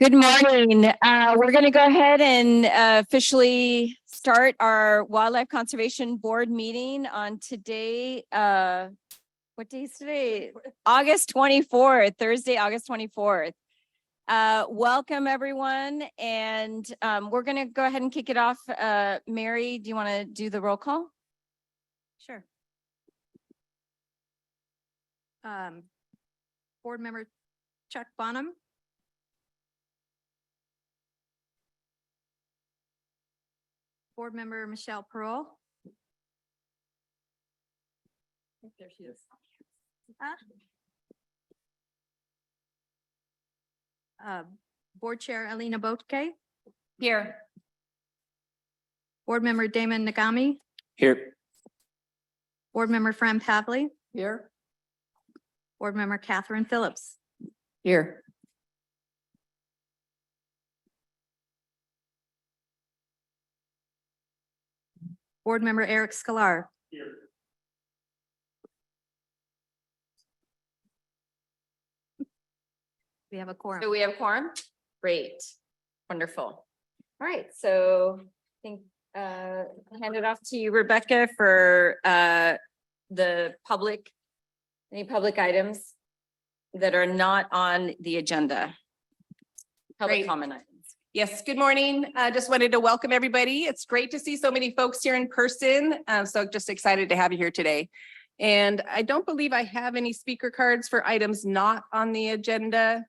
Good morning. We're going to go ahead and officially start our Wildlife Conservation Board meeting on today. What day is today? August 24th, Thursday, August 24th. Welcome everyone. And we're going to go ahead and kick it off. Mary, do you want to do the roll call? Sure. Board member Chuck Bonham. Board member Michelle Pearl. There she is. Board chair Alina Botke. Here. Board member Damon Nagami. Here. Board member Fran Pavley. Here. Board member Catherine Phillips. Here. Board member Eric Scalar. Here. We have a quorum. So we have quorum? Great. Wonderful. All right. So I think I'll hand it off to you, Rebecca, for the public, any public items that are not on the agenda. Public Great. comment items. Yes, good morning. I just wanted to welcome everybody. It's great to see so many folks here in person. So just excited to have you here today. And I don't believe I have any speaker cards for items not on the agenda.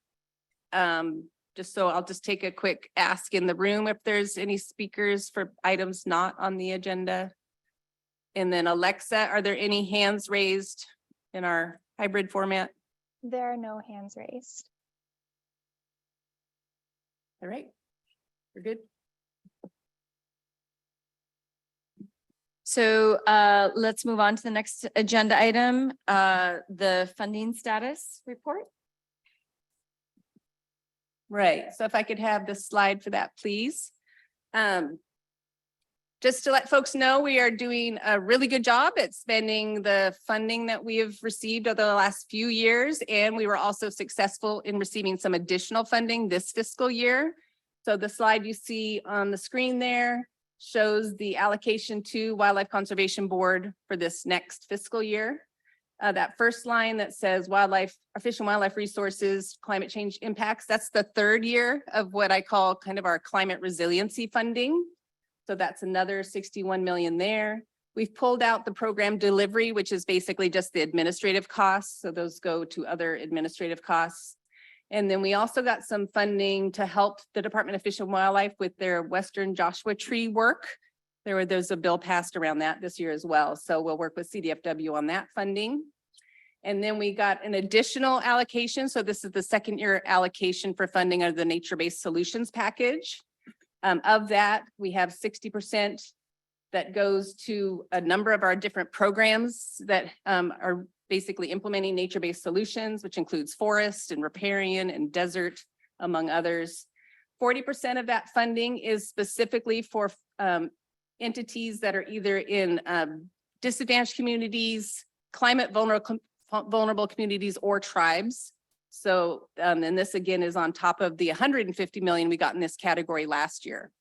I'll just take a quick ask in the room if there's any speakers for items not on the agenda. And then Alexa, are there any hands raised in our hybrid format? There are no hands raised. All right, we're good. So let's move on to the next agenda item, the funding status report. Right, so if I could have the slide for that, please. Just to let folks know, we are doing a really good job at spending the funding that we have received over the last few years. And we were also successful in receiving some additional funding this fiscal year. So the slide you see on the screen there shows the allocation to Wildlife Conservation Board for this next fiscal year. That first line that says fish and wildlife resources, climate change impacts, that's the third year of what I call kind of our climate resiliency funding. So that's another 61 million there. We've pulled out the program delivery, which is basically just the administrative costs. So those go to other administrative costs. And then we also got some funding to help the Department of Fish and Wildlife with their Western Joshua Tree work. There's a bill passed around that this year as well. So we'll work with CDFW on that funding. And then we got an additional allocation. So this is the second year allocation for funding of the nature-based solutions package. Of that, we have 60% that goes to a number of our different programs that are basically implementing nature-based solutions, which includes forest and riparian and desert, among others. 40% of that funding is specifically for entities that are either in disadvantaged communities, climate vulnerable communities, or tribes. So, and this again is on top of the 150 million we got in this category last year.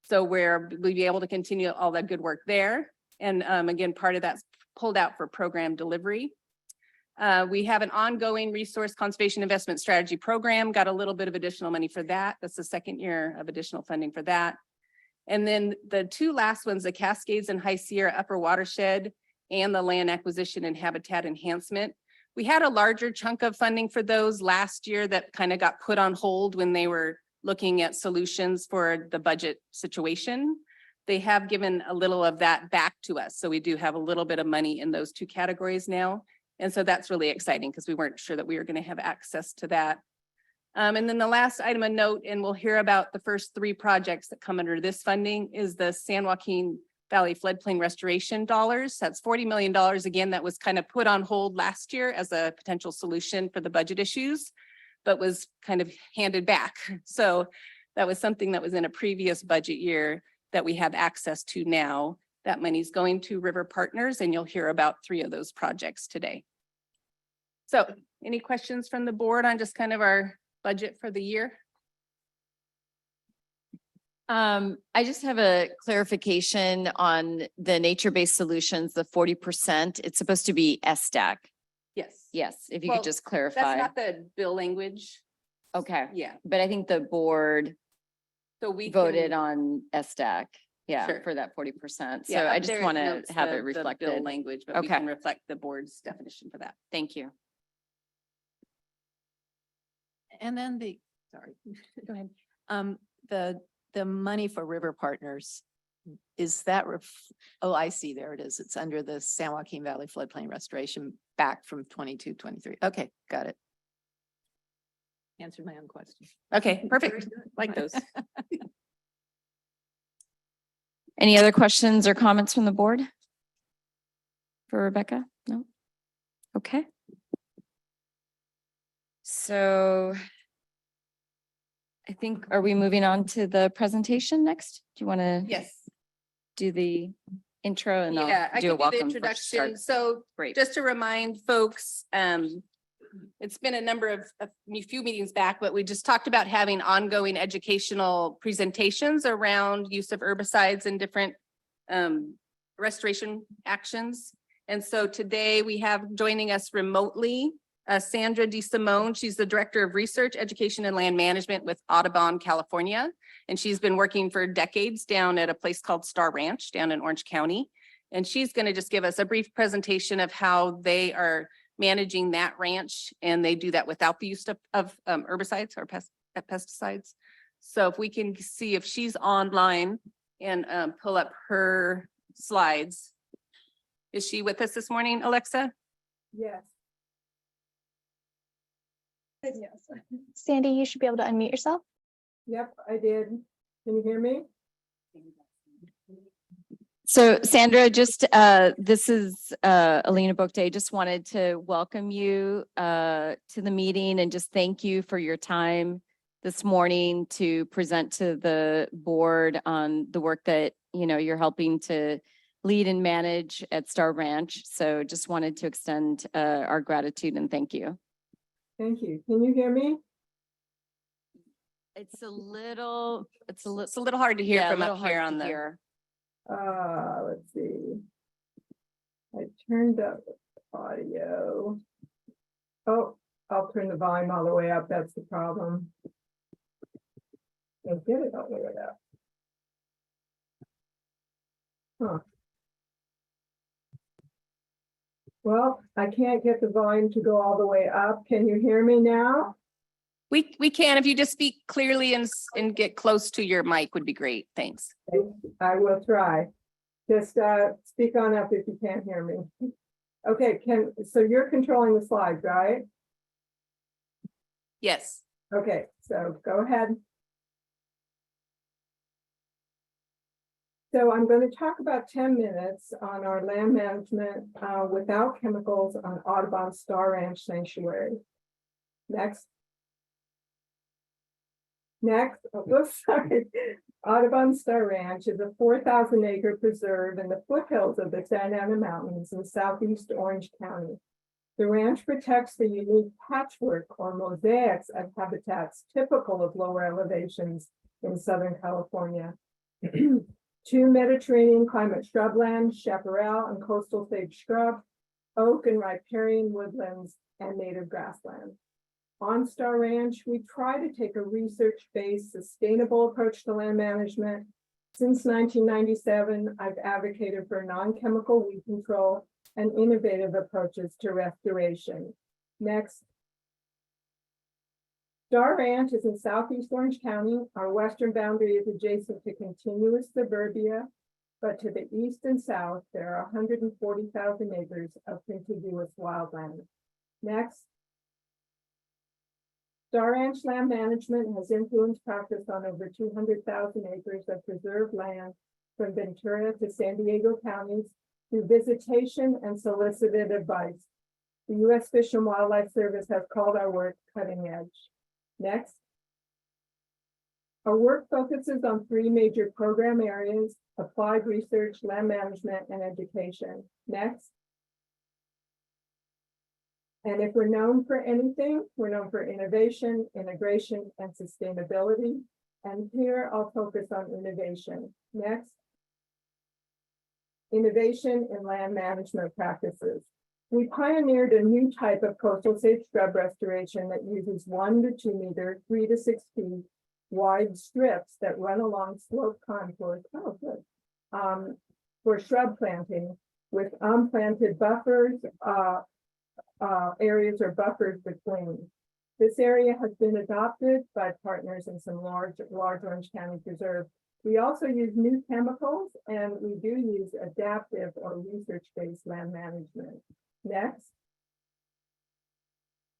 So we'll be able to continue all that good work there. And again, part of that's pulled out for program delivery. We have an ongoing resource conservation investment strategy program, got a little bit of additional money for that. That's the second year of additional funding for that. And then the two last ones, the Cascades and High Sierra Upper Watershed and the land acquisition and habitat enhancement. We had a larger chunk of funding for those last year that kind of got put on hold when they were looking at solutions for the budget situation. They have given a little of that back to us. So we do have a little bit of money in those two categories now. And so that's really exciting because we weren't sure that we were going to have access to that. And then the last item of note, and we'll hear about the first three projects that come under this funding, is the San Joaquin Valley floodplain restoration dollars. That's $40 million. Again, that was kind of put on hold last year as a potential solution for the budget issues, but was kind of handed back. So that was something that was in a previous budget year that we have access to now. That money's going to River Partners, and you'll hear about 3 of those projects today. So any questions from the board on just kind of our budget for the year? I just have a clarification on the nature-based solutions, the 40%. It's supposed to be SDAC. Yes. Yes, if you Well, could just That's clarify. not the bill language. Okay, Yeah. but I think the board So we voted can- on SDAC. Yeah, Sure. for that 40%. So Yeah, I up just there want to notes have the- it the bill reflected. language, but we Okay. can reflect the board's definition for that. Thank you. And then sorry, go ahead. The money for River Partners, is that, oh, I see, there it is. It's under the San Joaquin Valley Floodplain Restoration back from 22, 23. Okay, got it. Answered my own question. Okay, perfect. Like those. Any other questions or comments from the board? For Rebecca? No? Okay. So I think, are we moving on to the presentation next? Do you want to Yes. do the intro and Yeah, I I'll do a can do the welcome? first introduction. start? So Great. just to remind folks, it's been a few meetings back, but we just talked about having ongoing educational presentations around use of herbicides and different restoration actions. And so today we have joining us remotely, Sandra DeSimone. She's the Director of Research, Education and Land Management with Audubon, California. And she's been working for decades down at a place called Star Ranch down in Orange County. And she's going to just give us a brief presentation of how they are managing that ranch, and they do that without the use of herbicides or pesticides. So if we can see if she's online and pull up her slides. Is she with us this morning, Alexa? Yes. Sandy, you should be able to unmute yourself. Yep, I did. Can you hear me? So Sandra, just this is Alina Bookday. Just wanted to welcome you to the meeting and just thank you for your time this morning to present to the board on the work that, you know, you're helping to lead and manage at Star Ranch. So just wanted to extend our gratitude and thank you. Thank you. Can you hear me? It's a little It's a little hard to hear yeah, a from little up here hard on to the. hear. Let's see. I turned up the audio. Oh, I'll turn the volume all the way up. That's the problem. Can't get it all the way up. Huh. Well, I can't get the volume to go all the way up. Can you hear me now? We can, if you just speak clearly and get close to your mic would be great. Thanks. I will try. Just speak on up if you can't hear me. Okay, so you're controlling the slides, right? Yes. Okay, so go ahead. So I'm going to talk about 10 minutes on our land management without chemicals on Audubon Star Ranch Sanctuary. Next. Sorry. Audubon Star Ranch is a 4,000-acre preserve in the foothills of the Santa Ana Mountains in southeast Orange County. The ranch protects the unique patchwork or mosaics of habitats typical of lower elevations in Southern California. 2 Mediterranean climate shrubland, chaparral and coastal sage scrub, oak and riparian woodlands, and native grassland. On Star Ranch, we try to take a research-based, sustainable approach to land management. Since 1997, I've advocated for non-chemical weed control and innovative approaches to restoration. Next. Star Ranch is in southeast Orange County. Our western boundary is adjacent to continuous suburbia, but to the east and south, there are 140,000 acres of contiguous wildland. Next. Star Ranch land management has influenced practice on over 200,000 acres of preserved land from Ventura to San Diego counties through visitation and solicited advice. The U.S. Fish and Wildlife Service has called our work cutting edge. Next. Our work focuses on 3 major program areas: applied research, land management, and education. Next. And if we're known for anything, we're known for innovation, integration, and sustainability. And here I'll focus on innovation. Next. Innovation in land management practices. We pioneered a new type of coastal sage scrub restoration that uses 1 to 2 meter, 3 to 6 feet wide strips that run along slope contours. Oh, good. For shrub planting with unplanted buffers, areas or buffers between. This area has been adopted by partners in some large Orange County preserves. We also use new chemicals, and we do use adaptive or research-based land management. Next.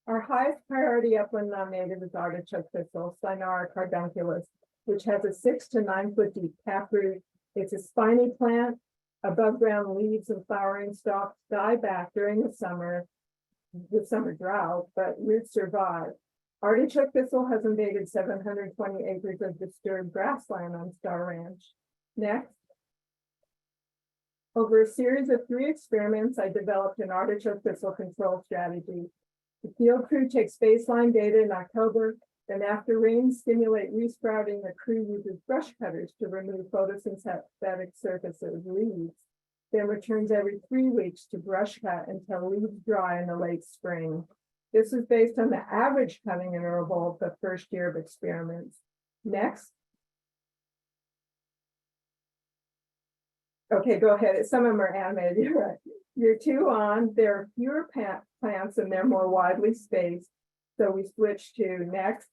Our highest priority upland non-native is artichoke thistle, Sinara carbunculus, which has a 6 to 9 foot deep taproot. It's a spiny plant. Above ground leaves and flowering stalks die back during the summer drought, but roots survive. Artichoke thistle has invaded 720 acres of disturbed grassland on Star Ranch. Next. Over a series of 3 experiments, I developed an artichoke thistle control strategy. The field crew takes baseline data in October, then after rains stimulate resprouting, the crew uses brush cutters to remove photosynthetic surfaces, leaves, then returns every 3 weeks to brush cut until leaves dry in the late spring. This is based on the average cutting interval of the first year of experiments. Next. Okay, go ahead. Some of them are animated. You're right. Year 2 on, there are fewer plants and they're more widely spaced. So we switch to next.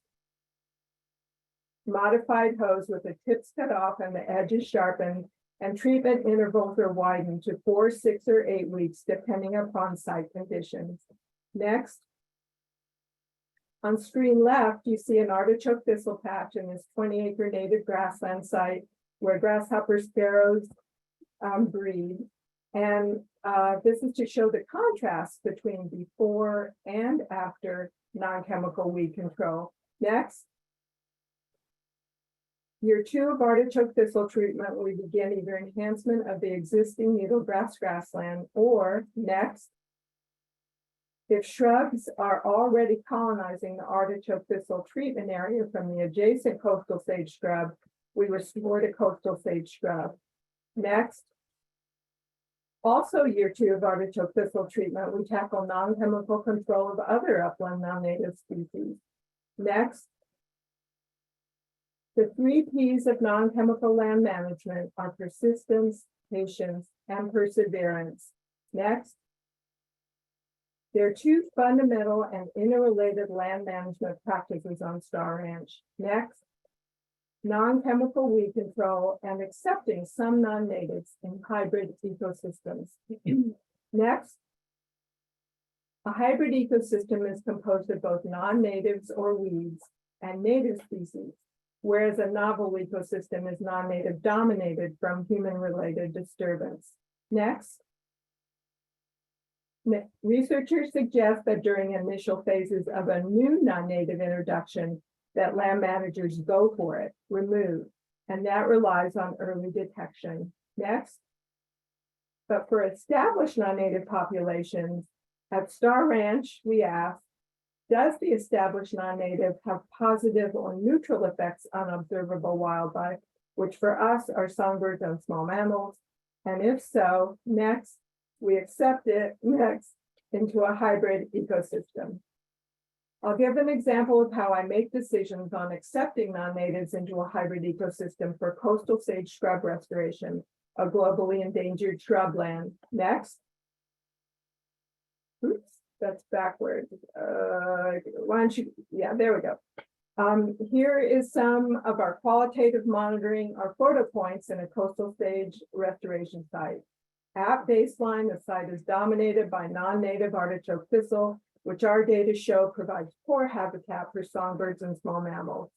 Modified hose with the tips cut off and the edges sharpened, and treatment intervals are widened to 4, 6, or 8 weeks, depending upon site conditions. Next. On screen left, you see an artichoke thistle patch in this 20-acre native grassland site where grasshopper sparrows breed. And this is to show the contrast between before and after non-chemical weed control. Next. Year 2 of artichoke thistle treatment, we begin either enhancement of the existing needlegrass grassland or next. If shrubs are already colonizing the artichoke thistle treatment area from the adjacent coastal sage scrub, we restore to coastal sage scrub. Next. Also year 2 of artichoke thistle treatment, we tackle non-chemical control of other upland non-native species. Next. The 3 P's of non-chemical land management are persistence, patience, and perseverance. Next. There are 2 fundamental and interrelated land management practices on Star Ranch. Next. Non-chemical weed control and accepting some non-natives in hybrid ecosystems. Next. A hybrid ecosystem is composed of both non-natives or weeds and native species, whereas a novel ecosystem is non-native dominated from human-related disturbance. Next. Researchers suggest that during initial phases of a new non-native introduction, that land managers go for it, remove, and that relies on early detection. Next. But for established non-native populations, at Star Ranch, we ask, does the established non-native have positive or neutral effects on observable wildlife, which for us are songbirds and small mammals? And if so, next, we accept it next into a hybrid ecosystem. I'll give an example of how I make decisions on accepting non-natives into a hybrid ecosystem for coastal sage scrub restoration, a globally endangered shrubland. Next. Oops, that's backwards. Why don't you, yeah, there we go. Here is some of our qualitative monitoring, our photo points in a coastal sage restoration site. At baseline, the site is dominated by non-native artichoke thistle, which our data show provides poor habitat for songbirds and small mammals.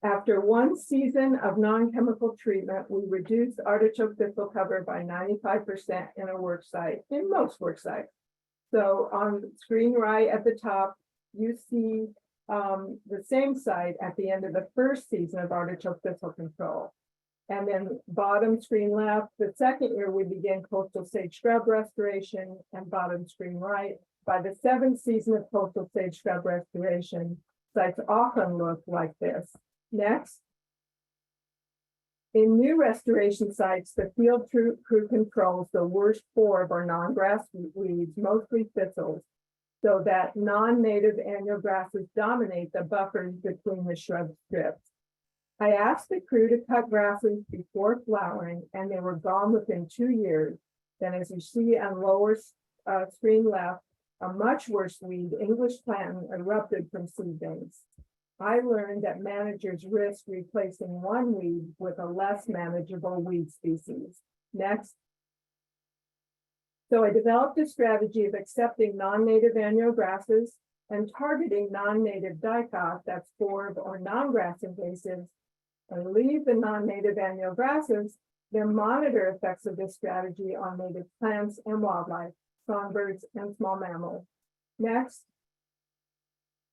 After 1 season of non-chemical treatment, we reduce artichoke thistle cover by 95% in a work site, in most work sites. So on the screen right at the top, you see the same site at the end of the first season of artichoke thistle control. And then bottom screen left, the second year we begin coastal sage scrub restoration, and bottom screen right. By the 7th season of coastal sage scrub restoration, sites often look like this. Next. In new restoration sites, the field crew controls the worst 4 of our non-grass weeds, mostly thistles, so that non-native annual grasses dominate the buffers between the shrub strips. I asked the crew to cut grasses before flowering, and they were gone within 2 years. Then, as you see on lower screen left, a much worse weed, English plantain, erupted from seedlings. I learned that managers risk replacing one weed with a less manageable weed species. Next. So I developed a strategy of accepting non-native annual grasses and targeting non-native dicot, that's forb or non-grass invasives, and leave the non-native annual grasses, then monitor effects of this strategy on native plants and wildlife, songbirds and small mammals. Next.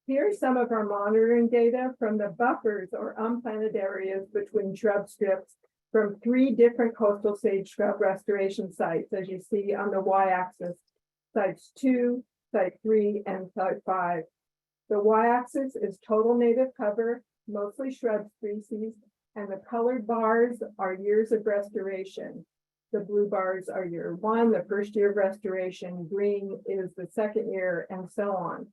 Here's some of our monitoring data from the buffers or unplanted areas between shrub strips from 3 different coastal sage shrub restoration sites, as you see on the y-axis, sites 2, site 3, and site 5. The y-axis is total native cover, mostly shrub species, and the colored bars are years of restoration. The blue bars are year 1, the first year of restoration, green is the second year, and so on.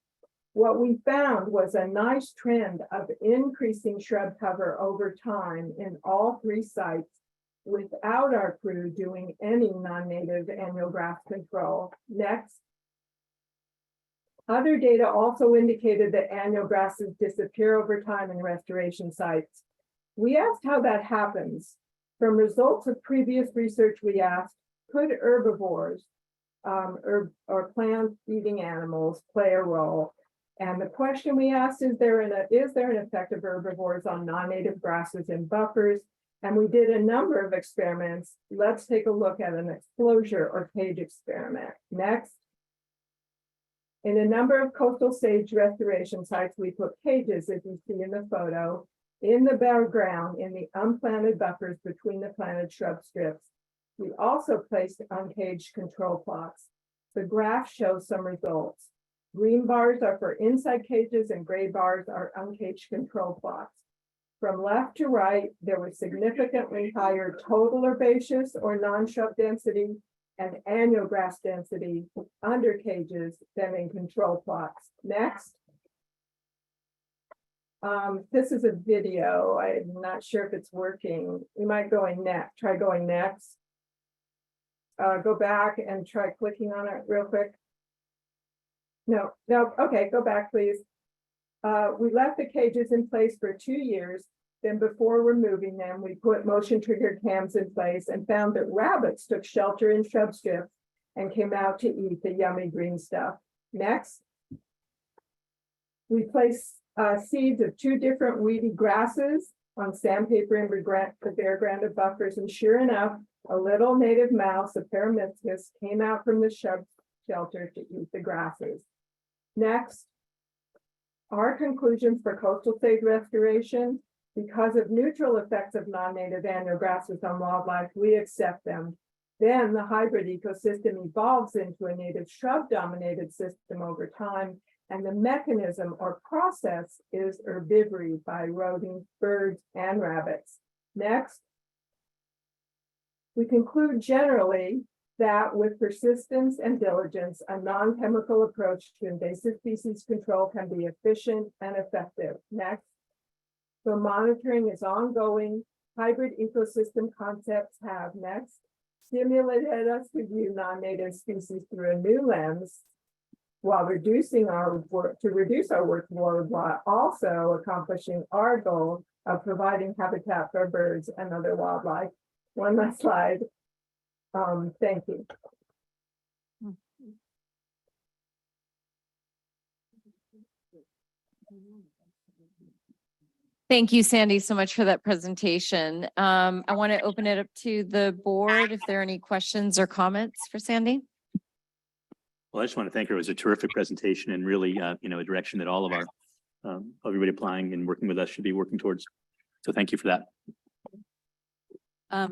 What we found was a nice trend of increasing shrub cover over time in all 3 sites without our crew doing any non-native annual grass control. Next. Other data also indicated that annual grasses disappear over time in restoration sites. We asked how that happens. From results of previous research, we asked, could herbivores or plant-eating animals play a role? And the question we asked is there an effect of herbivores on non-native grasses in buffers? And we did a number of experiments. Let's take a look at an exposure or cage experiment. Next. In a number of coastal sage restoration sites, we put cages, as you see in the photo, in the background in the unplanted buffers between the planted shrub strips. We also placed uncaged control plots. The graph shows some results. Green bars are for inside cages and gray bars are uncaged control plots. From left to right, there was significantly higher total herbaceous or non-shrub density and annual grass density under cages than in control plots. Next. This is a video. I'm not sure if it's working. You might try going next. Go back and try clicking on it real quick. No, okay, go back, please. We left the cages in place for 2 years. Then before removing them, we put motion triggered cams in place and found that rabbits took shelter in shrub strips and came out to eat the yummy green stuff. Next. We placed seeds of 2 different weedy grasses on sandpaper and the bare grounded buffers, and sure enough, a little native mouse, a Paramyscus, came out from the shrub shelter to eat the grasses. Next, our conclusions for coastal sage restoration: because of neutral effects of non-native annual grasses on wildlife, we accept them. Then the hybrid ecosystem evolves into a native shrub-dominated system over time, and the mechanism or process is herbivory by rodents, birds, and rabbits. Next, we conclude generally that with persistence and diligence, a non-chemical approach to invasive species control can be efficient and effective. Next, so monitoring is ongoing. Hybrid ecosystem concepts have stimulated us to view non-native species through a new lens while reducing our workload while also accomplishing our goal of providing habitat for birds and other wildlife. One last slide. Thank you. Thank you, Sandy, so much for that presentation. I want to open it up to the board if there are any questions or comments for Sandy. Well, I just want to thank her. It was a terrific presentation and really, a direction that all of our, everybody applying and working with us should be working towards. So thank you for that.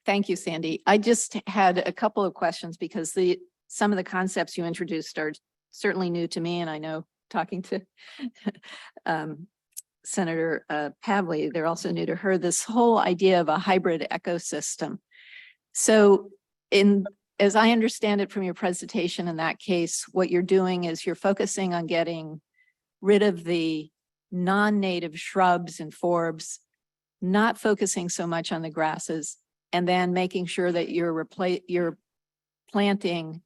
Thank you, Sandy. I just had a couple of questions because some of the concepts you introduced are certainly new to me, and I know talking to Senator Pavley, they're also new to her, this whole idea of a hybrid ecosystem. So as I understand it from your presentation in that case, what you're doing is you're focusing on getting rid of the non-native shrubs and forbs, not focusing so much on the grasses, and then making sure that you're planting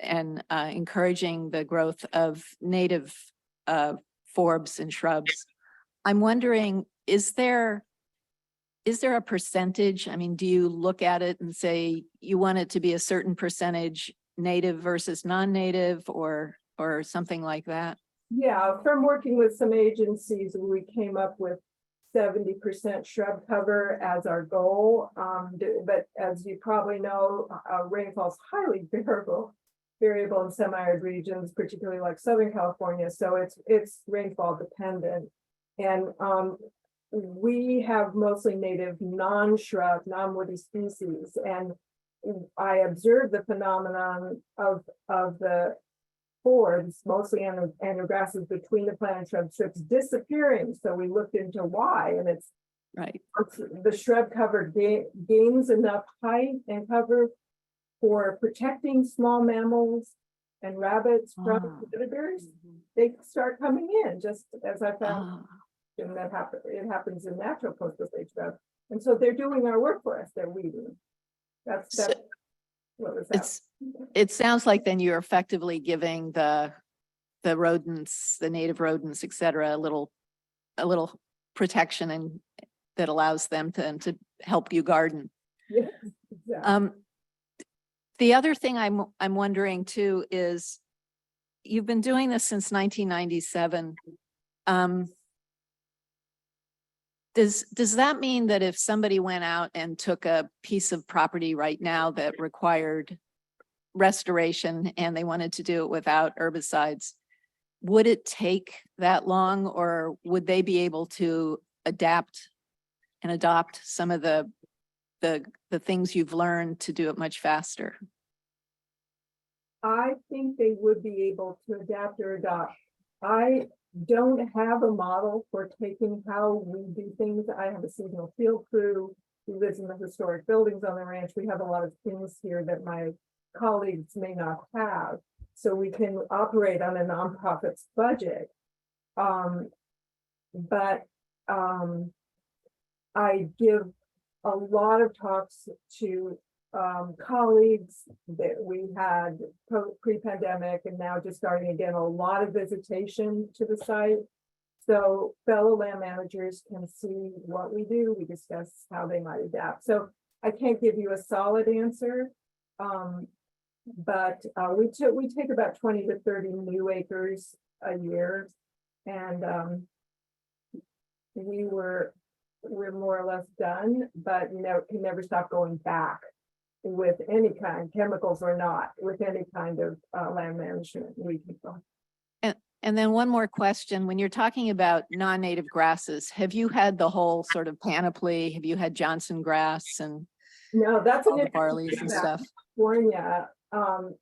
and encouraging the growth of native forbs and shrubs. I'm wondering, is there a percentage? I mean, do you look at it and say you want it to be a certain percentage native versus non-native or something like that? Yeah, from working with some agencies, we came up with 70% shrub cover as our goal. But as you probably know, rainfall is highly variable in semi-arid regions, particularly like Southern California. So it's rainfall dependent. And we have mostly native non-shrub, non-woody species. And I observed the phenomenon of the forbs, mostly annual grasses between the plant and shrub strips disappearing. So we looked into why, and it's Right. the shrub cover gains enough height and cover for protecting small mammals and rabbits from predators. They start coming in, just as I found. And it happens in natural coastal state shrub. And so they're doing our work for us. They're weeding. That's what was that? It sounds like then you're effectively giving the rodents, the native rodents, et cetera, a little protection and that allows them to help you garden. Yes, exactly. The other thing I'm wondering too is you've been doing this since 1997. Does that mean that if somebody went out and took a piece of property right now that required restoration and they wanted to do it without herbicides, would it take that long, or would they be able to adapt and adopt some of the things you've learned to do it much faster? I think they would be able to adapt or adopt. I don't have a model for taking how we do things. I have a seasonal field crew who lives in the historic buildings on the ranch. We have a lot of things here that my colleagues may not have. So we can operate on a nonprofit's budget. But I give a lot of talks to colleagues that we had pre-pandemic and now just starting again, a lot of visitation to the site. So fellow land managers can see what we do. We discuss how they might adapt. So I can't give you a solid answer. But we take about 20 to 30 new acres a year. And we're more or less done, but can never stop going back with any kind, chemicals or not, with any kind of land management. And then one more question, when you're talking about non-native grasses, have you had the whole sort of panoply? Have you had Johnson grass and No, that's all the barleys and stuff? California.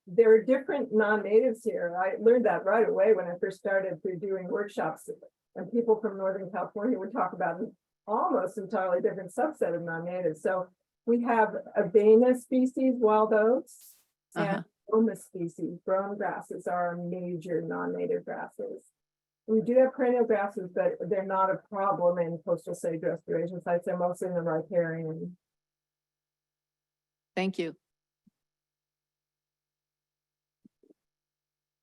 There are different non-natives here. I learned that right away when I first started through doing workshops, and people from Northern California would talk about an almost entirely different subset of non-natives. So we have Avena species, wild oats, and Roma species. Brome grasses are our major non-native grasses. We do have perennial grasses, but they're not a problem in coastal sage restoration sites. They're mostly in the riparian. Thank you.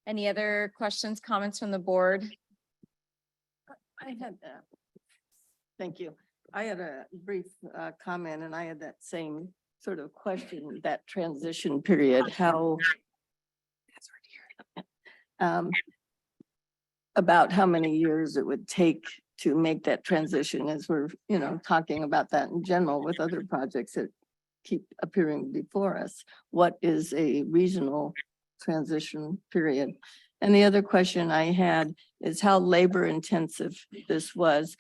Any other questions, comments from the board? I had that. Thank you. I had a brief comment and I had that same sort of question, that transition period, how about how many years it would take to make that transition, as we're, talking about that in general with other projects that keep appearing before us. What is a regional transition period? And the other question I had is how labor intensive this was.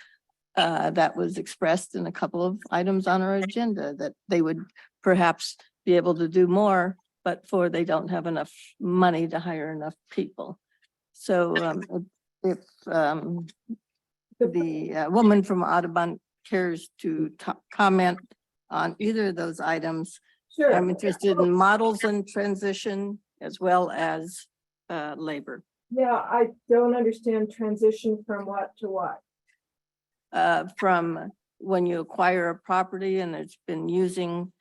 That was expressed in a couple of items on our agenda, that they would perhaps be able to do more, but they don't have enough money to hire enough people. So if the woman from Audubon cares to comment on either of those items. Sure. I'm interested in models and transition as well as labor. Yeah, I don't understand transition from what to what. From when you acquire a property and it's been using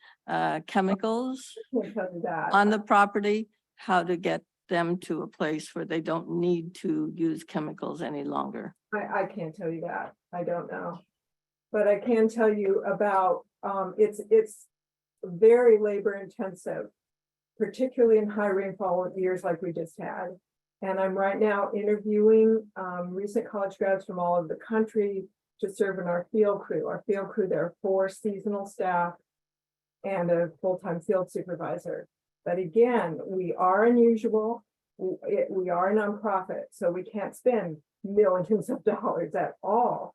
chemicals Can't tell you that. on the property, how to get them to a place where they don't need to use chemicals any longer. I can't tell you that. I don't know. But I can tell you about, it's very labor intensive, particularly in high rainfall years like we just had. And I'm right now interviewing recent college grads from all over the country to serve in our field crew. Our field crew, there are 4 seasonal staff and a full-time field supervisor. But again, we are unusual. We are a nonprofit, so we can't spend millions of dollars at all.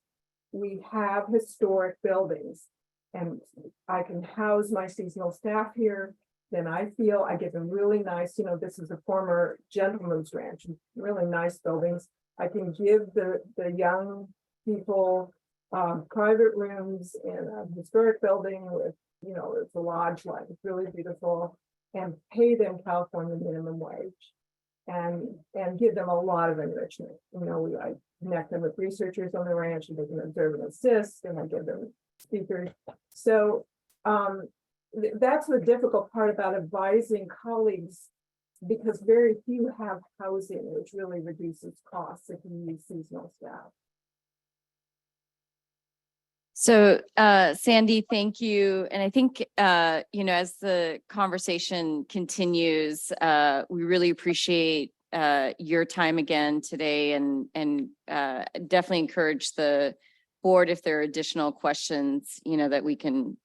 We have historic buildings and I can house my seasonal staff here. Then I feel I get them really nice, this is a former gentleman's ranch, really nice buildings. I can give the young people private rooms in a historic building with, it's a lodge like, it's really beautiful, and pay them California minimum wage and give them a lot of enrichment. I connect them with researchers on the ranch and they can observe and assist, and I give them speakers. So that's the difficult part about advising colleagues, because very few have housing, which really reduces costs if you use seasonal staff. So, Sandy, thank you. And I think, as the conversation continues, we really appreciate your time again today and definitely encourage the board if there are additional questions, that we can,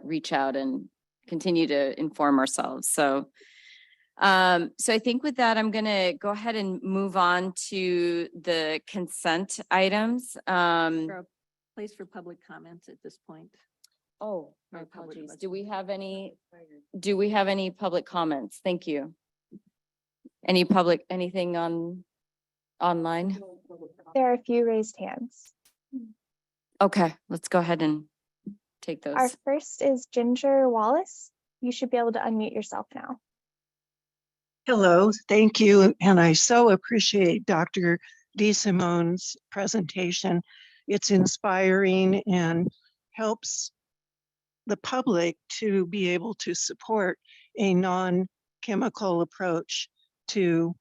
reach out and continue to inform ourselves. So I think with that, I'm going to go ahead and move on to the consent items. Place for public comments at this point. Oh, my Or public apologies. questions. Do we have any public comments? Thank you. Anything online? There are a few raised hands. Okay, let's go ahead and take Our those. first is Ginger Wallace. You should be able to unmute yourself now. Hello, thank you. And I so appreciate Dr. DeSimone's presentation. It's inspiring and helps the public to be able to support a non-chemical approach to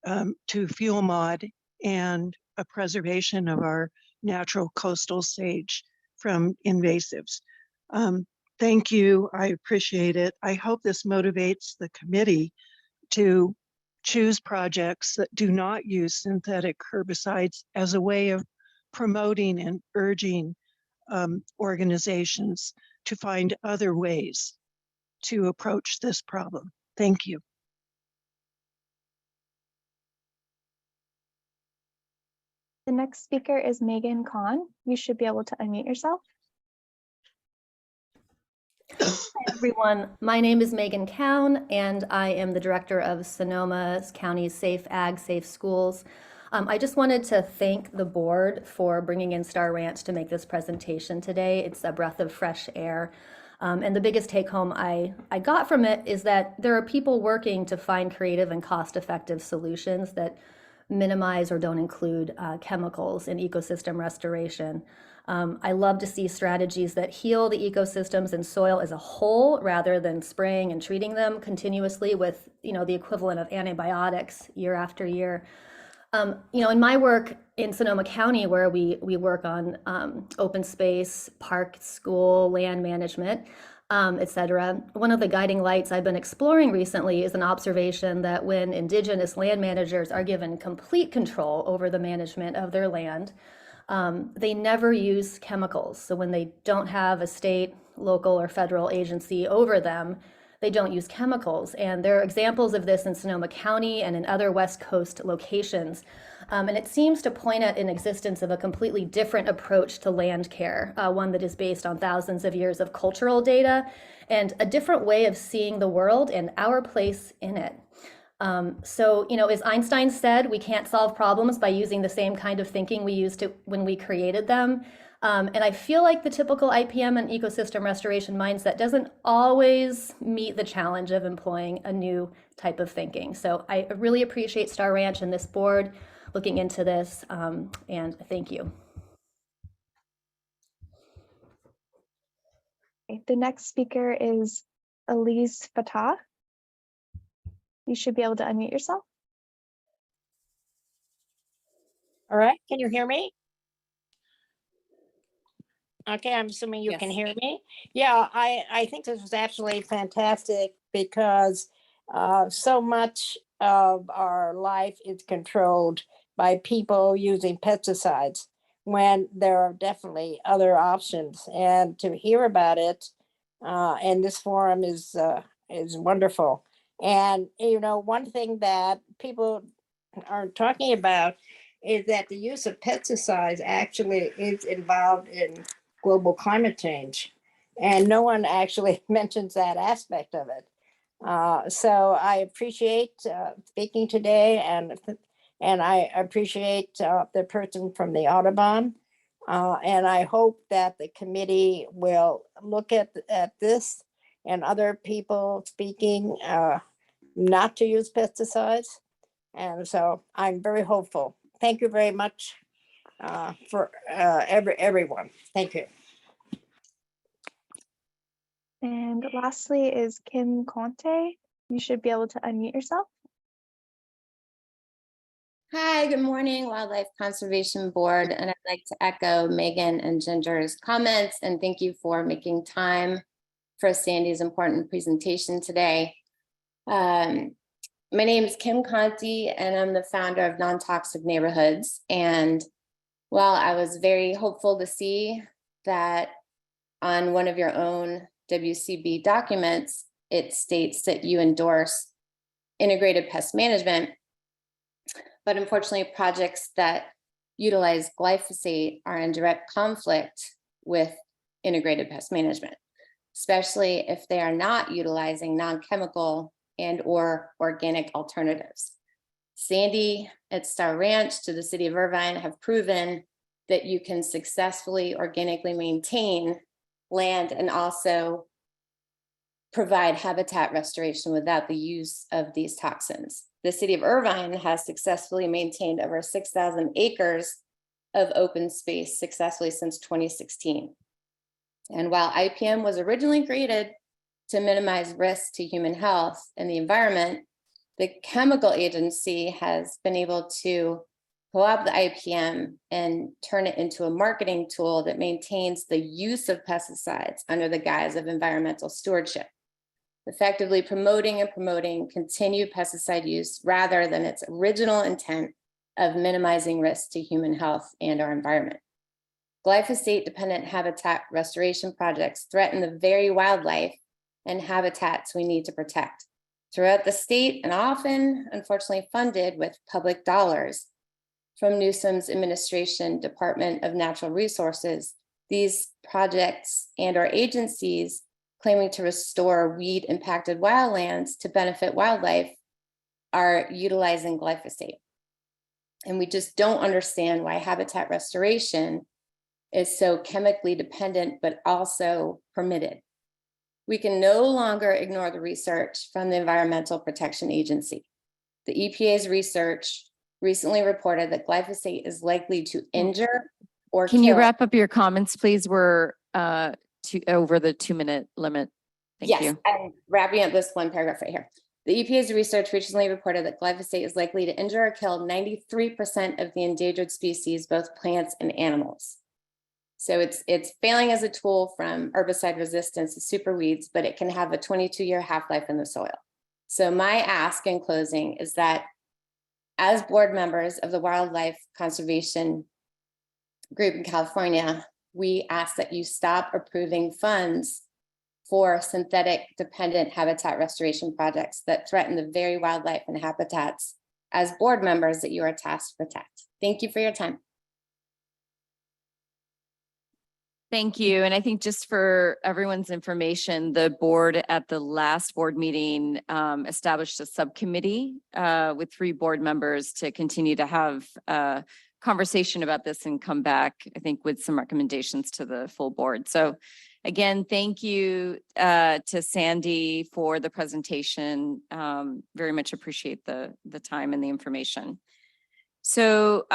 fuel mod and a preservation of our natural coastal sage from invasives. Thank you. I appreciate it. I hope this motivates the committee to choose projects that do not use synthetic herbicides as a way of promoting and urging organizations to find other ways to approach this problem. Thank you. The next speaker is Megan Kahn. You should be able to unmute yourself. Hi, everyone. My name is Megan Cown, and I am the director of Sonoma County's Safe Ag, Safe Schools. I just wanted to thank the board for bringing in Star Ranch to make this presentation today. It's a breath of fresh air. And the biggest take home I got from it is that there are people working to find creative and cost-effective solutions that minimize or don't include chemicals in ecosystem restoration. I love to see strategies that heal the ecosystems and soil as a whole rather than spraying and treating them continuously with, the equivalent of antibiotics year after year. In my work in Sonoma County, where we work on open space, park, school, land management, et cetera, one of the guiding lights I've been exploring recently is an observation that when Indigenous land managers are given complete control over the management of their land, they never use chemicals. So when they don't have a state, local, or federal agency over them, they don't use chemicals. And there are examples of this in Sonoma County and in other West Coast locations. And it seems to point at an existence of a completely different approach to land care, one that is based on thousands of years of cultural data and a different way of seeing the world and our place in it. So, as Einstein said, we can't solve problems by using the same kind of thinking we used to when we created them. And I feel like the typical IPM and ecosystem restoration mindset doesn't always meet the challenge of employing a new type of thinking. So I really appreciate Star Ranch and this board looking into this, and thank you. Okay, the next speaker is Elise Fatah. You should be able to unmute yourself. All right, can you hear me? Okay, I'm assuming you can Yes. hear me. Yeah, I think this was absolutely fantastic because so much of our life is controlled by people using pesticides when there are definitely other options. And to hear about it in this forum is wonderful. And one thing that people aren't talking about is that the use of pesticides actually is involved in global climate change. And no one actually mentions that aspect of it. So I appreciate speaking today, and I appreciate the person from the Audubon. And I hope that the committee will look at this and other people speaking not to use pesticides. And so I'm very hopeful. Thank you very much for everyone. Thank you. And lastly is Kim Conte. You should be able to unmute yourself. Hi, good morning, Wildlife Conservation Board. And I'd like to echo Megan and Ginger's comments and thank you for making time for Sandy's important presentation today. My name is Kim Conti and I'm the founder of Non-Toxic Neighborhoods. And while I was very hopeful to see that on one of your own WCB documents, it states that you endorse integrated pest management, but unfortunately projects that utilize glyphosate are in direct conflict with integrated pest management, especially if they are not utilizing non-chemical and or organic alternatives. Sandy at Star Ranch to the city of Irvine have proven that you can successfully organically maintain land and also provide habitat restoration without the use of these toxins. The city of Irvine has successfully maintained over 6,000 acres of open space successfully since 2016. And while IPM was originally created to minimize risk to human health and the environment, the chemical agency has been able to co-opt the IPM and turn it into a marketing tool that maintains the use of pesticides under the guise of environmental stewardship, effectively promoting continued pesticide use rather than its original intent of minimizing risk to human health and our environment. Glyphosate-dependent habitat restoration projects threaten the very wildlife and habitats we need to protect. Throughout the state and often, unfortunately, funded with public dollars from Newsom's administration, Department of Natural Resources, these projects and our agencies claiming to restore weed impacted wildlands to benefit wildlife are utilizing glyphosate. And we just don't understand why habitat restoration is so chemically dependent, but also permitted. We can no longer ignore the research from the Environmental Protection Agency. The EPA's research recently reported that glyphosate is likely to injure or Can you kill. wrap up your comments, please? We're over the 2-minute limit. Thank Yes, you. I'm wrapping up this one paragraph right here. The EPA's research recently reported that glyphosate is likely to injure or kill 93% of the endangered species, both plants and animals. So it's failing as a tool from herbicide resistance to super weeds, but it can have a 22-year half-life in the soil. So my ask in closing is that as board members of the Wildlife Conservation Group in California, we ask that you stop approving funds for synthetic dependent habitat restoration projects that threaten the very wildlife and habitats as board members that you are tasked to protect. Thank you for your time. Thank you. And I think just for everyone's information, the board at the last board meeting established a subcommittee with 3 board members to continue to have a conversation about this and come back, I think, with some recommendations to the full board. So again, thank you to Sandy for the presentation. Very much appreciate the time and the information. So,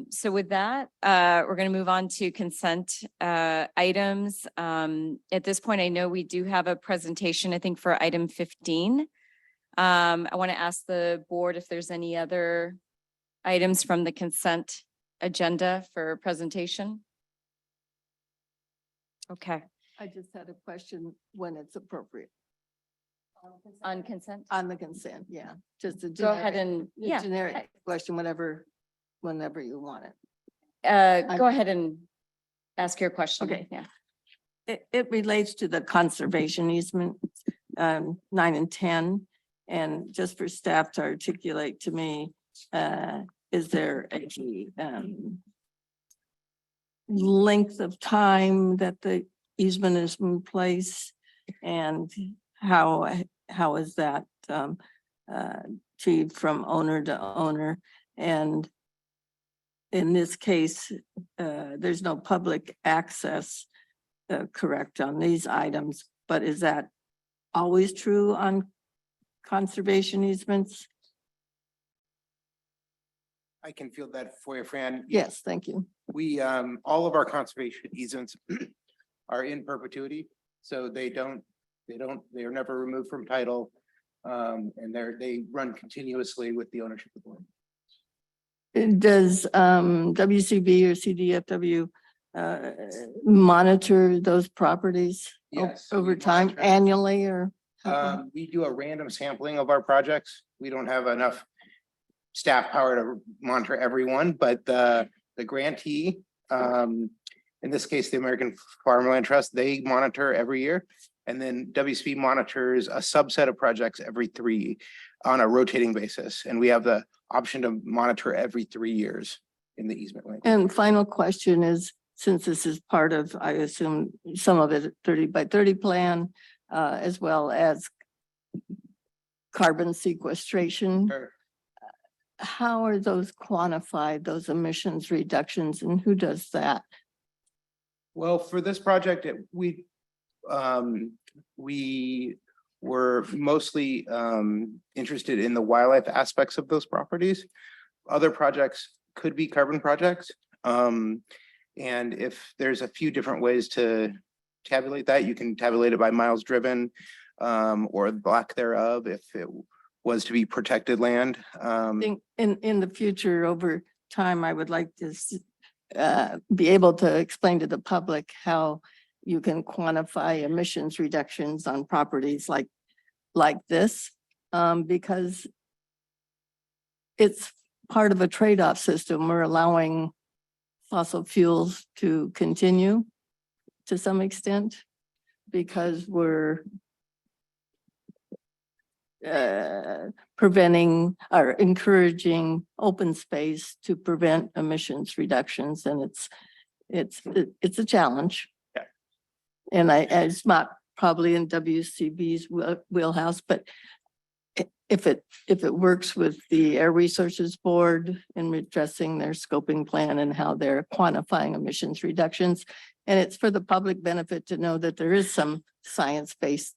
so with that, we're going to move on to consent items. At this point, I know we do have a presentation, I think, for item 15. I want to ask the board if there's any other items from the consent agenda for presentation. Okay, I just had a question when it's appropriate. on consent. On the consent, yeah, just a Go ahead generic, and, a yeah, generic question, whenever you want it. go ahead and ask your question. Okay. Yeah. It relates to the conservation easement, 9 and 10. And just for staff to articulate to me, is there a length of time that the easement is in place? And how is that achieved from owner to owner? And in this case, there's no public access, correct, on these items, but is that always true on conservation easements? I can field that for you, Fran. Yes, thank you. We, all of our conservation easements are in perpetuity, so they are never removed from title. And they run continuously with the ownership of the land. Does WCB or CDFW monitor those properties Yes, over we time monitor. annually or? We do a random sampling of our projects. We don't have enough staff power to monitor everyone, but the grantee, in this case, the American Farmland Trust, they monitor every year. And then WCB monitors a subset of projects every 3 on a rotating basis. And we have the option to monitor every 3 years in the easement length. And final question is, since this is part of, I assume, some of it 30 by 30 plan, as well as carbon sequestration. Sure. How are those quantified, those emissions reductions, and who does that? Well, for this project, we were mostly interested in the wildlife aspects of those properties. Other projects could be carbon projects. And if there's a few different ways to tabulate that, you can tabulate it by miles driven, or the lack thereof if it was to be protected land. In the future, over time, I would like to be able to explain to the public how you can quantify emissions reductions on properties like this, because it's part of a trade-off system. We're allowing fossil fuels to continue to some extent because we're preventing or encouraging open space to prevent emissions reductions, and it's a challenge. Yeah. And it's not probably in WCB's wheelhouse, but if it works with the Air Resources Board in addressing their scoping plan and how they're quantifying emissions reductions, and it's for the public benefit to know that there is some science-based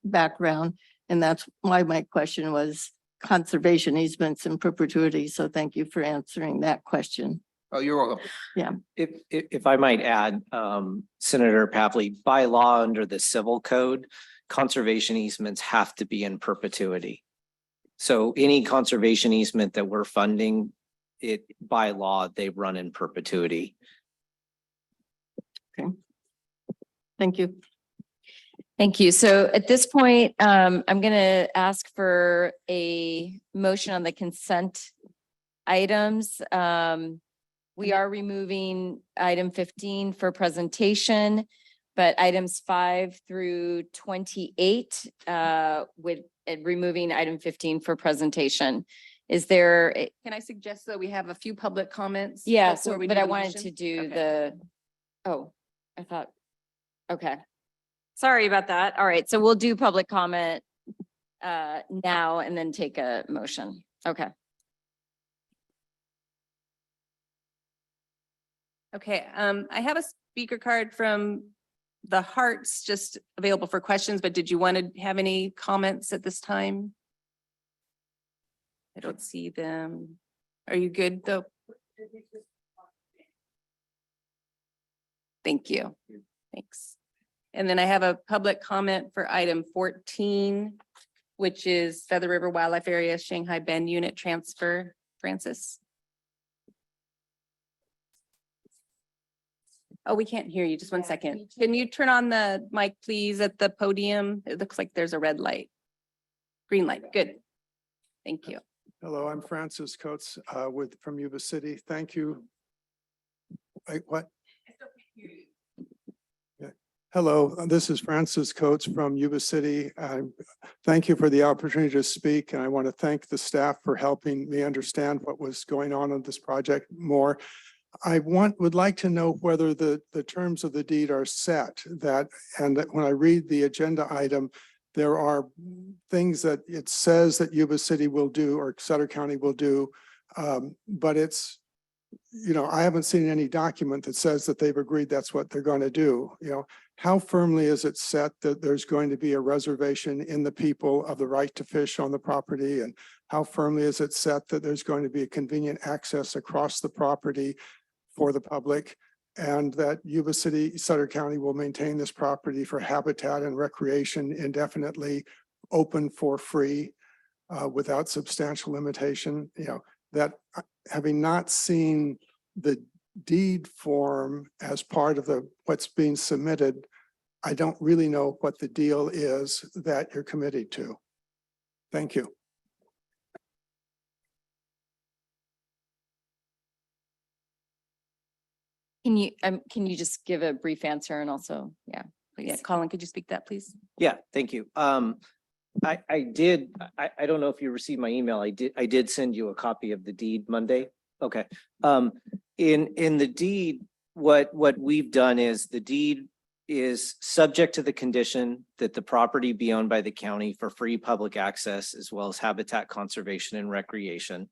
background. And that's why my question was conservation easements in perpetuity. So thank you for answering that question. Oh, you're welcome. Yeah. If I might add, Senator Pavley, by law under the civil code, conservation easements have to be in perpetuity. So any conservation easement that we're funding, it by law, they run in perpetuity. Okay. Thank you. Thank you. So at this point, I'm going to ask for a motion on the consent items. We are removing item 15 for presentation, but items 5 through 28 with removing item 15 for presentation. Is there? Can I suggest that we have a few public comments? Yeah, before so, we but do I the wanted motion? to do Okay. I thought, okay. Sorry about that. All right, so we'll do public comment now and then take a motion. Okay. Okay, I have a speaker card from the Hearts just available for questions, but did you want to have any comments at this time? I don't see them. Are you good though? Thank you. Thanks. And then I have a public comment for item 14, which is Feather River Wildlife Area Shanghai Bend Unit Transfer. Francis? Oh, we can't hear you. Just one second. Can you turn on the mic, please, at the podium? It looks like there's a red light. Green light. Good. Thank you. Hello, I'm Francis Coates from Yuba City. Thank you. Wait, what? Yeah. Hello, this is Francis Coates from Yuba City. Thank you for the opportunity to speak, and I want to thank the staff for helping me understand what was going on this project more. I would like to know whether the terms of the deed are set and that when I read the agenda item, there are things that it says that Yuba City will do or Sutter County will do, but it's, I haven't seen any document that says that they've agreed that's what they're going to do. How firmly is it set that there's going to be a reservation in the people of the right to fish on the property? And how firmly is it set that there's going to be a convenient access across the property for the public, and that Yuba City, Sutter County will maintain this property for habitat and recreation indefinitely, open for free, without substantial limitation? That having not seen the deed form as part of what's being submitted, I don't really know what the deal is that you're committed to. Thank you. Can you just give a brief answer and also, yeah, please. Yeah, Colin, could you speak that, please? Yeah, thank you. I don't know if you received my email. I did send you a copy of the deed Monday. Okay. In the deed, what we've done is the deed is subject to the condition that the property be owned by the county for free public access, as well as habitat conservation and recreation.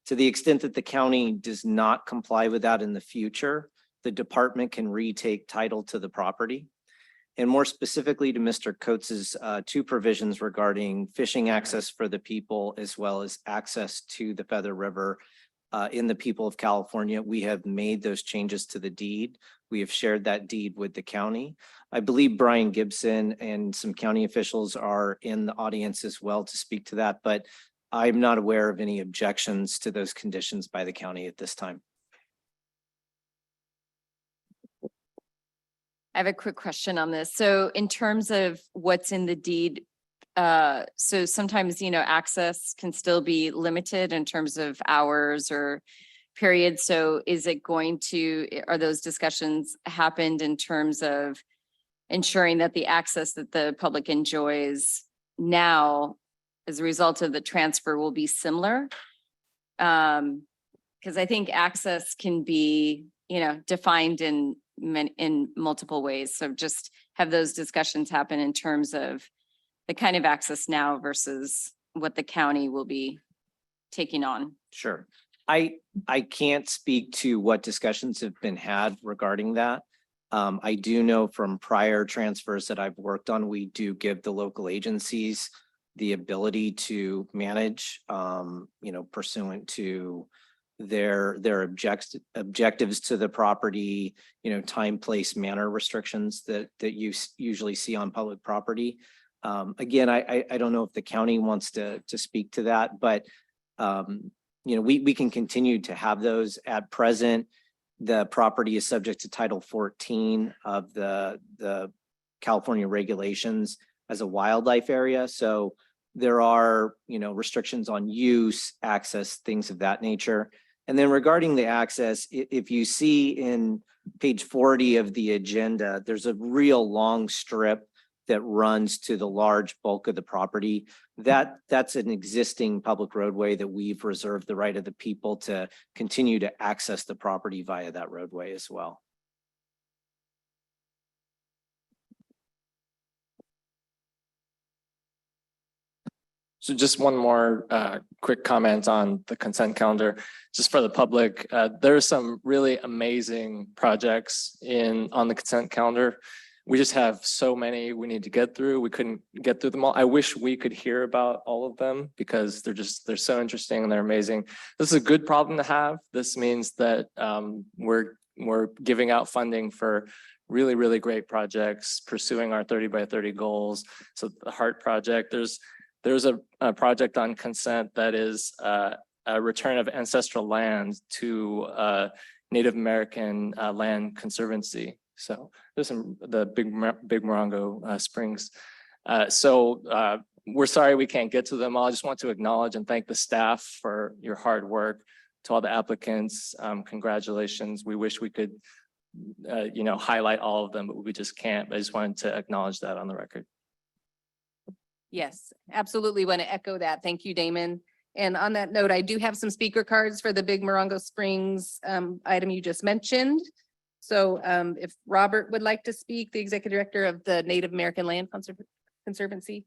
To the extent that the county does not comply with that in the future, the department can retake title to the property. And more specifically to Mr. Coates's two provisions regarding fishing access for the people, as well as access to the Feather River in the people of California, we have made those changes to the deed. We have shared that deed with the county. I believe Brian Gibson and some county officials are in the audience as well to speak to that, but I'm not aware of any objections to those conditions by the county at this time. I have a quick question on this. So in terms of what's in the deed, so sometimes, access can still be limited in terms of hours or periods. So are those discussions happened in terms of ensuring that the access that the public enjoys now as a result of the transfer will be similar? Because I think access can be, defined in multiple ways. So just have those discussions happen in terms of the kind of access now versus what the county will be taking on. Sure. I can't speak to what discussions have been had regarding that. I do know from prior transfers that I've worked on, we do give the local agencies the ability to manage, pursuant to their objectives to the property, time, place, manner restrictions that you usually see on public property. Again, I don't know if the county wants to speak to that, but we can continue to have those. At present, the property is subject to Title 14 of the California regulations as a wildlife area. So there are, restrictions on use, access, things of that nature. And then regarding the access, if you see in page 40 of the agenda, there's a real long strip that runs to the large bulk of the property. That's an existing public roadway that we've reserved the right of the people to continue to access the property via that roadway as well. So just one more quick comment on the consent calendar, just for the public. There are some really amazing projects on the consent calendar. We just have so many we need to get through. We couldn't get through them all. I wish we could hear about all of them because they're so interesting and they're amazing. This is a good problem to have. This means that we're giving out funding for really, really great projects, pursuing our 30 by 30 goals. So the Heart Project, there's a project on consent that is a return of ancestral land to Native American Land Conservancy. So there's the Big Morongo Springs. We're sorry we can't get to them all. I just want to acknowledge and thank the staff for your hard work. To all the applicants, congratulations. We wish we could, highlight all of them, but we just can't. I just wanted to acknowledge that on the record. Yes, absolutely want to echo that. Thank you, Damon. And on that note, I do have some speaker cards for the Big Morongo Springs item you just mentioned. So if Robert would like to speak, the Executive Director of the Native American Land Conservancy.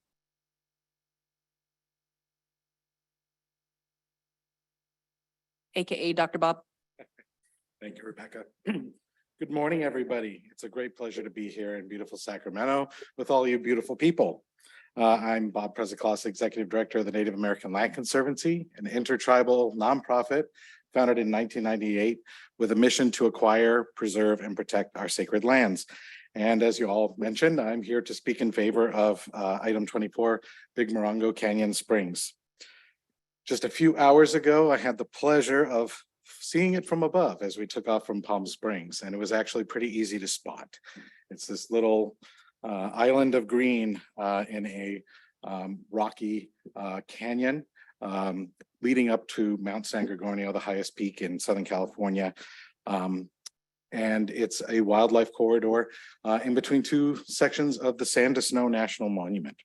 AKA Dr. Bob. Thank you, Rebecca. Good morning, everybody. It's a great pleasure to be here in beautiful Sacramento with all you beautiful people. I'm Bob Preziklos, Executive Director of the Native American Land Conservancy, an intertribal nonprofit founded in 1998 with a mission to acquire, preserve, and protect our sacred lands. And as you all mentioned, I'm here to speak in favor of item 24, Big Morongo Canyon Springs. Just a few hours ago, I had the pleasure of seeing it from above as we took off from Palm Springs, and it was actually pretty easy to spot. It's this little island of green in a rocky canyon leading up to Mount San Gorgonio, the highest peak in Southern California. And it's a wildlife corridor in between two sections of the Sand to Snow National Monument.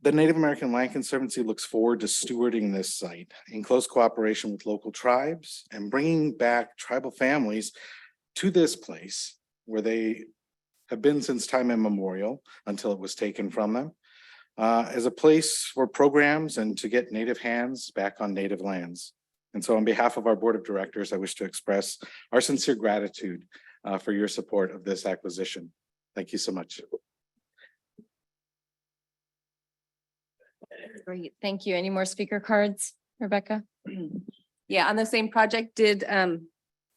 The Native American Land Conservancy looks forward to stewarding this site in close cooperation with local tribes and bringing back tribal families to this place where they have been since time immemorial until it was taken from them, as a place for programs and to get Native hands back on Native lands. And so on behalf of our Board of Directors, I wish to express our sincere gratitude for your support of this acquisition. Thank you so much. Great, thank you. Any more speaker cards, Rebecca? Yeah, on the same project, did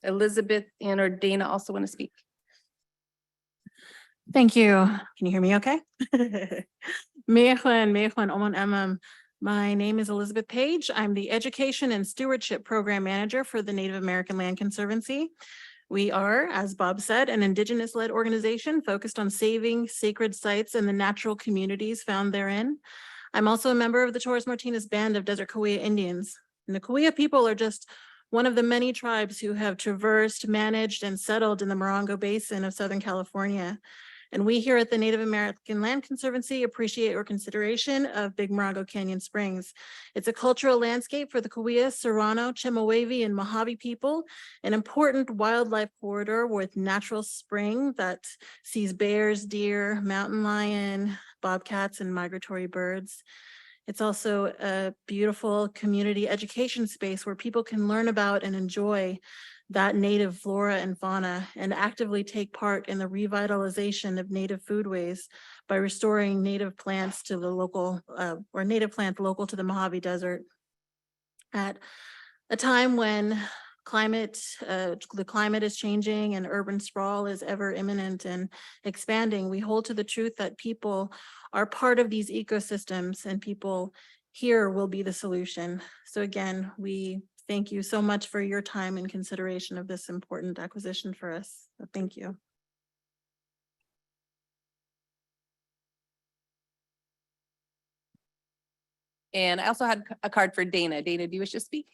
Elizabeth and or Dana also want to speak? Thank you. Can you hear me okay? My name is Elizabeth Page. I'm the Education and Stewardship Program Manager for the Native American Land Conservancy. We are, as Bob said, an Indigenous-led organization focused on saving sacred sites and the natural communities found therein. I'm also a member of the Torres Martinez Band of Desert Cahuilla Indians. And the Cahuilla people are just one of the many tribes who have traversed, managed, and settled in the Morongo Basin of Southern California. And we here at the Native American Land Conservancy appreciate your consideration of Big Morongo Canyon Springs. It's a cultural landscape for the Cahuilla, Serrano, Chemehuevi, and Mojave people, an important wildlife corridor with natural spring that sees bears, deer, mountain lion, bobcats, and migratory birds. It's also a beautiful community education space where people can learn about and enjoy that native flora and fauna and actively take part in the revitalization of native foodways by restoring native plants to the local or native plants local to the Mojave Desert. At a time when the climate is changing and urban sprawl is ever imminent and expanding, we hold to the truth that people are part of these ecosystems and people here will be the solution. So again, we thank you so much for your time and consideration of this important acquisition for us. So thank you. And I also had a card for Dana. Dana, do you wish to speak?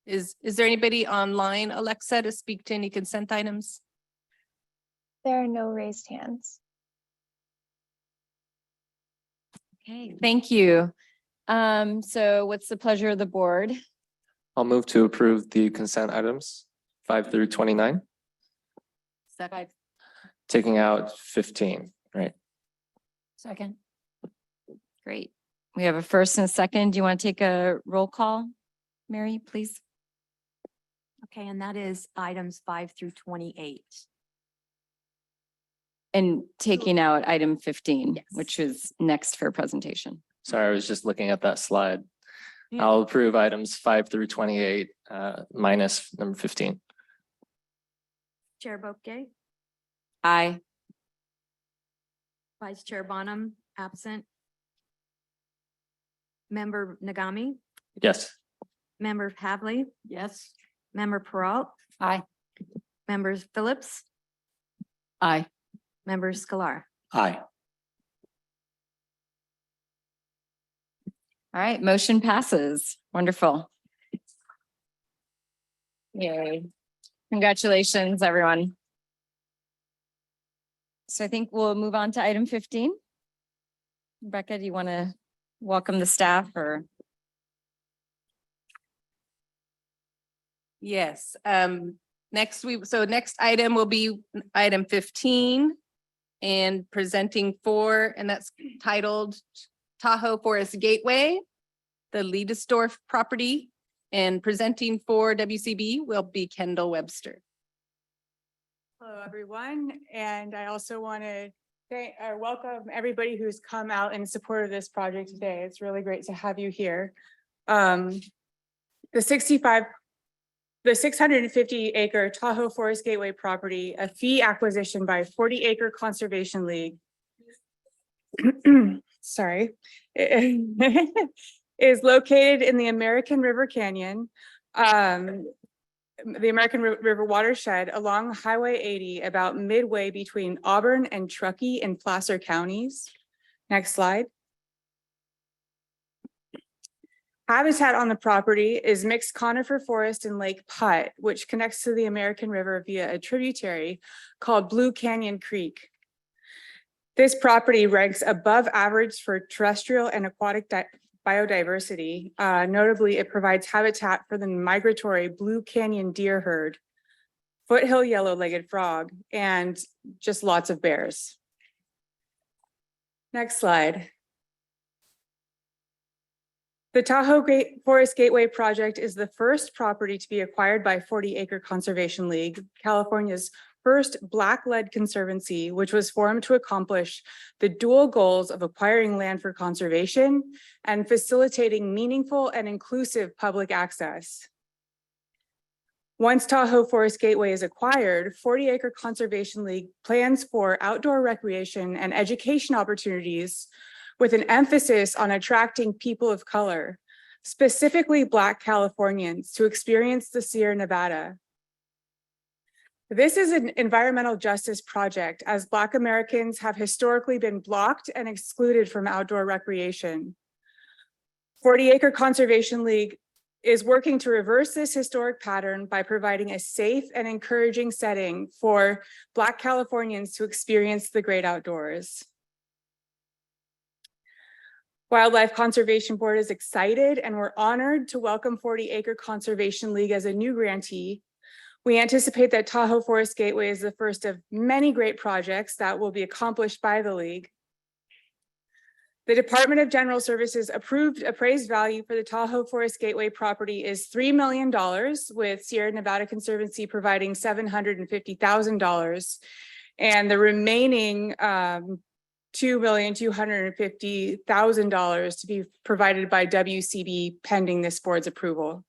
Is there anybody online, Alexa, to speak to any consent items? There are no raised hands. Okay, thank you. So what's the pleasure of the board? I'll move to approve the consent items 5 through 29. Second. taking out 15, right? Second. Great. We have a first and a second. Do you want to take a roll call? Mary, please. Okay, and that is items 5 through 28. And taking out item 15, Yes. which is next for presentation. Sorry, I was just looking at that slide. Yeah. I'll approve items 5 through 28, minus number 15. Chair Bokay, Aye. Vice Chair Bonham, absent. Member Nagami, Yes. Member Havley, Yes. Member Peralt, Aye. Members Phillips, Aye. Member Sklar. Aye. All right, motion passes. Wonderful. Yay. Congratulations, everyone. So I think we'll move on to item 15. Rebecca, do you want to welcome the staff or? Yes, next next item will be item 15 and presenting for, and that's titled Tahoe Forest Gateway, the Leidesdorf property, and presenting for WCB will be Kendall Webster. Hello, everyone. And I also want to welcome everybody who's come out in support of this project today. It's really great to have you here. The 650 acre Tahoe Forest Gateway property, a fee acquisition by 40 acre conservation league. Sorry. Is located in the American River Canyon, the American River watershed along Highway 80, about midway between Auburn and Truckee and Placer counties. Next slide. Habitat on the property is mixed conifer forest and Lake Putt, which connects to the American River via a tributary called Blue Canyon Creek. This property ranks above average for terrestrial and aquatic biodiversity. Notably, it provides habitat for the migratory Blue Canyon deer herd, foothill yellow-legged frog, and just lots of bears. Next slide. The Tahoe Forest Gateway project is the first property to be acquired by 40 Acre Conservation League, California's first Black-led conservancy, which was formed to accomplish the dual goals of acquiring land for conservation and facilitating meaningful and inclusive public access. Once Tahoe Forest Gateway is acquired, 40 Acre Conservation League plans for outdoor recreation and education opportunities with an emphasis on attracting people of color, specifically Black Californians, to experience the Sierra Nevada. This is an environmental justice project, as Black Americans have historically been blocked and excluded from outdoor recreation. 40 Acre Conservation League is working to reverse this historic pattern by providing a safe and encouraging setting for Black Californians to experience the great outdoors. Wildlife Conservation Board is excited, and we're honored to welcome 40 Acre Conservation League as a new grantee. We anticipate that Tahoe Forest Gateway is the first of many great projects that will be accomplished by the League. The Department of General Services approved appraised value for the Tahoe Forest Gateway property is $3 million, with Sierra Nevada Conservancy providing $750,000. And the remaining $2,250,000 to be provided by WCB pending this board's approval.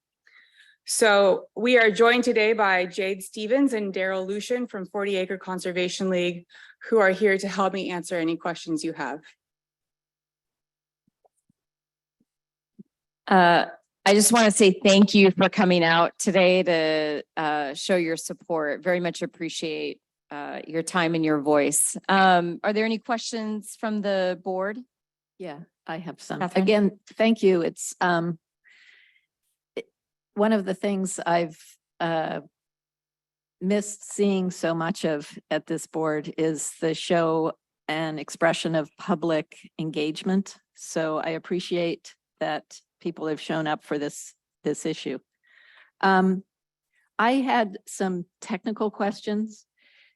So we are joined today by Jade Stevens and Daryl Lucian from 40 Acre Conservation League, who are here to help me answer any questions you have. I just want to say thank you for coming out today to show your support. Very much appreciate your time and your voice. Are there any questions from the board? Yeah, I have some. Catherine? Again, thank you. It's one of the things I've missed seeing so much of at this board is the show and expression of public engagement. So I appreciate that people have shown up for this issue. I had some technical questions.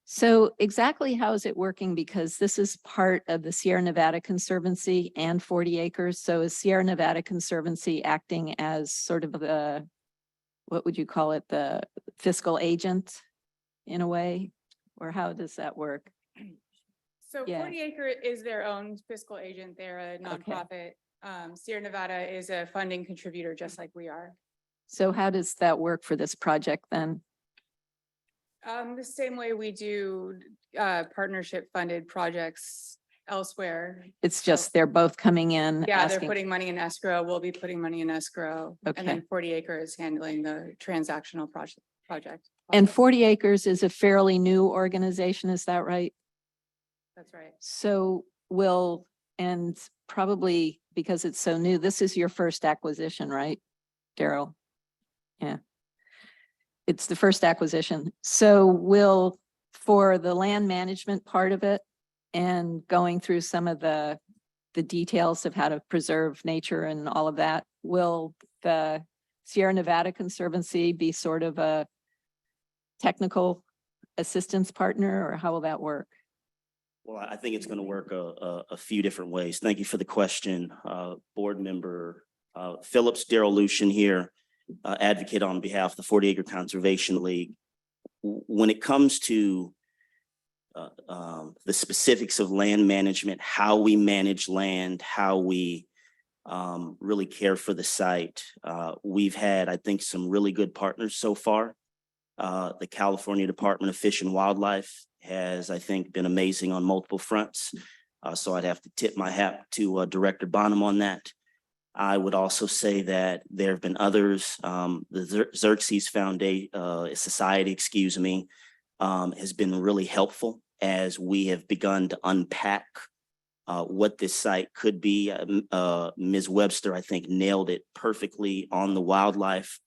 So exactly how is it working? Because this is part of the Sierra Nevada Conservancy and 40 acres. So is Sierra Nevada Conservancy acting as sort of the, what would you call it, the fiscal agent in a way? Or how does that work? So Yeah. 40 Acre is their own fiscal agent. They're a nonprofit. Sierra Nevada is a funding contributor, just like we are. So how does that work for this project then? The same way we do partnership funded projects elsewhere. It's just they're both coming in. Yeah, they're asking- putting money in escrow. We'll be putting money in escrow. And Okay. then 40 Acre is handling the transactional project. And 40 Acres is a fairly new organization, is that right? That's right. So will, and probably because it's so new, this is your first acquisition, right, Daryl? Yeah. It's the first acquisition. So will, for the land management part of it and going through some of the details of how to preserve nature and all of that, will the Sierra Nevada Conservancy be sort of a technical assistance partner, or how will that work? Well, I think it's going to work a few different ways. Thank you for the question, board member Phillips. Daryl Lucian here, advocate on behalf of the 40 Acre Conservation League. When it comes to the specifics of land management, how we manage land, how we really care for the site, we've had, I think, some really good partners so far. The California Department of Fish and Wildlife has, I think, been amazing on multiple fronts. So I'd have to tip my hat to Director Bonham on that. I would also say that there have been others. The Xerxes Society, has been really helpful as we have begun to unpack what this site could be. Ms. Webster, I think, nailed it perfectly on the wildlife.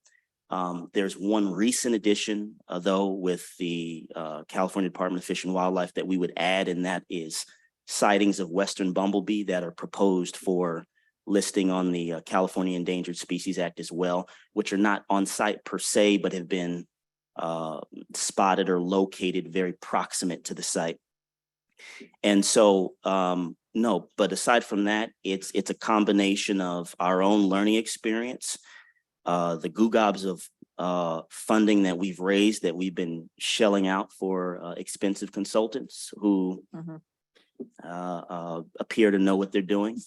There's one recent addition, though, with the California Department of Fish and Wildlife that we would add, and that is sightings of western bumblebee that are proposed for listing on the California Endangered Species Act as well, which are not on site per se, but have been spotted or located very proximate to the site. And so, no, but aside from that, it's a combination of our own learning experience, the gobs of funding that we've raised, that we've been shelling out for expensive consultants who appear to know what they're doing.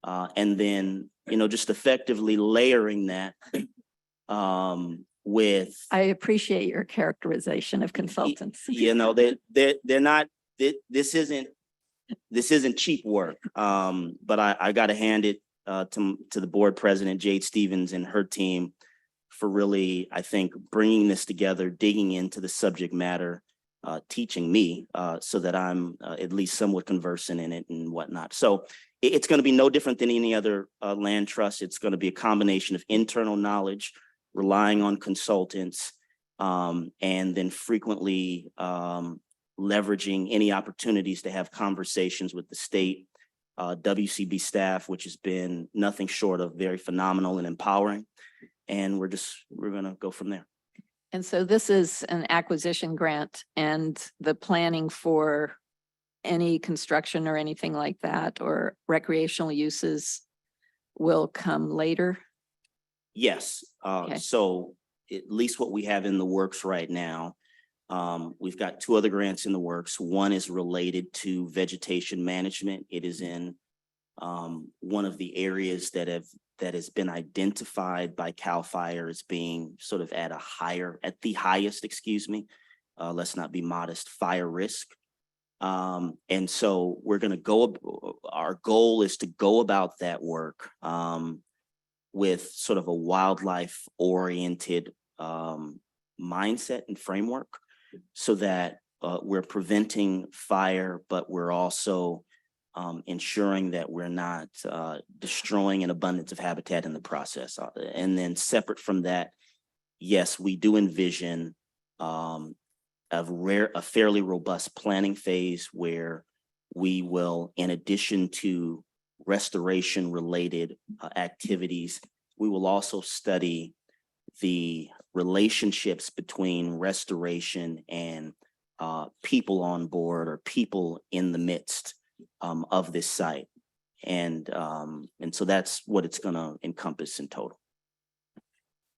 And then, just effectively layering that with. I appreciate your characterization of consultants. They're not, this isn't cheap work. But I got to hand it to the board president, Jade Stevens, and her team for really, I think, bringing this together, digging into the subject matter, teaching me so that I'm at least somewhat conversant in it and whatnot. So it's going to be no different than any other land trust. It's going to be a combination of internal knowledge, relying on consultants, and then frequently leveraging any opportunities to have conversations with the state WCB staff, which has been nothing short of very phenomenal and empowering. And we're going to go from there. And so this is an acquisition grant, and the planning for any construction or anything like that or recreational uses will come later? Yes. Okay. So at least what we have in the works right now, we've got two other grants in the works. One is related to vegetation management. It is in one of the areas that has been identified by CAL FIRE as being sort of at the highest, let's not be modest, fire risk. And so we're going to our goal is to go about that work with sort of a wildlife oriented mindset and framework, so that we're preventing fire, but we're also ensuring that we're not destroying an abundance of habitat in the process. And then separate from that, yes, we do envision a fairly robust planning phase where we will, in addition to restoration related activities, we will also study the relationships between restoration and people on board or people in the midst of this site. And so that's what it's gonna encompass in total.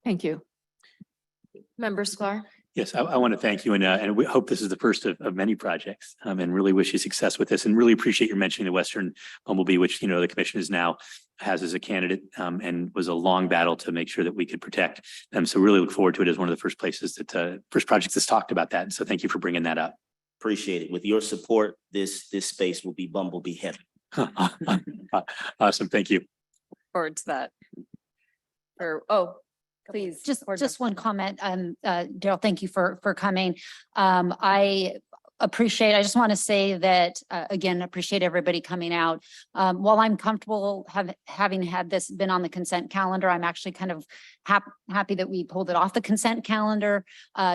Thank you. Member Sklar? Yes, I want to thank you and we hope this is the first of many projects and really wish you success with this and really appreciate your mentioning the Western Bumblebee, which, you know, the commission is now has as a candidate and was a long battle to make sure that we could protect them. So really look forward to it as one of the first places that first projects that's talked about that. And so thank you for bringing that up. Appreciate it. With your support, this space will be Bumblebee heaven. Awesome. Thank you. Forward to that. Please. Just one comment. Daryl, thank you for coming. I just want to say that, again, appreciate everybody coming out. While I'm comfortable having had this been on the consent calendar, I'm actually kind of happy that we pulled it off the consent calendar,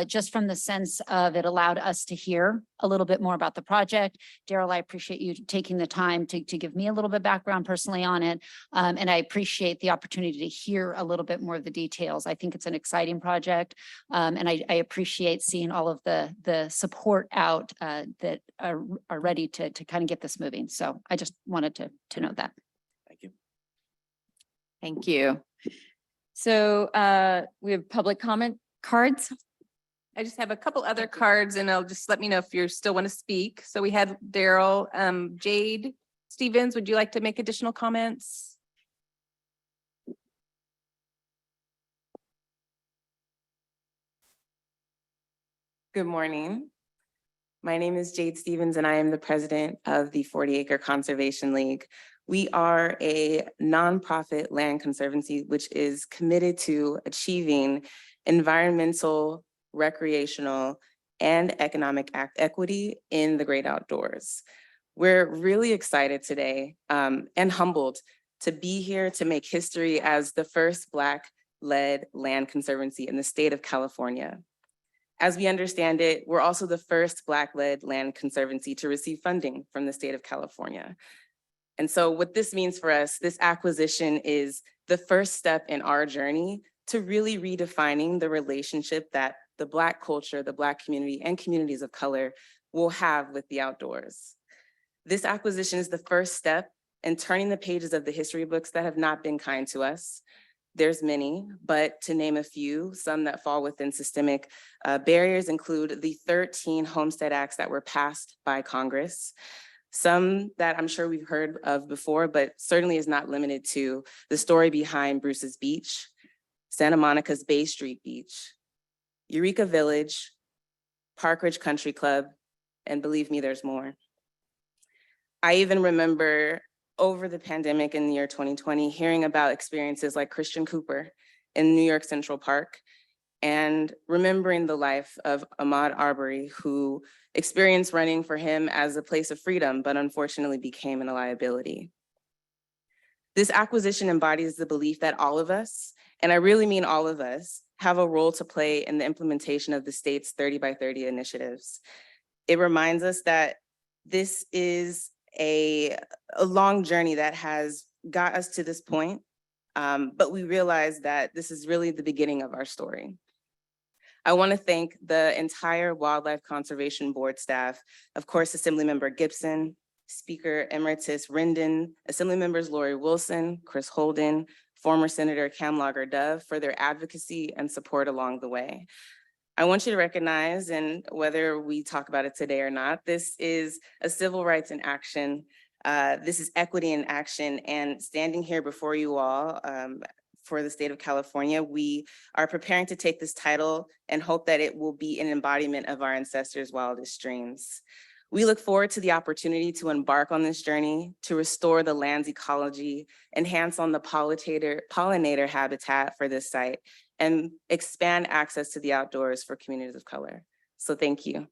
just from the sense of it allowed us to hear a little bit more about the project. Daryl, I appreciate you taking the time to give me a little bit of background personally on it. And I appreciate the opportunity to hear a little bit more of the details. I think it's an exciting project. And I appreciate seeing all of the support out that are ready to kind of get this moving. So I just wanted to note that. Thank you. Thank you. So we have public comment cards. I just have a couple other cards and I'll just let me know if you still want to speak. So we had Daryl, Jade Stevens, would you like to make additional comments? Good morning. My name is Jade Stevens and I am the president of the 40 Acre Conservation League. We are a nonprofit land conservancy which is committed to achieving environmental, recreational, and economic equity in the great outdoors. We're really excited today and humbled to be here to make history as the first Black-led land conservancy in the state of California. As we understand it, we're also the first Black-led land conservancy to receive funding from the state of California. And so what this means for us, this acquisition is the first step in our journey to really redefining the relationship that the Black culture, the Black community, and communities of color will have with the outdoors. This acquisition is the first step in turning the pages of the history books that have not been kind to us. There's many, but to name a few, some that fall within systemic barriers include the 13 Homestead Acts that were passed by Congress, some that I'm sure we've heard of before, but certainly is not limited to the story behind Bruce's Beach, Santa Monica's Bay Street Beach, Eureka Village, Park Ridge Country Club, and believe me, there's more. I even remember over the pandemic in the year 2020, hearing about experiences like Christian Cooper in New York Central Park, and remembering the life of Ahmaud Arbery, who experienced running for him as a place of freedom, but unfortunately became a liability. This acquisition embodies the belief that all of us, and I really mean all of us, have a role to play in the implementation of the state's 30 by 30 initiatives. It reminds us that this is a long journey that has got us to this point, but we realize that this is really the beginning of our story. I want to thank the entire Wildlife Conservation Board staff, of course, Assemblymember Gibson, Speaker Emeritus Rendon, Assembly members Lori Wilson, Chris Holden, former Senator Cam Lager-Dove for their advocacy and support along the way. I want you to recognize, and whether we talk about it today or not, this is a civil rights in action. This is equity in action, and standing here before you all for the state of California, we are preparing to take this title and hope that it will be an embodiment of our ancestors' wildest dreams. We look forward to the opportunity to embark on this journey to restore the land's ecology, enhance on the pollinator habitat for this site, and expand access to the outdoors for communities of color. So thank you.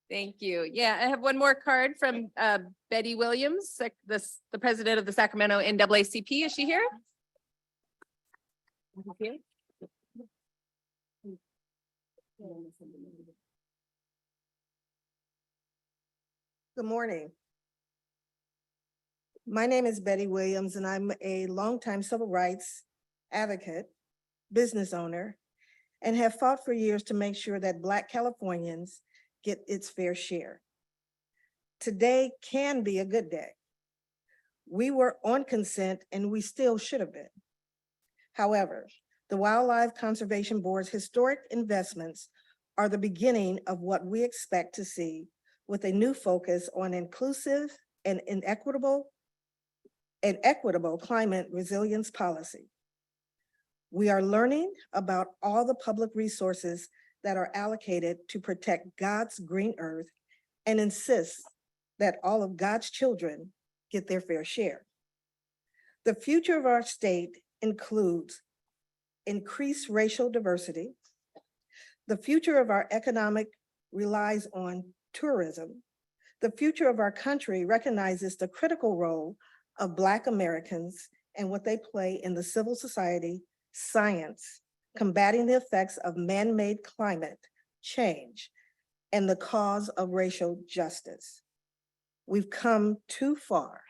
Thank you. Yeah, I have one more card from Betty Williams, the president of the Sacramento NAACP. Is she here? Good morning. My name is Betty Williams, and I'm a longtime civil rights advocate, business owner, and have fought for years to make sure that Black Californians get its fair share. Today can be a good day. We were on consent and we still should have been. However, the Wildlife Conservation Board's historic investments are the beginning of what we expect to see with a new focus on inclusive and equitable climate resilience policy. We are learning about all the public resources that are allocated to protect God's green earth and insist that all of God's children get their fair share. The future of our state includes increased racial diversity. The future of our economic relies on tourism. The future of our country recognizes the critical role of Black Americans and what they play in the civil society, science, combating the effects of man-made climate change, and the cause of racial justice. We've come too far.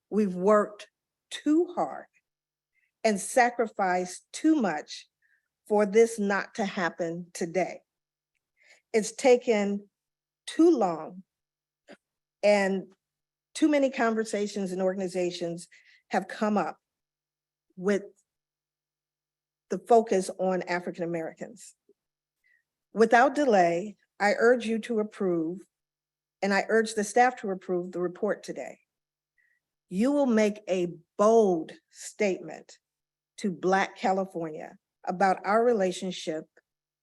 We've worked too hard and sacrificed too much for this not to happen today. It's taken too long, and too many conversations and organizations have come up with the focus on African Americans. Without delay, I urge you to approve, and I urge the staff to approve the report today. You will make a bold statement to Black California about our relationship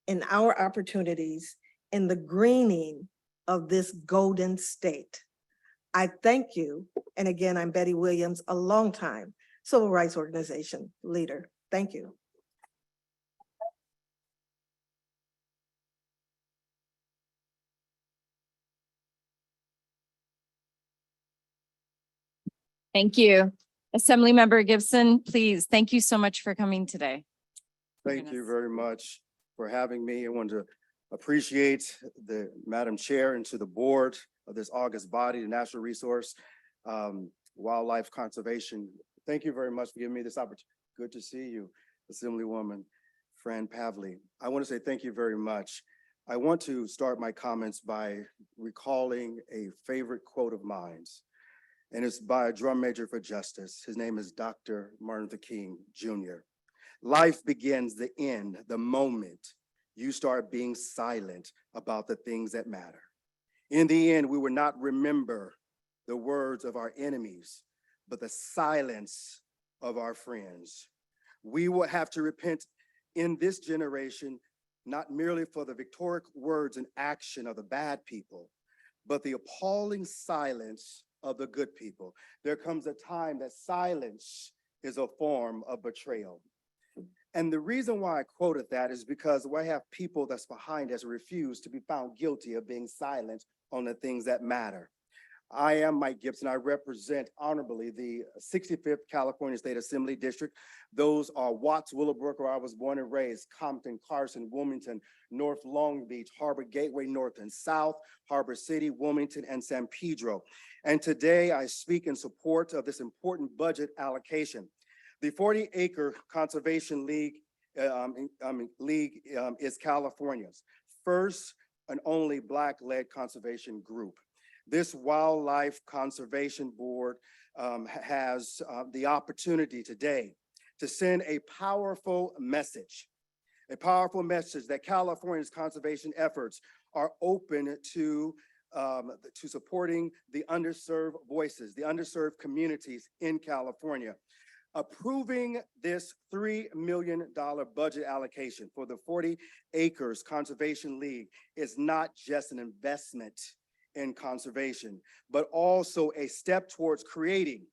and our opportunities in the greening of this golden state. I thank you. And again, I'm Betty Williams, a longtime civil rights organization leader. Thank you. Thank you. Assemblymember Gibson, please. Thank you so much for coming today. Thank you very much for having me. I want to appreciate the Madam Chair and to the board of this august body, the National Resource Wildlife Conservation. Thank you very much for giving me this opportunity. Good to see you, Assemblywoman Fran Pavley. I want to say thank you very much. I want to start my comments by recalling a favorite quote of mine, and it's by a drum major for justice. His name is Dr. Martin Luther King, Jr. Life begins the end, the moment you start being silent about the things that matter. In the end, we will not remember the words of our enemies, but the silence of our friends. We will have to repent in this generation, not merely for the victorious words and action of the bad people, but the appalling silence of the good people. There comes a time that silence is a form of betrayal. And the reason why I quoted that is because we have people that's behind us refuse to be found guilty of being silent on the things that matter. I am Mike Gibson. I represent honorably the 65th California State Assembly District. Those are Watts, Willowbrook, where I was born and raised, Compton, Carson, Wilmington, North Long Beach, Harbor Gateway, North and South, Harbor City, Wilmington, and San Pedro. And today I speak in support of this important budget allocation. The 40-acre Conservation League is California's first and only Black-led conservation group. This Wildlife Conservation Board has the opportunity today to send a powerful message that California's conservation efforts are open to supporting the underserved voices, the underserved communities in California. Approving this $3 million budget allocation for the 40 Acres Conservation League is not just an investment in conservation, but also a step towards creating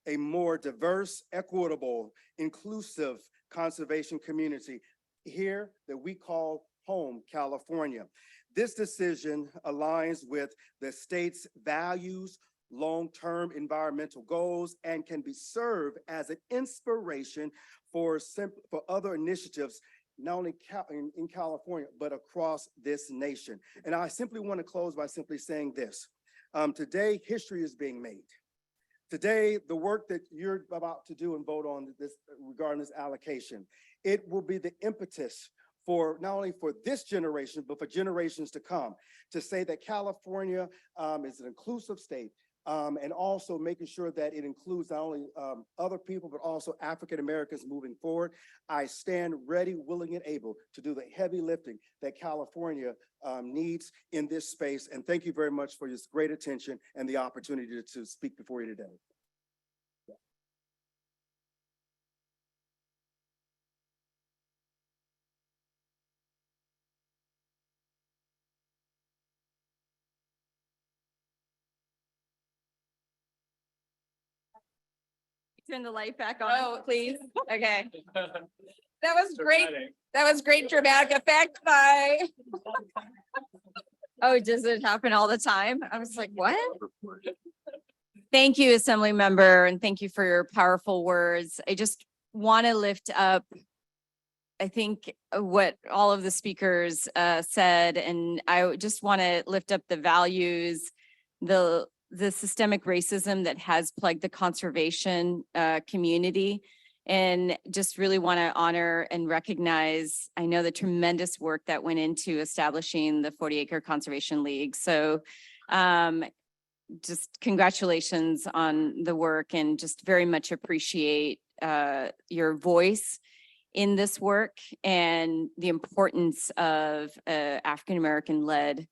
a more diverse, equitable, inclusive conservation community here that we call home, California. This decision aligns with the state's values, long-term environmental goals, and can be served as an inspiration for other initiatives not only in California, but across this nation. And I simply want to close by simply saying this. Today, history is being made. Today, the work that you're about to do and vote on this regarding this allocation, it will be the impetus for not only for this generation, but for generations to come, to say that California is an inclusive state, and also making sure that it includes not only other people, but also African Americans moving forward. I stand ready, willing, and able to do the heavy lifting that California needs in this space. And thank you very much for your great attention and the opportunity to speak before you today. Turn the light back on, please. Okay. That was great. That was great dramatic effect by. Oh, does it happen all the time? I was like, what? Thank you, Assembly Member, and thank you for your powerful words. I just want to lift up, I think, what all of the speakers said, and I just want to lift up the values, the systemic racism that has plagued the conservation community, and just really want to honor and recognize, I know, the tremendous work that went into establishing the 40-acre Conservation League. So just congratulations on the work, and just very much appreciate your voice in this work and the importance of African-American led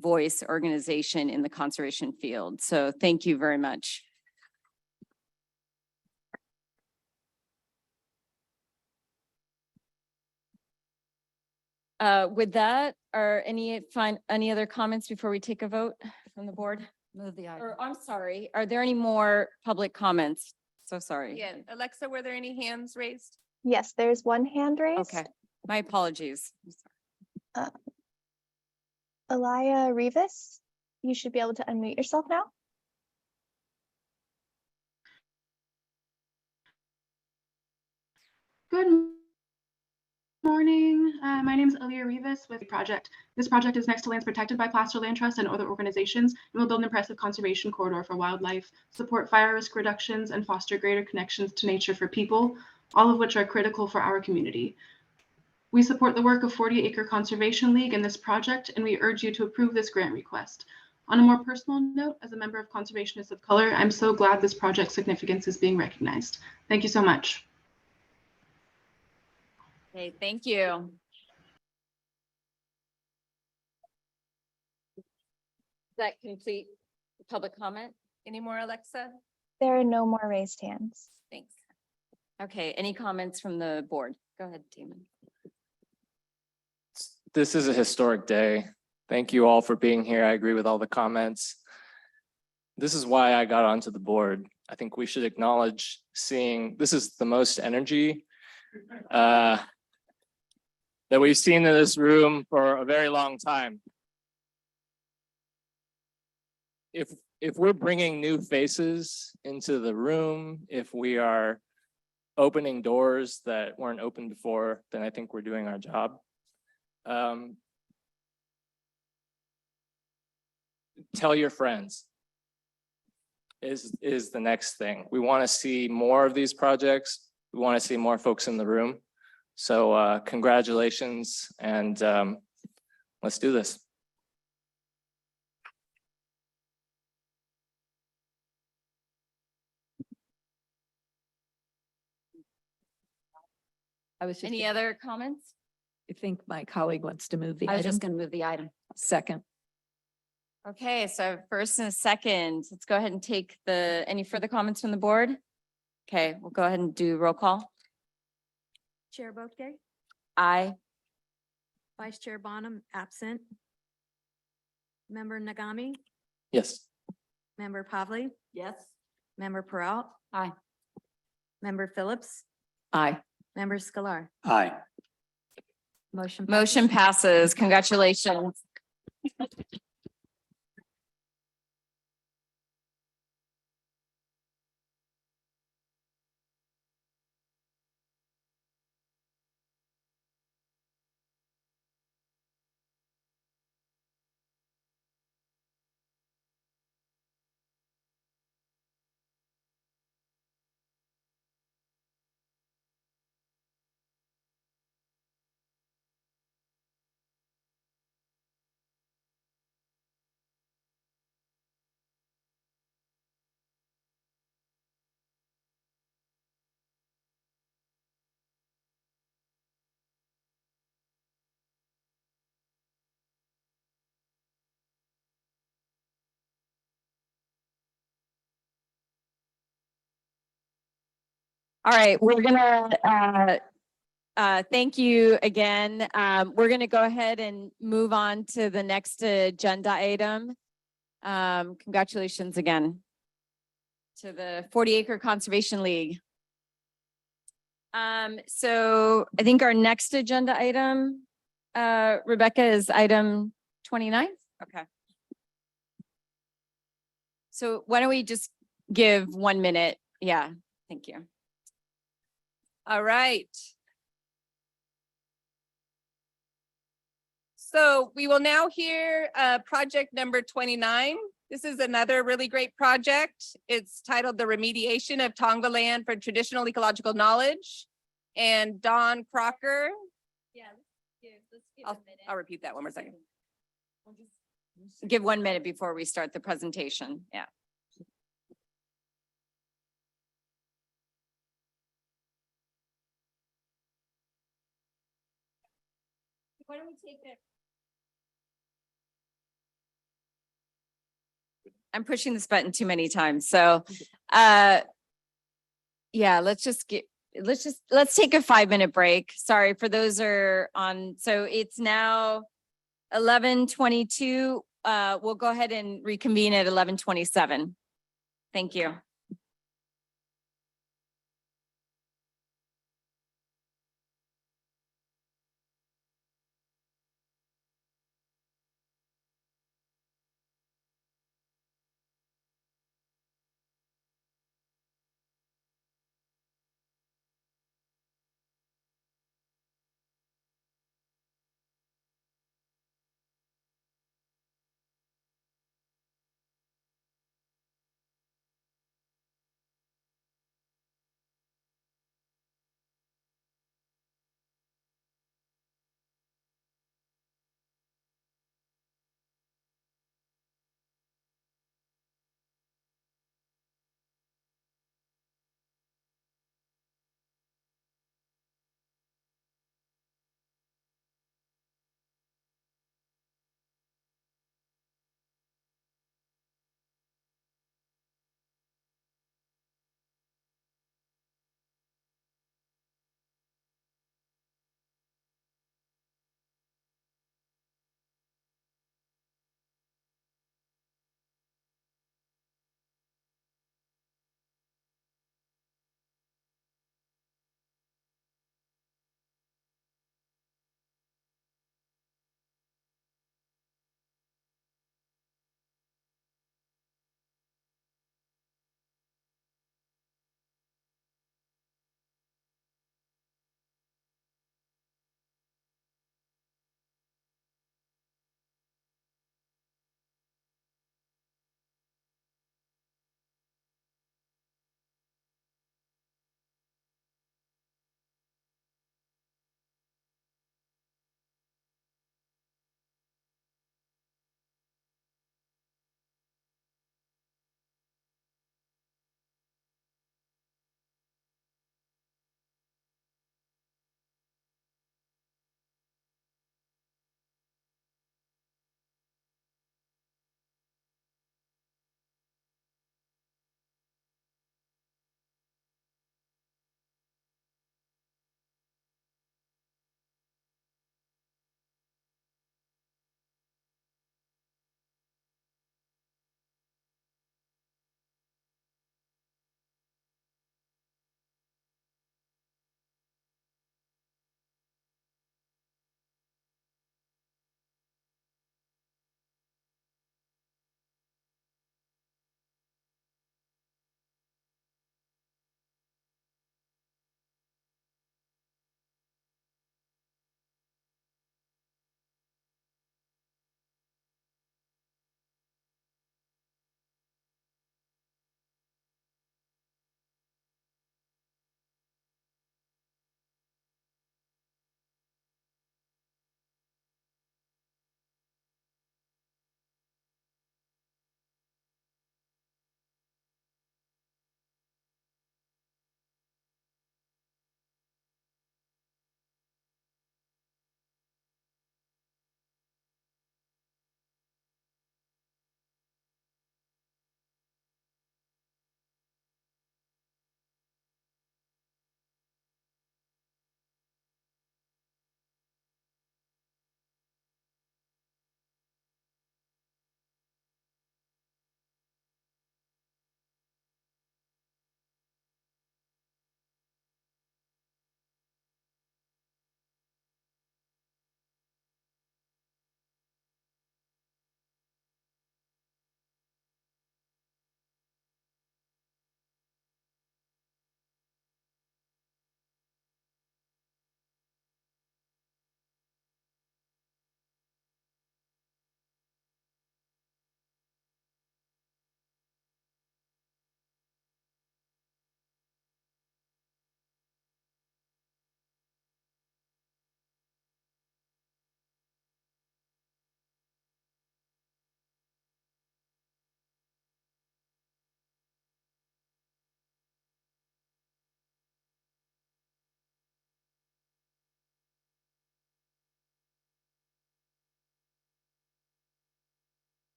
voice organization in the conservation field. So thank you very much. With that, are any other comments before we take a vote from the board? Move the item. Or I'm sorry, are there any more public comments? So sorry. Yeah, Alexa, were there any hands raised? Yes, there's one hand raised. Okay, my apologies. Elia Rivas, you should be able to unmute yourself now. Good morning. My name is Elia Rivas with the project. This project is next to lands protected by Placer Land Trust and other organizations, and will build an impressive conservation corridor for wildlife, support fire risk reductions, and foster greater connections to nature for people, all of which are critical for our community. We support the work of 40-Acre Conservation League in this project, and we urge you to approve this grant request. On a more personal note, as a member of Conservationists of Color, I'm so glad this project's significance is being recognized. Thank you so much. Okay, thank you. Does that complete the public comment? Any more, Alexa? There are no more raised hands. Thanks. Okay, any comments from the board? Go ahead, Damon. This is a historic day. Thank you all for being here. I agree with all the comments. This is why I got onto the board. I think we should acknowledge seeing, this is the most energy that we've seen in this room for a very long time. If we're bringing new faces into the room, if we are opening doors that weren't open before, then I think we're doing our job. Tell your friends is the next thing. We want to see more of these projects. We want to see more folks in the room. So congratulations, and let's do this. Any other comments? I think my colleague wants to move the I was item. just going to move the item. Second. Okay, so first and a second, let's go ahead and take any further comments from the board? Okay, we'll go ahead and do roll call. Chair Boakday, Aye. Vice Chair Bonham, absent. Member Nagami, Yes. Member Pavley, Yes. Member Peralt, Aye. Member Phillips, Aye. Member Scalar. Aye. Motion passes. Congratulations. All right, we're gonna thank you again. We're gonna go ahead and move on to the next agenda item. Congratulations again to the 40 Acre Conservation League. So I think our next agenda item, Rebecca, is item 29. Okay. So why don't we just give 1 minute? Yeah, thank you. All right. So we will now hear project number 29. This is another really great project. It's titled The Remediation of Tongva Land for Traditional Ecological Knowledge. And Don Crocker. Yeah, let's give I'll repeat that one more second. Give 1 minute before we start the presentation. Yeah. Why don't we take that? I'm pushing this button too many times. So, yeah, let's take a 5-minute break. Sorry for those are on. So it's now 11:22. We'll go ahead and reconvene at 11:27. Thank you.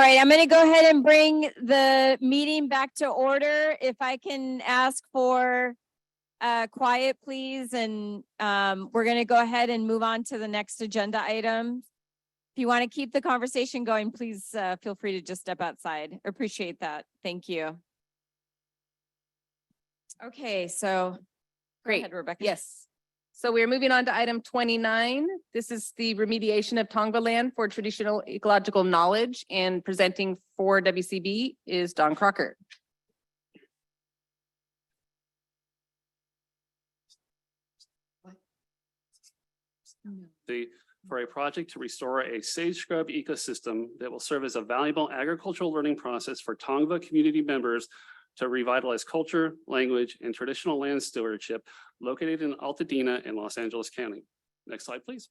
All right, I'm going to go ahead and bring the meeting back to order. If I can ask for quiet, please, and we're going to go ahead and move on to the next agenda item. If you want to keep the conversation going, please feel free to just step outside. Appreciate that. Thank you. Okay, so go Great. ahead, Rebecca. Yes. So we're moving on to item 29. This is the remediation of Tongva land for traditional ecological knowledge, and presenting for WCB is Don Crocker. For a project to restore a sage scrub ecosystem that will serve as a valuable agricultural learning process for Tongva community members to revitalize culture, language, and traditional land stewardship located in Altadena in Los Angeles County. Next slide, please.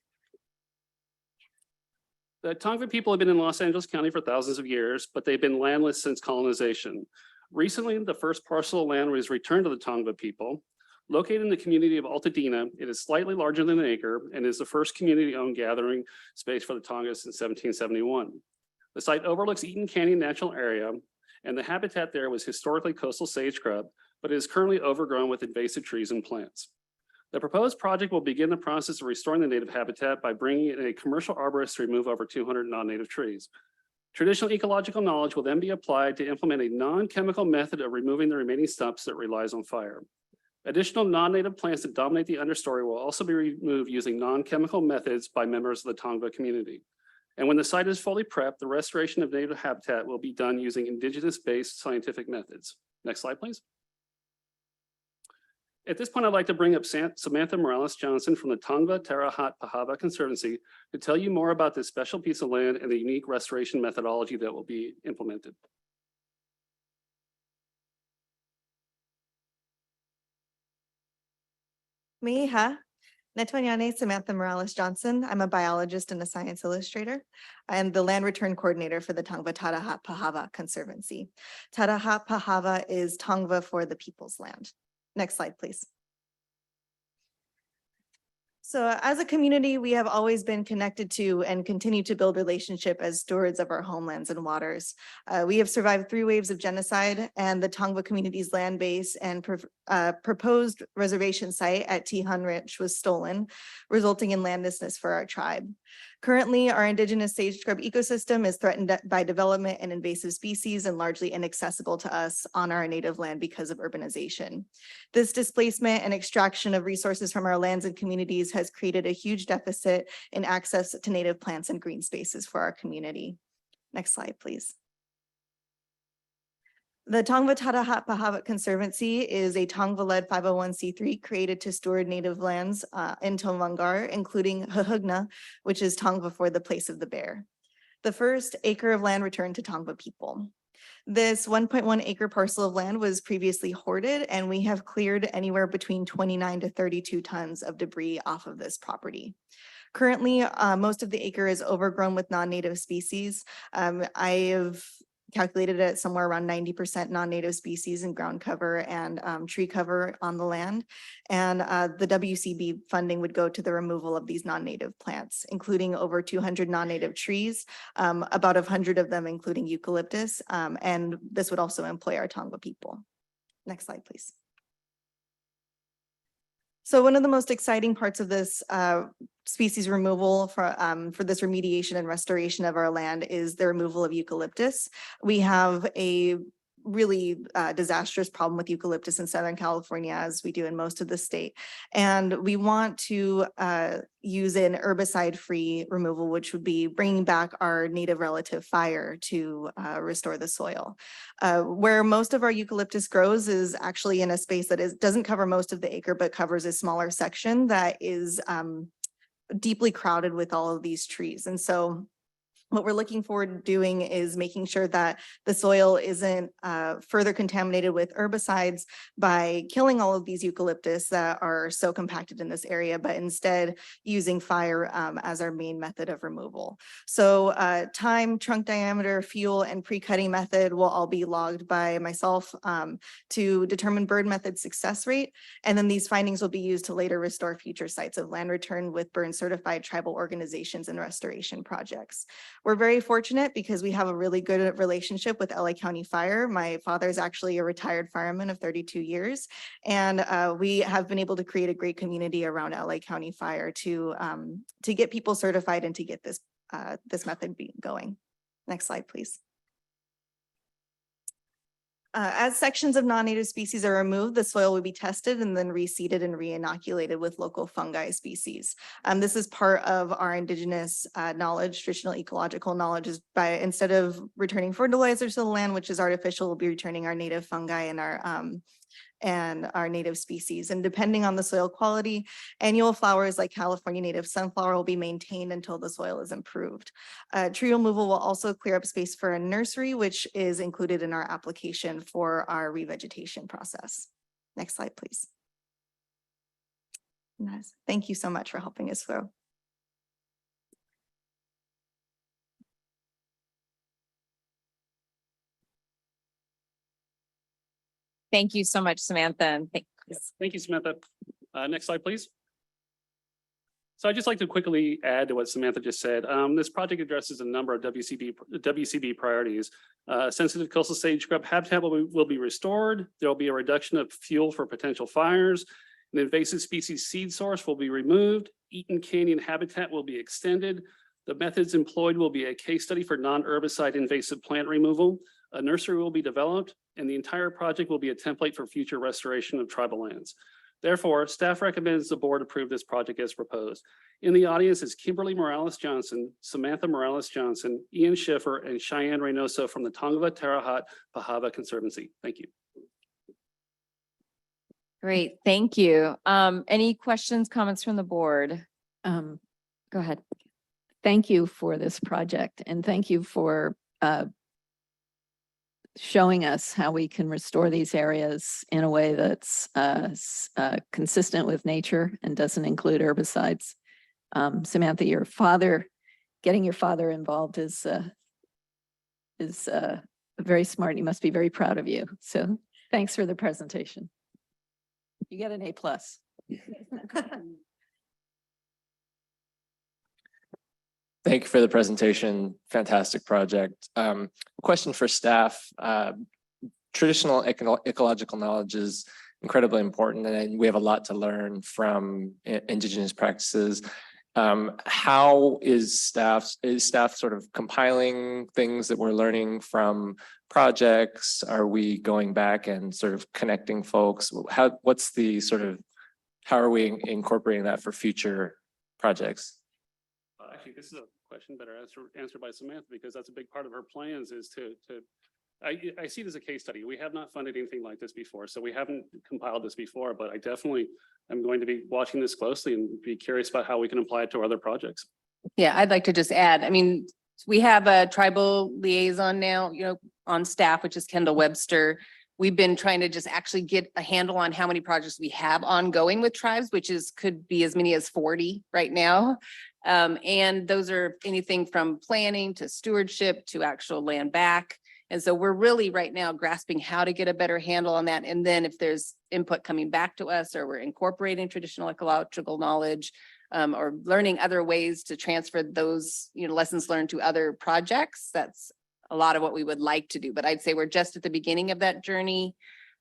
The Tongva people have been in Los Angeles County for thousands of years, but they've been landless since colonization. Recently, the first parcel of land was returned to the Tongva people. Located in the community of Altadena, it is slightly larger than an acre and is the first community-owned gathering space for the Tongass since 1771. The site overlooks Eaton Canyon Natural Area, and the habitat there was historically coastal sage scrub, but it is currently overgrown with invasive trees and plants. The proposed project will begin the process of restoring the native habitat by bringing in a commercial arborist to remove over 200 non-native trees. Traditional ecological knowledge will then be applied to implement a non-chemical method of removing the remaining stumps that relies on fire. Additional non-native plants that dominate the understory will also be removed using non-chemical methods by members of the Tongva community. And when the site is fully prepped, the restoration of native habitat will be done using indigenous-based scientific methods. Next slide, please. At this point, I'd like to bring up Samantha Morales-Johnson from the Tongva Terra Haut Pahava Conservancy to tell you more about this special piece of land and the unique restoration methodology that will be implemented. Miha, Netwanyane Samantha Morales Johnson. I'm a biologist and a science illustrator. I'm the land return coordinator for the Tongva Terra Haut Pahava Conservancy. Terra Haut Pahava is Tongva for the people's land. Next slide, please. So as a community, we have always been connected to and continue to build relationship as stewards of our homelands and waters. We have survived 3 waves of genocide, and the Tongva community's land base and proposed reservation site at Tihan Ranch was stolen, resulting in landlessness for our tribe. Currently, our indigenous sage scrub ecosystem is threatened by development and invasive species and largely inaccessible to us on our native land because of urbanization. This displacement and extraction of resources from our lands and communities has created a huge deficit in access to native plants and green spaces for our community. Next slide, please. The Tongva Terra Haut Pahava Conservancy is a Tongva-led 501c3 created to steward native lands in Tomangar, including Hahugna, which is Tongva for the place of the bear. The first acre of land returned to Tongva people. This 1.1 acre parcel of land was previously hoarded, and we have cleared anywhere between 29 to 32 tons of debris off of this property. Currently, most of the acre is overgrown with non-native species. I have calculated it somewhere around 90% non-native species and ground cover and tree cover on the land. And the WCB funding would go to the removal of these non-native plants, including over 200 non-native trees, about 100 of them including eucalyptus. And this would also employ our Tongva people. Next slide, please. So one of the most exciting parts of this species removal for this remediation and restoration of our land is the removal of eucalyptus. We have a really disastrous problem with eucalyptus in Southern California, as we do in most of the state. And we want to use an herbicide-free removal, which would be bringing back our native relative fire to restore the soil. Where most of our eucalyptus grows is actually in a space that doesn't cover most of the acre, but covers a smaller section that is deeply crowded with all of these trees. And so what we're looking forward to doing is making sure that the soil isn't further contaminated with herbicides by killing all of these eucalyptus that are so compacted in this area, but instead using fire as our main method of removal. So time, trunk diameter, fuel, and pre-cutting method will all be logged by myself to determine burn method success rate. And then these findings will be used to later restore future sites of land return with burn certified tribal organizations and restoration projects. We're very fortunate because we have a really good relationship with LA County Fire. My father is actually a retired fireman of 32 years. And we have been able to create a great community around LA County Fire to get people certified and to get this method going. Next slide, please. As sections of non-native species are removed, the soil will be tested and then reseeded and re-inoculated with local fungi species. This is part of our indigenous knowledge, traditional ecological knowledge, is by instead of returning fertilizers to the land, which is artificial, we'll be returning our native fungi and our native species. And depending on the soil quality, annual flowers like California native sunflower will be maintained until the soil is improved. Tree removal will also clear up space for a nursery, which is included in our application for our revegetation process. Next slide, please. Nice. Thank you so much for helping us through. Thank you so much, Samantha. And Thank you, Samantha. Next slide, please. So I'd just like to quickly add to what Samantha just said. This project addresses a number of WCB priorities. Sensitive coastal sage scrub habitat will be restored. There will be a reduction of fuel for potential fires. An invasive species seed source will be removed. Eaton Canyon habitat will be extended. The methods employed will be a case study for non-herbicide invasive plant removal. A nursery will be developed, and the entire project will be a template for future restoration of tribal lands. Therefore, staff recommends the board approve this project as proposed. In the audience is Kimberly Morales-Johnson, Samantha Morales-Johnson, Ian Schiffer, and Cheyenne Reynoso from the Tongva Terre Haute Pahava Conservancy. Thank you. great, thank you. Any questions, comments from the board? Go ahead. Thank you for this project and thank you for showing us how we can restore these areas in a way that's consistent with nature and doesn't include herbicides. Samantha, getting your father involved is very smart. You must be very proud of you. So thanks for the presentation. You get an A+. Thank you for the presentation. Fantastic project. Question for staff. Traditional ecological knowledge is incredibly important, and we have a lot to learn from indigenous practices. How is staff sort of compiling things that we're learning from projects? Are we going back and sort of connecting folks? How are we incorporating that for future projects? Actually, this is a question better answered by Samantha, because that's a big part of her plans is I see it as a case study. We have not funded anything like this before, so we haven't compiled this before, but I definitely am going to be watching this closely and be curious about how we can apply it to other projects. Yeah, I'd like to just add, I mean, we have a tribal liaison now, on staff, which is Kendall Webster. We've been trying to just actually get a handle on how many projects we have ongoing with tribes, which could be as many as 40 right now. And those are anything from planning to stewardship to actual land back. And so we're really right now grasping how to get a better handle on that. And then if there's input coming back to us, or we're incorporating traditional ecological knowledge, or learning other ways to transfer those, lessons learned to other projects, that's a lot of what we would like to do. But I'd say we're just at the beginning of that journey.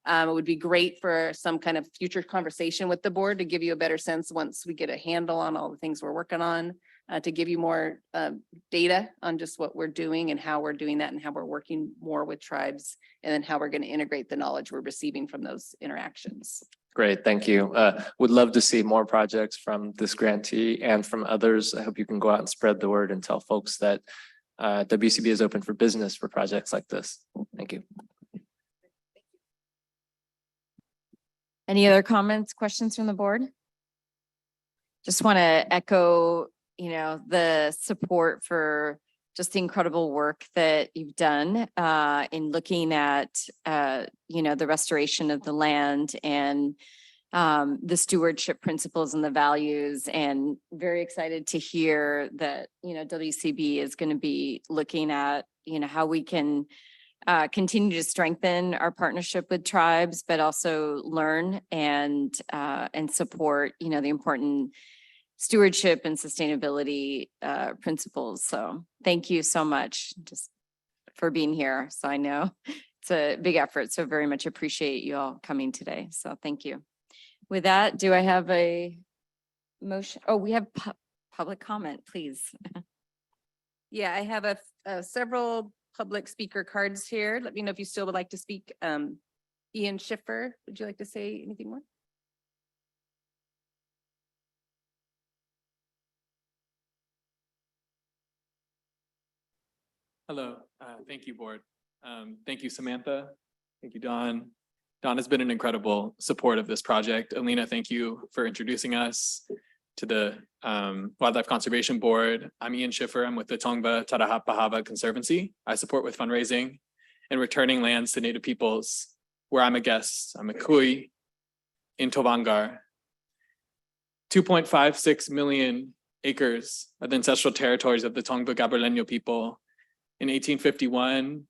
It would be great for some kind of future conversation with the board to give you a better sense once we get a handle on all the things we're working on, to give you more data on just what we're doing and how we're doing that and how we're working more with tribes, and then how we're going to integrate the knowledge we're receiving from those interactions. Great, thank you. Would love to see more projects from this grantee and from others. I hope you can go out and spread the word and tell folks that WCB is open for business for projects like this. Thank you. Any other comments, questions from the board? Just want to echo, the support for just the incredible work that you've done in looking at, the restoration of the land and the stewardship principles and the values, and very excited to hear that, WCB is going to be looking at, how we can continue to strengthen our partnership with tribes, but also learn and support, the important stewardship and sustainability principles. So thank you so much just for being here. So I know it's a big effort, so very much appreciate you all coming today. So thank you. With that, do I have a motion? Oh, we have public comment, please. Yeah, I have several public speaker cards here. Let me know if you still would like to speak. Ian Schiffer, would you like to say anything more? Hello, thank you, board. Thank you, Samantha. Thank you, Don. Don has been an incredible support of this project. Alina, thank you for introducing us to the Wildlife Conservation Board. I'm Ian Schiffer. I'm with the Tongva Tarahapahava Conservancy. I support with fundraising and returning lands to Native peoples where I'm a guest. I'm a Kui in Tovangar. 2.56 million acres of the ancestral territories of the Tongva Gabrielino people. In 1851,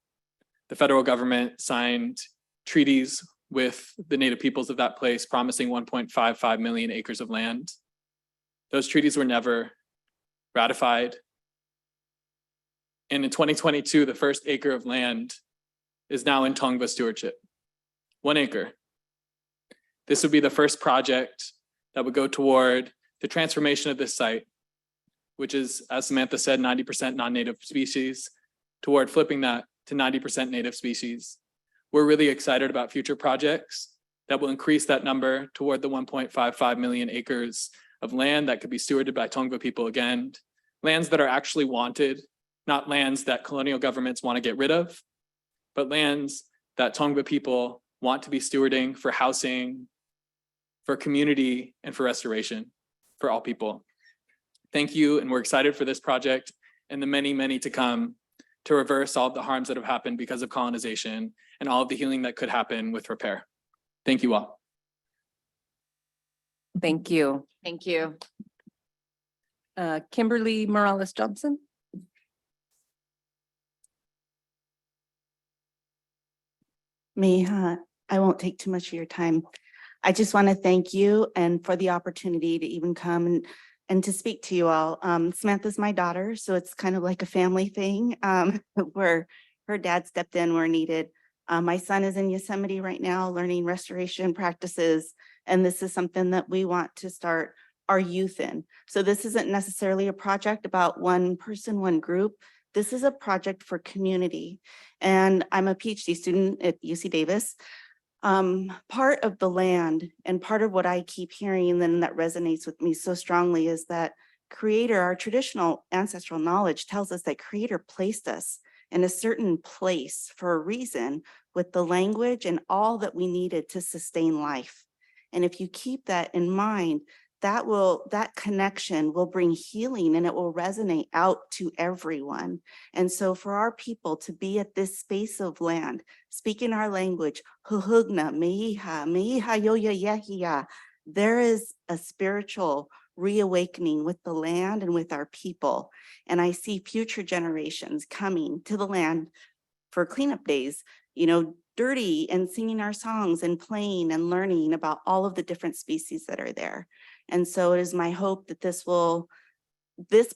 the federal government signed treaties with the Native peoples of that place, promising 1.55 million acres of land. Those treaties were never ratified. And in 2022, the first acre of land is now in Tongva stewardship. 1 acre. This would be the first project that would go toward the transformation of this site, which is, as Samantha said, 90% non-native species, toward flipping that to 90% native species. We're really excited about future projects that will increase that number toward the 1.55 million acres of land that could be stewarded by Tongva people again. Lands that are actually wanted, not lands that colonial governments want to get rid of, but lands that Tongva people want to be stewarding for housing, for community, and for restoration for all people. Thank you, and we're excited for this project and the many, many to come to reverse all of the harms that have happened because of colonization and all of the healing that could happen with repair. Thank you all. Thank you. Thank you. Kimberly Morales Johnson. Miha, I won't take too much of your time. I just want to thank you and for the opportunity to even come and to speak to you all. Samantha's my daughter, so it's kind of like a family thing where her dad stepped in where needed. My son is in Yosemite right now learning restoration practices, and this is something that we want to start our youth in. So this isn't necessarily a project about one person, one group. This is a project for community. And I'm a PhD student at UC Davis. Part of the land and part of what I keep hearing and that resonates with me so strongly is that Creator, our traditional ancestral knowledge tells us that Creator placed us in a certain place for a reason with the language and all that we needed to sustain life. And if you keep that in mind, that connection will bring healing and it will resonate out to everyone. And so for our people to be at this space of land, speaking our language, Huhugna, Meiha, Meiha Yoya Yehia, there is a spiritual reawakening with the land and with our people. And I see future generations coming to the land for cleanup days, dirty and singing our songs and playing and learning about all of the different species that are there. And so it is my hope that this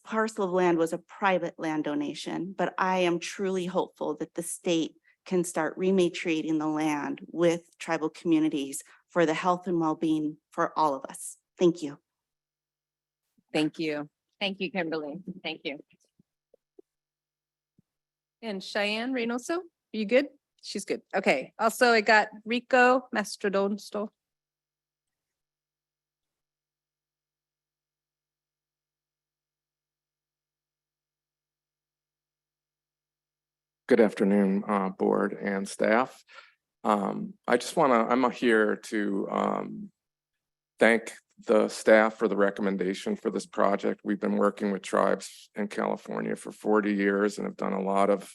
parcel of land was a private land donation, but I am truly hopeful that the state can start rematriating the land with tribal communities for the health and well-being for all of us. Thank you. Thank you. Thank you, Kimberly. Thank you. And Cheyenne Reynoso, are you good? She's good. Okay. Also, I got Rico Mastrodonsto. Good afternoon, board and staff. I'm here to thank the staff for the recommendation for this project. We've been working with tribes in California for 40 years and have done a lot of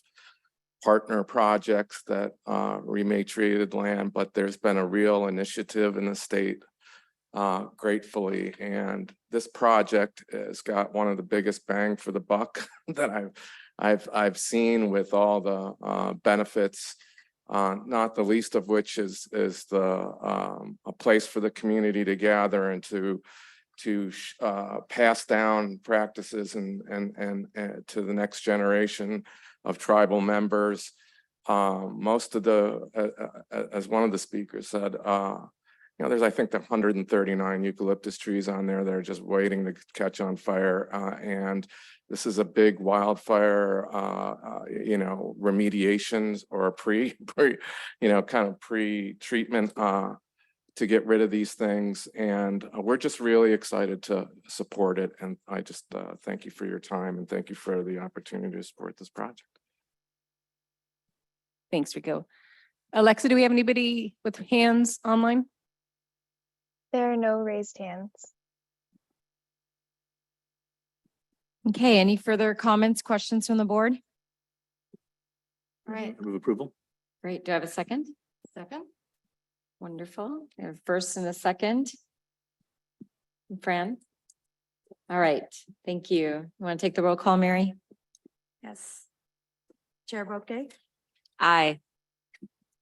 partner projects that rematriated land, but there's been a real initiative in the state, gratefully. And this project has got one of the biggest bang for the buck that I've seen, with all the benefits, not the least of which is a place for the community to gather and to pass down practices and to the next generation of tribal members. Most of as one of the speakers said, there's, I think, 139 eucalyptus trees on there that are just waiting to catch on fire. And this is a big wildfire, remediations or kind of pre-treatment to get rid of these things. And we're just really excited to support it. And I just thank you for your time and thank you for the opportunity to support this project. Thanks, Rico. Alexa, do we have anybody with hands online? There are no raised hands. Okay, any further comments, questions from the board? All right, Move approval. great. Do I have a second? Second. Wonderful. We have a first and a second. Fran? All right, thank you. You want to take the roll call, Mary? Yes. Chair Boakday, Aye.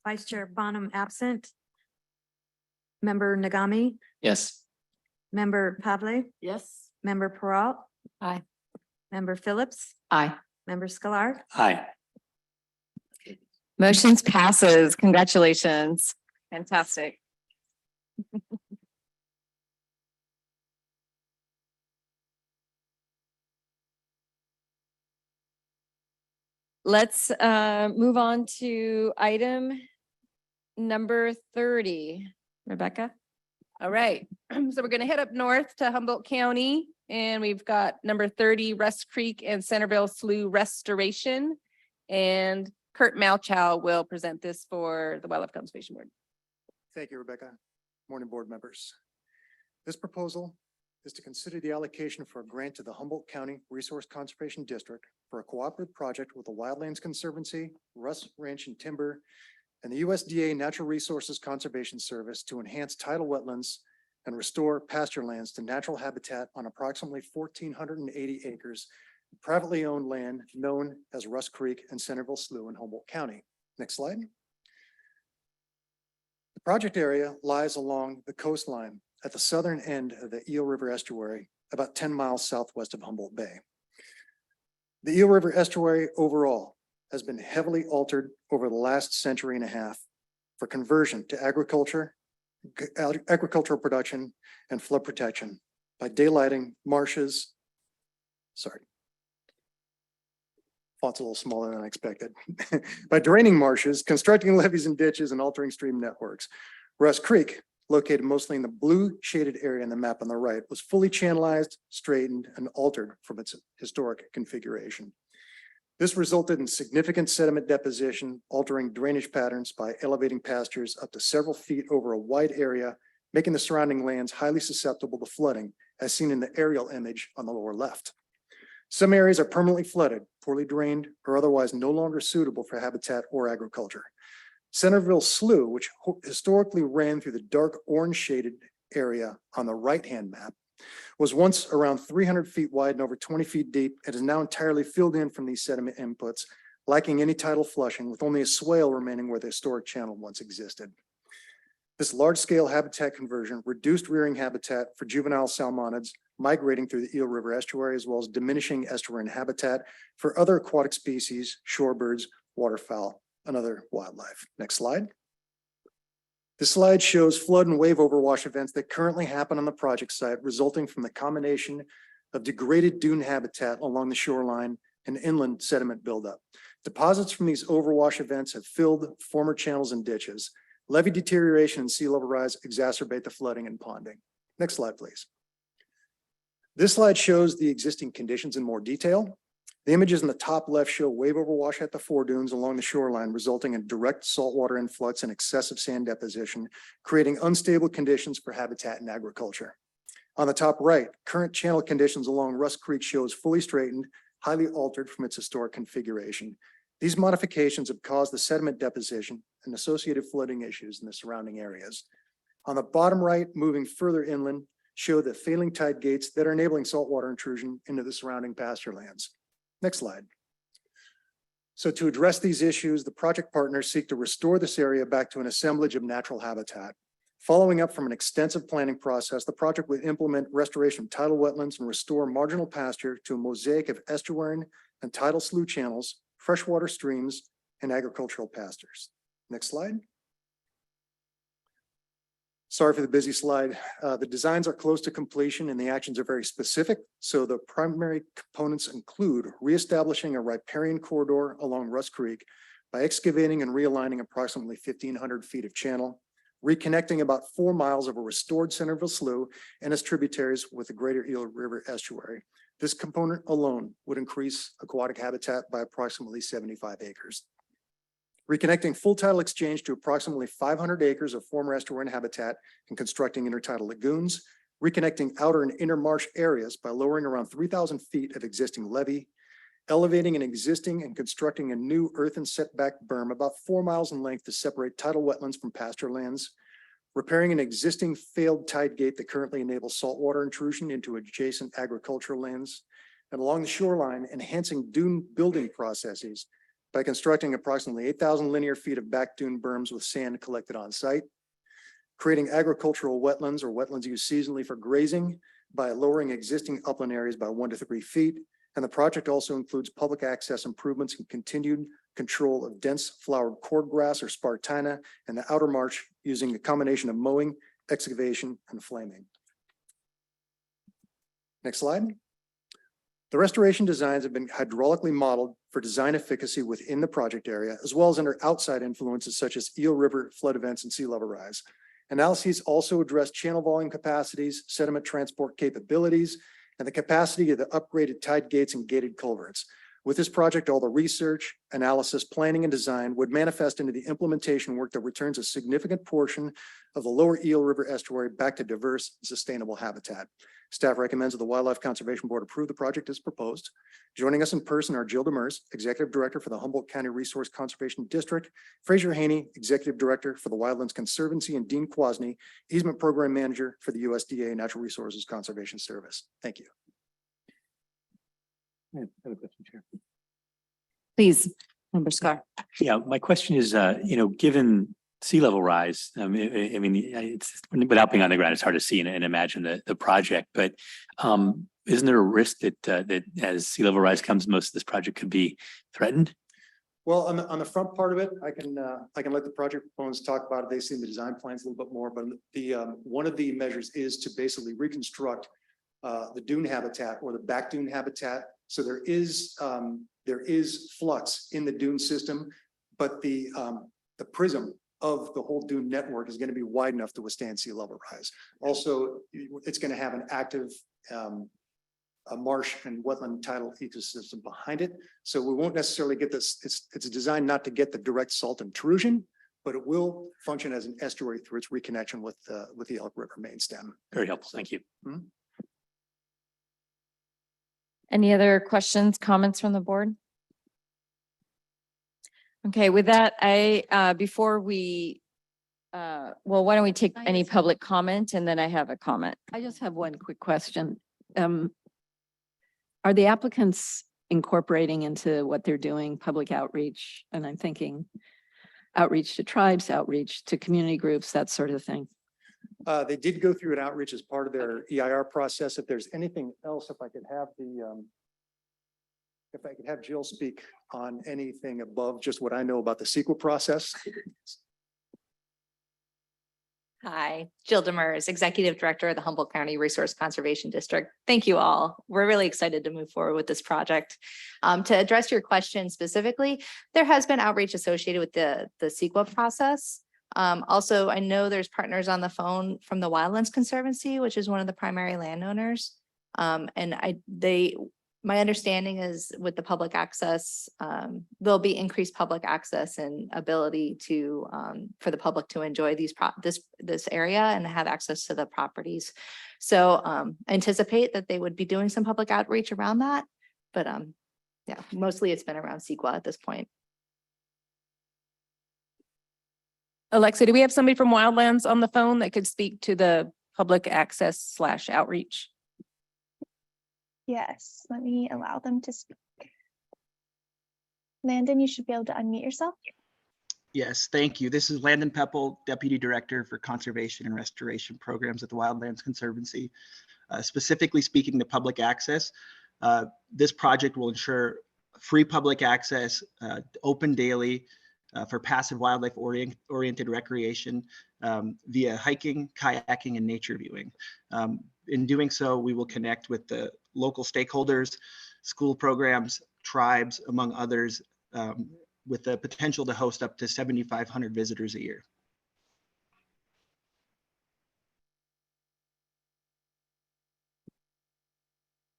Vice Chair Bonham absent. Member Nagami, Yes. Member Pavle, Yes. Member Peralt, Aye. Member Phillips, Aye. Member Sklar. Aye. Motions passes. Congratulations. Fantastic. Let's move on to item number 30. Rebecca? All right, so we're gonna head up north to Humboldt County, and we've got number 30 Rust Creek and Centerville Slough Restoration. And Kurt Malchow will present this for the Wildlife Conservation Board. Thank you, Rebecca. Morning, board members. This proposal is to consider the allocation for a grant to the Humboldt County Resource Conservation District for a cooperative project with the Wildlands Conservancy, Russ Ranch and Timber, and the USDA Natural Resources Conservation Service to enhance tidal wetlands and restore pasture lands to natural habitat on approximately 1,480 acres of privately owned land known as Rust Creek and Centerville Slough in Humboldt County. Next slide. The project area lies along the coastline at the southern end of the Eel River Estuary, about 10 miles southwest of Humboldt Bay. The Eel River Estuary overall has been heavily altered over the last century and a half for conversion to agricultural production and flood protection by daylighting marshes. Sorry. Font's a little smaller than I expected. By draining marshes, constructing levees and ditches, and altering stream networks. Rust Creek, located mostly in the blue shaded area in the map on the right, was fully channelized, straightened, and altered from its historic configuration. This resulted in significant sediment deposition, altering drainage patterns by elevating pastures up to several feet over a wide area, making the surrounding lands highly susceptible to flooding, as seen in the aerial image on the lower left. Some areas are permanently flooded, poorly drained, or otherwise no longer suitable for habitat or agriculture. Centerville Slough, which historically ran through the dark orange shaded area on the right-hand map, was once around 300 feet wide and over 20 feet deep. It is now entirely filled in from these sediment inputs, lacking any tidal flushing, with only a swale remaining where the historic channel once existed. This large-scale habitat conversion reduced rearing habitat for juvenile salmonids migrating through the Eel River Estuary, as well as diminishing estuarine habitat for other aquatic species, shorebirds, waterfowl, and other wildlife. Next slide. This slide shows flood and wave overwash events that currently happen on the project site, resulting from the combination of degraded dune habitat along the shoreline and inland sediment buildup. Deposits from these overwash events have filled former channels and ditches. Levee deterioration and sea level rise exacerbate the flooding and ponding. Next slide, please. This slide shows the existing conditions in more detail. The images in the top left show wave overwash at the foredunes along the shoreline, resulting in direct saltwater influx and excessive sand deposition, creating unstable conditions for habitat and agriculture. On the top right, current channel conditions along Rust Creek shows fully straightened, highly altered from its historic configuration. These modifications have caused the sediment deposition and associated flooding issues in the surrounding areas. On the bottom right, moving further inland, show the failing tide gates that are enabling saltwater intrusion into the surrounding pasture lands. Next slide. So to address these issues, the project partners seek to restore this area back to an assemblage of natural habitat. Following up from an extensive planning process, the project would implement restoration of tidal wetlands and restore marginal pasture to a mosaic of estuarine and tidal slough channels, freshwater streams, and agricultural pastures. Next slide. Sorry for the busy slide. The designs are close to completion and the actions are very specific. So the primary components include reestablishing a riparian corridor along Russ Creek by excavating and realigning approximately 1,500 feet of channel, reconnecting about 4 miles of a restored Centerville Slough and its tributaries with the greater Eel River estuary. This component alone would increase aquatic habitat by approximately 75 acres. Reconnecting full tidal exchange to approximately 500 acres of former estuarine habitat and constructing intertidal lagoons, reconnecting outer and inner marsh areas by lowering around 3,000 feet of existing levee, elevating an existing and constructing a new earthen setback berm about 4 miles in length to separate tidal wetlands from pasture lands, repairing an existing failed tide gate that currently enables saltwater intrusion into adjacent agricultural lands, and along the shoreline, enhancing dune building processes by constructing approximately 8,000 linear feet of back dune berms with sand collected on site, creating agricultural wetlands or wetlands used seasonally for grazing by lowering existing upland areas by 1 to 3 feet. And the project also includes public access improvements and continued control of dense flowered cordgrass or spartina and the outer marsh using a combination of mowing, excavation, and flaming. Next slide. The restoration designs have been hydraulically modeled for design efficacy within the project area, as well as under outside influences such as Eel River flood events and sea level rise. Analyses also address channel volume capacities, sediment transport capabilities, and the capacity of the upgraded tide gates and gated culverts. With this project, all the research, analysis, planning, and design would manifest into the implementation work that returns a significant portion of the lower Eel River estuary back to diverse, sustainable habitat. Staff recommends that the Wildlife Conservation Board approve the project as proposed. Joining us in person are Jill Demers, Executive Director for the Humboldt County Resource Conservation District, Fraser Haney, Executive Director for the Wildlands Conservancy, and Dean Kwasny, Easement Program Manager for the USDA Natural Resources Conservation Service. Thank you. I have a question, Chair. Please, Member Scar. Yeah, my question is, given sea level rise, I mean, it's without being on the ground, it's hard to see and imagine the project, but isn't there a risk that as sea level rise comes, most of this project could be threatened? Well, on the front part of it, I can let the project proponents talk about it. They've seen the design plans a little bit more, but one of the measures is to basically reconstruct the dune habitat or the back dune habitat. So there is flux in the dune system, but the prism of the whole dune network is going to be wide enough to withstand sea level rise. Also, it's going to have an active a marsh and wetland tidal ecosystem behind it. So we won't necessarily get this. It's designed not to get the direct salt intrusion, but it will function as an estuary through its reconnection with the Elk River main stem. Very helpful. Thank you. Any other questions, comments from the board? Okay, with that, before we, well, why don't we take any public comment and then I have a comment. I just have one quick question. Are the applicants incorporating into what they're doing public outreach? And I'm thinking outreach to tribes, outreach to community groups, that sort of thing. They did go through an outreach as part of their EIR process. If there's anything else, if I could have Jill speak on anything above just what I know about the CEQA process. Hi, Jill Demers, Executive Director of the Humboldt County Resource Conservation District. Thank you all. We're really excited to move forward with this project. To address your question specifically, there has been outreach associated with the CEQA process. Also, I know there's partners on the phone from the Wildlands Conservancy, which is one of the primary landowners. My understanding is with the public access, there'll be increased public access and ability to for the public to enjoy this area and have access to the properties. So I anticipate that they would be doing some public outreach around that, but yeah, mostly it's been around CEQA at this point. Alexa, do we have somebody from Wildlands on the phone that could speak to the public access / outreach? Yes, let me allow them to speak. Landon, you should be able to unmute yourself. Yes, thank you. This is Landon Peppel, Deputy Director for Conservation and Restoration Programs at the Wildlands Conservancy. Specifically speaking to public access, this project will ensure free public access, open daily for passive wildlife oriented recreation via hiking, kayaking, and nature viewing. In doing so, we will connect with the local stakeholders, school programs, tribes, among others, with the potential to host up to 7,500 visitors a year.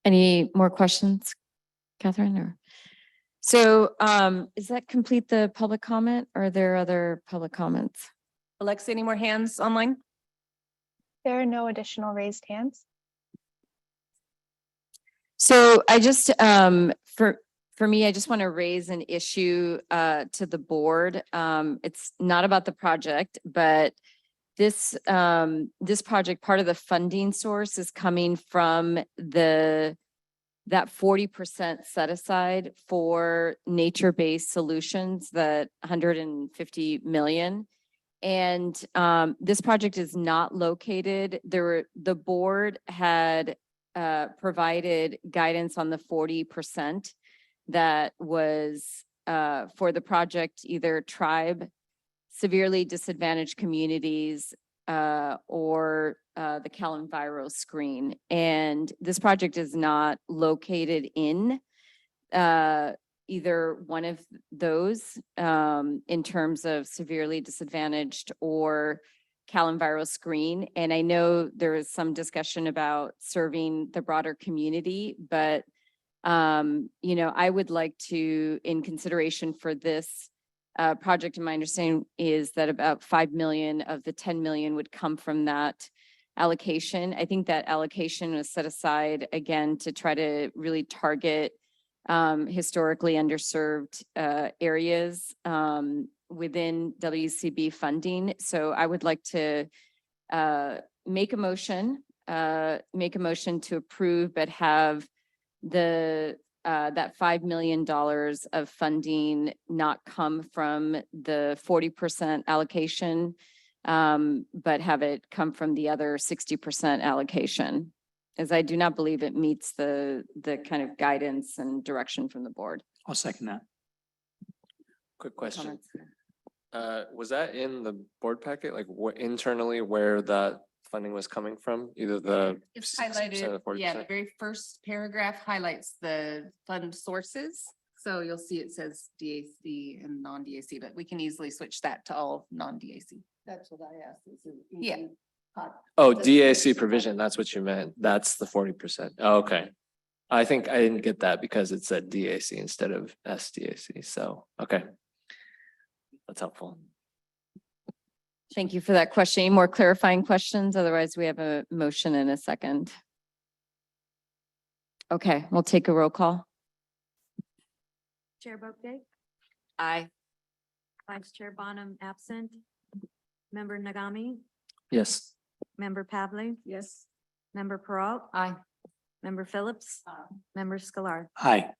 Any more questions, Catherine? Or so does that complete the public comment, or are there other public comments? Alexa, any more hands online? There are no additional raised hands. So I just for me, I just want to raise an issue to the board. It's not about the project, but this project, part of the funding source is coming from that 40% set aside for nature-based solutions, that 150 million. And this project is not located there. The board had provided guidance on the 40% that was for the project, either tribe, severely disadvantaged communities, or the Calenviro screen. And this project is not located in either one of those in terms of severely disadvantaged or Calenviro screen. And I know there is some discussion about serving the broader community, but I would like to, in consideration for this project, and my understanding is that about 5 million of the 10 million would come from that allocation. I think that allocation was set aside again to try to really target historically underserved areas within WCB funding. So I would like to make a motion to approve, but have that $5 million of funding not come from the 40% allocation, but have it come from the other 60% allocation, as I do not believe it meets the kind of guidance and direction from the board. I'll second that. Quick question. Comments? Was that in the board packet, like what internally where that funding was coming from? Either the It's 60% or highlighted, yeah, 40%? the very first paragraph highlights the fund sources. So you'll see it says DAC and non-DAC, but we can easily switch that to all non-DAC. That's what I asked. Yeah. Oh, DAC provision, that's what you meant. That's the 40%. Oh, okay. I think I didn't get that because it said DAC instead of SDAC. So, okay. That's helpful. Thank you for that question. Any more clarifying questions? Otherwise, we have a motion in a second. Okay, we'll take a roll call. Chair Boakday, Aye. Vice Chair Bonham absent. Member Nagami, Yes. Member Pavley. Yes. Member Peralt. Aye. Member Phillips. Member Scalar. Aye.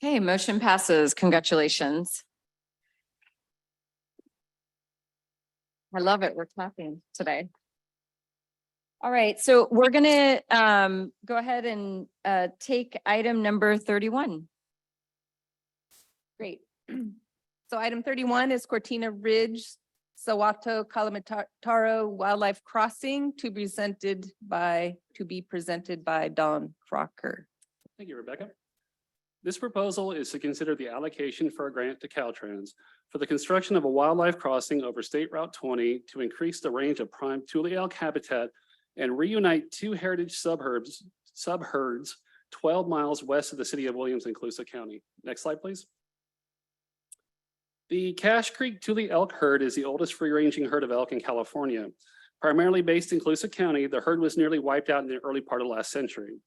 Okay, motion passes. Congratulations. I love it. We're talking today. All right, so we're gonna go ahead and take item number 31. Great. So item 31 is Cortina Ridge, Sawato Kalamataro Wildlife Crossing to be presented by Don Crocker. Thank you, Rebecca. This proposal is to consider the allocation for a grant to Caltrans for the construction of a wildlife crossing over State Route 20 to increase the range of prime Tule elk habitat and reunite two heritage subherds 12 miles west of the city of Williams and Colusa County. Next slide, please. The Cache Creek Tule elk herd is the oldest free-ranging herd of elk in California. Primarily based in Colusa County, the herd was nearly wiped out in the early part of last century.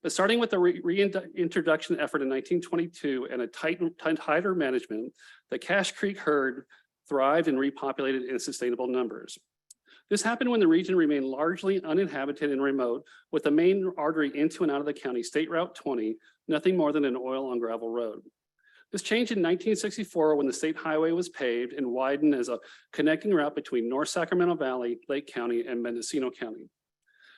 But starting with the reintroduction effort in 1922 and a tighter management, the Cache Creek herd thrived and repopulated in sustainable numbers. This happened when the region remained largely uninhabited and remote, with the main artery into and out of the county, State Route 20, nothing more than an oil on gravel road. This changed in 1964 when the state highway was paved and widened as a connecting route between North Sacramento Valley, Lake County, and Mendocino County.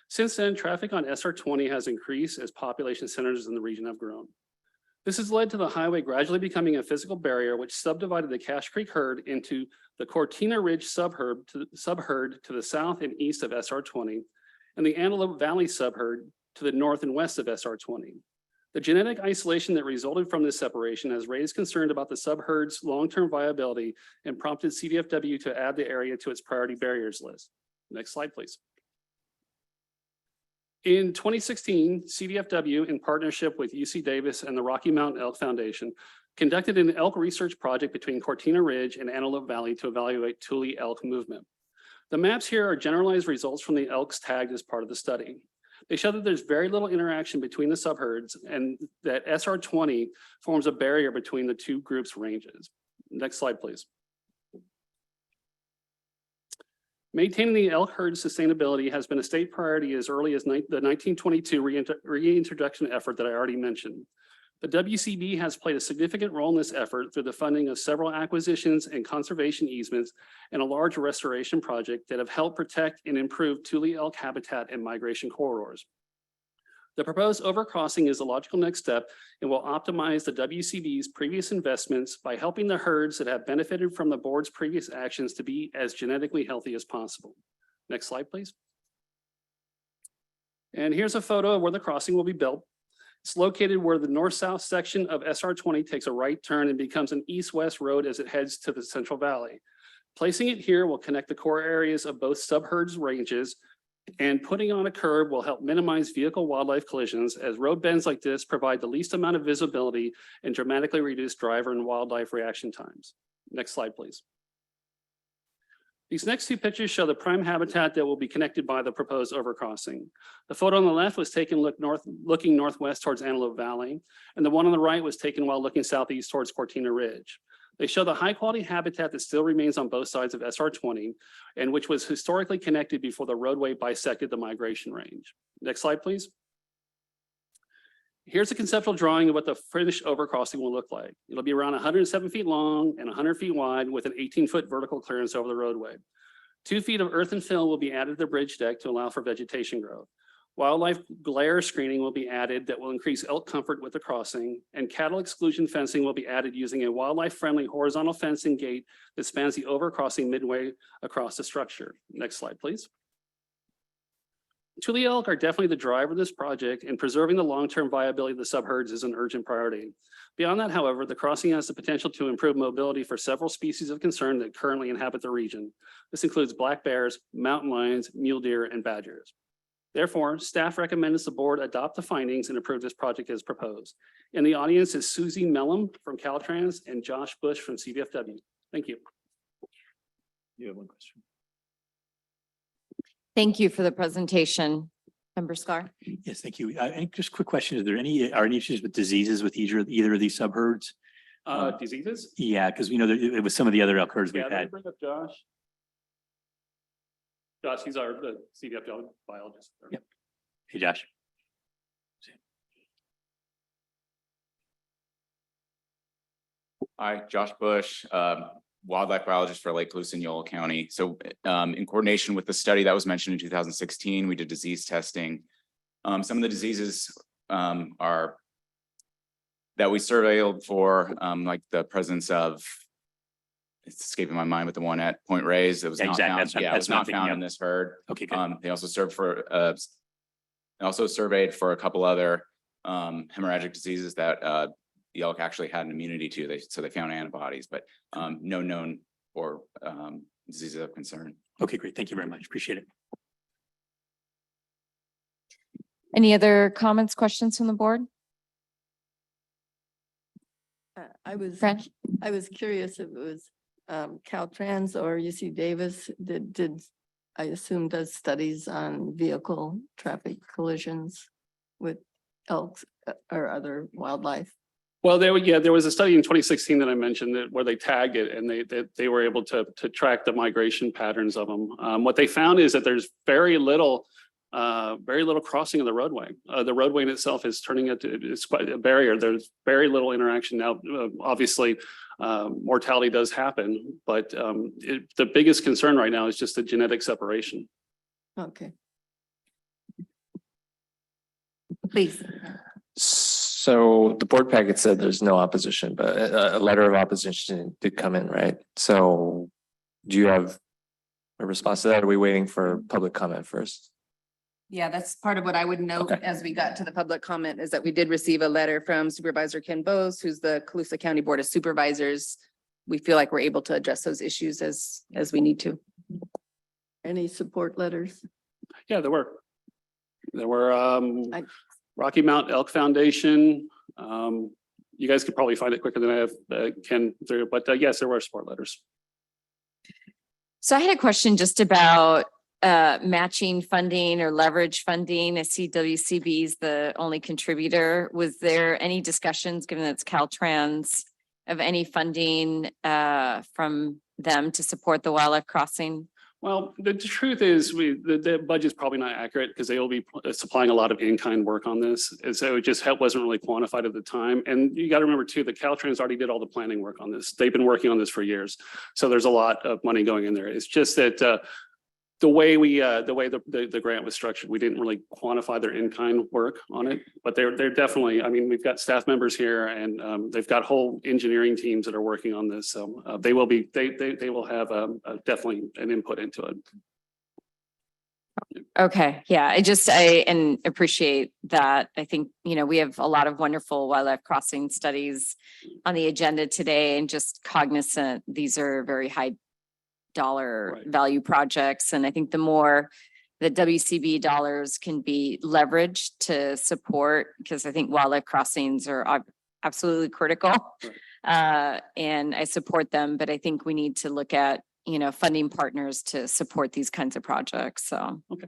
Since then, traffic on SR 20 has increased as population centers in the region have grown. This has led to the highway gradually becoming a physical barrier, which subdivided the Cache Creek herd into the Cortina Ridge subherd to the south and east of SR 20, and the Antelope Valley subherd to the north and west of SR 20. The genetic isolation that resulted from this separation has raised concern about the subherd's long-term viability and prompted CDFW to add the area to its priority barriers list. Next slide, please. In 2016, CDFW, in partnership with UC Davis and the Rocky Mountain Elk Foundation, conducted an elk research project between Cortina Ridge and Antelope Valley to evaluate Thule elk movement. The maps here are generalized results from the elks tagged as part of the study. They show that there's very little interaction between the subherds and that SR 20 forms a barrier between the two groups' ranges. Next slide, please. Maintaining the elk herd sustainability has been a state priority as early as the 1922 reintroduction effort that I already mentioned. The WCB has played a significant role in this effort through the funding of several acquisitions and conservation easements and a large restoration project that have helped protect and improve Thule elk habitat and migration corridors. The proposed overcrossing is the logical next step and will optimize the WCB's previous investments by helping the herds that have benefited from the board's previous actions to be as genetically healthy as possible. Next slide, please. And here's a photo of where the crossing will be built. It's located where the north-south section of SR 20 takes a right turn and becomes an east-west road as it heads to the Central Valley. Placing it here will connect the core areas of both subherds ranges, and putting on a curb will help minimize vehicle-wildlife collisions, as road bends like this provide the least amount of visibility and dramatically reduce driver and wildlife reaction times. Next slide, please. These next two pictures show the prime habitat that will be connected by the proposed overcrossing. The photo on the left was taken looking northwest towards Antelope Valley, and the one on the right was taken while looking southeast towards Cortina Ridge. They show the high-quality habitat that still remains on both sides of SR 20, and which was historically connected before the roadway bisected the migration range. Next slide, please. Here's a conceptual drawing of what the finished overcrossing will look like. It'll be around 107 feet long and 100 feet wide with an 18-foot vertical clearance over the roadway. 2 feet of earth and fill will be added to the bridge deck to allow for vegetation growth. Wildlife glare screening will be added that will increase elk comfort with the crossing, and cattle exclusion fencing will be added using a wildlife-friendly horizontal fencing gate that spans the overcrossing midway across the structure. Next slide, please. Thule elk are definitely the driver of this project, and preserving the long-term viability of the subherds is an urgent priority. Beyond that, however, the crossing has the potential to improve mobility for several species of concern that currently inhabit the region. This includes black bears, mountain lions, mule deer, and badgers. Therefore, staff recommends the board adopt the findings and approve this project as proposed. In the audience is Susie Mellum from Caltrans and Josh Bush from CDFW. Thank you. You have one question. Thank you for the presentation. Member Scar. Yes, thank you. And just a quick question. Are there any issues with diseases with either of these subherds? Diseases? Yeah, because we know that it was some of the other elk herds we've had. Bring up Josh. Josh, he's our CDFW biologist. Yep. Hey, Josh. Hi, Josh Bush, wildlife biologist for Lake Lucianola County. So in coordination with the study that was mentioned in 2016, we did disease testing. Some of the diseases are that we surveilled for, like the presence of, it's escaping my mind, but the one at Point Reyes that was not found. Yeah, it was not found in this herd. Okay, good. They also surveyed for a couple other hemorrhagic diseases that the elk actually had an immunity to. So they found antibodies, but no known or diseases of concern. Okay, great. Thank you very much. Appreciate it. Any other comments, questions from the board? I was Fran? I was curious if it was Caltrans or UC Davis did I assume does studies on vehicle traffic collisions with elks or other wildlife. Well, there was a study in 2016 that I mentioned that where they tagged it and they were able to track the migration patterns of them. What they found is that there's very little very little crossing of the roadway. The roadway in itself is turning into, it's quite a barrier. There's very little interaction now. Obviously, mortality does happen, but the biggest concern right now is just the genetic separation. Okay. Please. So the board packet said there's no opposition, but a letter of opposition did come in, right? So do you have a response to that? Are we waiting for public comment first? Yeah, that's part of what I would note Okay. as we got to the public comment is that we did receive a letter from Supervisor Ken Bose, who's the Colusa County Board of Supervisors. We feel like we're able to address those issues as we need to. Any support letters? Yeah, there were. Rocky Mount Elk Foundation. You guys could probably find it quicker than I have, Ken, through, but yes, there were support letters. So I had a question just about matching funding or leverage funding. I see WCB is the only contributor. Was there any discussions, given that it's Caltrans, of any funding from them to support the wildlife crossing? Well, the truth is the budget's probably not accurate because they will be supplying a lot of in-kind work on this. And so it just wasn't really quantified at the time. And you got to remember too, that Caltrans already did all the planning work on this. They've been working on this for years. So there's a lot of money going in there. It's just that the way the grant was structured, we didn't really quantify their in-kind work on it, but they're definitely, I mean, we've got staff members here and they've got whole engineering teams that are working on this. So they will have definitely an input into it. Okay, yeah, I appreciate that. I think, we have a lot of wonderful wildlife crossing studies on the agenda today and just cognizant, these are very high dollar value projects. And I think the more the WCB dollars can be leveraged to support, because I think wildlife crossings are absolutely critical. And I support them, but I think we need to look at, funding partners to support these kinds of projects. So, okay.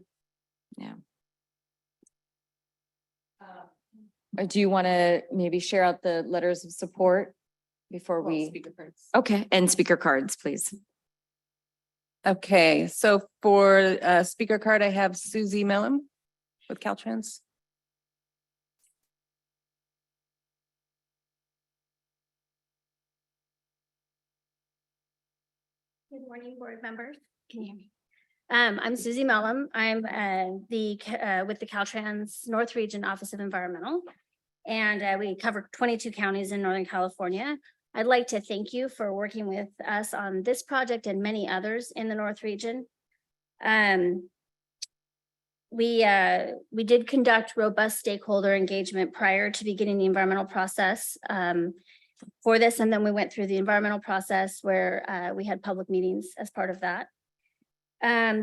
Yeah. Do you want to maybe share out the letters of support before we? Speaker cards. Okay, and speaker cards, please. Okay, so for speaker card, I have Susie Mellum with Caltrans. Good morning, board members. Can you hear me? I'm Susie Mellum. I'm with the Caltrans North Region Office of Environmental, and we cover 22 counties in Northern California. I'd like to thank you for working with us on this project and many others in the North Region. We did conduct robust stakeholder engagement prior to beginning the environmental process for this, and then we went through the environmental process where we had public meetings as part of that.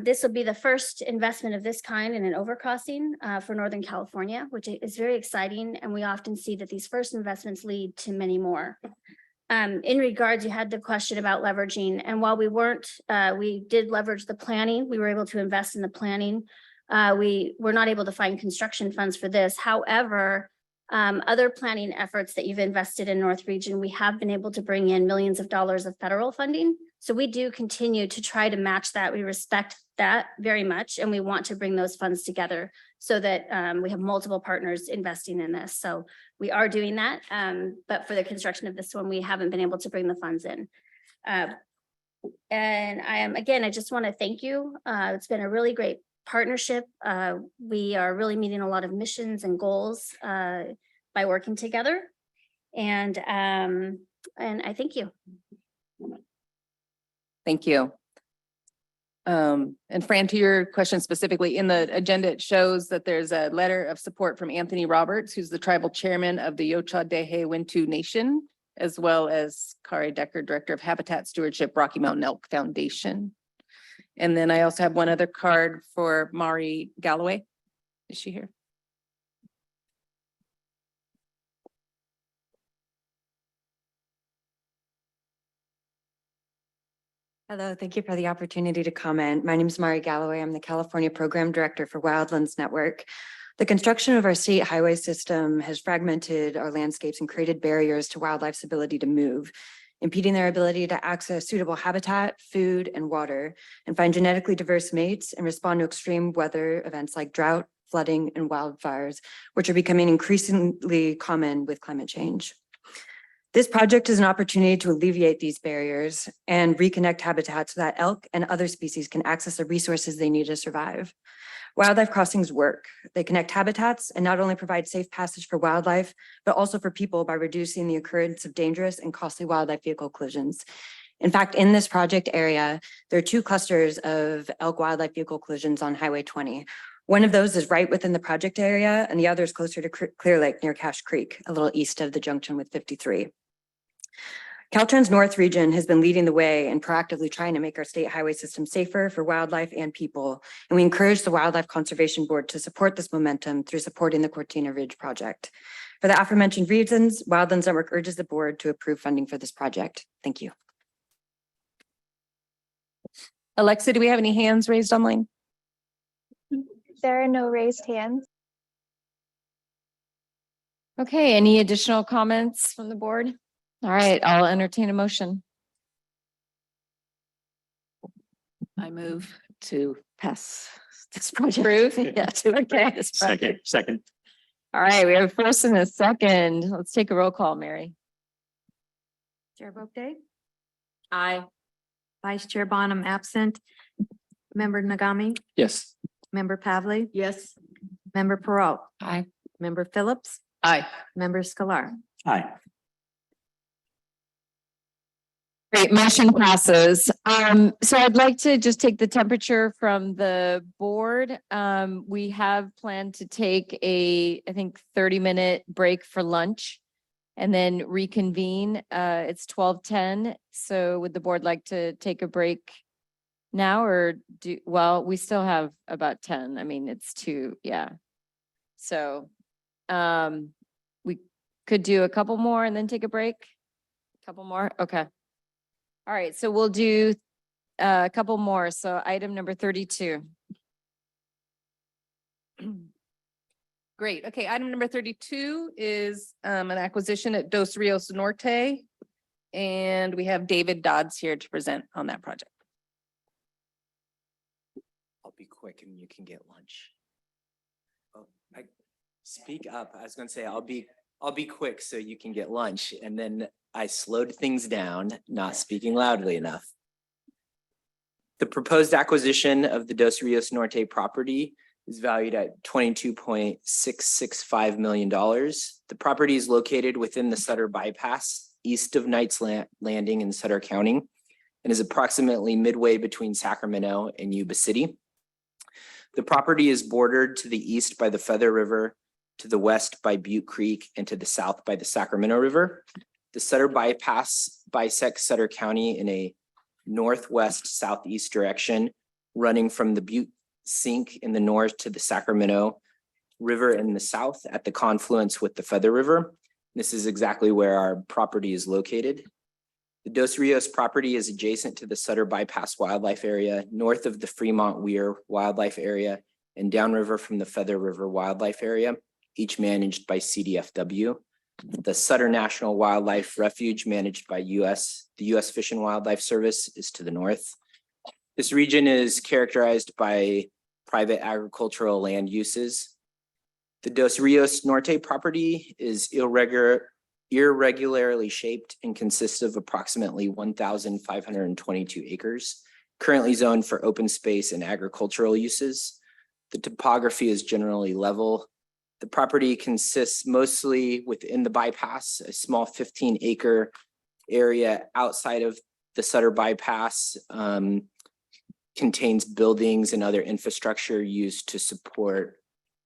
This will be the first investment of this kind in an overcrossing for Northern California, which is very exciting, and we often see that these first investments lead to many more. In regards, you had the question about leveraging, and while we did leverage the planning, we were able to invest in the planning. We were not able to find construction funds for this. However, other planning efforts that you've invested in North Region, we have been able to bring in millions of dollars of federal funding. So we do continue to try to match that. We respect that very much, and we want to bring those funds together so that we have multiple partners investing in this. So we are doing that, but for the construction of this one, we haven't been able to bring the funds in. And I just want to thank you. It's been a really great partnership. We are really meeting a lot of missions and goals by working together. And I thank you. Thank you. And Fran, to your question specifically, in the agenda, it shows that there's a letter of support from Anthony Roberts, who's the tribal chairman of the Yocha Dehe Wintu Nation, as well as Kari Decker, Director of Habitat Stewardship, Rocky Mountain Elk Foundation. And then I also have one other card for Mari Galloway. Is she here? Hello, thank you for the opportunity to comment. My name is Mari Galloway. I'm the California Program Director for Wildlands Network. The construction of our state highway system has fragmented our landscapes and created barriers to wildlife's ability to move. impeding their ability to access suitable habitat, food, and water, and find genetically diverse mates and respond to extreme weather events like drought, flooding, and wildfires, which are becoming increasingly common with climate change. This project is an opportunity to alleviate these barriers and reconnect habitats so that elk and other species can access the resources they need to survive. Wildlife crossings work. They connect habitats and not only provide safe passage for wildlife, but also for people by reducing the occurrence of dangerous and costly wildlife vehicle collisions. In fact, in this project area, there are 2 clusters of elk wildlife vehicle collisions on Highway 20. One of those is right within the project area, and the other is closer to Clear Lake near Cache Creek, a little east of the junction with 53. Caltrans North region has been leading the way and proactively trying to make our state highway system safer for wildlife and people. And we encourage the Wildlife Conservation Board to support this momentum through supporting the Cortina Ridge project. For the aforementioned reasons, Wildlands Network urges the board to approve funding for this project. Thank you. Alexa, do we have any hands raised online? There are no raised hands. Okay, any additional comments from the board? All right, I'll entertain a motion. I move to pass this project. Approve? Yeah, to Okay. this project. Second. All right, we have a first and a second. Let's take a roll call, Mary. Chair Boakday, Aye. Vice Chair Bonham absent. Member Nagami, Yes. Member Pavley, Yes. Member Perot, Aye. Member Phillips, Aye. Member Scalar. Aye. Great, motion passes. So I'd like to just take the temperature from the board. We have planned to take I think 30-minute break for lunch and then reconvene. It's 12:10. So would the board like to take a break now or well, we still have about 10. I mean, it's 2, yeah. So, we could do a couple more and then take a break. Couple more, okay. All right, so we'll do a couple more. So item number 32. Great. Okay, item number 32 is an acquisition at Dos Rios Norte. And we have David Dodds here to present on that project. I'll be quick and you can get lunch. Oh, speak up. I was gonna say I'll be quick so you can get lunch, and then I slowed things down, not speaking loudly enough. The proposed acquisition of the Dos Rios Norte property is valued at $22.665 million. The property is located within the Sutter Bypass, east of Knights Landing in Sutter County, and is approximately midway between Sacramento and Yuba City. The property is bordered to the east by the Feather River, to the west by Butte Creek, and to the south by the Sacramento River. The Sutter Bypass bisects Sutter County in a northwest-southeast direction, running from the Butte Sink in the north to the Sacramento River in the south at the confluence with the Feather River. This is exactly where our property is located. The Dos Rios property is adjacent to the Sutter Bypass Wildlife Area, north of the Fremont Weir Wildlife Area, and downriver from the Feather River Wildlife Area, each managed by CDFW. The Sutter National Wildlife Refuge, managed by the U.S. Fish and Wildlife Service, is to the north. This region is characterized by private agricultural land uses. The Dos Rios Norte property is irregularly shaped and consists of approximately 1,522 acres, currently zoned for open space and agricultural uses. The topography is generally level. The property consists mostly within the bypass, a small 15-acre area outside of the Sutter Bypass contains buildings and other infrastructure used to support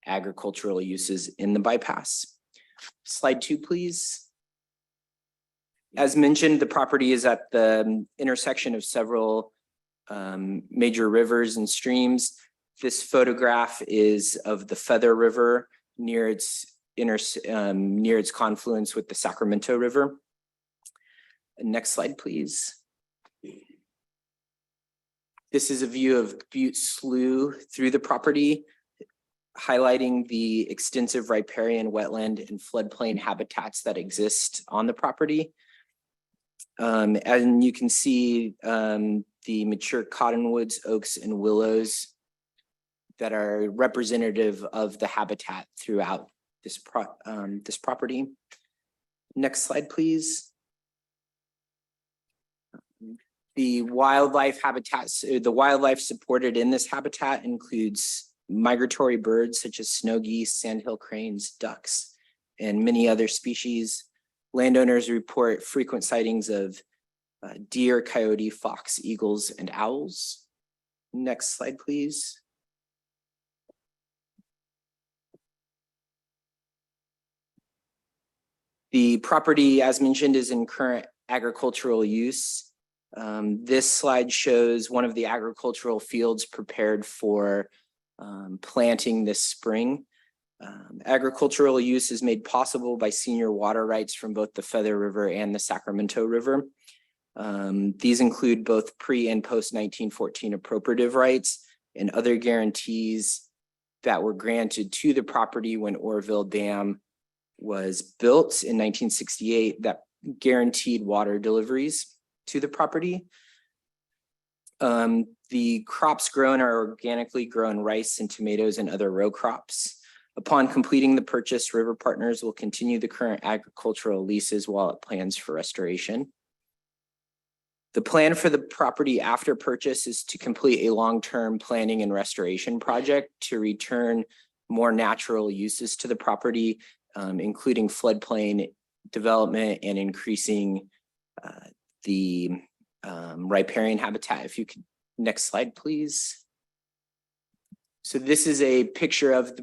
agricultural uses in the bypass. Slide 2, please. As mentioned, the property is at the intersection of several major rivers and streams. This photograph is of the Feather River near its confluence with the Sacramento River. Next slide, please. This is a view of Butte Slough through the property, highlighting the extensive riparian wetland and floodplain habitats that exist on the property. And you can see the mature cottonwoods, oaks, and willows that are representative of the habitat throughout this property. Next slide, please. The wildlife habitats, the wildlife supported in this habitat includes migratory birds such as snow geese, sandhill cranes, ducks, and many other species. Landowners report frequent sightings of deer, coyote, fox, eagles, and owls. Next slide, please. The property, as mentioned, is in current agricultural use. This slide shows one of the agricultural fields prepared for planting this spring. Agricultural use is made possible by senior water rights from both the Feather River and the Sacramento River. These include both pre and post 1914 appropriative rights and other guarantees that were granted to the property when Oroville Dam was built in 1968 that guaranteed water deliveries to the property. The crops grown are organically grown rice and tomatoes and other row crops. Upon completing the purchase, River Partners will continue the current agricultural leases while it plans for restoration. The plan for the property after purchase is to complete a long-term planning and restoration project to return more natural uses to the property, including floodplain development and increasing the riparian habitat. If you could, next slide, please. So this is a picture of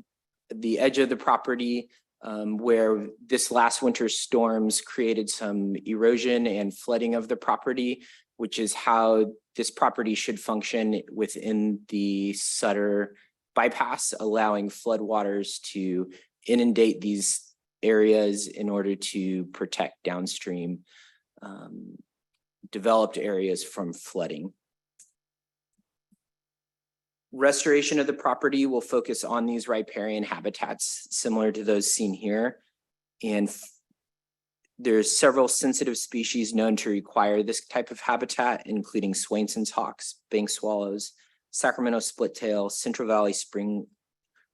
the edge of the property where this last winter's storms created some erosion and flooding of the property, which is how this property should function within the Sutter bypass, allowing floodwaters to inundate these areas in order to protect downstream developed areas from flooding. Restoration of the property will focus on these riparian habitats similar to those seen here. And there's several sensitive species known to require this type of habitat, including Swainson's hawks, bank swallows, Sacramento splittail, Central Valley spring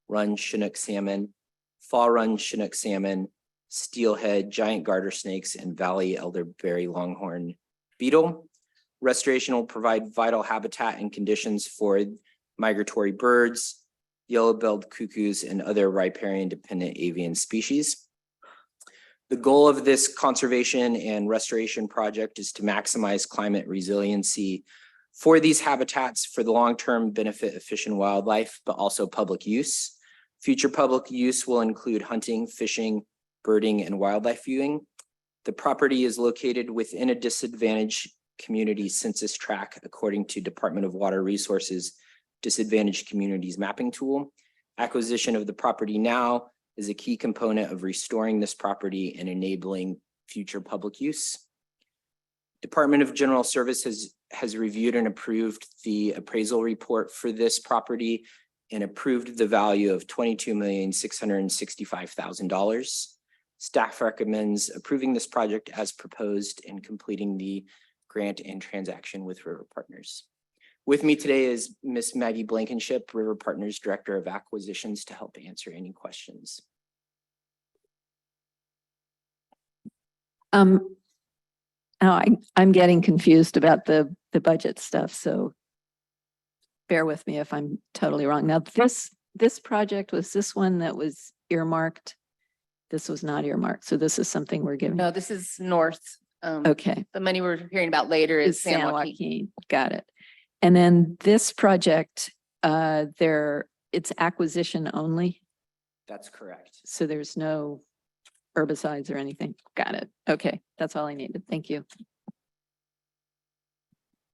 run Chinook salmon, fall run Chinook salmon, steelhead, giant garter snakes, and valley elderberry longhorn beetle. Restoration will provide vital habitat and conditions for migratory birds, yellow-billed cuckoos, and other riparian-dependent avian species. The goal of this conservation and restoration project is to maximize climate resiliency for these habitats for the long-term benefit of fish and wildlife, but also public use. Future public use will include hunting, fishing, birding, and wildlife viewing. The property is located within a disadvantaged community census tract according to Department of Water Resources Disadvantaged Communities Mapping Tool. Acquisition of the property now is a key component of restoring this property and enabling future public use. Department of General Service has reviewed and approved the appraisal report for this property and approved the value of $22,665,000. Staff recommends approving this project as proposed and completing the grant and transaction with River Partners. With me today is Miss Maggie Blankenship, River Partners Director of Acquisitions, to help answer any questions. I'm getting confused about the budget stuff, so bear with me if I'm totally wrong. Now, this project was this one that was earmarked. This was not earmarked, so this is something we're giving. No, this is north. Okay. The money we're hearing about later is Is San Joaquin. Got it. And then this project, it's acquisition only, That's correct. so there's no herbicides or anything. Got it. Okay, that's all I needed. Thank you.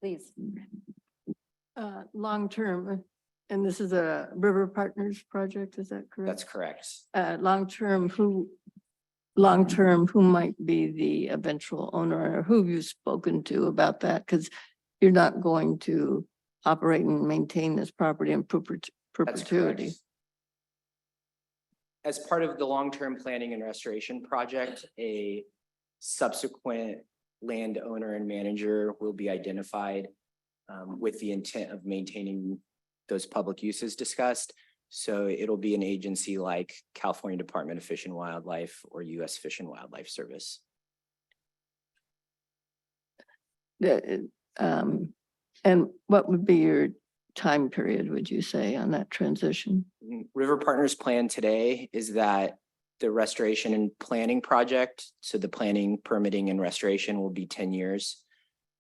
Please. Long-term, and this is a River Partners project, is that correct? That's correct. Long-term, who might be the eventual owner, or who have you spoken to about that? Because you're not going to operate and maintain this property in That's perpetuity. correct. As part of the long-term planning and restoration project, a subsequent landowner and manager will be identified with the intent of maintaining those public uses discussed. So it'll be an agency like California Department of Fish and Wildlife or U.S. Fish and Wildlife Service. And what would be your time period, would you say, on that transition? River Partners' plan today is that the restoration and planning project, so the planning, permitting, and restoration will be 10 years.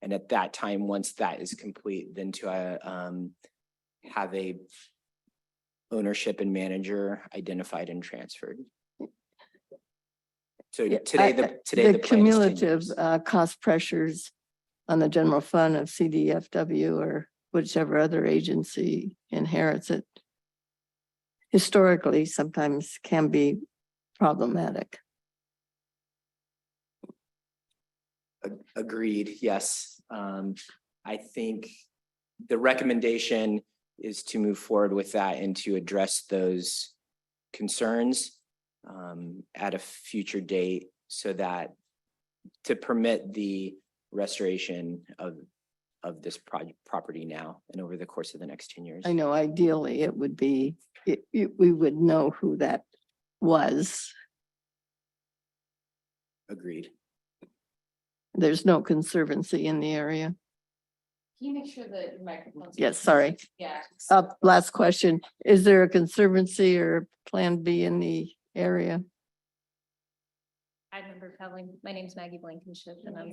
And at that time, once that is complete, then to have a ownership and manager identified and transferred. So today, the plan is 10 cumulative years. cost pressures on the general fund of CDFW or whichever other agency inherits it historically sometimes can be problematic. Agreed, yes. I think the recommendation is to move forward with that and to address those concerns at a future date so that to permit the restoration of this property now and over the course of the next 10 years. I know ideally it would be, we would know who that was. Agreed. There's no conservancy in the area. Can you make sure that your microphone's? Yes, sorry. Yeah. Last question. Is there a conservancy or plan B in the area? I remember traveling. My name's Maggie Blankenship and I'm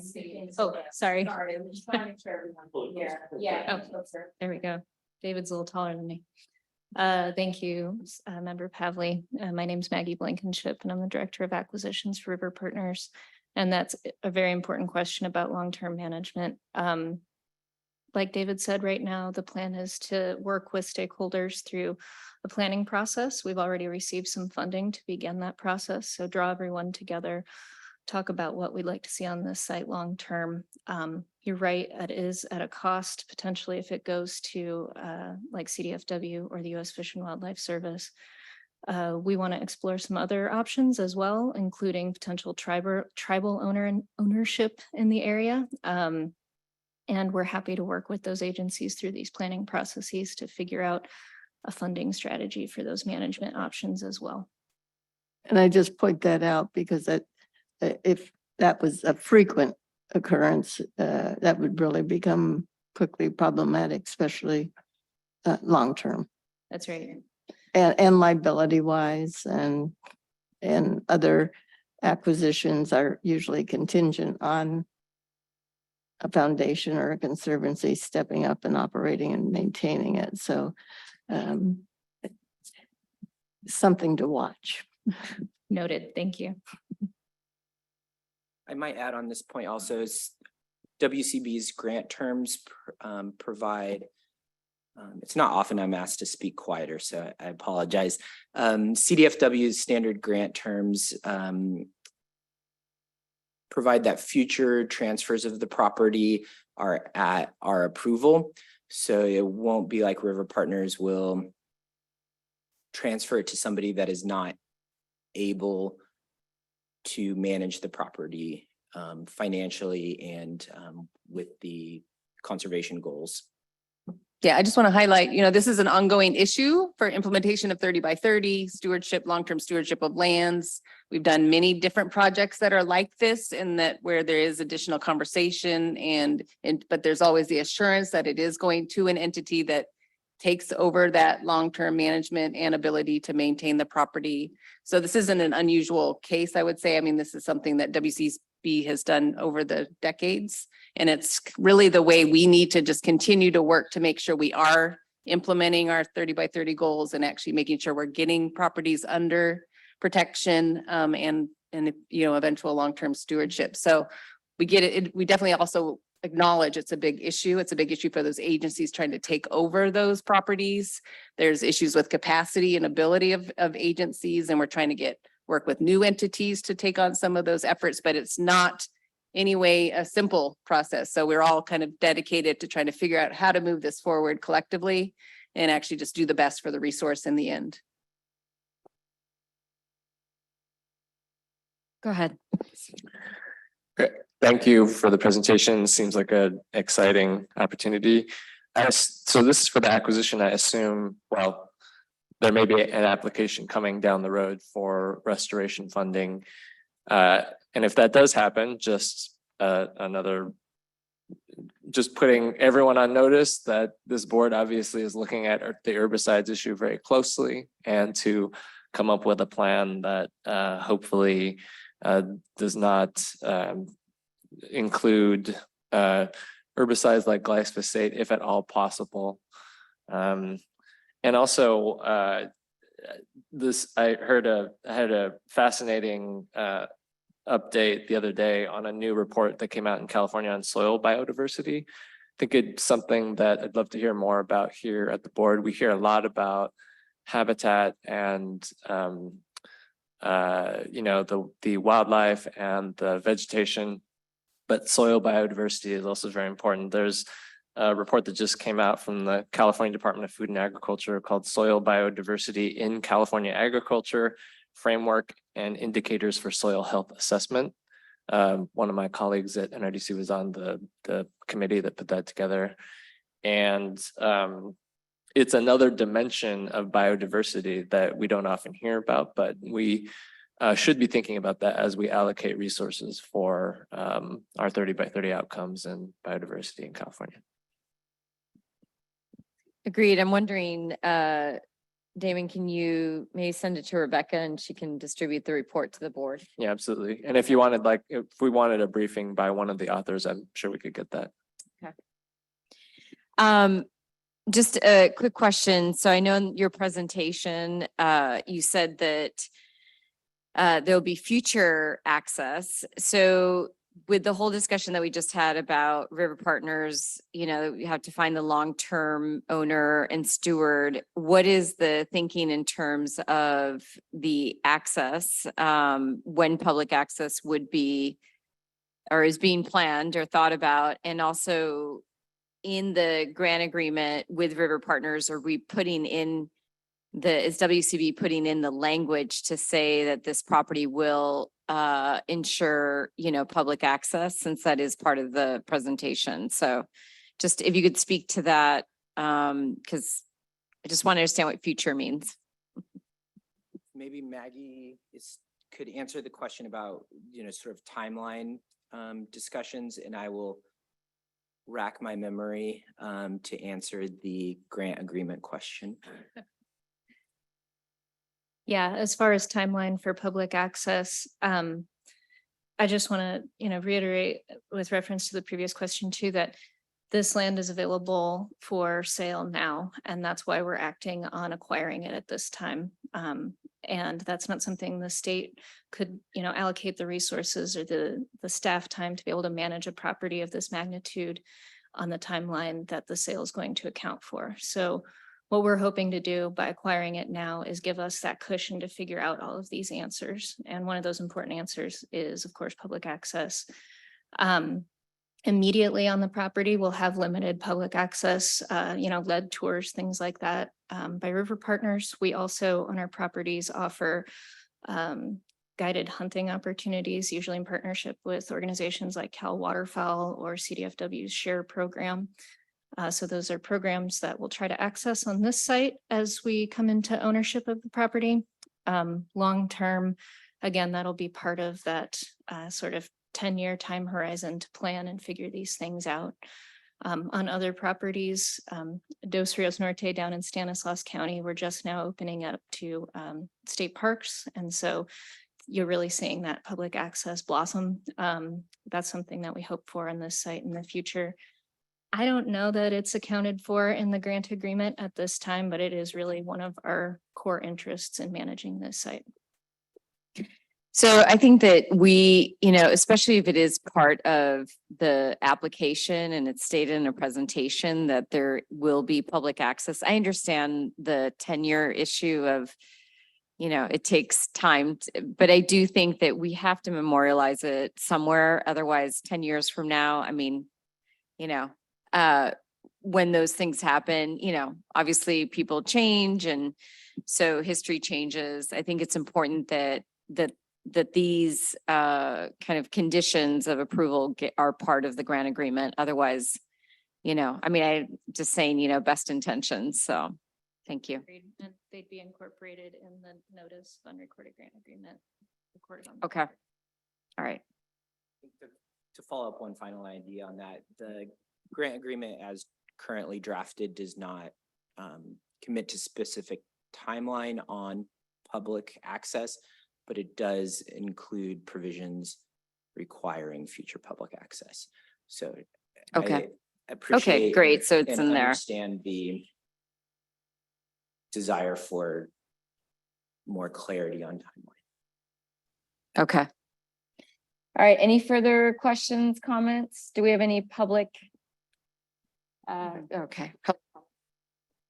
oh, sorry. Sorry, I'm just trying to make sure everyone. Yeah. Oh, there we go. David's a little taller than me. Thank you, Member Pavley. My name's Maggie Blankenship and I'm the Director of Acquisitions for River Partners. And that's a very important question about long-term management. Like David said, right now, the plan is to work with stakeholders through a planning process. We've already received some funding to begin that process. So draw everyone together, talk about what we'd like to see on this site long-term. You're right, it is at a cost potentially if it goes to like CDFW or the U.S. Fish and Wildlife Service. We want to explore some other options as well, including potential tribal ownership in the area. And we're happy to work with those agencies through these planning processes to figure out a funding strategy for those management options as well. And I just point that out because that if that was a frequent occurrence, that would really become quickly problematic, especially long-term. That's right. And liability wise and other acquisitions are usually contingent on a foundation or a conservancy stepping up and operating and maintaining it. So something to watch. Noted. Thank you. I might add on this point also is WCB's grant terms provide, it's not often I'm asked to speak quieter, so I apologize. CDFW's standard grant terms provide that future transfers of the property are at our approval. So it won't be like River Partners will transfer it to somebody that is not able to manage the property financially and with the conservation goals. Yeah, I just want to highlight, this is an ongoing issue for implementation of 30 by 30 stewardship, long-term stewardship of lands. We've done many different projects that are like this and that where there is additional conversation but there's always the assurance that it is going to an entity that takes over that long-term management and ability to maintain the property. So this isn't an unusual case, I would say. I mean, this is something that WCB has done over the decades. And it's really the way we need to just continue to work to make sure we are implementing our 30 by 30 goals and actually making sure we're getting properties under protection and eventual long-term stewardship. So we get it. We definitely also acknowledge it's a big issue. It's a big issue for those agencies trying to take over those properties. There's issues with capacity and ability of agencies, and we're trying to work with new entities to take on some of those efforts, but it's not anyway a simple process. So we're all kind of dedicated to trying to figure out how to move this forward collectively and actually just do the best for the resource in the end. Go ahead. Thank you for the presentation. Seems like an exciting opportunity. So this is for the acquisition, I assume, well, there may be an application coming down the road for restoration funding. And if that does happen, just putting everyone on notice that this board obviously is looking at the herbicides issue very closely and to come up with a plan that hopefully does not include herbicides like glyphosate, if at all possible. And also, I had a fascinating update the other day on a new report that came out in California on soil biodiversity. I think it's something that I'd love to hear more about here at the board. We hear a lot about habitat and the wildlife and the vegetation, but soil biodiversity is also very important. There's a report that just came out from the California Department of Food and Agriculture called Soil Biodiversity in California Agriculture: Framework and Indicators for Soil Health Assessment. One of my colleagues at NRDC was on the committee that put that together. And it's another dimension of biodiversity that we don't often hear about, but we should be thinking about that as we allocate resources for our 30 by 30 outcomes and biodiversity in California. Agreed. I'm wondering, Damon, can you maybe send it to Rebecca and she can distribute the report to the board? Yeah, absolutely. And if you wanted, if we wanted a briefing by one of the authors, I'm sure we could get that. Okay. Just a quick question. So I know in your presentation, you said that there'll be future access. So with the whole discussion that we just had about River Partners, you have to find the long-term owner and steward. What is the thinking in terms of the access, when public access would be or is being planned or thought about? And also in the grant agreement with River Partners, are we putting in is WCB putting in the language to say that this property will ensure, public access, since that is part of the presentation? So just if you could speak to that, because I just want to understand what future means. Maybe Maggie could answer the question about, sort of timeline discussions, and I will rack my memory to answer the grant agreement question. Yeah, as far as timeline for public access, I just want to, reiterate with reference to the previous question too, that this land is available for sale now, and that's why we're acting on acquiring it at this time. And that's not something the state could, allocate the resources or the staff time to be able to manage a property of this magnitude on the timeline that the sale is going to account for. So what we're hoping to do by acquiring it now is give us that cushion to figure out all of these answers. And one of those important answers is, of course, public access. Immediately on the property, we'll have limited public access, led tours, things like that, by River Partners. We also on our properties offer guided hunting opportunities, usually in partnership with organizations like Cal Waterfowl or CDFW's SHARE program. So those are programs that we'll try to access on this site as we come into ownership of the property. Long-term, again, that'll be part of that sort of 10-year time horizon to plan and figure these things out. On other properties, Dos Rios Norte down in Stanislaus County, we're just now opening up to state parks. And so you're really seeing that public access blossom. That's something that we hope for on this site in the future. I don't know that it's accounted for in the grant agreement at this time, but it is really one of our core interests in managing this site. So I think that we, especially if it is part of the application and it's stated in a presentation that there will be public access. I understand the 10-year issue of, it takes time, but I do think that we have to memorialize it somewhere. Otherwise, 10 years from now, when those things happen, obviously people change. And so history changes. I think it's important that that these kind of conditions of approval are part of the grant agreement. Otherwise, I mean, I just saying, best intentions. So thank you. Agreed. And they'd be incorporated in the notice of unrecorded grant agreement. Recorded on. Okay. All right. To follow up one final idea on that, the grant agreement as currently drafted does not commit to specific timeline on public access, but it does include provisions requiring future public access. So Okay. I appreciate great. So it's and in there. understand the desire for more clarity on timeline. Okay. All right. Any further questions, comments? Do we have any public? Okay.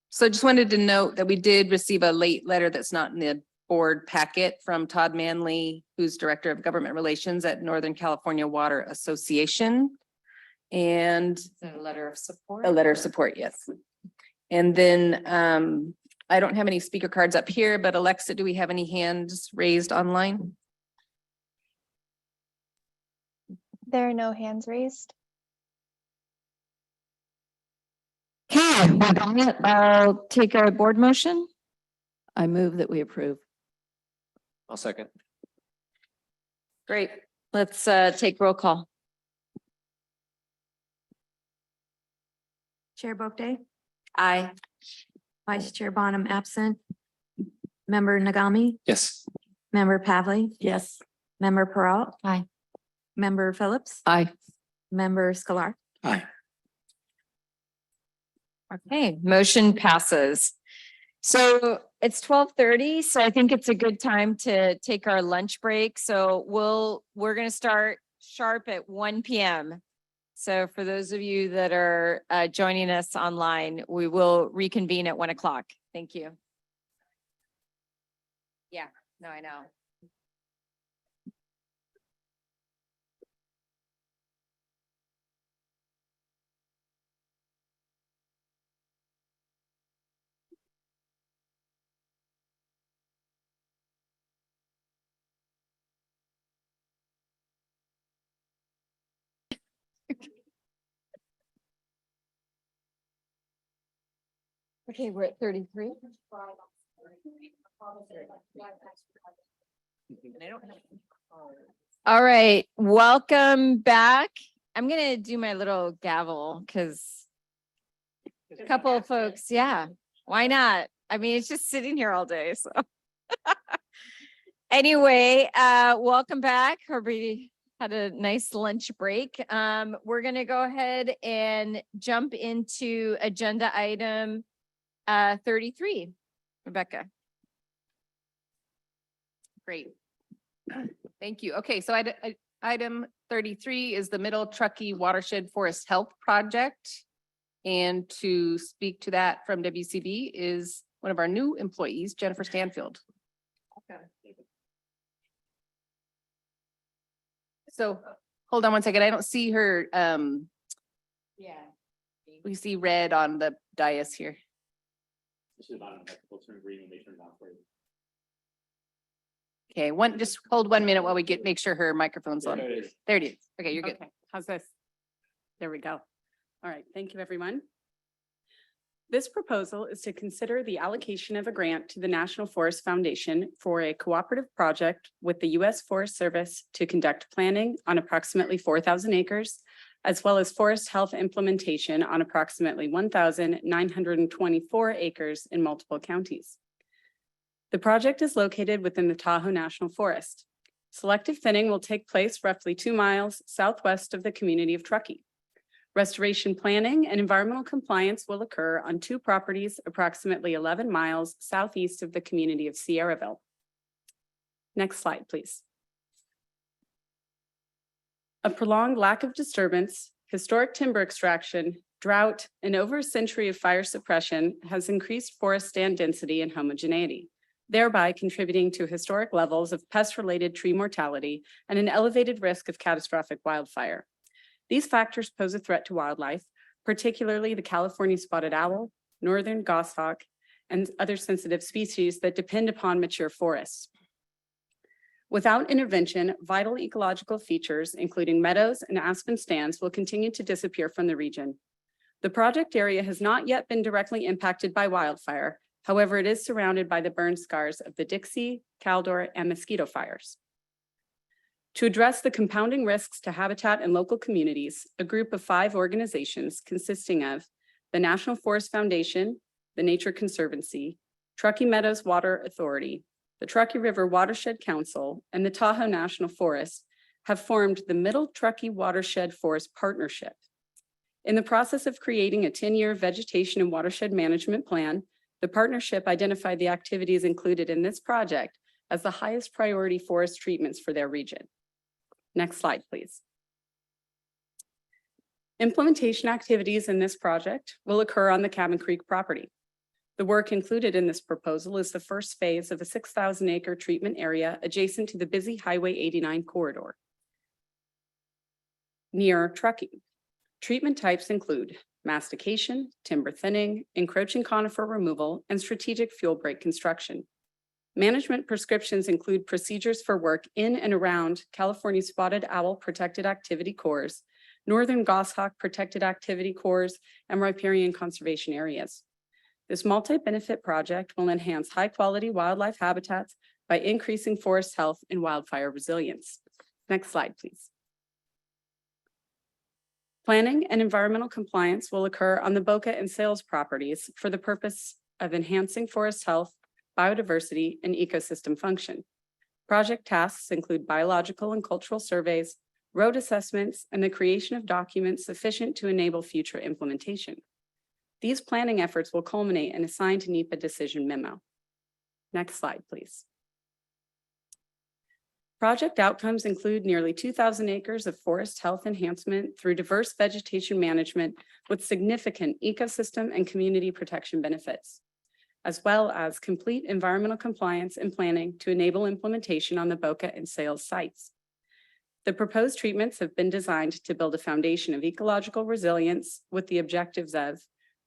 So I just wanted to note that we did receive a late letter that's not in the board packet from Todd Manley, who's Director of Government Relations at Northern California Water Association. And A letter of support. a letter of support, yes. And then I don't have any speaker cards up here, but Alexa, do we have any hands raised online? There are no hands raised. Okay, I'll take a board motion. I move that we approve. I'll second. Great. Let's take roll call. Chair Boakday, Aye. Vice Chair Bonham absent. Member Nagami, Yes. Member Pavley, Yes. Member Peralt. Aye. Member Phillips, Aye. Member Scalar. Aye. Okay, motion passes. So it's 12:30, so I think it's a good time to take our lunch break. So we're going to start sharp at 1 p.m. So for those of you that are joining us online, we will reconvene at 1 o'clock. Thank you. Yeah, no, I know. Okay, we're at 33. All right, welcome back. I'm gonna do my little gavel because a couple of folks, yeah, why not? I mean, it's just sitting here all day, so. Anyway, welcome back. Everybody had a nice lunch break. We're gonna go ahead and jump into agenda item 33. Rebecca. Great. Thank you. Okay, so item 33 is the Middle Truckee Watershed Forest Health Project. And to speak to that from WCB is one of our new employees, Jennifer Stanfield. So hold on one second. I don't see her. Yeah. We see red on the dais here. Okay, just hold 1 minute while we make sure her microphone's on. There it is. There it is. Okay, you're good. Okay, how's this? There we go. All right, thank you, everyone. This proposal is to consider the allocation of a grant to the National Forest Foundation for a cooperative project with the U.S. Forest Service to conduct planning on approximately 4,000 acres, as well as forest health implementation on approximately 1,924 acres in multiple counties. The project is located within the Tahoe National Forest. Selective thinning will take place roughly 2 miles southwest of the community of Truckee. Restoration planning and environmental compliance will occur on 2 properties approximately 11 miles southeast of the community of Sierraville. Next slide, please. A prolonged lack of disturbance, historic timber extraction, drought, and over a century of fire suppression has increased forest stand density and homogeneity, thereby contributing to historic levels of pest-related tree mortality and an elevated risk of catastrophic wildfire. These factors pose a threat to wildlife, particularly the California spotted owl, northern goshawk, and other sensitive species that depend upon mature forests. Without intervention, vital ecological features, including meadows and aspen stands, will continue to disappear from the region. The project area has not yet been directly impacted by wildfire. However, it is surrounded by the burn scars of the Dixie, Caldor, and Mosquito fires. To address the compounding risks to habitat and local communities, a group of 5 organizations consisting of the National Forest Foundation, the Nature Conservancy, Truckee Meadows Water Authority, the Truckee River Watershed Council, and the Tahoe National Forest have formed the Middle Truckee Watershed Forest Partnership. In the process of creating a 10-year vegetation and watershed management plan, the partnership identified the activities included in this project as the highest priority forest treatments for their region. Next slide, please. Implementation activities in this project will occur on the Cabin Creek property. The work included in this proposal is the first phase of a 6,000-acre treatment area adjacent to the busy Highway 89 corridor near Truckee. Treatment types include mastication, timber thinning, encroaching conifer removal, and strategic fuel break construction. Management prescriptions include procedures for work in and around California spotted owl protected activity cores, northern goshawk protected activity cores, and riparian conservation areas. This multi-benefit project will enhance high-quality wildlife habitats by increasing forest health and wildfire resilience. Next slide, please. Planning and environmental compliance will occur on the Boca and Sales properties for the purpose of enhancing forest health, biodiversity, and ecosystem function. Project tasks include biological and cultural surveys, road assessments, and the creation of documents sufficient to enable future implementation. These planning efforts will culminate in a signed NEPA decision memo. Next slide, please. Project outcomes include nearly 2,000 acres of forest health enhancement through diverse vegetation management with significant ecosystem and community protection benefits, as well as complete environmental compliance and planning to enable implementation on the Boca and Sales sites. The proposed treatments have been designed to build a foundation of ecological resilience with the objectives of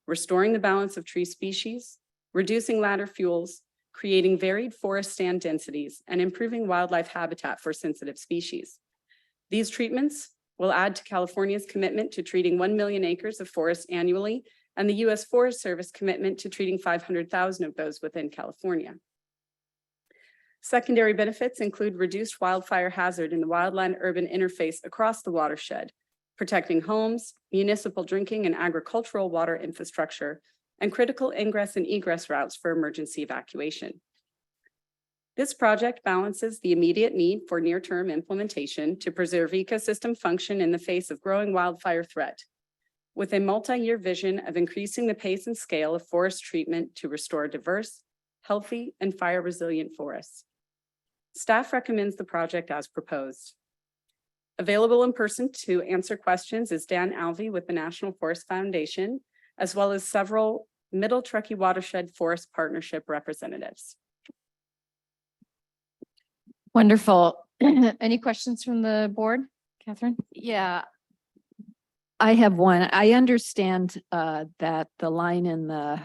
restoring the balance of tree species, reducing ladder fuels, creating varied forest stand densities, and improving wildlife habitat for sensitive species. These treatments will add to California's commitment to treating 1 million acres of forest annually and the U.S. Forest Service commitment to treating 500,000 of those within California. Secondary benefits include reduced wildfire hazard in the wildland-urban interface across the watershed, protecting homes, municipal drinking and agricultural water infrastructure, and critical ingress and egress routes for emergency evacuation. This project balances the immediate need for near-term implementation to preserve ecosystem function in the face of growing wildfire threat, with a multi-year vision of increasing the pace and scale of forest treatment to restore diverse, healthy, and fire-resilient forests. Staff recommends the project as proposed. Available in person to answer questions is Dan Alvey with the National Forest Foundation, as well as several Middle Truckee Watershed Forest Partnership representatives. Wonderful. Any questions from the board? Catherine? Yeah. I have one. I understand that the line in the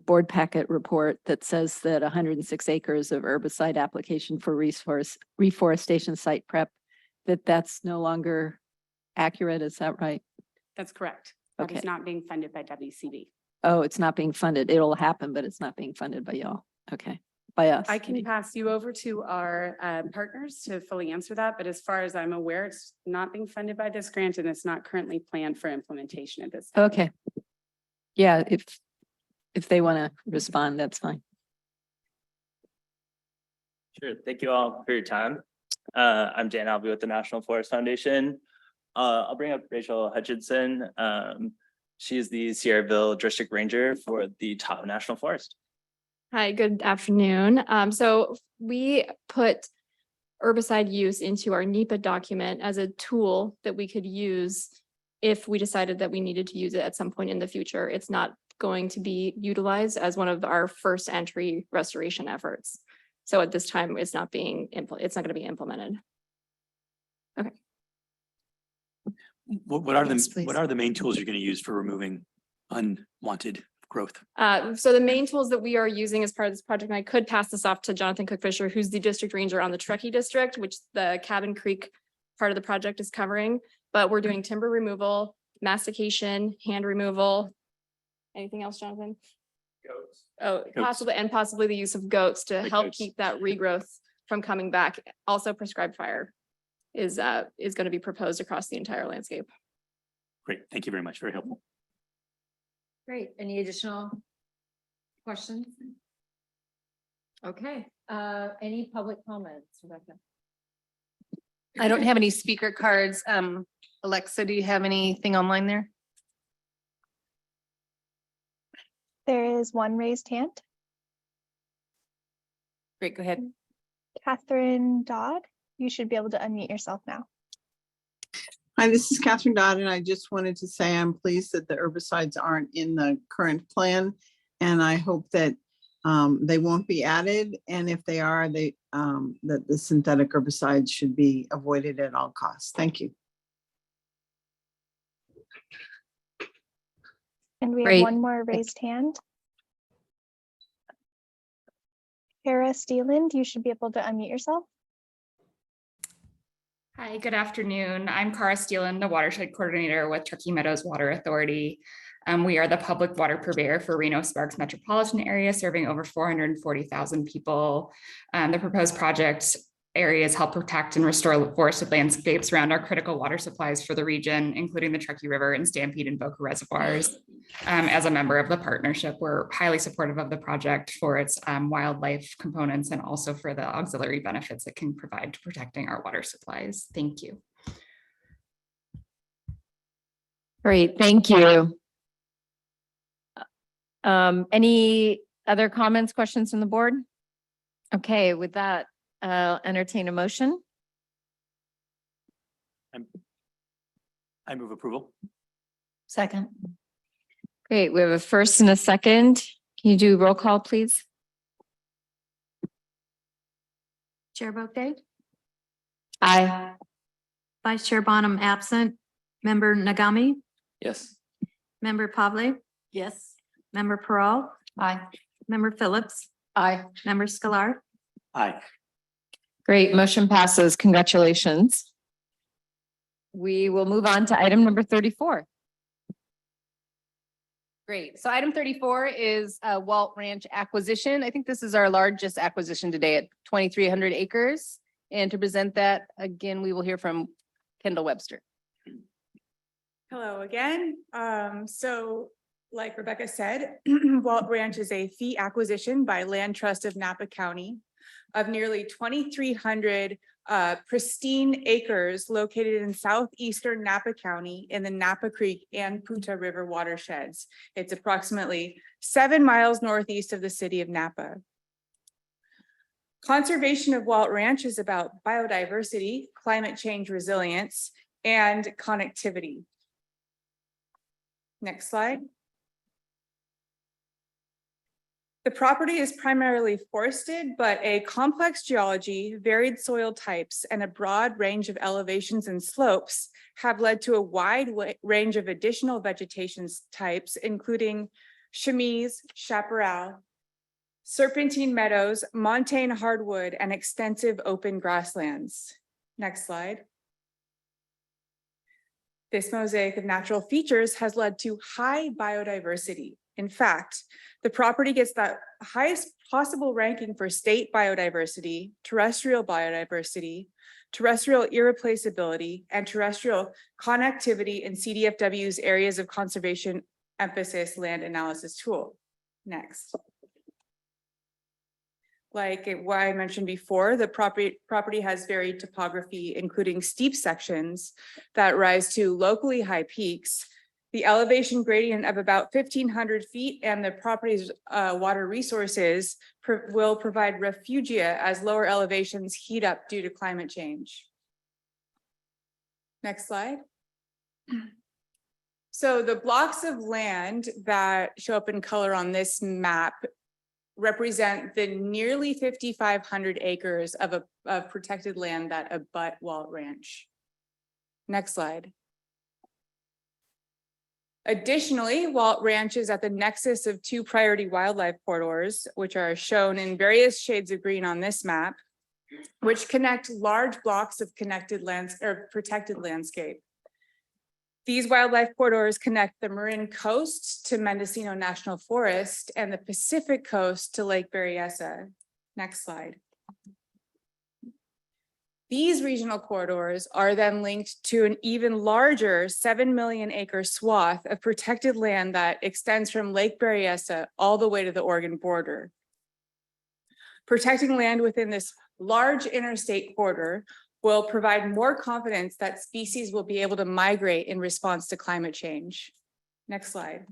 board packet report that says that 106 acres of herbicide application for reforestation site prep, that's no longer accurate. Is that right? That's correct. That is Okay. not being funded by WCB. Oh, it's not being funded. It'll happen, but it's not being funded by y'all. Okay. By us. I can pass you over to our partners to fully answer that, but as far as I'm aware, it's not being funded by this grant and it's not currently planned for implementation at this time. Okay. Yeah, if they want to respond, that's fine. Sure. Thank you all for your time. I'm Dan Alvey with the National Forest Foundation. I'll bring up Rachel Hutchinson. She is the Sierraville District Ranger for the Tahoe National Forest. Hi, good afternoon. So we put herbicide use into our NEPA document as a tool that we could use if we decided that we needed to use it at some point in the future. It's not going to be utilized as one of our first entry restoration efforts. So at this time, it's not going to be implemented. Okay. What are Yes, the please. what are the main tools you're going to use for removing unwanted growth. So the main tools that we are using as part of this project, and I could pass this off to Jonathan Cook-Fisher, who's the district ranger on the Truckee District, which the Cabin Creek part of the project is covering. But we're doing timber removal, mastication, hand removal. Anything else, Jonathan? Goats. Oh, possibly the use of goats to Like help goats. keep that regrowth from coming back. Also prescribed fire is going to be proposed across the entire landscape. Great. Thank you very much. Very helpful. Great. Any additional questions? Okay, any public comments, Rebecca? I don't have any speaker cards. Alexa, do you have anything online there? There is one raised hand. Great, go ahead. Catherine Dodd, you should be able to unmute yourself now. Hi, this is Catherine Dodd, and I just wanted to say I'm pleased that the herbicides aren't in the current plan. And I hope that they won't be added. And if they are, that the synthetic herbicides should be avoided at all costs. Thank you. And we Great. have one more raised hand. Kara Steeland, you should be able to unmute yourself. Hi, good afternoon. I'm Cara Steelan, the watershed coordinator with Truckee Meadows Water Authority. We are the public water purveyor for Reno-Sparks metropolitan area, serving over 440,000 people. The proposed project areas help protect and restore forested landscapes around our critical water supplies for the region, including the Truckee River and Stampede and Boca reservoirs. As a member of the partnership, we're highly supportive of the project for its wildlife components and also for the auxiliary benefits it can provide to protecting our water supplies. Thank you. Great, thank you. Any other comments, questions from the board? Okay, with that, I'll entertain a motion. I move approval. Second. Great, we have a first and a second. Can you do roll call, please? Chair Boque, Aye. Vice Chair Bonham absent, Member Nagami, Yes. Member Pavle, Yes. Member Pearl, Aye. Member Phillips, Aye. Member Scalar. Aye. Great, motion passes. Congratulations. We will move on to item number 34. Great. So item 34 is Walt Ranch acquisition. I think this is our largest acquisition today at 2,300 acres. And to present that, again, we will hear from Kendall Webster. Hello again. So like Rebecca said, Walt Ranch is a fee acquisition by Land Trust of Napa County of nearly 2,300 pristine acres located in southeastern Napa County in the Napa Creek and Puta River watersheds. It's approximately 7 miles northeast of the city of Napa. Conservation of Walt Ranch is about biodiversity, climate change resilience, and connectivity. Next slide. The property is primarily forested, but a complex geology, varied soil types, and a broad range of elevations and slopes have led to a wide range of additional vegetation types, including chamise, chaparral, serpentine meadows, montane hardwood, and extensive open grasslands. Next slide. This mosaic of natural features has led to high biodiversity. In fact, the property gets the highest possible ranking for state biodiversity, terrestrial irreplaceability, and terrestrial connectivity in CDFW's areas of conservation emphasis land analysis tool. Next. Like what I mentioned before, the property has varied topography, including steep sections that rise to locally high peaks, the elevation gradient of about 1,500 feet, and the property's water resources will provide refugia as lower elevations heat up due to climate change. Next slide. So the blocks of land that show up in color on this map represent the nearly 5,500 acres of protected land that abut Walt Ranch. Next slide. Additionally, Walt Ranch is at the nexus of two priority wildlife corridors, which are shown in various shades of green on this map, which connect large blocks of connected lands or protected landscape. These wildlife corridors connect the Marin Coast to Mendocino National Forest and the Pacific Coast to Lake Berryessa. Next slide. These regional corridors are then linked to an even larger 7 million acre swath of protected land that extends from Lake Berryessa all the way to the Oregon border. Protecting land within this large interstate corridor will provide more confidence that species will be able to migrate in response to climate change. Next slide.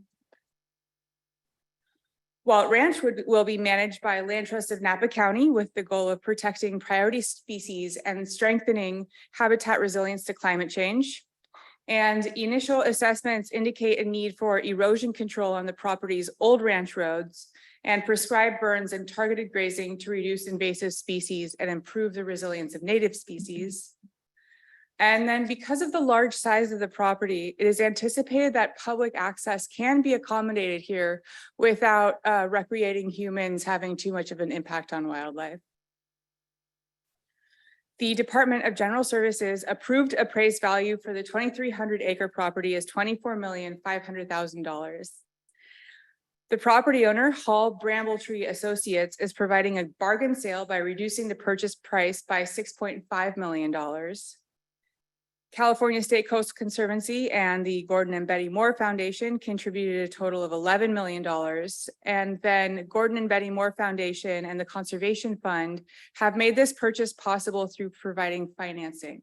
Walt Ranch will be managed by Land Trust of Napa County with the goal of protecting priority species and strengthening habitat resilience to climate change. And initial assessments indicate a need for erosion control on the property's old ranch roads and prescribed burns and targeted grazing to reduce invasive species and improve the resilience of native species. And then because of the large size of the property, it is anticipated that public access can be accommodated here without recreating humans having too much of an impact on wildlife. The Department of General Services approved appraised value for the 2,300 acre property is $24,500,000. The property owner, Hall Brambletree Associates, is providing a bargain sale by reducing the purchase price by $6.5 million. California State Coast Conservancy and the Gordon and Betty Moore Foundation contributed a total of $11 million. And then Gordon and Betty Moore Foundation and the Conservation Fund have made this purchase possible through providing financing.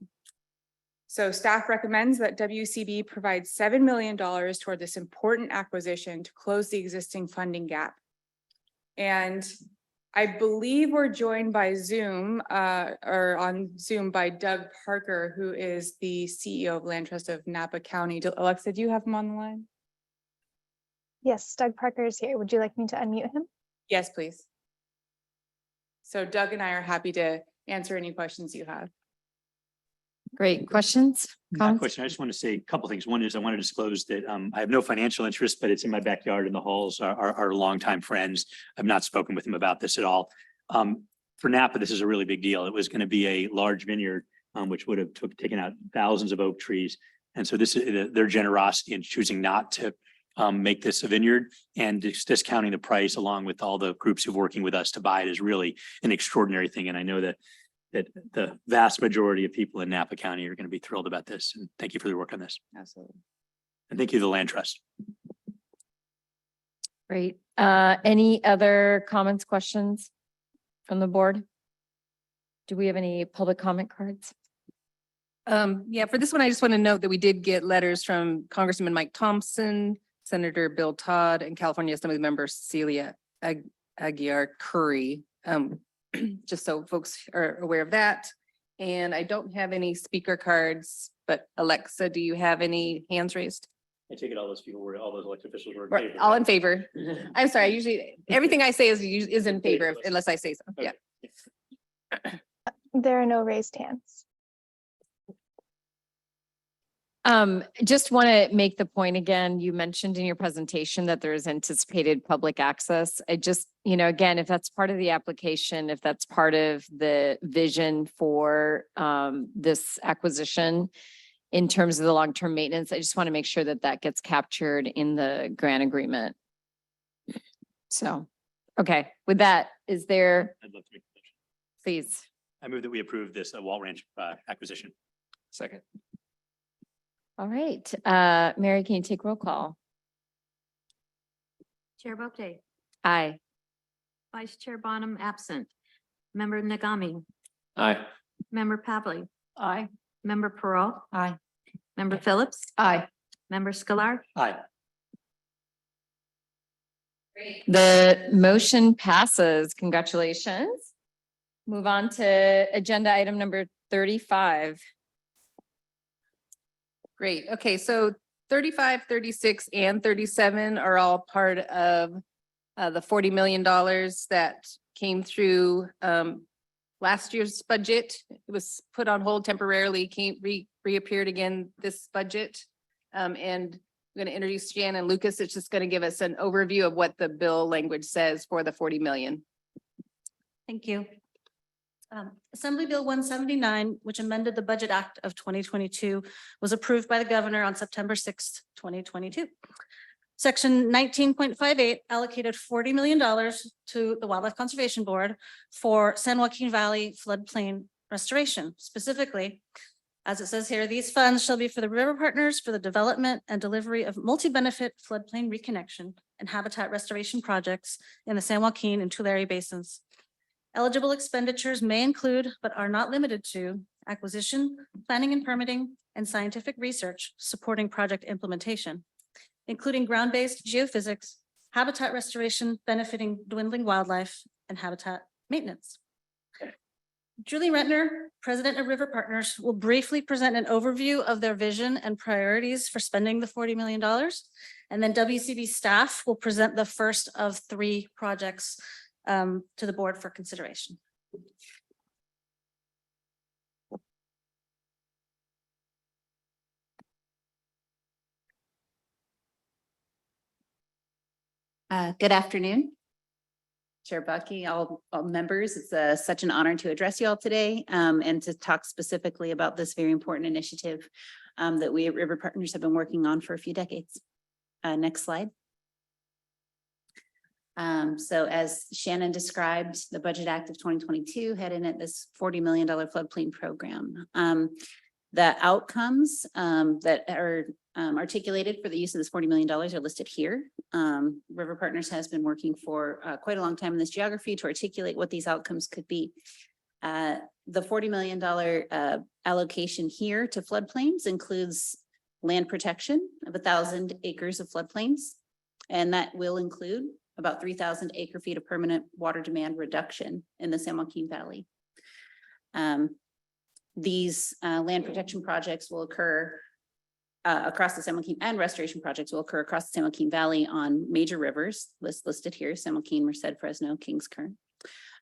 So staff recommends that WCB provides $7 million toward this important acquisition to close the existing funding gap. And I believe we're joined by Zoom or on Zoom by Doug Parker, who is the CEO of Land Trust of Napa County. Alexa, do you have him on the line? Yes, Doug Parker is here. Would you like me to unmute him? Yes, please. So Doug and I are happy to answer any questions you have. Great. Questions? Not a Comments? question. I just want to say a couple things. One is I want to disclose that I have no financial interest, but it's in my backyard and the Halls are longtime friends. I've not spoken with them about this at all. For Napa, this is a really big deal. It was going to be a large vineyard, which would have taken out thousands of oak trees. And so this is their generosity in choosing not to make this a vineyard and discounting the price along with all the groups who've working with us to buy it is really an extraordinary thing. And I know that the vast majority of people in Napa County are going to be thrilled about this. And thank you for your work on this. Absolutely. And thank you to the Land Trust. Great. Any other comments, questions from the board? Do we have any public comment cards? Yeah, for this one, I just want to note that we did get letters from Congressman Mike Thompson, Senator Bill Todd, and California Assembly Member Celia Aguiar Curry. Just so folks are aware of that. And I don't have any speaker cards, but Alexa, do you have any hands raised? I take it all those people were, all those elected officials were. Right, all in favor. I'm sorry, usually everything I say is in favor unless I say so. Yeah. There are no raised hands. Just want to make the point again, you mentioned in your presentation that there is anticipated public access. I just, again, if that's part of the application, if that's part of the vision for this acquisition in terms of the long-term maintenance, I just want to make sure that that gets captured in the grant agreement. So, okay, with that, is there, I'd love to make a motion. please? I move that we approve this Walt Ranch acquisition. Second. All right, Mary, can you take roll call? Chair Bolte, Aye. Vice Chair Bonham absent. Member Nagami, Aye. Member Pavley, Aye. Member Perot, Aye. Member Phillips, Aye. Member Sklar, Aye. The motion passes. Congratulations. Move on to agenda item number 35. Great. Okay, so 35, 36, and 37 are all part of the $40 million that came through last year's budget. It was put on hold temporarily, reappeared again this budget. And I'm going to introduce Shannon Lucas. It's just going to give us an overview of what the bill language says for the 40 million. Thank you. Assembly Bill 179, which amended the Budget Act of 2022, was approved by the governor on September 6th, 2022. Section 19.58 allocated $40 million to the Wildlife Conservation Board for San Joaquin Valley floodplain restoration. Specifically, as it says here, these funds shall be for the river partners for the development and delivery of multi-benefit floodplain reconnection and habitat restoration projects in the San Joaquin and Tulare basins. Eligible expenditures may include, but are not limited to, acquisition, planning and permitting, and scientific research supporting project implementation, including ground-based geophysics, habitat restoration benefiting dwindling wildlife, and habitat maintenance. Julie Rentner, President of River Partners, will briefly present an overview of their vision and priorities for spending the $40 million. And then WCB staff will present the first of 3 projects to the board for consideration. Good afternoon. Chair Bucky, all members, it's such an honor to address you all today and to talk specifically about this very important initiative that we at River Partners have been working on for a few decades. Next slide. So as Shannon described, the Budget Act of 2022 had in it this $40 million floodplain program. The outcomes that are articulated for the use of this $40 million are listed here. River Partners has been working for quite a long time in this geography to articulate what these outcomes could be. The $40 million allocation here to floodplains includes land protection of 1,000 acres of floodplains, and that will include about 3,000 acre feet of permanent water demand reduction in the San Joaquin Valley. These land protection projects will occur across the San Joaquin, and restoration projects will occur across the San Joaquin Valley on major rivers listed here: San Joaquin, Merced, Fresno, Kings Kern.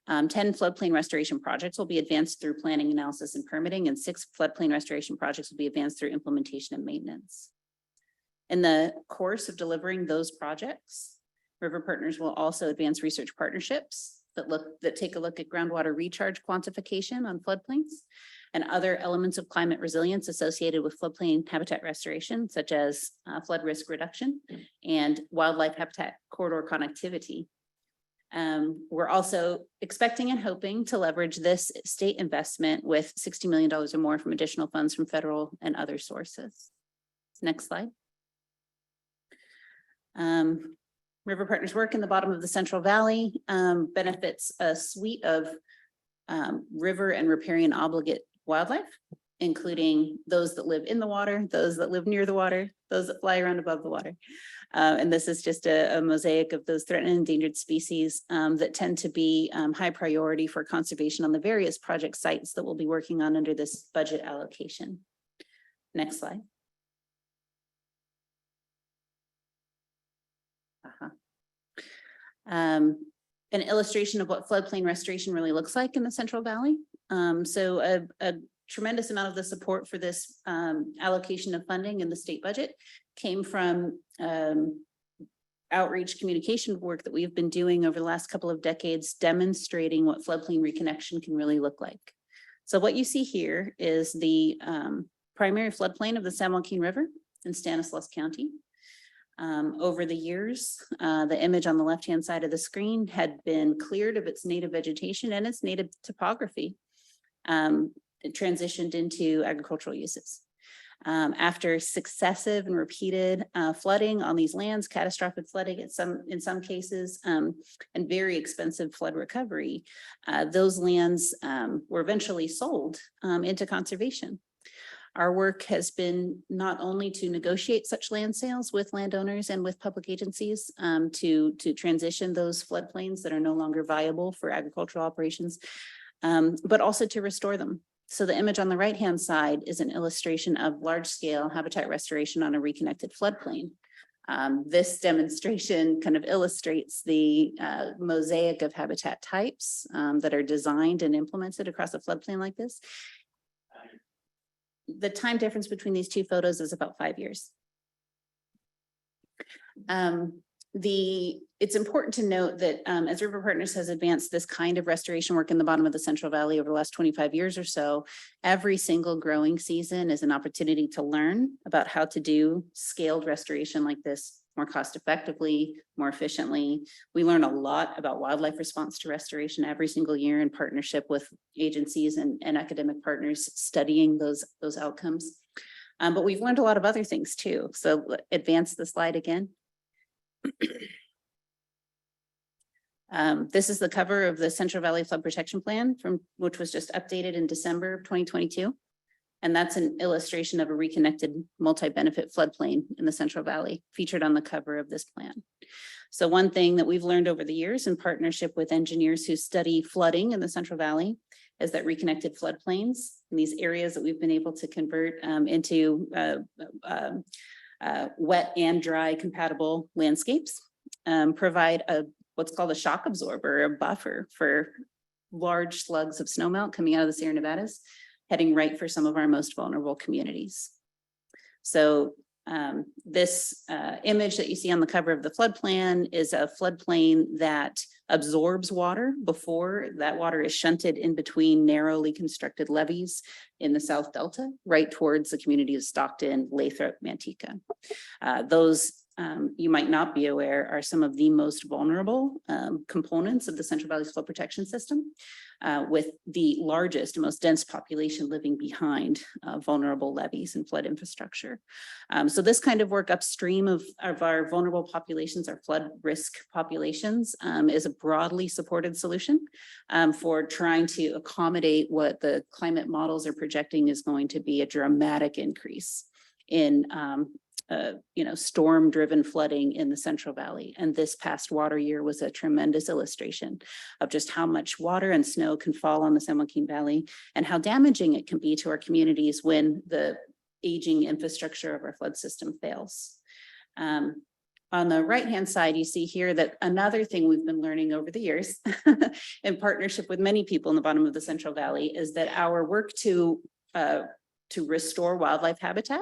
10 floodplain restoration projects will be advanced through planning, analysis, and permitting, and 6 floodplain restoration projects will be advanced through implementation and maintenance. In the course of delivering those projects, River Partners will also advance research partnerships that take a look at groundwater recharge quantification on floodplains and other elements of climate resilience associated with floodplain habitat restoration, such as flood risk reduction and wildlife habitat corridor connectivity. We're also expecting and hoping to leverage this state investment with $60 million or more from additional funds from federal and other sources. Next slide. River Partners work in the bottom of the Central Valley benefits a suite of river and riparian obligate wildlife, including those that live in the water, those that live near the water, those that fly around above the water. And this is just a mosaic of those threatened and endangered species that tend to be high priority for conservation on the various project sites that we'll be working on under this budget allocation. Next slide. An illustration of what floodplain restoration really looks like in the Central Valley. So a tremendous amount of the support for this allocation of funding in the state budget came from outreach communication work that we've been doing over the last couple of decades, demonstrating what floodplain reconnection can really look like. So what you see here is the primary floodplain of the San Joaquin River in Stanislaus County. Over the years, the image on the left-hand side of the screen had been cleared of its native vegetation and its native topography. It transitioned into agricultural uses. After successive and repeated flooding on these lands, catastrophic flooding in some cases, and very expensive flood recovery, those lands were eventually sold into conservation. Our work has been not only to negotiate such land sales with landowners and with public agencies to transition those floodplains that are no longer viable for agricultural operations, but also to restore them. So the image on the right-hand side is an illustration of large-scale habitat restoration on a reconnected floodplain. This demonstration kind of illustrates the mosaic of habitat types that are designed and implemented across a floodplain like this. The time difference between these two photos is about 5 years. It's important to note that as River Partners has advanced this kind of restoration work in the bottom of the Central Valley over the last 25 years or so, every single growing season is an opportunity to learn about how to do scaled restoration like this more cost effectively, more efficiently. We learn a lot about wildlife response to restoration every single year in partnership with agencies and academic partners studying those outcomes. But we've learned a lot of other things too. So advance the slide again. This is the cover of the Central Valley Flood Protection Plan which was just updated in December of 2022. And that's an illustration of a reconnected multi-benefit floodplain in the Central Valley featured on the cover of this plan. So one thing that we've learned over the years in partnership with engineers who study flooding in the Central Valley is that reconnected floodplains in these areas that we've been able to convert into wet and dry compatible landscapes provide what's called a shock absorber, a buffer for large slugs of snowmelt coming out of the Sierra Nevadas, heading right for some of our most vulnerable communities. So this image that you see on the cover of the flood plan is a floodplain that absorbs water before that water is shunted in between narrowly constructed levees in the South Delta, right towards the community of Stockton, Lathrop, Manteca. Those you might not be aware are some of the most vulnerable components of the Central Valley's flood protection system, with the largest and most dense population living behind vulnerable levees and flood infrastructure. So this kind of work upstream of our vulnerable populations, our flood risk populations, is a broadly supported solution for trying to accommodate what the climate models are projecting is going to be a dramatic increase in storm-driven flooding in the Central Valley. And this past water year was a tremendous illustration of just how much water and snow can fall on the San Joaquin Valley and how damaging it can be to our communities when the aging infrastructure of our flood system fails. On the right-hand side, you see here that another thing we've been learning over the years in partnership with many people in the bottom of the Central Valley is that our work to restore wildlife habitat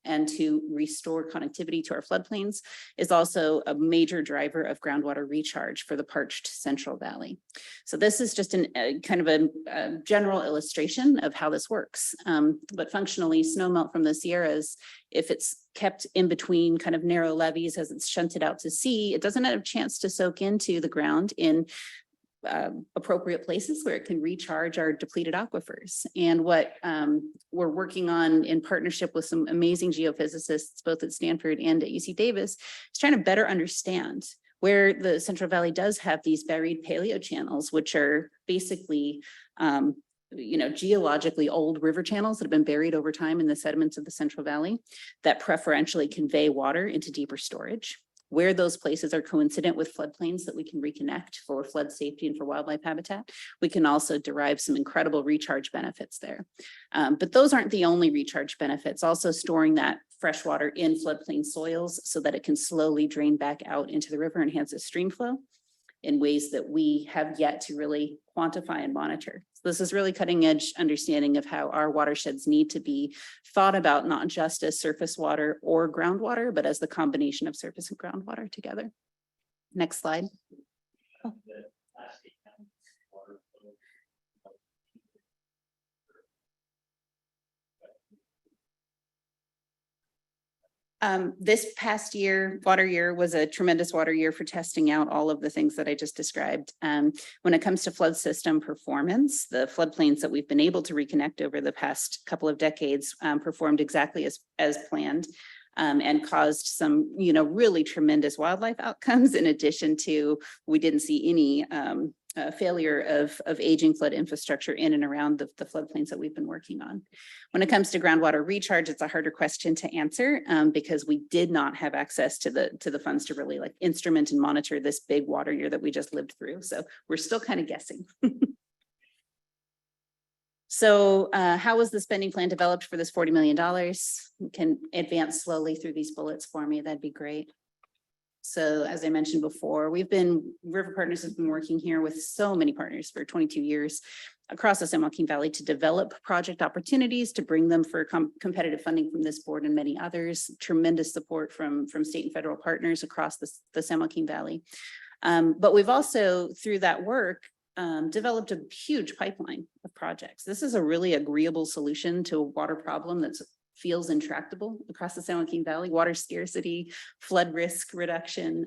and to restore connectivity to our floodplains is also a major driver of groundwater recharge for the parched Central Valley. So this is just kind of a general illustration of how this works. But functionally, snowmelt from the Sierras, if it's kept in between kind of narrow levees as it's shunted out to sea, it doesn't have a chance to soak into the ground in appropriate places where it can recharge our depleted aquifers. And what we're working on in partnership with some amazing geophysicists, both at Stanford and at UC Davis, is trying to better understand where the Central Valley does have these buried paleo channels, which are basically geologically old river channels that have been buried over time in the sediments of the Central Valley that preferentially convey water into deeper storage. Where those places are coincident with floodplains that we can reconnect for flood safety and for wildlife habitat, we can also derive some incredible recharge benefits there. But those aren't the only recharge benefits. Also storing that fresh water in floodplain soils so that it can slowly drain back out into the river and enhances stream flow in ways that we have yet to really quantify and monitor. So this is really cutting edge understanding of how our watersheds need to be thought about, not just as surface water or groundwater, but as the combination of surface and groundwater together. Next slide. This past year, water year, was a tremendous water year for testing out all of the things that I just described. When it comes to flood system performance, the floodplains that we've been able to reconnect over the past couple of decades performed exactly as planned. And caused some, really tremendous wildlife outcomes. In addition to, we didn't see any failure of aging flood infrastructure in and around the floodplains that we've been working on. When it comes to groundwater recharge, it's a harder question to answer because we did not have access to the funds to really instrument and monitor this big water year that we just lived through. So we're still kind of guessing. So how was the spending plan developed for this $40 million? You can advance slowly through these bullets for me. That'd be great. So as I mentioned before, River Partners has been working here with so many partners for 22 years. across the San Joaquin Valley to develop project opportunities, to bring them for competitive funding from this board and many others. Tremendous support from state and federal partners across the San Joaquin Valley. But we've also, through that work, developed a huge pipeline of projects. This is a really agreeable solution to a water problem that feels intractable across the San Joaquin Valley: water scarcity, flood risk reduction.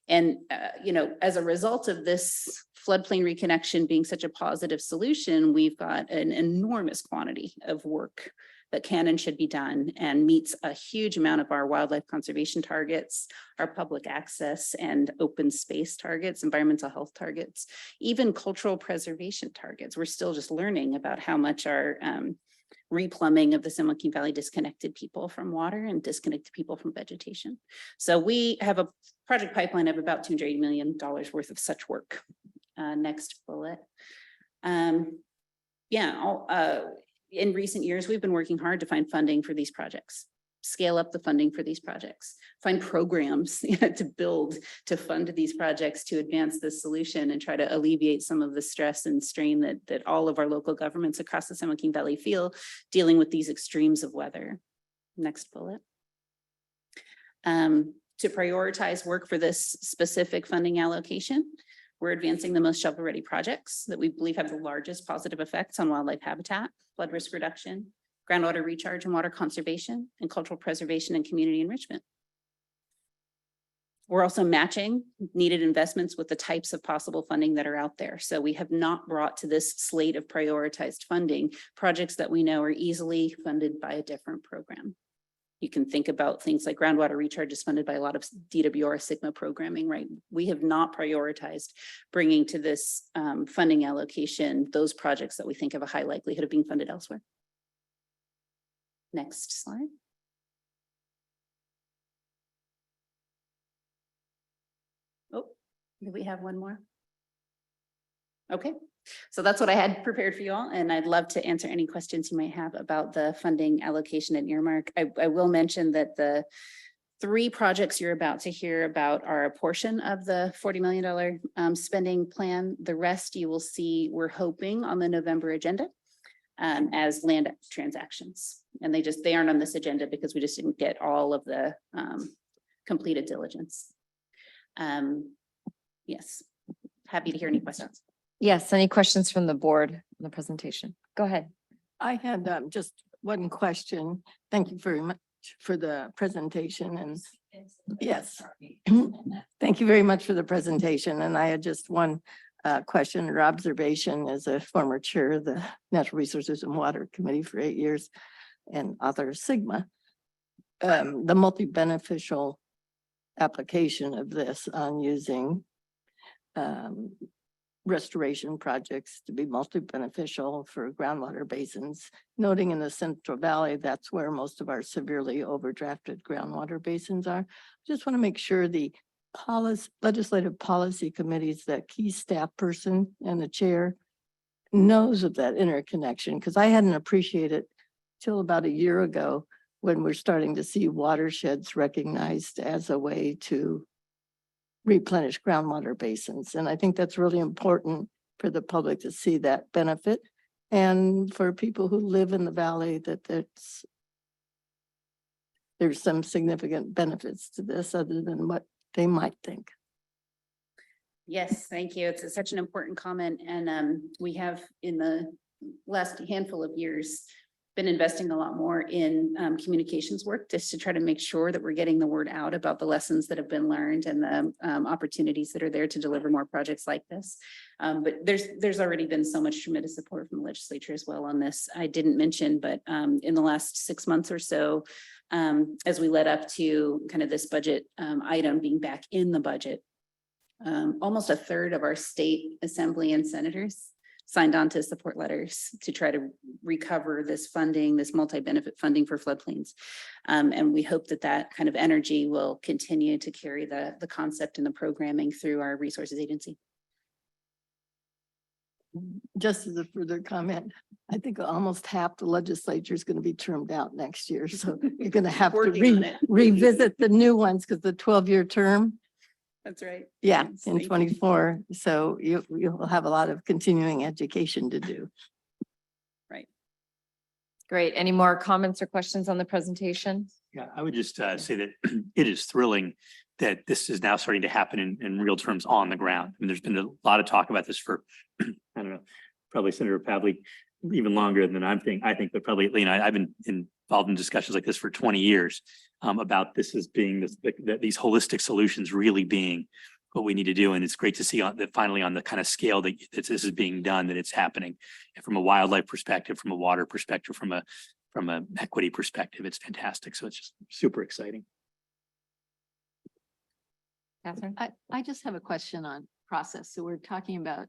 You know, as a result of this floodplain reconnection being such a positive solution, we've got an enormous quantity of work that can and should be done and meets a huge amount of our wildlife conservation targets, our public access and open space targets, environmental health targets, even cultural preservation targets. We're still just learning about how much our replumbing of the San Joaquin Valley disconnected people from water and disconnected people from vegetation. So we have a project pipeline of about $280 million worth of such work. Next bullet. In recent years, we've been working hard to find funding for these projects, scale up the funding for these projects, find programs to build, to fund these projects, to advance this solution and try to alleviate some of the stress and strain that all of our local governments across the San Joaquin Valley feel dealing with these extremes of weather. Next bullet. To prioritize work for this specific funding allocation, we're advancing the most shovel-ready projects that we believe have the largest positive effects on wildlife habitat, flood risk reduction, groundwater recharge and water conservation, and cultural preservation and community enrichment. We're also matching needed investments with the types of possible funding that are out there. So we have not brought to this slate of prioritized funding projects that we know are easily funded by a different program. You can think about things like groundwater recharge is funded by a lot of DWR Sigma programming, right? We have not prioritized bringing to this funding allocation those projects that we think have a high likelihood of being funded elsewhere. Next slide. Oh, do we have one more? Okay. So that's what I had prepared for you all, and I'd love to answer any questions you might have about the funding allocation and earmark. I will mention that the 3 projects you're about to hear about are a portion of the $40 million spending plan. The rest you will see, we're hoping, on the November agenda as land transactions. And they aren't on this agenda because we just didn't get all of the completed diligence. Yes, happy to hear any questions. Yes, any questions from the board on the presentation? Go ahead. I had just one question. Thank you very much for the presentation and yes. Thank you very much for the presentation. And I had just one question or observation as a former chair of the Natural Resources and Water Committee for 8 years and author of Sigma. The multi-beneficial application of this on using restoration projects to be multi-beneficial for groundwater basins, noting in the Central Valley, that's where most of our severely overdrafted groundwater basins are. Just want to make sure the legislative policy committees, that key staff person and the chair knows of that interconnection, because I hadn't appreciated till about a year ago when we're starting to see watersheds recognized as a way to replenish groundwater basins. And I think that's really important for the public to see that benefit, and for people who live in the valley that there's some significant benefits to this other than what they might think. Yes, thank you. It's such an important comment. And we have in the last handful of years been investing a lot more in communications work just to try to make sure that we're getting the word out about the lessons that have been learned and the opportunities that are there to deliver more projects like this. But there's already been so much tremendous support from the legislature as well on this. I didn't mention, but in the last 6 months or so, as we led up to kind of this budget item being back in the budget, almost a third of our state assembly and senators signed on to support letters to try to recover this funding, this multi-benefit funding for floodplains. And we hope that that kind of energy will continue to carry the concept and the programming through our resources agency. Just as a further comment, I think almost half the legislature is going to be termed out next year. So you're going to have to revisit the new ones because the 12-year term That's right. Yeah, Thanks. in Thank you. 24. So you'll have a lot of continuing education to do. Right. Great. Any more comments or questions on the presentation? Yeah, I would just say that it is thrilling that this is now starting to happen in real terms on the ground. I mean, there's been a lot of talk about this for, I don't know, probably Senator Pavlik even longer than I think, but probably, you know, I've been involved in discussions like this for 20 years about this as being these holistic solutions really being what we need to do. And it's great to see that finally on the kind of scale that this is being done, that it's happening. And from a wildlife perspective, from a water perspective, from a equity perspective, it's fantastic. So it's just super exciting. Catherine? I just have a question on process. So we're talking about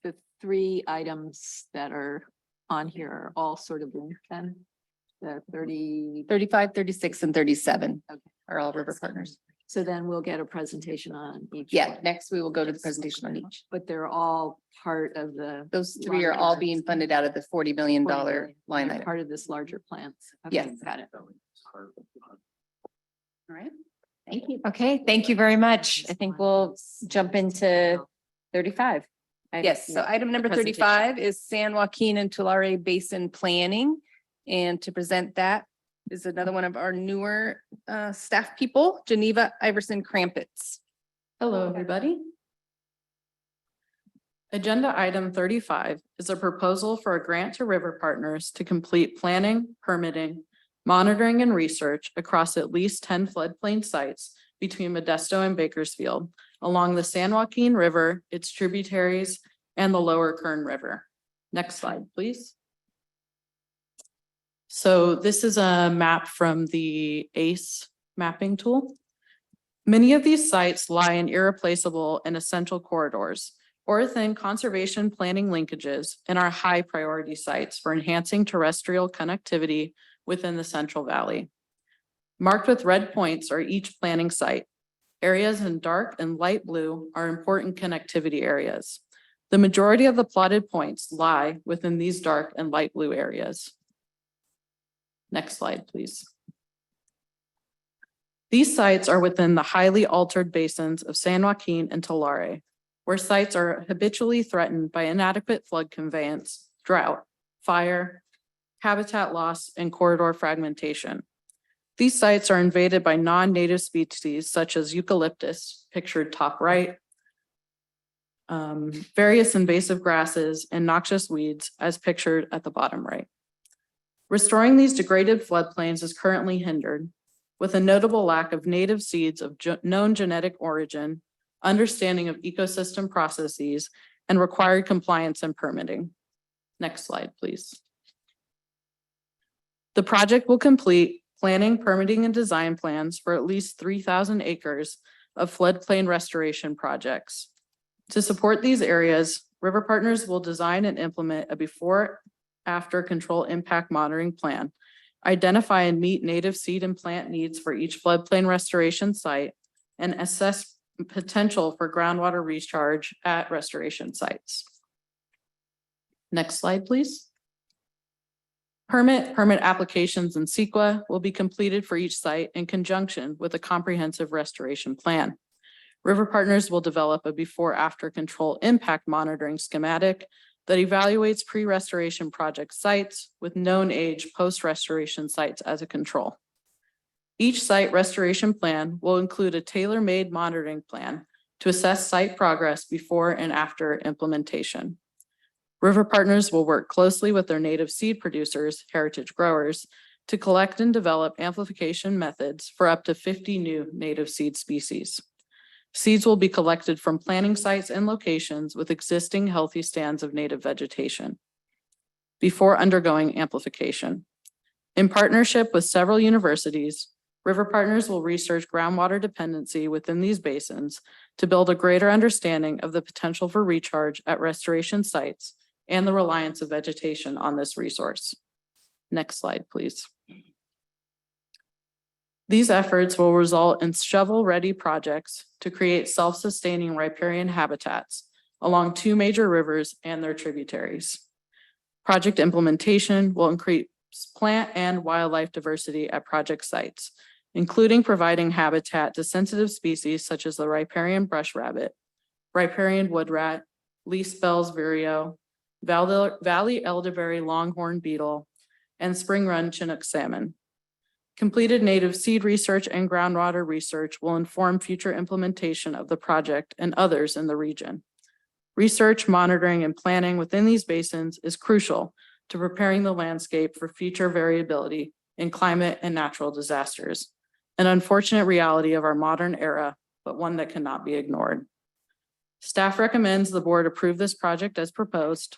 the 3 items that are on here are all sort of linked then? The 30. 35, 36, and 37 Okay. are all river partners. So then we'll get a presentation on each. Yeah, one. next we will go to the presentation on each. But they're all part of the. Those 3 are all being funded out of the $40 million 40 million. line They're item. Part of this larger plan. Okay, Yes. got it. All right. Thank you. Okay, thank you very much. I think we'll jump into 35. Yes, so item number presentation. 35 is San Joaquin and Tulare Basin Planning. And to present that is another one of our newer staff people, Geneva Iverson Krampitz. Hello, everybody. Agenda item 35 is a proposal for a grant to river partners to complete planning, permitting, monitoring and research across at least 10 floodplain sites between Modesto and Bakersfield along the San Joaquin River, its tributaries, and the Lower Kern River. Next slide, please. So this is a map from the ACE mapping tool. Many of these sites lie in irreplaceable and essential corridors or within conservation planning linkages and are high priority sites for enhancing terrestrial connectivity within the Central Valley. Marked with red points are each planning site. Areas in dark and light blue are important connectivity areas. The majority of the plotted points lie within these dark and light blue areas. Next slide, please. These sites are within the highly altered basins of San Joaquin and Tulare, where sites are habitually threatened by inadequate flood conveyance, drought, fire, habitat loss, and corridor fragmentation. These sites are invaded by non-native species such as eucalyptus, pictured top right, various invasive grasses, and noxious weeds as pictured at the bottom right. Restoring these degraded floodplains is currently hindered, with a notable lack of native seeds of known genetic origin, understanding of ecosystem processes, and required compliance and permitting. Next slide, please. The project will complete planning, permitting, and design plans for at least 3,000 acres of floodplain restoration projects. To support these areas, River Partners will design and implement a before-after control impact monitoring plan, identify and meet native seed and plant needs for each floodplain restoration site, and assess potential for groundwater recharge at restoration sites. Next slide, please. Permit applications in CEQA will be completed for each site in conjunction with a comprehensive restoration plan. River Partners will develop a before-after control impact monitoring schematic that evaluates pre-restoration project sites with known age post-restoration sites as a control. Each site restoration plan will include a tailor-made monitoring plan to assess site progress before and after implementation. River Partners will work closely with their native seed producers, heritage growers, to collect and develop amplification methods for up to 50 new native seed species. Seeds will be collected from planting sites and locations with existing healthy stands of native vegetation before undergoing amplification. In partnership with several universities, River Partners will research groundwater dependency within these basins to build a greater understanding of the potential for recharge at restoration sites and the reliance of vegetation on this resource. Next slide, please. These efforts will result in shovel-ready projects to create self-sustaining riparian habitats along 2 major rivers and their tributaries. Project implementation will increase plant and wildlife diversity at project sites, including providing habitat to sensitive species such as the riparian brush rabbit, riparian wood rat, least Bell's vireo, valley elderberry longhorn beetle, and spring run Chinook salmon. Completed native seed research and groundwater research will inform future implementation of the project and others in the region. Research, monitoring, and planning within these basins is crucial to preparing the landscape for future variability in climate and natural disasters, an unfortunate reality of our modern era, but one that cannot be ignored. Staff recommends the board approve this project as proposed.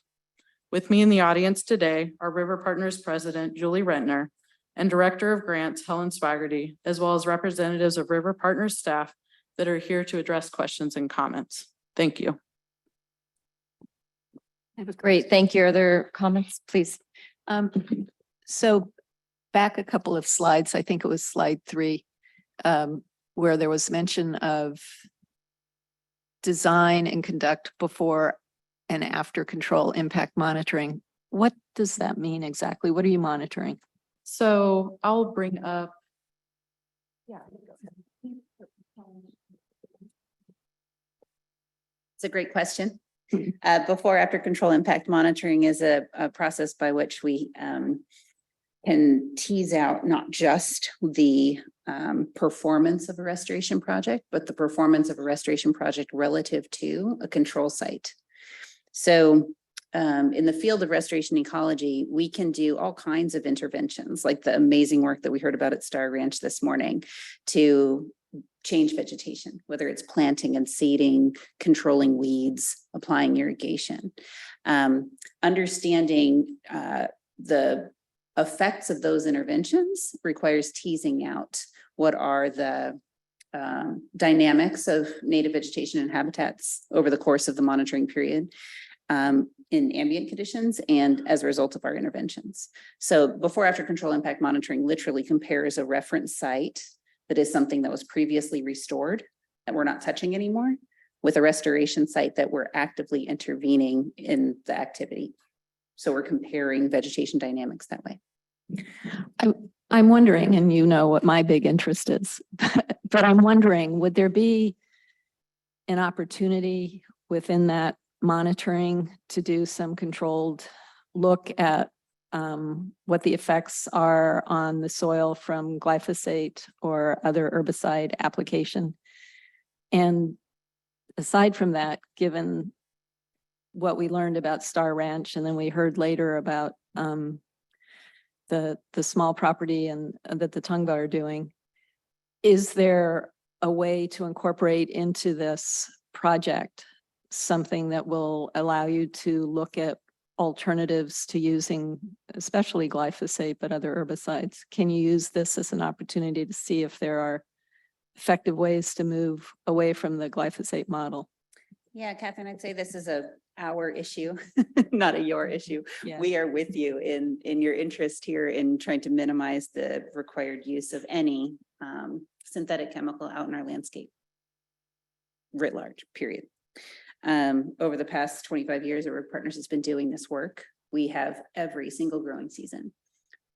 With me in the audience today are River Partners President Julie Rentner and Director of Grants Helen Swaggerty, as well as representatives of River Partners staff that are here to address questions and comments. Thank you. I have a Great, thank you. Are there comments, please? So back a couple of slides, I think it was slide 3, where there was mention of design and conduct before and after control impact monitoring. What does that mean exactly? What are you monitoring? So I'll bring up. It's a great question. Before, after control impact monitoring is a process by which we can tease out not just the performance of a restoration project, but the performance of a restoration project relative to a control site. So in the field of restoration ecology, we can do all kinds of interventions, like the amazing work that we heard about at Star Ranch this morning, to change vegetation, whether it's planting and seeding, controlling weeds, applying irrigation. Understanding the effects of those interventions requires teasing out what are the dynamics of native vegetation and habitats over the course of the monitoring period in ambient conditions and as a result of our interventions. So before after control impact monitoring literally compares a reference site that is something that was previously restored that we're not touching anymore with a restoration site that we're actively intervening in the activity. So we're comparing vegetation dynamics that way. I'm wondering, and you know what my big interest is, but I'm wondering, would there be an opportunity within that monitoring to do some controlled look at what the effects are on the soil from glyphosate or other herbicide application? And aside from that, given what we learned about Star Ranch, and then we heard later about the small property and that the Tongva are doing, is there a way to incorporate into this project something that will allow you to look at alternatives to using especially glyphosate, but other herbicides? Can you use this as an opportunity to see if there are effective ways to move away from the glyphosate model? Yeah, Catherine, I'd say this is our issue, not a your issue. Yeah. We are with you in your interest here in trying to minimize the required use of any synthetic chemical out in our landscape writ large, period. Over the past 25 years, our partners has been doing this work. We have every single growing season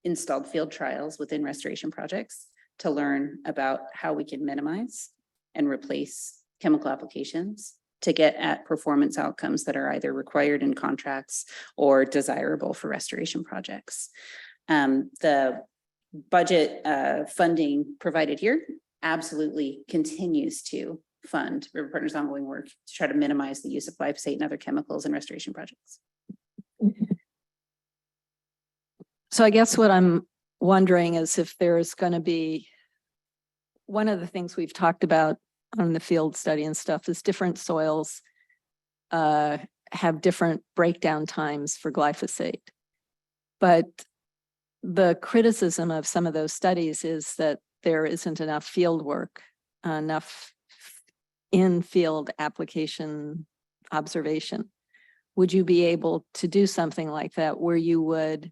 installed field trials within restoration projects to learn about how we can minimize and replace chemical applications to get at performance outcomes that are either required in contracts or desirable for restoration projects. The budget funding provided here absolutely continues to fund River Partners' ongoing work to try to minimize the use of glyphosate and other chemicals in restoration projects. So I guess what I'm wondering is if there's going to be, one of the things we've talked about on the field study and stuff is different soils have different breakdown times for glyphosate. But the criticism of some of those studies is that there isn't enough field work, enough in-field application observation. Would you be able to do something like that where you would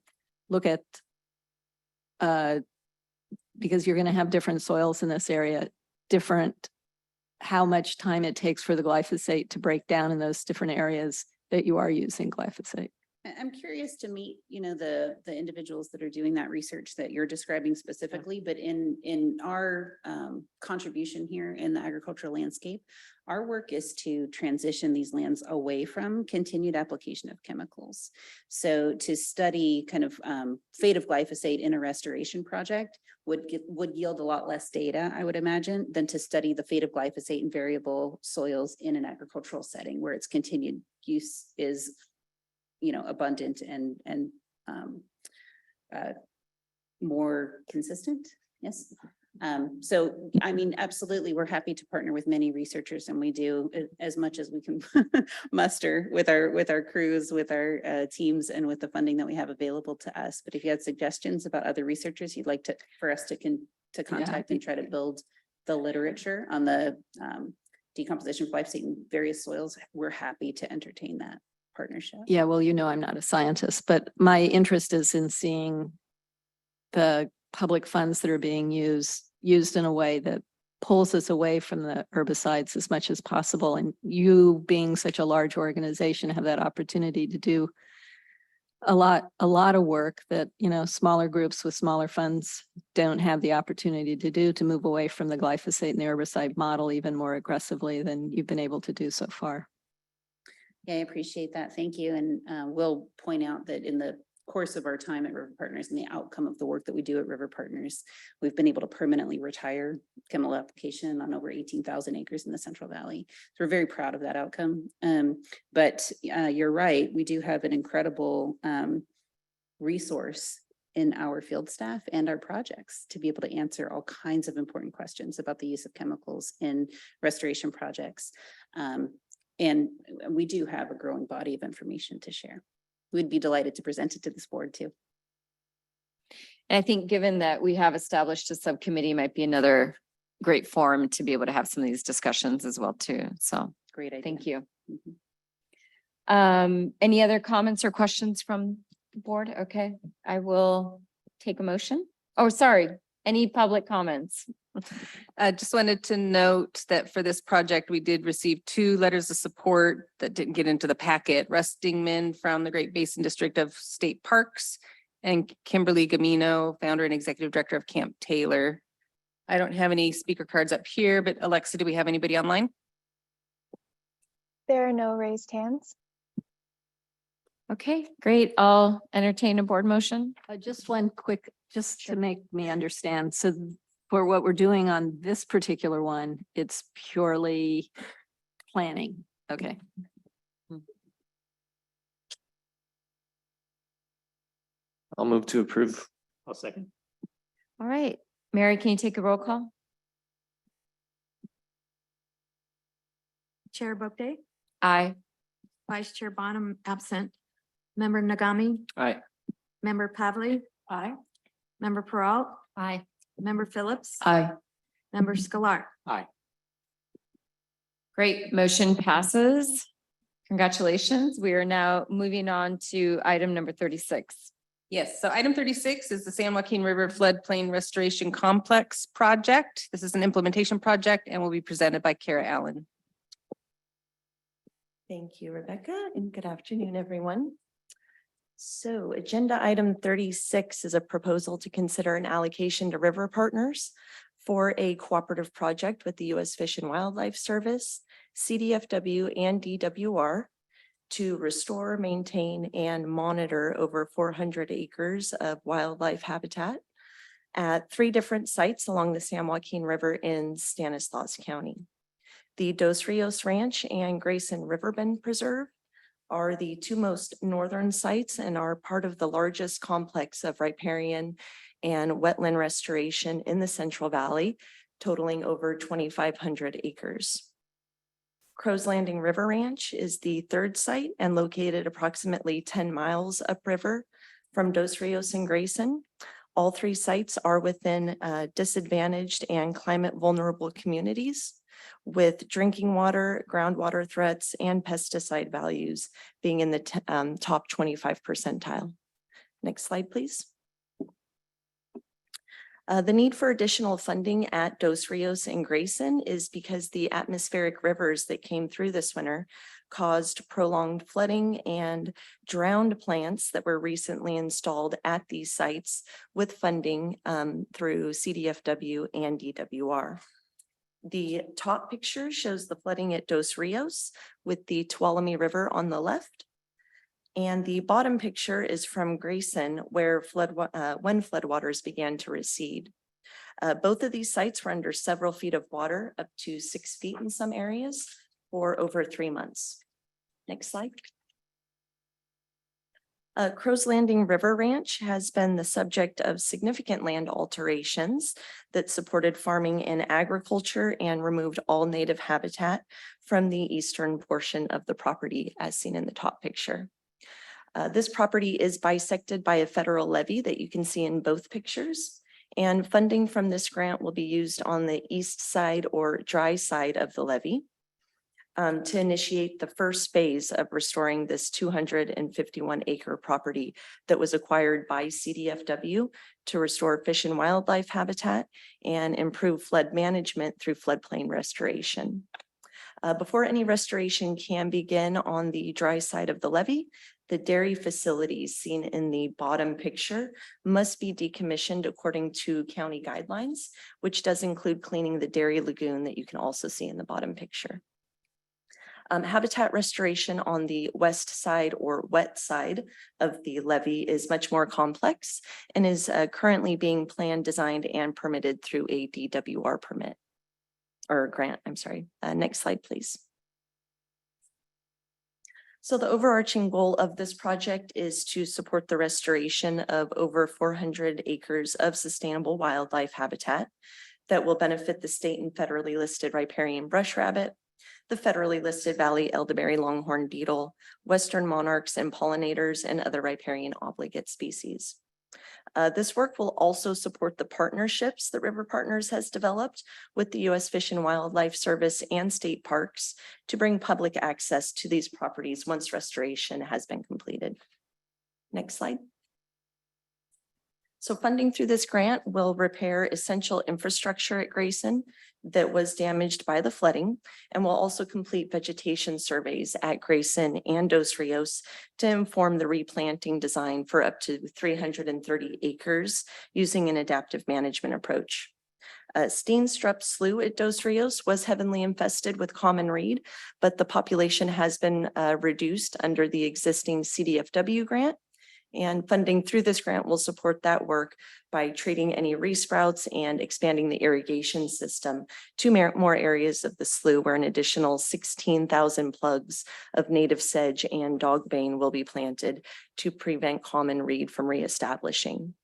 look at, because you're going to have different soils in this area, different, how much time it takes for the glyphosate to break down in those different areas that you are using glyphosate? I'm curious to meet, the individuals that are doing that research that you're describing specifically, but in our contribution here in the agricultural landscape, our work is to transition these lands away from continued application of chemicals. So to study kind of fate of glyphosate in a restoration project would yield a lot less data, I would imagine, than to study the fate of glyphosate in variable soils in an agricultural setting where its continued use is abundant and more consistent. Yes. So, I mean, absolutely, we're happy to partner with many researchers, and we do as much as we can muster with our crews, with our teams, and with the funding that we have available to us. But if you had suggestions about other researchers you'd like for us to contact and try to build the literature on the decomposition of glyphosate in various soils, we're happy to entertain that partnership. Yeah, well, I'm not a scientist, but my interest is in seeing the public funds that are being used in a way that pulls us away from the herbicides as much as possible. And you, being such a large organization, have that opportunity to do a lot of work that, smaller groups with smaller funds don't have the opportunity to do, to move away from the glyphosate and the herbicide model even more aggressively than you've been able to do so far. Yeah, I appreciate that. Thank you. And we'll point out that in the course of our time at River Partners and the outcome of the work that we do at River Partners, we've been able to permanently retire chemical application on over 18,000 acres in the Central Valley. So we're very proud of that outcome. But you're right, we do have an incredible resource in our field staff and our projects to be able to answer all kinds of important questions about the use of chemicals in restoration projects. And we do have a growing body of information to share. We'd be delighted to present it to this board too. And I think given that we have established a subcommittee, might be another great forum to be able to have some of these discussions as well too. So Great idea. thank you. Mhm. Any other comments or questions from the board? Okay, I will take a motion. Oh, sorry, any public comments? I just wanted to note that for this project, we did receive 2 letters of support that didn't get into the packet. Russ Dingman from the Great Basin District of State Parks and Kimberly Gamino, founder and executive director of Camp Taylor. I don't have any speaker cards up here, but Alexa, do we have anybody online? There are no raised hands. Okay, great. I'll entertain a board motion. Just one quick, just to make me understand. So for what we're doing on this particular one, it's purely planning. Okay. I'll move to approve. I'll second. All right, Mary, can you take a roll call? Chair Bookday, Aye. Vice Chair Bonham absent. Member Nagami, Aye. Member Pavley. Aye. Member Peralt, Aye. Member Phillips. Aye. Member Scalar. Aye. Great, motion passes. Congratulations. We are now moving on to item number 36. Yes, so item 36 is the San Joaquin River Floodplain Restoration Complex project. This is an implementation project and will be presented by Kara Allen. Thank you, Rebecca, and good afternoon, everyone. So agenda item 36 is a proposal to consider an allocation to River Partners for a cooperative project with the U.S. Fish and Wildlife Service, CDFW, and DWR to restore, maintain, and monitor over 400 acres of wildlife habitat at 3 different sites along the San Joaquin River in Stanislaus County. The Dos Rios Ranch and Grayson Riverbend Preserve are the 2 most northern sites and are part of the largest complex of riparian and wetland restoration in the Central Valley, totaling over 2,500 acres. Crow's Landing River Ranch is the 3rd site and located approximately 10 miles upriver from Dos Rios and Grayson. All 3 sites are within disadvantaged and climate vulnerable communities, with drinking water, groundwater threats, and pesticide values being in the top 25 percentile. Next slide, please. The need for additional funding at Dos Rios and Grayson is because the atmospheric rivers that came through this winter caused prolonged flooding and drowned plants that were recently installed at these sites with funding through CDFW and DWR. The top picture shows the flooding at Dos Rios with the Tuolumne River on the left. And the bottom picture is from Grayson, where when floodwaters began to recede. Both of these sites were under several feet of water, up to 6 feet in some areas, for over 3 months. Next slide. Crow's Landing River Ranch has been the subject of significant land alterations that supported farming and agriculture and removed all native habitat from the eastern portion of the property as seen in the top picture. This property is bisected by a federal levee that you can see in both pictures, and funding from this grant will be used on the east side or dry side of the levee to initiate the first phase of restoring this 251-acre property that was acquired by CDFW to restore fish and wildlife habitat and improve flood management through floodplain restoration. Before any restoration can begin on the dry side of the levee, the dairy facilities seen in the bottom picture must be decommissioned according to county guidelines, which does include cleaning the dairy lagoon that you can also see in the bottom picture. Habitat restoration on the west side or wet side of the levee is much more complex and is currently being planned, designed, and permitted through a DWR permit or grant, I'm sorry. Next slide, please. So the overarching goal of this project is to support the restoration of over 400 acres of sustainable wildlife habitat that will benefit the state and federally listed riparian brush rabbit, the federally listed valley elderberry longhorn beetle, western monarchs and pollinators, and other riparian obligate species. This work will also support the partnerships that River Partners has developed with the U.S. Fish and Wildlife Service and state parks to bring public access to these properties once restoration has been completed. Next slide. So funding through this grant will repair essential infrastructure at Grayson that was damaged by the flooding, and will also complete vegetation surveys at Grayson and Dos Rios to inform the replanting design for up to 330 acres using an adaptive management approach. Steenstrup Slough at Dos Rios was heavily infested with common reed, but the population has been reduced under the existing CDFW grant. And funding through this grant will support that work by treating any resprouts and expanding the irrigation system to more areas of the slough where an additional 16,000 plugs of native sedge and dogbane will be planted to prevent common reed from reestablishing.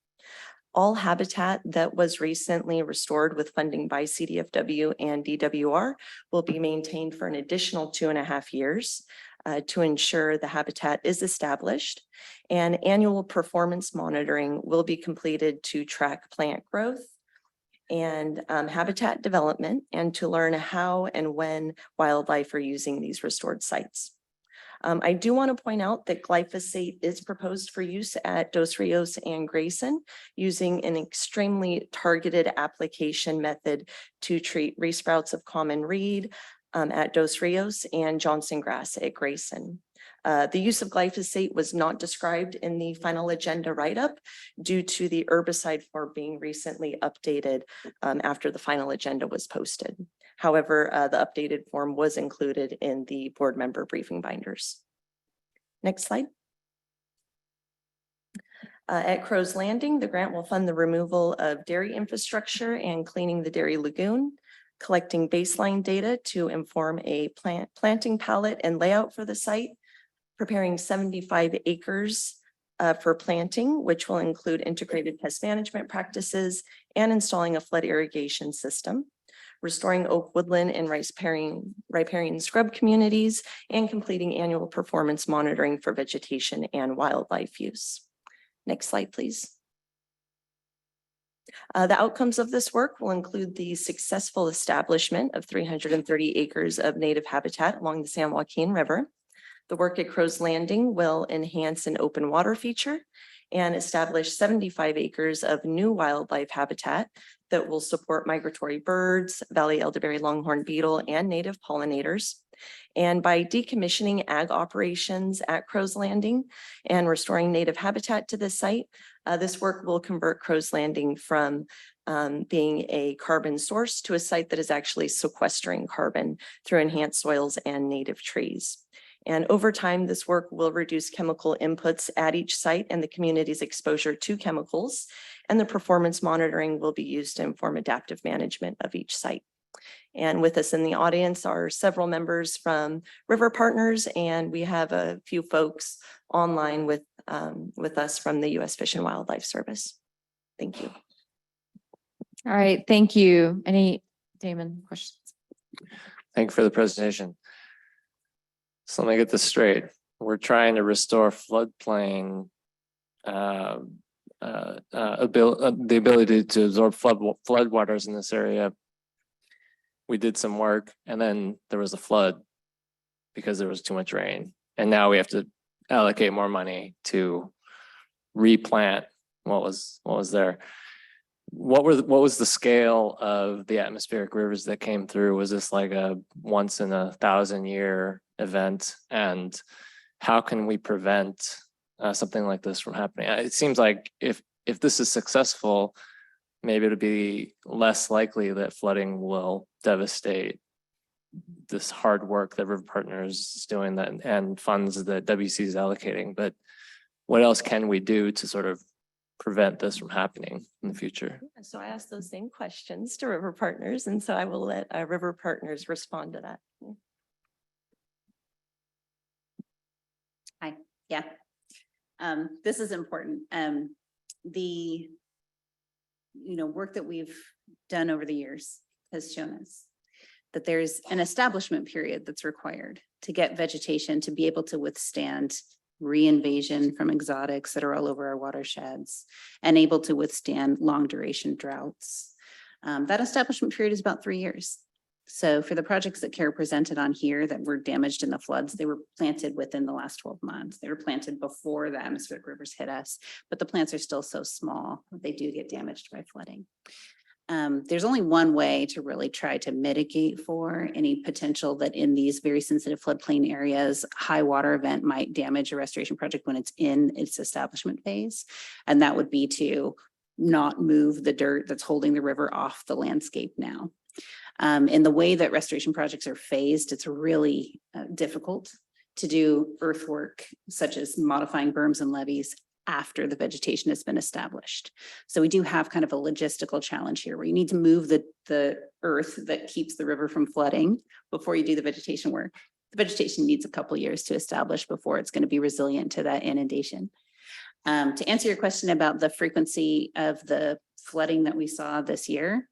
All habitat that was recently restored with funding by CDFW and DWR will be maintained for an additional 2.5 years. To ensure the habitat is established, and annual performance monitoring will be completed to track plant growth and habitat development, and to learn how and when wildlife are using these restored sites. I do want to point out that glyphosate is proposed for use at Dos Rios and Grayson using an extremely targeted application method to treat resprouts of common reed, at Dos Rios and Johnson grass at Grayson. The use of glyphosate was not described in the final agenda write-up due to the herbicide form being recently updated after the final agenda was posted. However, the updated form was included in the board member briefing binders. Next slide. At Crow's Landing, the grant will fund the removal of dairy infrastructure and cleaning the dairy lagoon, collecting baseline data to inform a planting palette and layout for the site, preparing 75 acres for planting, which will include integrated pest management practices and installing a flood irrigation system, restoring oak woodland and riparian scrub communities, and completing annual performance monitoring for vegetation and wildlife use. Next slide, please. The outcomes of this work will include the successful establishment of 330 acres of native habitat along the San Joaquin River. The work at Crow's Landing will enhance an open water feature and establish 75 acres of new wildlife habitat that will support migratory birds, valley elderberry longhorn beetle, and native pollinators. And by decommissioning ag operations at Crow's Landing and restoring native habitat to this site, this work will convert Crow's Landing from being a carbon source to a site that is actually sequestering carbon through enhanced soils and native trees. And over time, this work will reduce chemical inputs at each site and the community's exposure to chemicals. And the performance monitoring will be used to inform adaptive management of each site. And with us in the audience are several members from River Partners, and we have a few folks online with us from the U.S. Fish and Wildlife Service. Thank you. All right, thank you. Any, Damon, questions? Thank you for the presentation. So let me get this straight. We're trying to restore floodplain, the ability to absorb floodwaters in this area. We did some work and then there was a flood because there was too much rain. And now we have to allocate more money to replant what was there. What was the scale of the atmospheric rivers that came through? Was this like a once in 1,000-year event? And how can we prevent something like this from happening? It seems like if this is successful, maybe it'll be less likely that flooding will devastate this hard work that River Partners is doing and funds that WC is allocating. But what else can we do to sort of prevent this from happening in the future? So I asked those same questions to River Partners, and so I will let River Partners respond to that. Hi, yeah. This is important. The work that we've done over the years has shown us that there's an establishment period that's required to get vegetation to be able to withstand reinvasion from exotics that are all over our watersheds and able to withstand long duration droughts. That establishment period is about 3 years. So for the projects that Kara presented on here that were damaged in the floods, they were planted within the last 12 months. They were planted before the atmospheric rivers hit us, but the plants are still so small, they do get damaged by flooding. There's only one way to really try to mitigate for any potential that in these very sensitive floodplain areas, high water event might damage a restoration project when it's in its establishment phase. And that would be to not move the dirt that's holding the river off the landscape now. In the way that restoration projects are phased, it's really difficult to do earthwork such as modifying berms and levees after the vegetation has been established. So we do have kind of a logistical challenge here where you need to move the earth that keeps the river from flooding before you do the vegetation work. The vegetation needs a couple years to establish before it's going to be resilient to that inundation. To answer your question about the frequency of the flooding that we saw this year,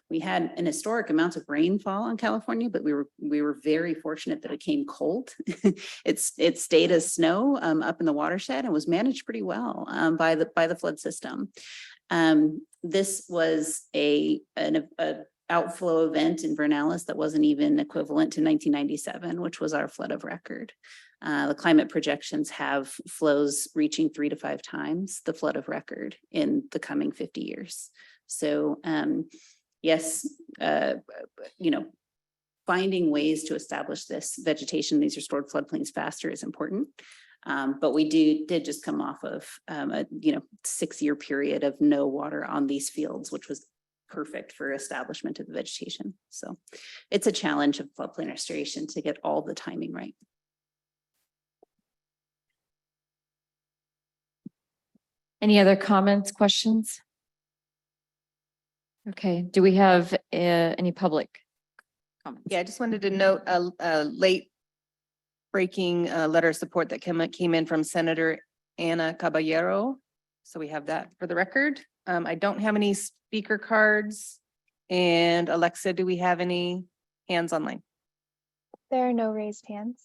we had an historic amount of rainfall in California, but we were very fortunate that it came cold. It stayed as snow up in the watershed and was managed pretty well by the flood system. This was an outflow event in Vernalis that wasn't even equivalent to 1997, which was our flood of record. The climate projections have flows reaching 3 to 5 times the flood of record in the coming 50 years. So yes, finding ways to establish this vegetation, these restored floodplains faster is important. But we did just come off of a 6-year period of no water on these fields, which was perfect for establishment of the vegetation. So it's a challenge of floodplain restoration to get all the timing right. Any other comments, questions? Okay, do we have any public comments? Yeah, I just wanted to note a late breaking letter of support that came in from Senator Ana Caballero. So we have that for the record. I don't have any speaker cards. And Alexa, do we have any hands online? There are no raised hands.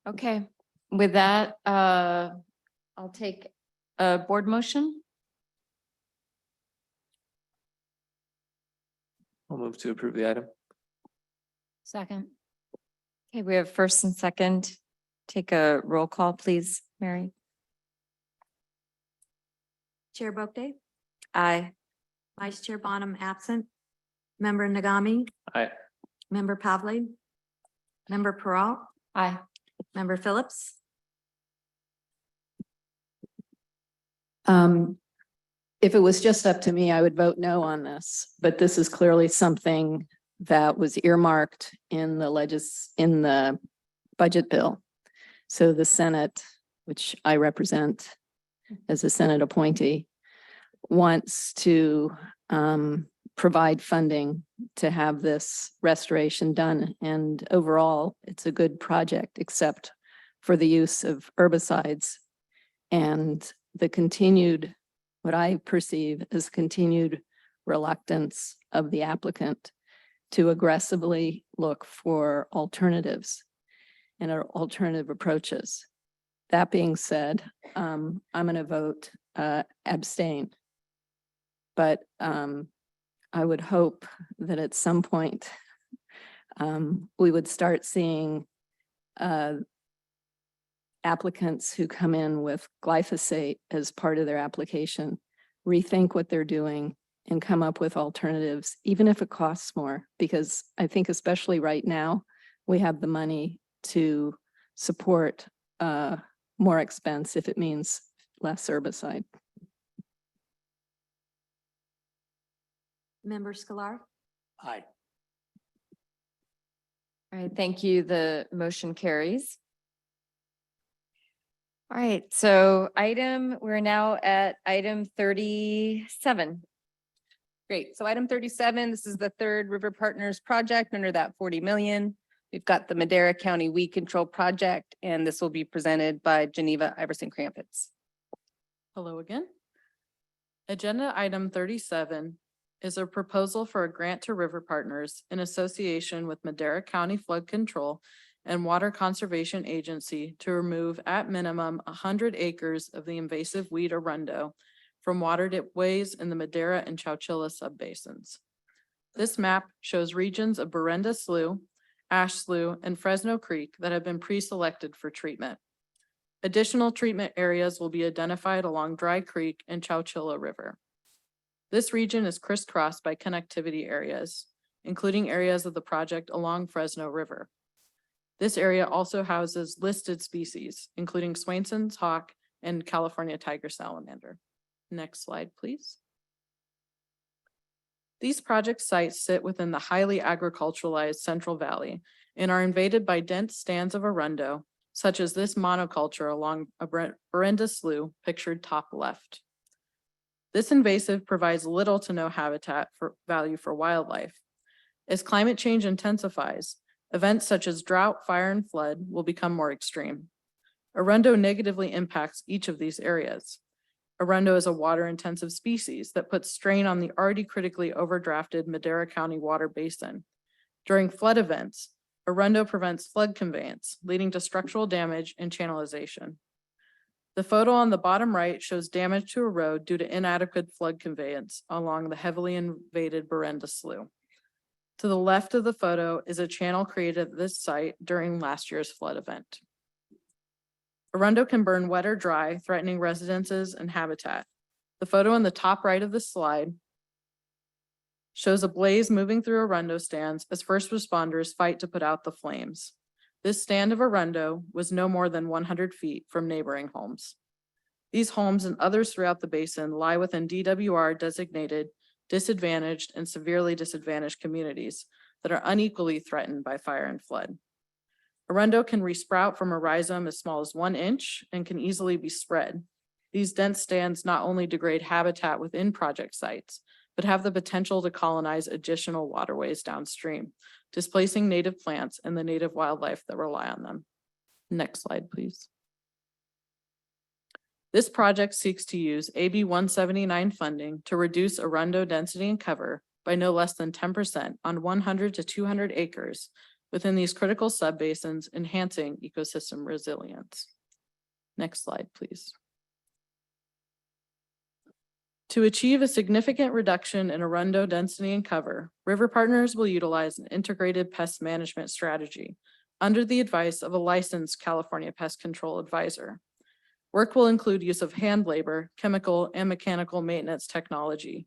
Okay, with that, I'll take a board motion. I'll move to approve the item. Second. Okay, we have first and second. Take a roll call, please, Mary. Chair Boakday, Aye. Vice Chair Bonham absent. Member Nagami, Aye. Member Pavley, Member Peralt, Aye. Member Phillips. If it was just up to me, I would vote no on this, but this is clearly something that was earmarked in the budget bill. So the Senate, which I represent as a Senate appointee, wants to provide funding to have this restoration done. And overall, it's a good project, except for the use of herbicides and the continued, what I perceive as continued reluctance of the applicant to aggressively look for alternatives and alternative approaches. That being said, I'm going to vote abstain. But I would hope that at some point we would start seeing applicants who come in with glyphosate as part of their application rethink what they're doing and come up with alternatives, even if it costs more, because I think especially right now, we have the money to support more expense if it means less herbicide. Member Sklar. Aye. All right, thank you. The motion carries. All right, so we're now at item 37. Great. So item 37, this is the third River Partners project under that 40 million. We've got the Madera County Weed Control Project, and this will be presented by Geneva Iverson Krampitz. Hello again. Agenda item 37 is a proposal for a grant to River Partners in association with Madera County Flood Control and Water Conservation Agency to remove at minimum 100 acres of the invasive weed arundo from waterways in the Madera and Chowchilla subbasins. This map shows regions of Berenda Slough, Ash Slough, and Fresno Creek that have been pre-selected for treatment. Additional treatment areas will be identified along Dry Creek and Chowchilla River. This region is crisscrossed by connectivity areas, including areas of the project along Fresno River. This area also houses listed species, including Swainson's hawk and California tiger salamander. Next slide, please. These project sites sit within the highly agriculturalized Central Valley and are invaded by dense stands of arundo, such as this monoculture along Berenda Slough, pictured top left. This invasive provides little to no habitat value for wildlife. As climate change intensifies, events such as drought, fire, and flood will become more extreme. Arundo negatively impacts each of these areas. Arundo is a water-intensive species that puts strain on the already critically overdrafted Madera County water basin. During flood events, arundo prevents flood conveyance, leading to structural damage and channelization. The photo on the bottom right shows damage to a road due to inadequate flood conveyance along the heavily invaded Berenda Slough. To the left of the photo is a channel created at this site during last year's flood event. Arundo can burn wet or dry, threatening residences and habitat. The photo in the top right of the slide shows a blaze moving through arundo stands as first responders fight to put out the flames. This stand of arundo was no more than 100 feet from neighboring homes. These homes and others throughout the basin lie within DWR designated disadvantaged and severely disadvantaged communities that are unequally threatened by fire and flood. Arundo can resprout from a rhizome as small as 1 inch and can easily be spread. These dense stands not only degrade habitat within project sites, but have the potential to colonize additional waterways downstream, displacing native plants and the native wildlife that rely on them. Next slide, please. This project seeks to use AB 179 funding to reduce arundo density and cover by no less than 10% on 100 to 200 acres within these critical subbasins, enhancing ecosystem resilience. Next slide, please. To achieve a significant reduction in arundo density and cover, River Partners will utilize an integrated pest management strategy under the advice of a licensed California pest control advisor. Work will include use of hand labor, chemical and mechanical maintenance technology.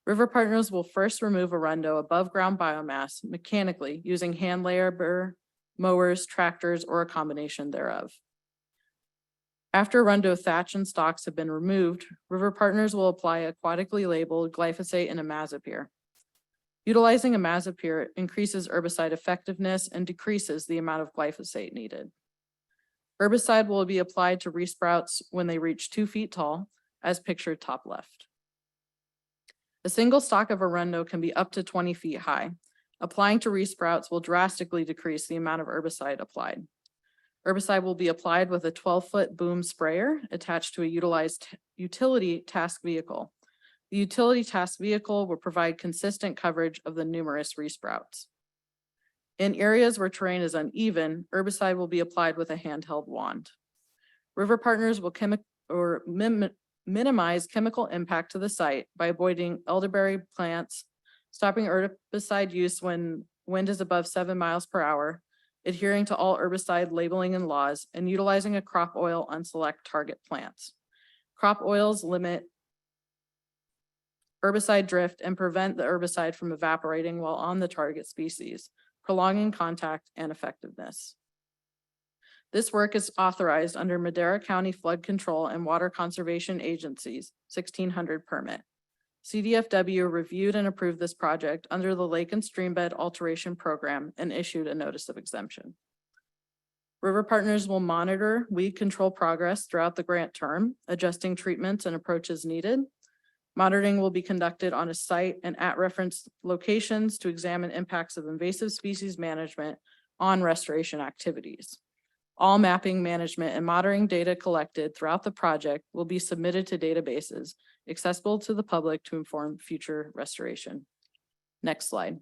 River Partners will first remove Arundo above ground biomass mechanically using hand labor, mowers, tractors, or a combination thereof. After Arundo thatch and stalks have been removed, River Partners will apply aquatically labeled glyphosate and imazapyr. Utilizing imazapyr increases herbicide effectiveness and decreases the amount of glyphosate needed. Herbicide will be applied to resprouts when they reach 2 feet tall, as pictured top left. A single stalk of Arundo can be up to 20 feet high. Applying to resprouts will drastically decrease the amount of herbicide applied. Herbicide will be applied with a 12-foot boom sprayer attached to a utilized utility task vehicle. The utility task vehicle will provide consistent coverage of the numerous resprouts. In areas where terrain is uneven, herbicide will be applied with a handheld wand. River Partners will minimize chemical impact to the site by avoiding elderberry plants, stopping herbicide use when wind is above 7 miles per hour, adhering to all herbicide labeling and laws, and utilizing a crop oil on select target plants. Crop oils limit herbicide drift and prevent the herbicide from evaporating while on the target species, prolonging contact and effectiveness. This work is authorized under Madera County Flood Control and Water Conservation Agency's 1600 permit. CDFW reviewed and approved this project under the Lake and Streambed Alteration Program and issued a notice of exemption. River Partners will monitor weed control progress throughout the grant term, adjusting treatments and approaches needed. Monitoring will be conducted on a site and at reference locations to examine impacts of invasive species management on restoration activities. All mapping, management, and monitoring data collected throughout the project will be submitted to databases accessible to the public to inform future restoration. Next slide.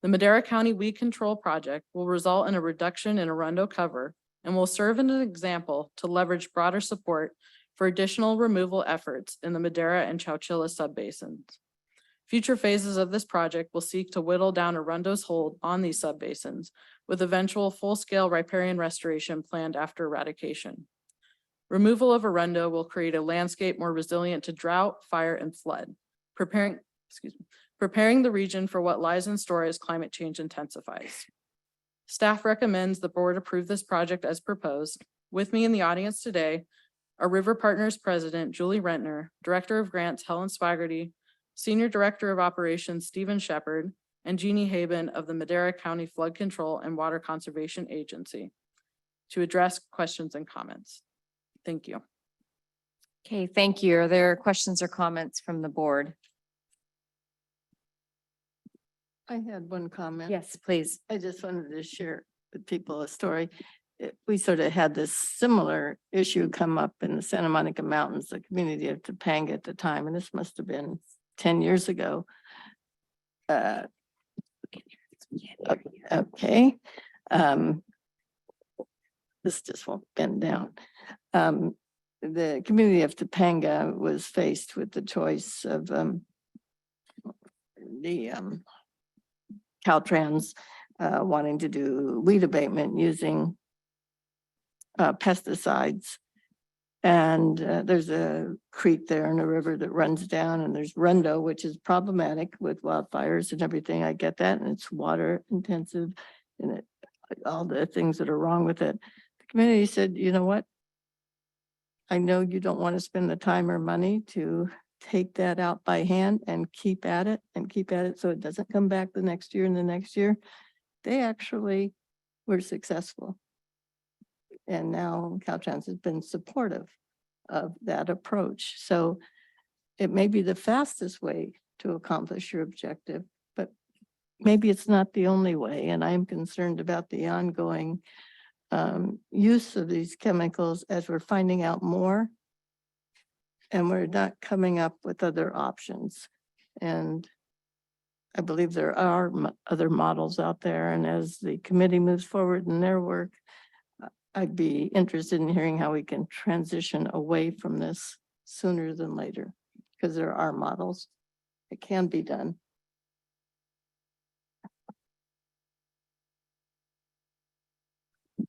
The Madera County Weed Control Project will result in a reduction in Arundo cover and will serve as an example to leverage broader support for additional removal efforts in the Madera and Chowchilla subbasins. Future phases of this project will seek to whittle down Arundo's hold on these subbasins, with eventual full-scale riparian restoration planned after eradication. Removal of Arundo will create a landscape more resilient to drought, fire, and flood, preparing the region for what lies in store as climate change intensifies. Staff recommends the board approve this project as proposed. With me in the audience today are River Partners President Julie Rentner, Director of Grants Helen Swaggerty, Senior Director of Operations Stephen Shepard, and Jeannie Haben of the Madera County Flood Control and Water Conservation Agency to address questions and comments. Thank you. Okay, thank you. Are there questions or comments from the board? I had one comment. Yes, please. I just wanted to share with people a story. We sort of had this similar issue come up in the Santa Monica Mountains, the community of Topanga at the time, and this must have been 10 years ago. Okay. This just won't bend down. The community of Topanga was faced with the choice of Caltrans wanting to do weed abatement using pesticides. And there's a creek there and a river that runs down, and there's Rundo, which is problematic with wildfires and everything. I get that, and it's water intensive and all the things that are wrong with it. The community said, you know what? I know you don't want to spend the time or money to take that out by hand and keep at it so it doesn't come back the next year and the next year. They actually were successful. And now Caltrans has been supportive of that approach. So it may be the fastest way to accomplish your objective, but maybe it's not the only way. And I'm concerned about the ongoing use of these chemicals as we're finding out more and we're not coming up with other options. And I believe there are other models out there. And as the committee moves forward in their work, I'd be interested in hearing how we can transition away from this sooner than later, because there are models. It can be done.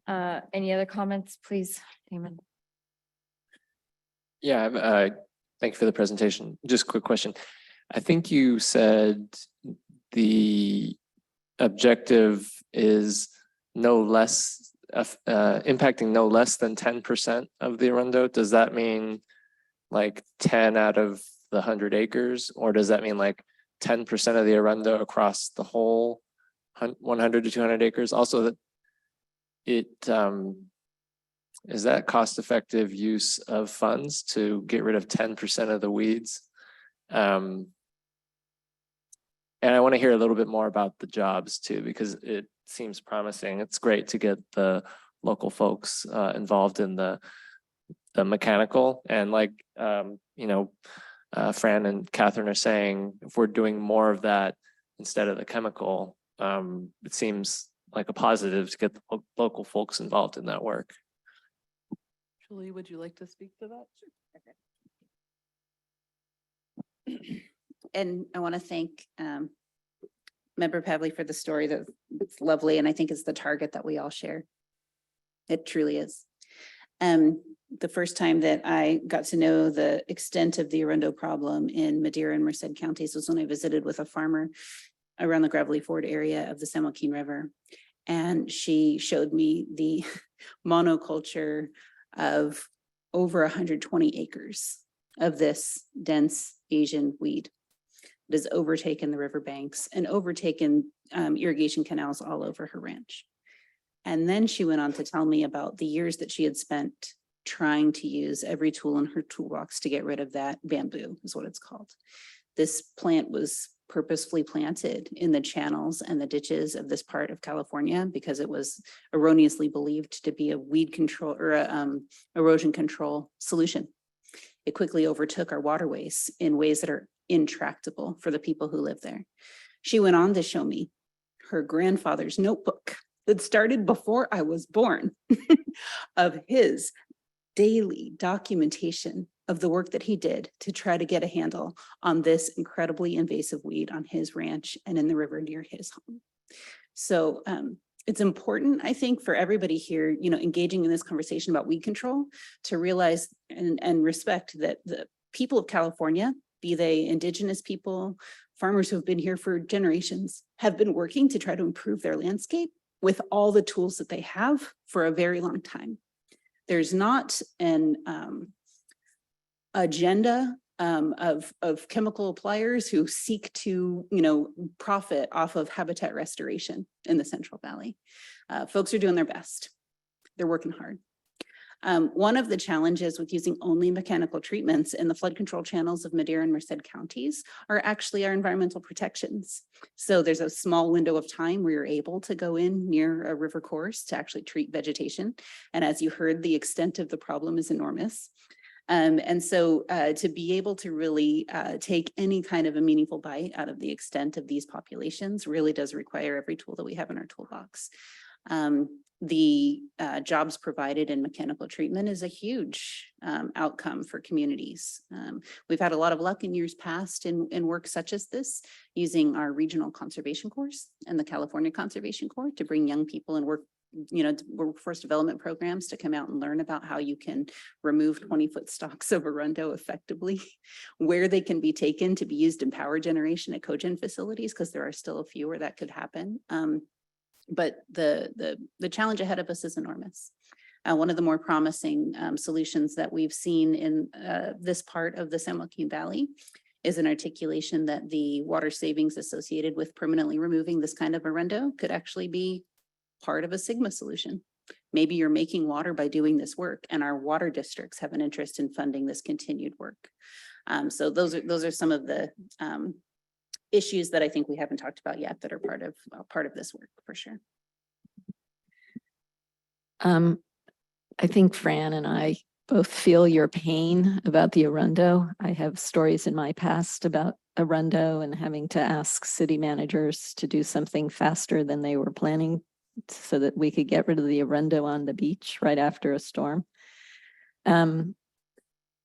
Any other comments, please, Damon? Yeah, thank you for the presentation. Just a quick question. I think you said the objective is no less, impacting no less than 10% of the Arundo. Does that mean like 10 out of the 100 acres? Or does that mean like 10% of the Arundo across the whole 100 to 200 acres? Also, that it is that cost-effective use of funds to get rid of 10% of the weeds? And I want to hear a little bit more about the jobs too, because it seems promising. It's great to get the local folks involved in the mechanical, and like Fran and Catherine are saying, if we're doing more of that instead of the chemical, it seems like a positive to get the local folks involved in that work. Julie, would you like to speak to that? And I want to thank Member Pavley for the story. That's lovely, and I think it's the target that we all share. It truly is. The first time that I got to know the extent of the Arundo problem in Madera and Merced counties was when I visited with a farmer around the Gravelly Ford area of the San Joaquin River. And she showed me the monoculture of over 120 acres of this dense Asian weed that has overtaken the riverbanks and overtaken irrigation canals all over her ranch. And then she went on to tell me about the years that she had spent trying to use every tool in her toolbox to get rid of that bamboo, is what it's called. This plant was purposefully planted in the channels and the ditches of this part of California because it was erroneously believed to be a weed control or erosion control solution. It quickly overtook our waterways in ways that are intractable for the people who live there. She went on to show me her grandfather's notebook that started before I was born of his daily documentation of the work that he did to try to get a handle on this incredibly invasive weed on his ranch and in the river near his home. So it's important, I think, for everybody here, engaging in this conversation about weed control, to realize and respect that the people of California, be they indigenous people, farmers who have been here for generations, have been working to try to improve their landscape with all the tools that they have for a very long time. There's not an agenda of chemical appliers who seek to, profit off of habitat restoration in the Central Valley. Folks are doing their best. They're working hard. One of the challenges with using only mechanical treatments in the flood control channels of Madera and Merced counties are actually our environmental protections. So there's a small window of time where you're able to go in near a river course to actually treat vegetation. And as you heard, the extent of the problem is enormous. And so to be able to really take any kind of a meaningful bite out of the extent of these populations really does require every tool that we have in our toolbox. The jobs provided in mechanical treatment is a huge outcome for communities. We've had a lot of luck in years past in work such as this, using our regional conservation course and the California Conservation Corps to bring young people and workforce development programs to come out and learn about how you can remove 20-foot stalks of Arundo effectively, where they can be taken to be used in power generation at cogen facilities, because there are still a few where that could happen. But the challenge ahead of us is enormous. One of the more promising solutions that we've seen in this part of the San Joaquin Valley is an articulation that the water savings associated with permanently removing this kind of Arundo could actually be part of a Sigma solution. Maybe you're making water by doing this work, and our water districts have an interest in funding this continued work. So those are some of the issues that I think we haven't talked about yet that are part of this work for sure. I think Fran and I both feel your pain about the Arundo. I have stories in my past about Arundo and having to ask city managers to do something faster than they were planning so that we could get rid of the Arundo on the beach right after a storm.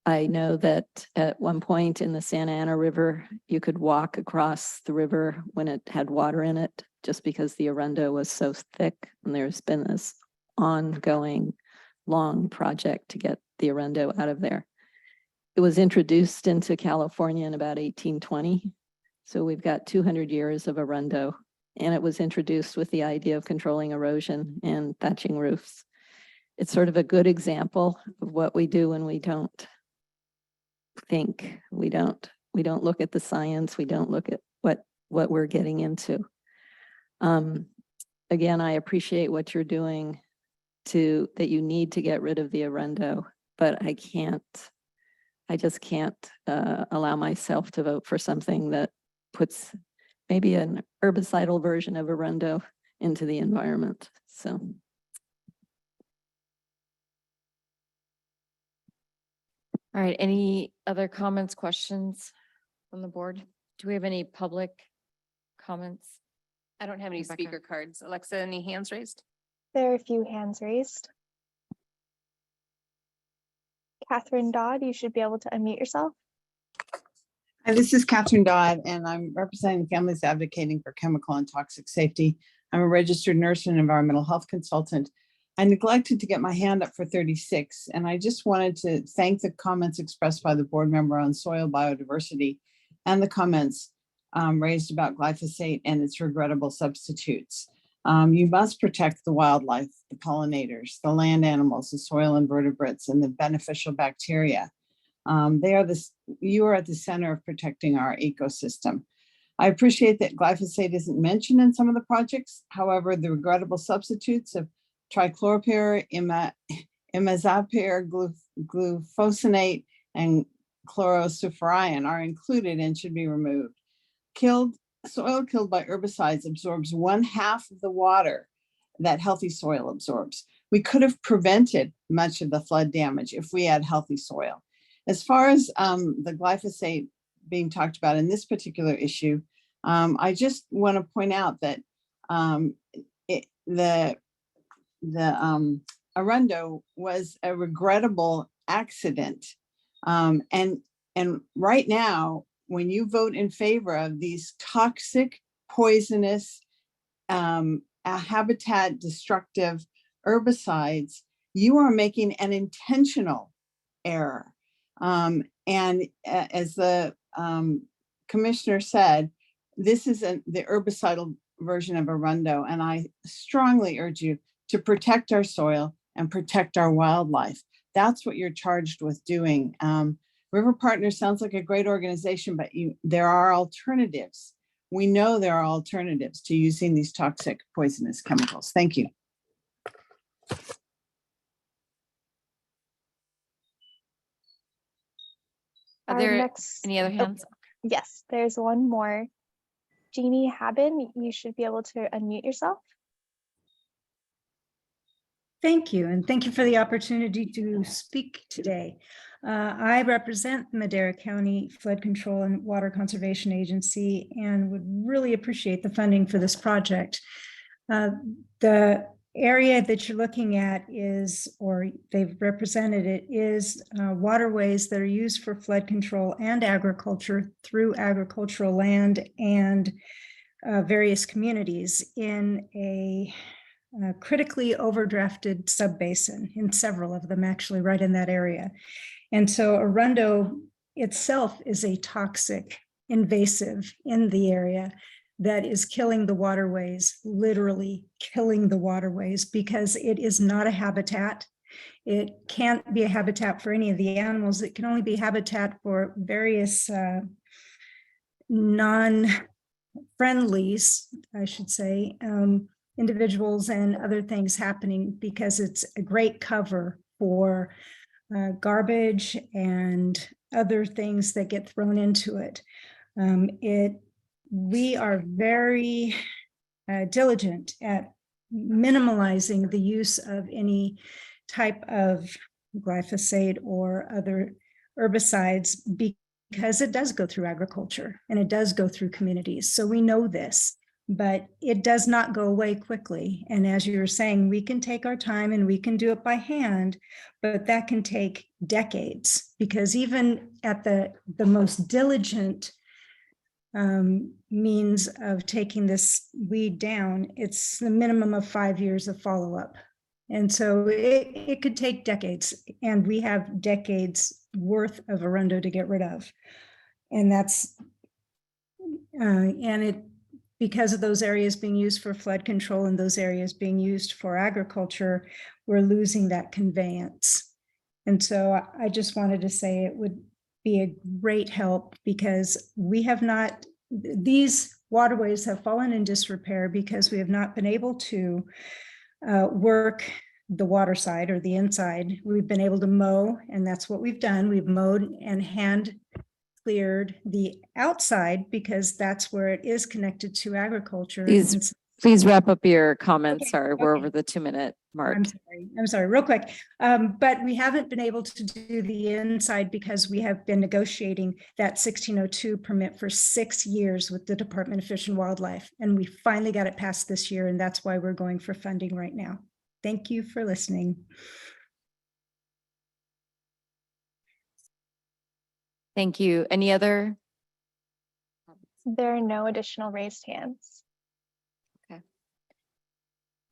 I know that at one point in the Santa Ana River, you could walk across the river when it had water in it, just because the Arundo was so thick. And there's been this ongoing, long project to get the Arundel out of there. It was introduced into California in about 1820. So we've got 200 years of Arundel, and it was introduced with the idea of controlling erosion and thatching roofs. It's sort of a good example of what we do when we don't think, we don't look at the science, we don't look at what we're getting into. Again, I appreciate what you're doing that you need to get rid of the Arundel, but I just can't allow myself to vote for something that puts maybe an herbicidal version of Arundel into the environment. So. All right, any other comments, questions from the board? Do we have any public comments? I don't have any Rebecca? speaker cards. Alexa, any hands raised? There are a few hands raised. Catherine Dodd, you should be able to unmute yourself. Hi, this is Catherine Dodd, and I'm representing Families Advocating for Chemical and Toxic Safety. I'm a registered nurse and environmental health consultant. I neglected to get my hand up for 36, and I just wanted to thank the comments expressed by the board member on soil biodiversity and the comments raised about glyphosate and its regrettable substitutes. You must protect the wildlife, the pollinators, the land animals, the soil invertebrates, and the beneficial bacteria. You are at the center of protecting our ecosystem. I appreciate that glyphosate isn't mentioned in some of the projects. However, the regrettable substitutes of trichlorpyr, imazapyr, glufosinate, and chlorosulfuron are included and should be removed. Soil killed by herbicides absorbs 1/2 of the water that healthy soil absorbs. We could have prevented much of the flood damage if we had healthy soil. As far as the glyphosate being talked about in this particular issue, I just want to point out that the Arundel was a regrettable accident. And right now, when you vote in favor of these toxic, poisonous, habitat destructive herbicides, you are making an intentional error. And as the commissioner said, this is the herbicidal version of Arundel, and I strongly urge you to protect our soil and protect our wildlife. That's what you're charged with doing. River Partners sounds like a great organization, but there are alternatives. We know there are alternatives to using these toxic, poisonous chemicals. Thank you. Are there any other hands? Yes, there's one more. Jeannie Haben, you should be able to unmute yourself. Thank you, and thank you for the opportunity to speak today. I represent the Madera County Flood Control and Water Conservation Agency and would really appreciate the funding for this project. The area that you're looking at is, or they've represented it, is waterways that are used for flood control and agriculture through agricultural land and various communities in a critically overdrafted subbasin, in several of them actually right in that area. And so Arundel itself is a toxic invasive in the area that is killing the waterways, literally killing the waterways, because it is not a habitat. It can't be a habitat for any of the animals. It can only be habitat for various non-friendlies, I should say, individuals and other things happening, because it's a great cover for garbage and other things that get thrown into it. We are very diligent at minimalizing the use of any type of glyphosate or other herbicides because it does go through agriculture and it does go through communities. So we know this, but it does not go away quickly. And as you were saying, we can take our time and we can do it by hand, but that can take decades, because even at the most diligent means of taking this weed down, it's the minimum of 5 years of follow-up. And so it could take decades, and we have decades worth of Arundo to get rid of. And that's, and it, because of those areas being used for flood control and those areas being used for agriculture, we're losing that conveyance. And so I just wanted to say it would be a great help, because we have not, these waterways have fallen in disrepair because we have not been able to work the water side or the inside. We've been able to mow, and that's what we've done. We've mowed and hand cleared the outside because that's where it is connected to agriculture. Please, And so- please wrap up your comments. Okay, Sorry, we're okay. over the 2-minute mark. I'm sorry, real quick. But we haven't been able to do the inside because we have been negotiating that 1602 permit for 6 years with the Department of Fish and Wildlife. And we finally got it passed this year, and that's why we're going for funding right now. Thank you for listening. Thank you. Any other? There are no additional raised hands.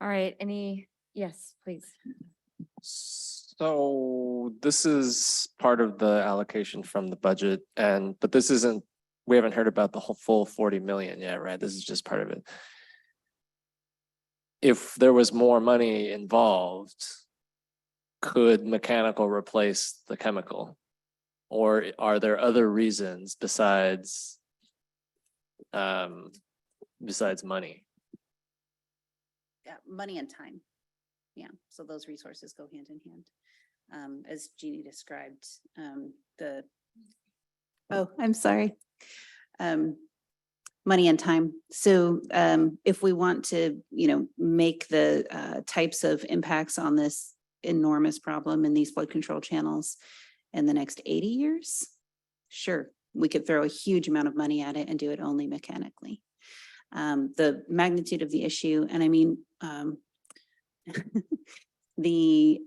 All right, any? Yes, please. So this is part of the allocation from the budget but this isn't, we haven't heard about the whole full 40 million yet, right? This is just part of it. If there was more money involved, could mechanical replace the chemical? Or are there other reasons besides money? Yeah, money and time. Yeah, so those resources go hand in hand. As Jeannie described, I'm sorry. Money and time. So if we want to, make the types of impacts on this enormous problem in these flood control channels in the next 80 years, sure, we could throw a huge amount of money at it and do it only mechanically. The magnitude of the issue, and I mean, the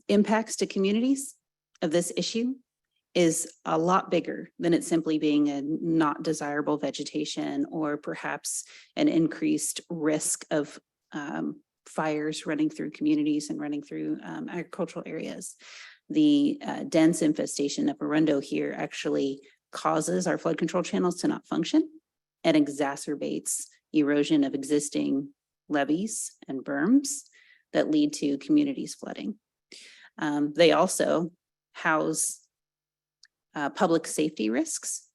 impacts to communities of this issue is a lot bigger than it simply being a not desirable vegetation or perhaps an increased risk of fires running through communities and running through agricultural areas. The dense infestation of Arundo here actually causes our flood control channels to not function and exacerbates erosion of existing levees and berms that lead to communities flooding. They also house public safety risks.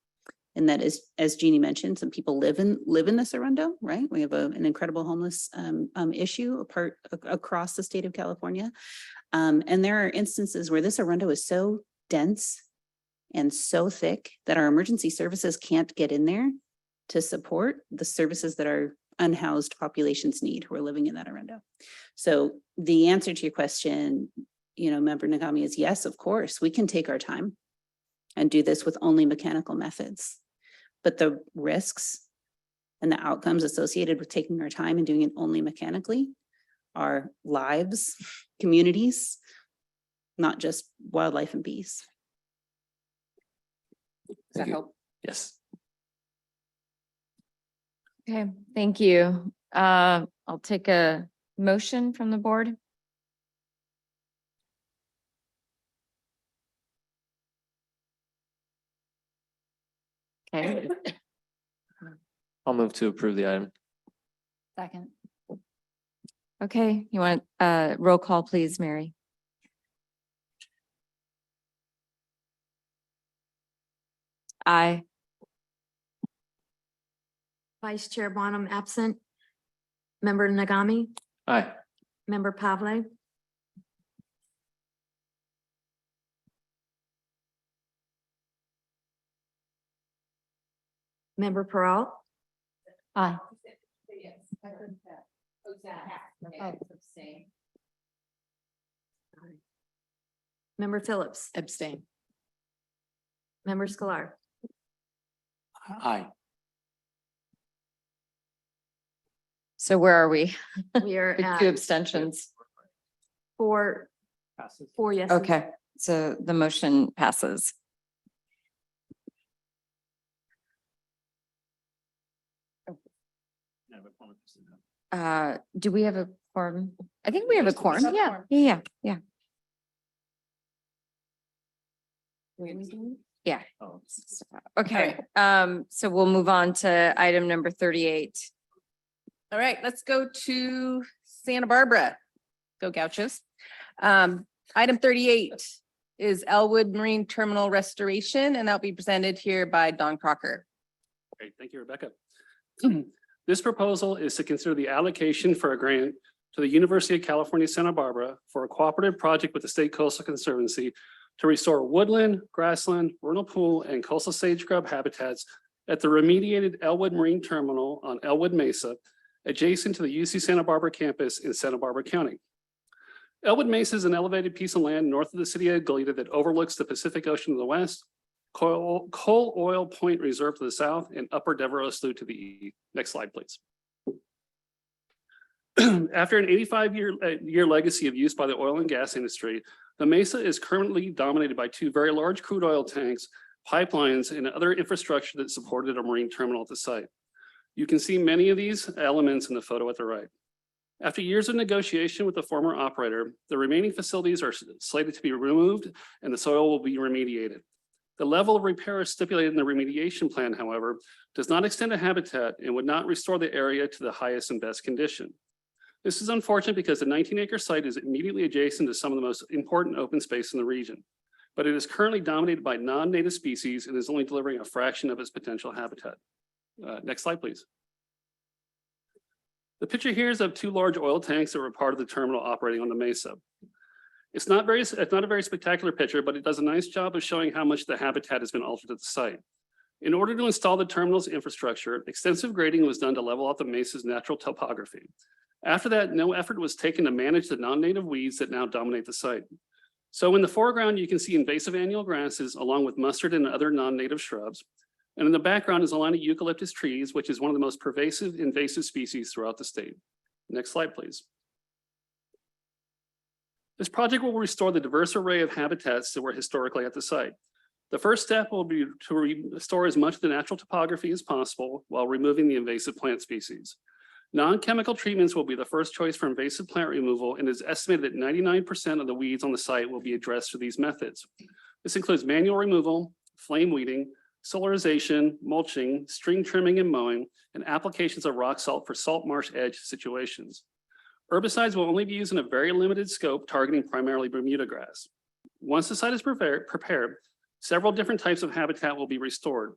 And that is, as Jeannie mentioned, some people live in this Arundo, right? We have an incredible homeless issue across the state of California. And there are instances where this Arundo is so dense and so thick that our emergency services can't get in there to support the services that our unhoused populations need who are living in that Arundo. So the answer to your question, Member Nagami, is yes, of course, we can take our time and do this with only mechanical methods. But the risks and the outcomes associated with taking our time and doing it only mechanically are lives, communities, not just wildlife and bees. Does that help? Yes. Okay, thank you. I'll take a motion from the board. Okay. I'll move to approve the item. Second. Okay, you want roll call, please, Mary? Aye. Vice Chair Bonham absent. Member Nagami, Aye. Member Pavle. Member Pearl. Aye. Member Phillips. Abstain. Member Sklar. Aye. So where are we? We are The at two abstentions. four yeses. Okay, so the motion passes. No, Do we have a quorum? I think we have a quorum. Have a Yeah, quorum. yeah. Yeah. Okay, so we'll move on to item number 38. All right, let's go to Santa Barbara. Go Gauchos. Item 38 is Elwood Marine Terminal Restoration, and that'll be presented here by Don Crocker. Great, thank you, Rebecca. This proposal is to consider the allocation for a grant to the University of California, Santa Barbara for a cooperative project with the State Coastal Conservancy to restore woodland, grassland, vernal pool, and coastal sage grub habitats at the remediated Elwood Marine Terminal on Elwood Mesa, adjacent to the UC Santa Barbara campus in Santa Barbara County. Elwood Mesa is an elevated piece of land north of the city of Goleta that overlooks the Pacific Ocean to the west, Coal Oil Point Reserve to the south, and Upper Devereaux Slough to the east. Next slide, please. After an 85-year legacy of use by the oil and gas industry, the Mesa is currently dominated by two very large crude oil tanks, pipelines, and other infrastructure that supported a marine terminal at the site. You can see many of these elements in the photo at the right. After years of negotiation with the former operator, the remaining facilities are slated to be removed and the soil will be remediated. The level of repair stipulated in the remediation plan, however, does not extend to habitat and would not restore the area to the highest and best condition. This is unfortunate because the 19-acre site is immediately adjacent to some of the most important open space in the region, but it is currently dominated by non-native species and is only delivering a fraction of its potential habitat. Next slide, please. The picture here is of two large oil tanks that were part of the terminal operating on the Mesa. It's not a very spectacular picture, but it does a nice job of showing how much the habitat has been altered at the site. In order to install the terminal's infrastructure, extensive grading was done to level out the Mesa's natural topography. After that, no effort was taken to manage the non-native weeds that now dominate the site. So in the foreground, you can see invasive annual grasses along with mustard and other non-native shrubs. And in the background is a line of eucalyptus trees, which is one of the most pervasive invasive species throughout the state. Next slide, please. This project will restore the diverse array of habitats that were historically at the site. The first step will be to restore as much of the natural topography as possible while removing the invasive plant species. Non-chemical treatments will be the first choice for invasive plant removal, and it is estimated that 99% of the weeds on the site will be addressed through these methods. This includes manual removal, flame weeding, solarization, mulching, string trimming and mowing, and applications of rock salt for salt marsh edge situations. Herbicides will only be used in a very limited scope, targeting primarily Bermuda grass. Once the site is prepared, several different types of habitat will be restored.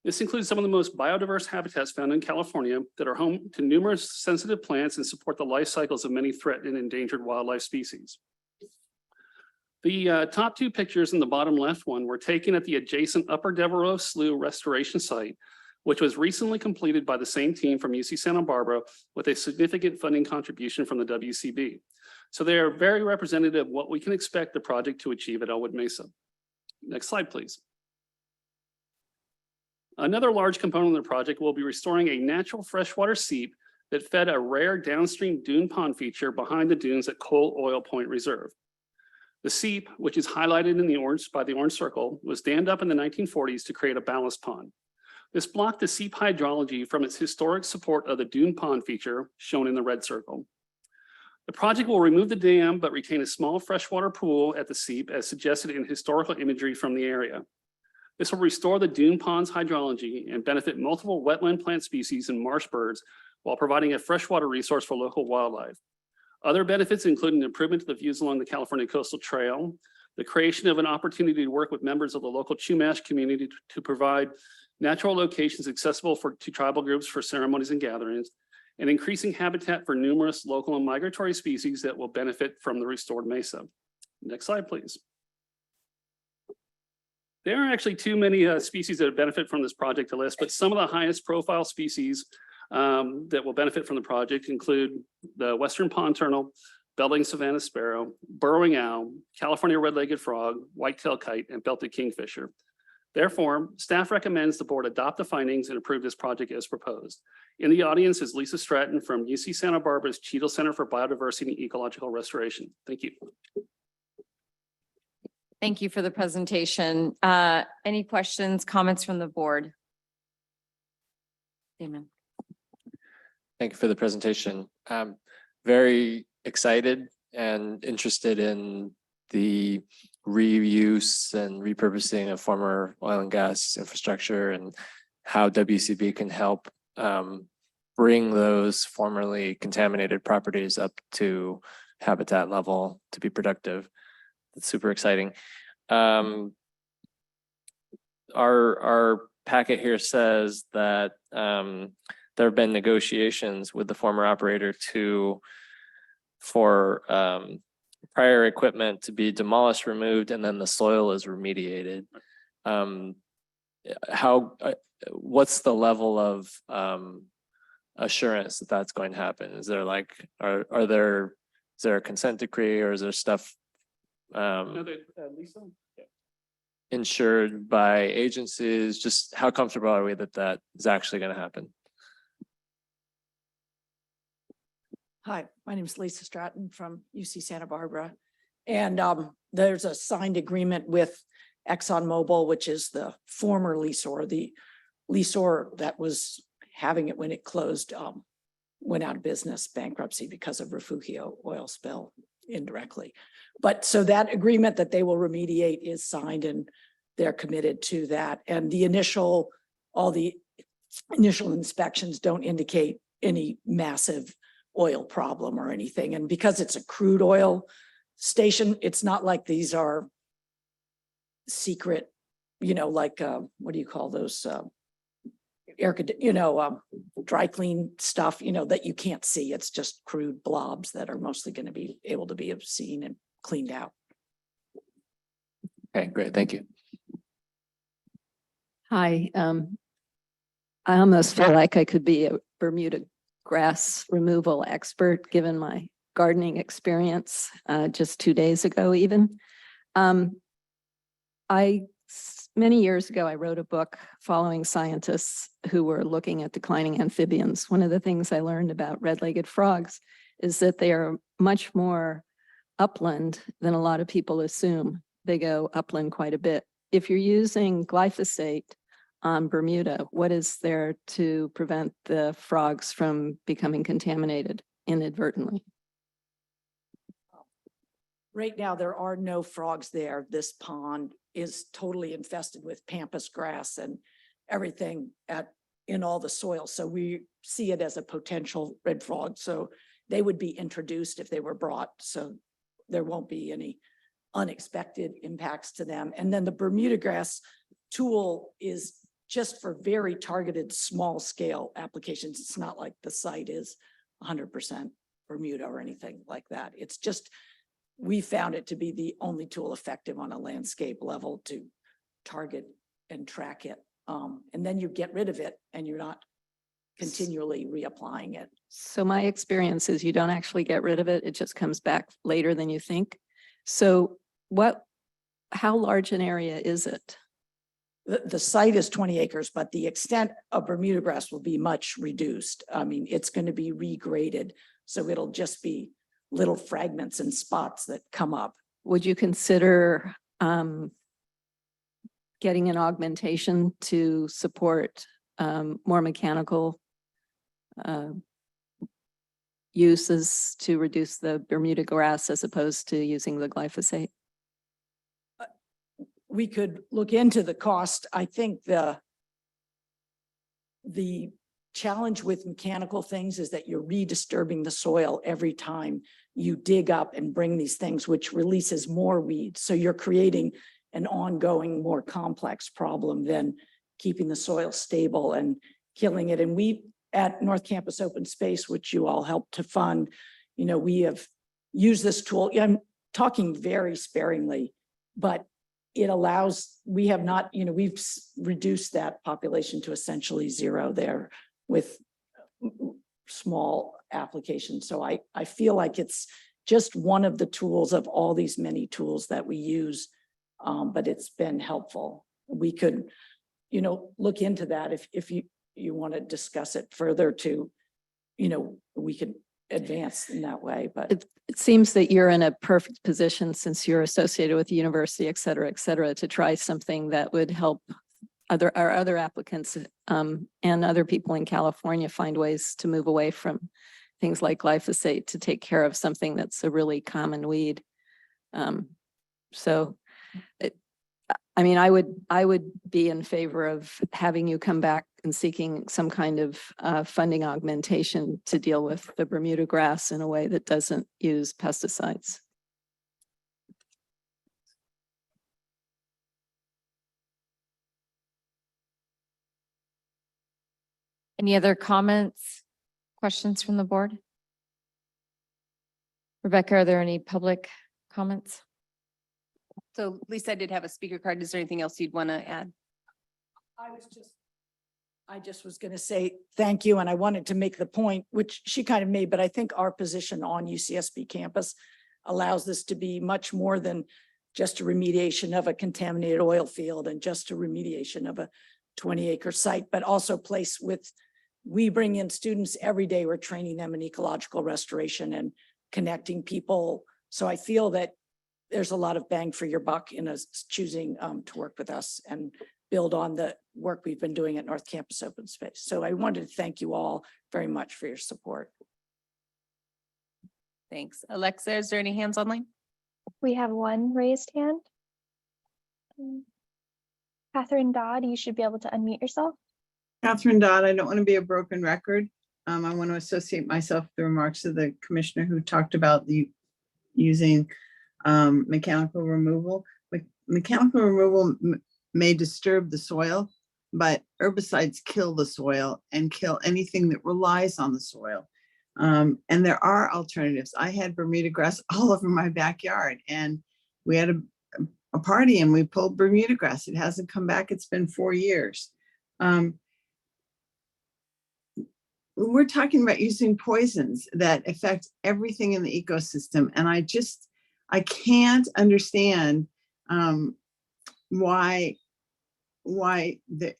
This includes some of the most biodiverse habitats found in California that are home to numerous sensitive plants and support the life cycles of many threatened and endangered wildlife species. The top two pictures in the bottom left one were taken at the adjacent Upper Devereaux Slough restoration site, which was recently completed by the same team from UC Santa Barbara with a significant funding contribution from the WCB. So they are very representative of what we can expect the project to achieve at Elwood Mesa. Next slide, please. Another large component of the project will be restoring a natural freshwater seep that fed a rare downstream dune pond feature behind the dunes at Coal Oil Point Reserve. The seep, which is highlighted in the orange by the orange circle, was dammed up in the 1940s to create a ballast pond. This blocked the seep hydrology from its historic support of the dune pond feature shown in the red circle. The project will remove the dam but retain a small freshwater pool at the seep as suggested in historical imagery from the area. This will restore the dune pond's hydrology and benefit multiple wetland plant species and marsh birds while providing a freshwater resource for local wildlife. Other benefits include an improvement to the views along the California Coastal Trail, the creation of an opportunity to work with members of the local Chumash community to provide natural locations accessible to tribal groups for ceremonies and gatherings, and increasing habitat for numerous local and migratory species that will benefit from the restored mesa. Next slide, please. There are actually too many species that benefit from this project to list, but some of the highest profile species that will benefit from the project include the Western Pond Turtle, Belting Savannah Sparrow, Burrowing Owl, California Red-Legged Frog, White-tailed Kite, and Belted Kingfisher. Therefore, staff recommends the board adopt the findings and approve this project as proposed. In the audience is Lisa Stratton from UC Santa Barbara's Cheadle Center for Biodiversity and Ecological Restoration. Thank you. Thank you for the presentation. Any questions, comments from the board? Damon. Thank you for the presentation. I'm very excited and interested in the reuse and repurposing of former oil and gas infrastructure and how WCB can help bring those formerly contaminated properties up to habitat level to be productive. It's super exciting. Our packet here says that there have been negotiations with the former operator for prior equipment to be demolished, removed, and then the soil is remediated. What's the level of assurance that that's going to happen? Is there like, is there a consent decree, or is there stuff Lisa? Yeah. insured by agencies? Just how comfortable are we that that is actually going to happen? Hi, my name is Lisa Stratton from UC Santa Barbara. And there's a signed agreement with ExxonMobil, which is the former leaseor. The leaseor that was having it when it closed went out of business, bankruptcy because of Refugio oil spill indirectly. But so that agreement that they will remediate is signed and they're committed to that. And all the initial inspections don't indicate any massive oil problem or anything. And because it's a crude oil station, it's not like these are secret, like, what do you call those? Dry clean stuff, that you can't see. It's just crude blobs that are mostly going to be able to be seen and cleaned out. Okay, great. Thank you. Hi, I almost feel like I could be a Bermuda grass removal expert, given my gardening experience just 2 days ago even. Many years ago, I wrote a book following scientists who were looking at declining amphibians. One of the things I learned about red-legged frogs is that they are much more upland than a lot of people assume. They go upland quite a bit. If you're using glyphosate on Bermuda, what is there to prevent the frogs from becoming contaminated inadvertently? Right now, there are no frogs there. This pond is totally infested with pampas grass and everything in all the soil. So we see it as a potential red frog. So they would be introduced if they were brought. So there won't be any unexpected impacts to them. And then the Bermuda grass tool is just for very targeted small scale applications. It's not like the site is 100% Bermuda or anything like that. It's just, we found it to be the only tool effective on a landscape level to target and track it. And then you get rid of it and you're not continually reapplying it. So my experience is you don't actually get rid of it. It just comes back later than you think. So how large an area is it? The site is 20 acres, but the extent of Bermuda grass will be much reduced. I mean, it's going to be regraded. So it'll just be little fragments and spots that come up. Would you consider getting an augmentation to support more mechanical uses to reduce the Bermuda grass as opposed to using the glyphosate? We could look into the cost. I think the challenge with mechanical things is that you're redisturbing the soil every time you dig up and bring these things, which releases more weeds. So you're creating an ongoing, more complex problem than keeping the soil stable and killing it. And we at North Campus Open Space, which you all helped to fund, we have used this tool. I'm talking very sparingly, but it allows, we have not, we've reduced that population to essentially zero there with small applications. So I feel like it's just one of the tools of all these many tools that we use, but it's been helpful. We could, look into that if you want to discuss it further to, we could advance in that way, but. It seems that you're in a perfect position since you're associated with the university, et cetera, to try something that would help our other applicants and other people in California find ways to move away from things like glyphosate to take care of something that's a really common weed. So I mean, I would be in favor of having you come back and seeking some kind of funding augmentation to deal with the Bermuda grass in a way that doesn't use pesticides. Any other comments, questions from the board? Rebecca, are there any public comments? So Lisa, I did have a speaker card. Is there anything else you'd want to add? I just was going to say thank you, and I wanted to make the point, which she kind of made, but I think our position on UCSB campus allows this to be much more than just a remediation of a contaminated oil field and just a remediation of a 20-acre site, but also place with, we bring in students every day. We're training them in ecological restoration and connecting people. So I feel that there's a lot of bang for your buck in us choosing to work with us and build on the work we've been doing at North Campus Open Space. So I wanted to thank you all very much for your support. Thanks. Alexa, is there any hands online? We have one raised hand. Catherine Dodd, you should be able to unmute yourself. Catherine Dodd, I don't want to be a broken record. I want to associate myself with the remarks of the commissioner who talked about the using mechanical removal. Mechanical removal may disturb the soil, but herbicides kill the soil and kill anything that relies on the soil. And there are alternatives. I had Bermuda grass all over my backyard, and we had a party and we pulled Bermuda grass. It hasn't come back. It's been 4 years. We're talking about using poisons that affect everything in the ecosystem. And I can't understand why the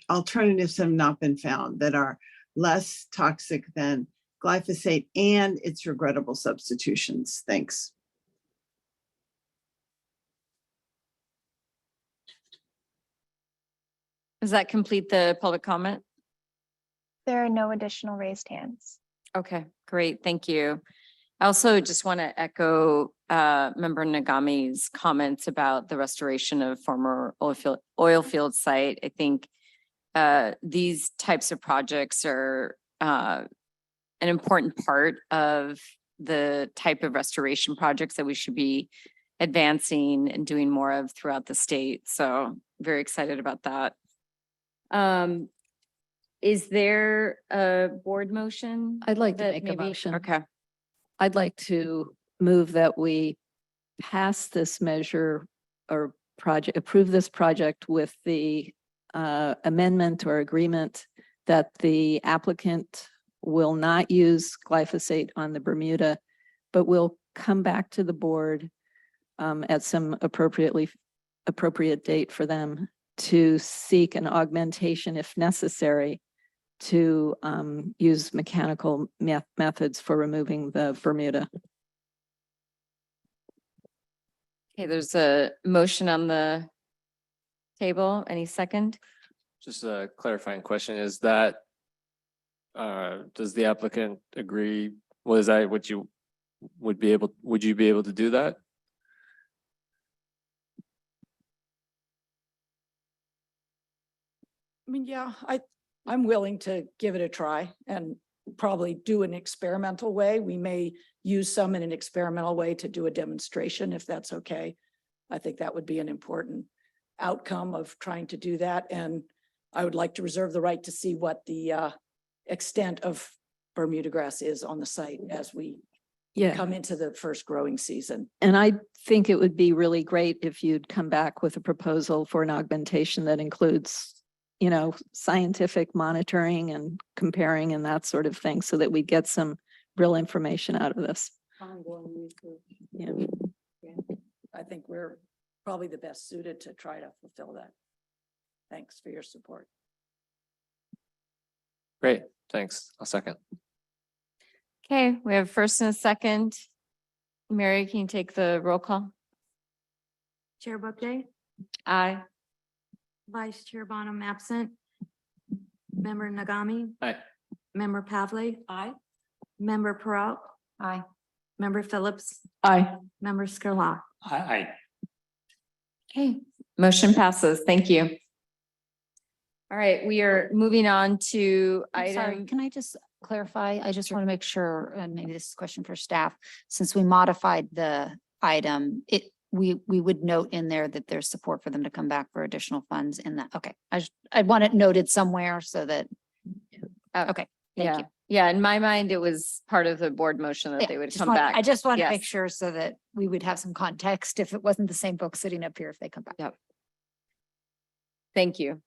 alternatives have not been found that are less toxic than glyphosate and its regrettable substitutions. Thanks. Does that complete the public comment? There are no additional raised hands. Okay, great. Thank you. I also just want to echo Member Nagami's comments about the restoration of former oil field site. I think these types of projects are an important part of the type of restoration projects that we should be advancing and doing more of throughout the state. So very excited about that. Is there a board motion? I'd like to that make a maybe- motion. Okay. I'd like to move that we pass this measure or approve this project with the amendment or agreement that the applicant will not use glyphosate on the Bermuda, but will come back to the board at some appropriate date for them to seek an augmentation if necessary to use mechanical methods for removing the Bermuda. Okay, there's a motion on the table. Any second? Just a clarifying question, is that, does the applicant agree? Was that what you would be able to do that? I mean, yeah, I'm willing to give it a try and probably do an experimental way. We may use some in an experimental way to do a demonstration, if that's okay. I think that would be an important outcome of trying to do that. And I would like to reserve the right to see what the extent of Bermuda grass is on the site as we come into the first growing season. And I think it would be really great if you'd come back with a proposal for an augmentation that includes, you know, scientific monitoring and comparing and that sort of thing, so that we get some real information out of this. Ongoing research. Yeah. I think we're probably the best suited to try to fulfill that. Thanks for your support. Great, thanks. I'll second. Okay, we have first and a second. Mary, can you take the roll call? Chair Buckday, Aye. Vice Chair Bonham absent. Member Nagami. Aye. Member Pavley. Aye. Member Perot. Aye. Member Phillips. Aye. Member Scarlett. Aye. Okay, motion passes. Thank you. All right, we are moving on to I'm sorry, item. can I just clarify? I just want to make sure, and maybe this is a question for staff, since we modified the item, we would note in there that there's support for them to come back for additional funds in that. Okay, I want it noted somewhere so that, okay, thank you. Yeah, in my mind, it was part of the board motion that Yeah, they would just come want- back. I just want to make Yes. sure so that we would have some context if it wasn't the same folks sitting up here if they come back. Yep. Thank you.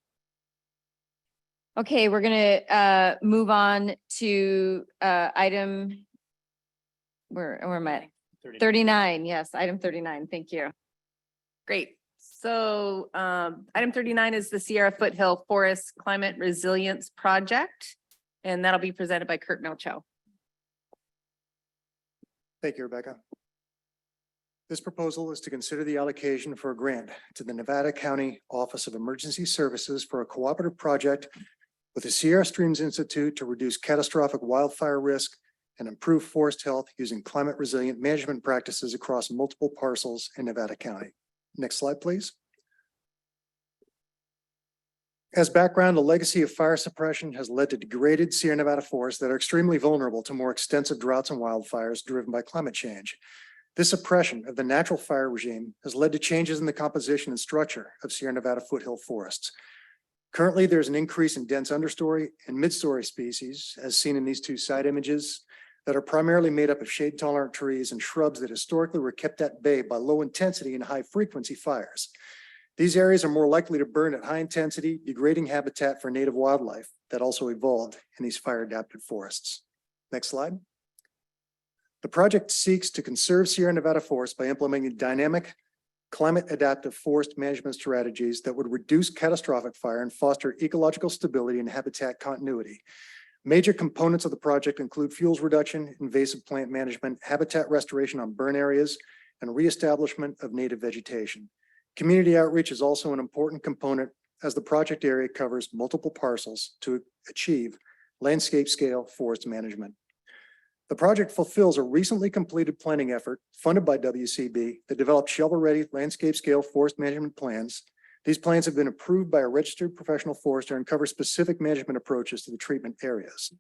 Okay, we're gonna move on to item. Where am I? 39, yes, item 39, thank you. Great. So item 39 is the Sierra Foothill Forest Climate Resilience Project. And that'll be presented by Kurt Milcho. Thank you, Rebecca. This proposal is to consider the allocation for a grant to the Nevada County Office of Emergency Services for a cooperative project with the Sierra Streams Institute to reduce catastrophic wildfire risk and improve forest health using climate resilient management practices across multiple parcels in Nevada County. Next slide, please. As background, the legacy of fire suppression has led to degraded Sierra Nevada forests that are extremely vulnerable to more extensive droughts and wildfires driven by climate change. This suppression of the natural fire regime has led to changes in the composition and structure of Sierra Nevada foothill forests. Currently, there's an increase in dense understory and midstory species, as seen in these two side images, that are primarily made up of shade-tolerant trees and shrubs that historically were kept at bay by low-intensity and high-frequency fires. These areas are more likely to burn at high intensity, degrading habitat for native wildlife that also evolved in these fire-adapted forests. Next slide. The project seeks to conserve Sierra Nevada forests by implementing dynamic, climate-adaptive forest management strategies that would reduce catastrophic fire and foster ecological stability and habitat continuity. Major components of the project include fuels reduction, invasive plant management, habitat restoration on burn areas, and reestablishment of native vegetation. Community outreach is also an important component as the project area covers multiple parcels to achieve landscape scale forest management. The project fulfills a recently completed planning effort funded by WCB that developed shovel-ready landscape scale forest management plans. These plans have been approved by a registered professional forester and cover specific management approaches to the treatment areas.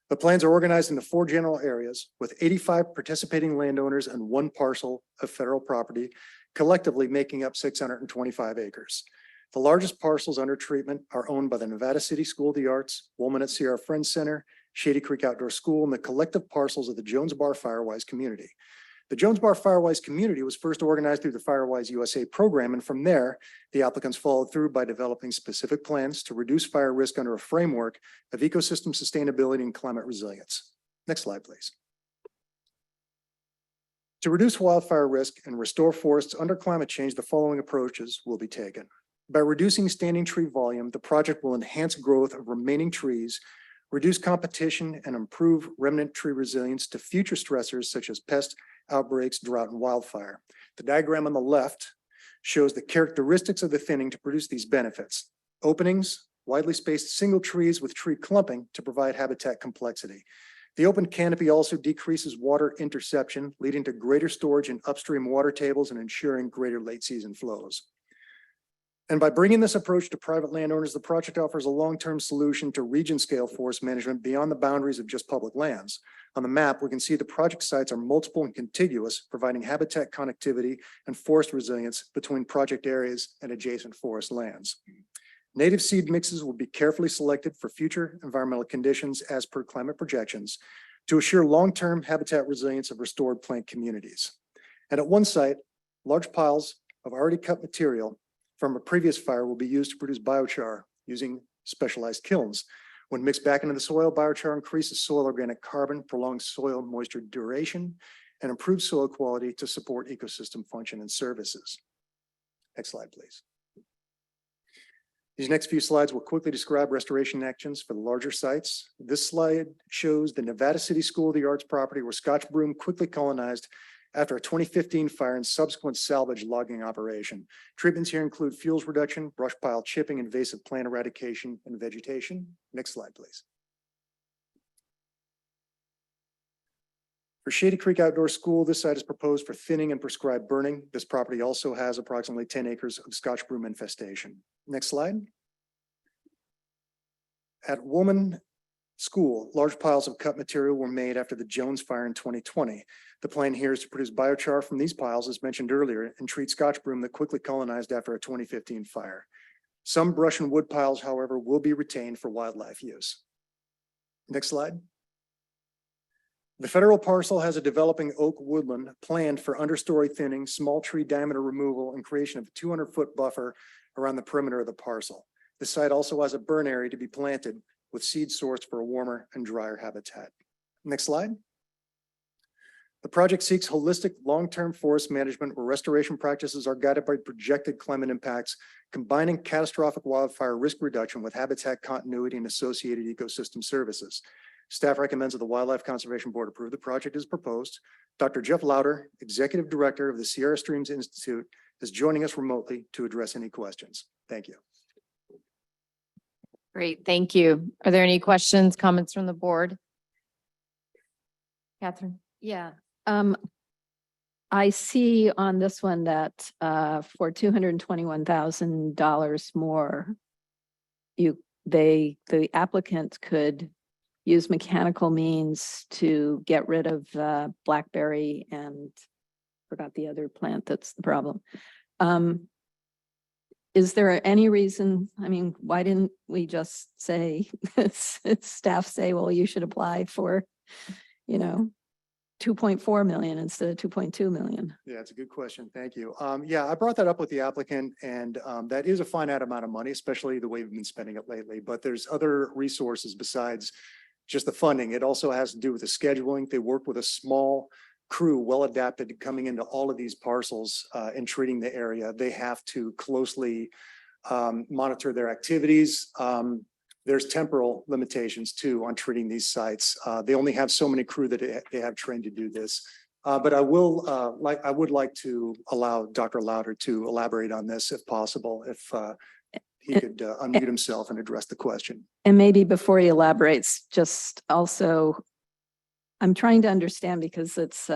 The plans are organized into 4 general areas with 85 participating landowners and 1 parcel of federal property, collectively making up 625 acres. The largest parcels under treatment are owned by the Nevada City School of the Arts, Willamette Sierra Friends Center, Shady Creek Outdoor School, and the collective parcels of the Jones Bar Firewise community. The Jones Bar Firewise community was first organized through the Firewise USA program, and from there, the applicants followed through by developing specific plans to reduce fire risk under a framework of ecosystem sustainability and climate resilience. Next slide, please. To reduce wildfire risk and restore forests under climate change, the following approaches will be taken. By reducing standing tree volume, the project will enhance growth of remaining trees, reduce competition, and improve remnant tree resilience to future stressors such as pest outbreaks, drought, and wildfire. The diagram on the left shows the characteristics of the thinning to produce these benefits. Openings, widely spaced single trees with tree clumping to provide habitat complexity. The open canopy also decreases water interception, leading to greater storage in upstream water tables and ensuring greater late season flows. And by bringing this approach to private landowners, the project offers a long-term solution to region scale forest management beyond the boundaries of just public lands. On the map, we can see the project sites are multiple and contiguous, providing habitat connectivity and forest resilience between project areas and adjacent forest lands. Native seed mixes will be carefully selected for future environmental conditions as per climate projections to assure long-term habitat resilience of restored plant communities. And at one site, large piles of already cut material from a previous fire will be used to produce biochar using specialized kilns. When mixed back into the soil, biochar increases soil organic carbon, prolongs soil moisture duration, and improves soil quality to support ecosystem function and services. Next slide, please. These next few slides will quickly describe restoration actions for the larger sites. This slide shows the Nevada City School of the Arts property where Scotch broom quickly colonized after a 2015 fire and subsequent salvage logging operation. Treatments here include fuels reduction, brush pile chipping, invasive plant eradication, and vegetation. Next slide, please. For Shady Creek Outdoor School, this site is proposed for thinning and prescribed burning. This property also has approximately 10 acres of Scotch broom infestation. Next slide. At Woman School, large piles of cut material were made after the Jones fire in 2020. The plan here is to produce biochar from these piles, as mentioned earlier, and treat Scotch broom that quickly colonized after a 2015 fire. Some brush and wood piles, however, will be retained for wildlife use. Next slide. The federal parcel has a developing oak woodland planned for understory thinning, small tree diameter removal, and creation of a 200-foot buffer around the perimeter of the parcel. The site also has a burn area to be planted with seed sourced for a warmer and drier habitat. Next slide. The project seeks holistic long-term forest management where restoration practices are guided by projected climate impacts, combining catastrophic wildfire risk reduction with habitat continuity and associated ecosystem services. Staff recommends that the Wildlife Conservation Board approve the project as proposed. Dr. Jeff Lauder, Executive Director of the Sierra Streams Institute, is joining us remotely to address any questions. Thank you. Great, thank you. Are there any questions, comments from the board? Catherine? Yeah. I see on this one that for $221,000 more, the applicant could use mechanical means to get rid of blackberry and forgot the other plant that's the problem. Is there any reason, I mean, why didn't we just say, staff say, well, you should apply for, 2.4 million instead of 2.2 million? Yeah, it's a good question. Thank you. Yeah, I brought that up with the applicant, and that is a finite amount of money, especially the way we've been spending it lately. But there's other resources besides just the funding. It also has to do with the scheduling. They work with a small crew, well adapted to coming into all of these parcels and treating the area. They have to closely monitor their activities. There's temporal limitations too on treating these sites. They only have so many crew that they have trained to do this. But I would like to allow Dr. Lauder to elaborate on this if possible, if he could unmute himself and address the question. And maybe before he elaborates, just also, I'm trying to understand because it's,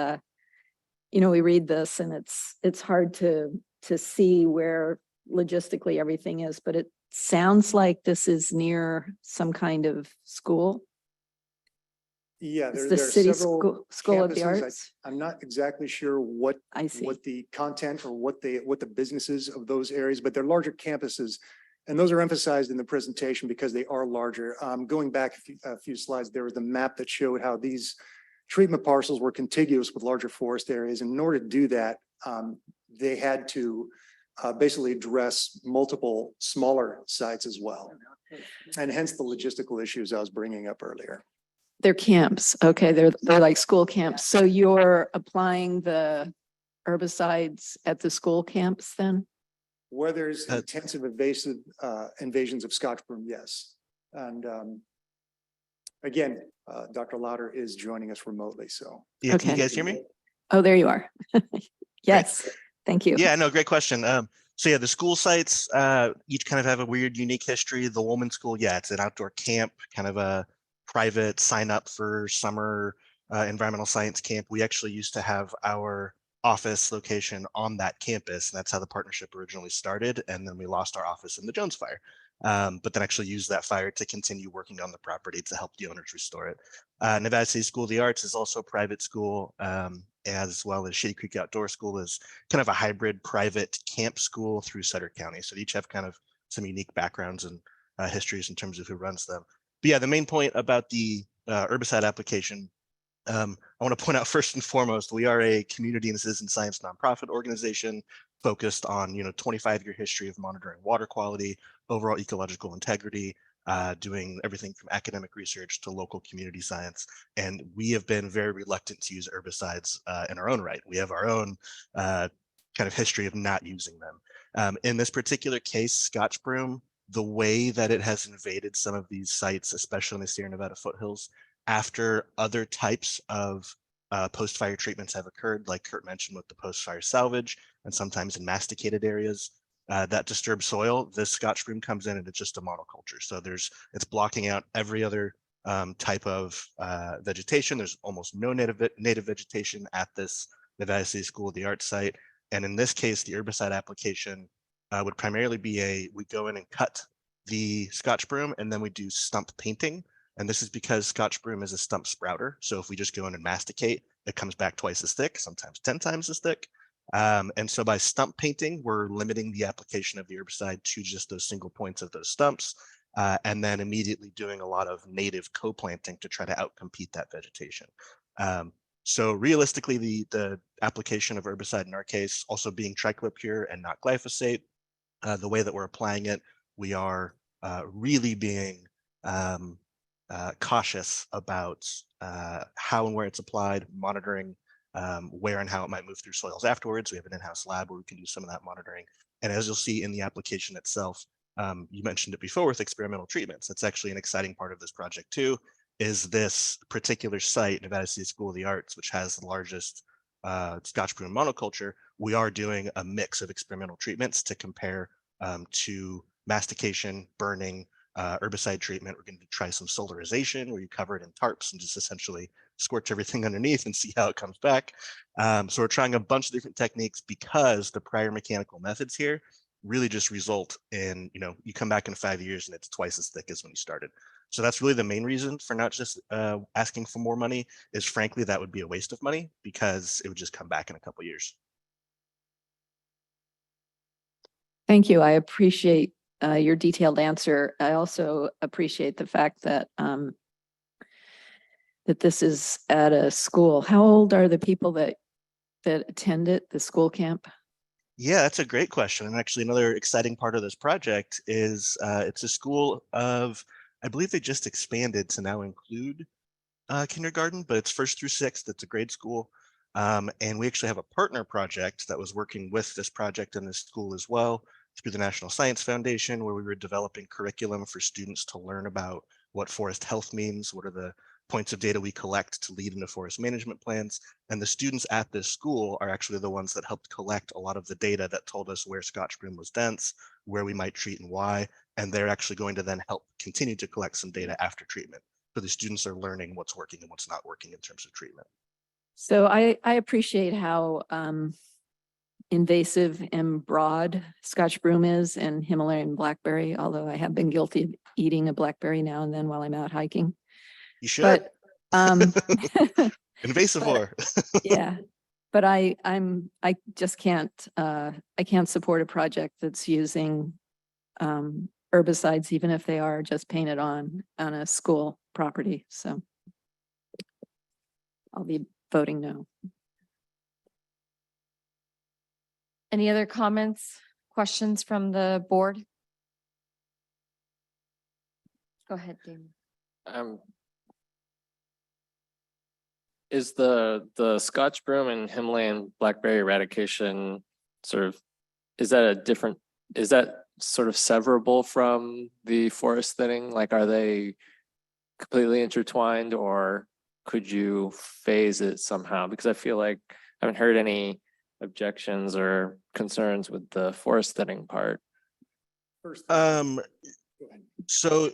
we read this and it's hard to see where logistically everything is, but it sounds like this is near some kind of school. Yeah, It's there the are city several school of the campuses. arts. I'm not exactly sure what I see. what the content or what the businesses of those areas, but they're larger campuses. And those are emphasized in the presentation because they are larger. Going back a few slides, there was the map that showed how these treatment parcels were contiguous with larger forest areas. And in order to do that, they had to basically address multiple smaller sites as well. And hence the logistical issues I was bringing up earlier. They're camps. Okay, they're like school camps. So you're applying the herbicides at the school camps then? Where there's intensive invasive invasions of Scotch broom, yes. And again, Dr. Lauder is joining us remotely, so. Yeah, can you guys hear me? Oh, there you are. Yes, thank you. Yeah, no, great question. So yeah, the school sites each kind of have a weird, unique history. The Woolman School, yeah, it's an outdoor camp, kind of a private sign up for summer environmental science camp. We actually used to have our office location on that campus, and that's how the partnership originally started. And then we lost our office in the Jones fire, but then actually used that fire to continue working on the property to help the owners restore it. Nevada City School of the Arts is also a private school, as well as Shady Creek Outdoor School is kind of a hybrid private camp school through Sutter County. So they each have kind of some unique backgrounds and histories in terms of who runs them. But yeah, the main point about the herbicide application, I want to point out first and foremost, we are a community and citizen science nonprofit organization focused on 25-year history of monitoring water quality, overall ecological integrity, doing everything from academic research to local community science. And we have been very reluctant to use herbicides in our own right. We have our own kind of history of not using them. In this particular case, Scotch broom, the way that it has invaded some of these sites, especially in the Sierra Nevada foothills, after other types of post-fire treatments have occurred, like Kurt mentioned with the post-fire salvage, and sometimes in masticated areas that disturb soil, this Scotch broom comes in and it's just a monoculture. So it's blocking out every other type of vegetation. There's almost no native vegetation at this Nevada City School of the Arts site. And in this case, the herbicide application would primarily be we go in and cut the Scotch broom and then we do stump painting. And this is because Scotch broom is a stump sprouter. So if we just go in and masticate, it comes back twice as thick, sometimes 10 times as thick. And so by stump painting, we're limiting the application of the herbicide to just those single points of those stumps, and then immediately doing a lot of native co-planting to try to outcompete that vegetation. So realistically, the application of herbicide in our case, also being triclopyr and not glyphosate, the way that we're applying it, we are really being cautious about how and where it's applied, monitoring where and how it might move through soils afterwards. We have an in-house lab where we can do some of that monitoring. And as you'll see in the application itself, you mentioned it before with experimental treatments. That's actually an exciting part of this project too, is this particular site, Nevada City School of the Arts, which has the largest Scotch broom monoculture. We are doing a mix of experimental treatments to compare to mastication, burning, herbicide treatment. We're going to try some solarization where you cover it in tarps and just essentially scorch everything underneath and see how it comes back. So we're trying a bunch of different techniques because the prior mechanical methods here really just result in, you come back in 5 years and it's twice as thick as when you started. So that's really the main reason for not just asking for more money, is frankly, that would be a waste of money because it would just come back in a couple of years. Thank you. I appreciate your detailed answer. I also appreciate the fact that that this is at a school. How old are the people that attend it, the school camp? Yeah, that's a great question. And actually another exciting part of this project is it's a school of, I believe they just expanded to now include kindergarten, but it's 1st through 6th. It's a grade school. And we actually have a partner project that was working with this project in this school as well through the National Science Foundation, where we were developing curriculum for students to learn about what forest health means, what are the points of data we collect to lead into forest management plans. And the students at this school are actually the ones that helped collect a lot of the data that told us where Scotch broom was dense, where we might treat and why. And they're actually going to then help continue to collect some data after treatment. So the students are learning what's working and what's not working in terms of treatment. So I appreciate how invasive and broad Scotch broom is and Himalayan blackberry, although I have been guilty of eating a blackberry now and then while I'm out hiking. You should. But Invasivore. Yeah, but I just can't I can't support a project that's using herbicides, even if they are just painted on a school property. So I'll be voting no. Any other comments, questions from the board? Go ahead, Damon. Is the Scotch broom and Himalayan blackberry eradication is that sort of severable from the forest thinning? Like, are they completely intertwined, or could you phase it somehow? Because I feel like I haven't heard any objections or concerns with the forest thinning part. So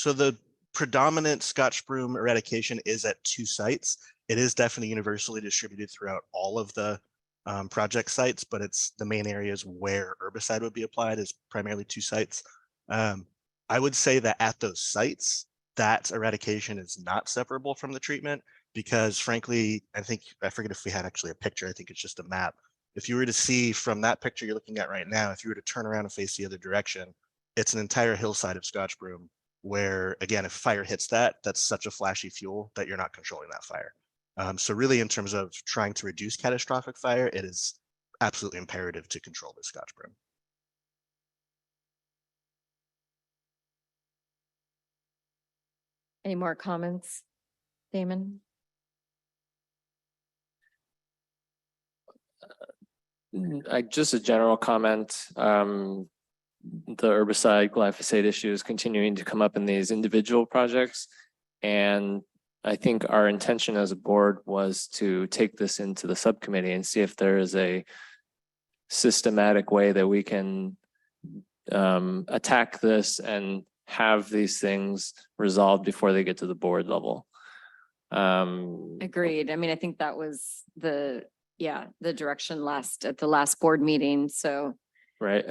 the predominant Scotch broom eradication is at 2 sites. It is definitely universally distributed throughout all of the project sites, but it's the main areas where herbicide would be applied is primarily 2 sites. I would say that at those sites, that eradication is not separable from the treatment because frankly, I forget if we had actually a picture. I think it's just a map. If you were to see from that picture you're looking at right now, if you were to turn around and face the other direction, it's an entire hillside of Scotch broom where, again, if fire hits that, that's such a flashy fuel that you're not controlling that fire. So really, in terms of trying to reduce catastrophic fire, it is absolutely imperative to control the Scotch broom. Any more comments, Damon? Just a general comment. The herbicide glyphosate issue is continuing to come up in these individual projects. And I think our intention as a board was to take this into the subcommittee and see if there is a systematic way that we can attack this and have these things resolved before they get to the board level. Agreed. I mean, I think that was the direction at the last board meeting. So Right.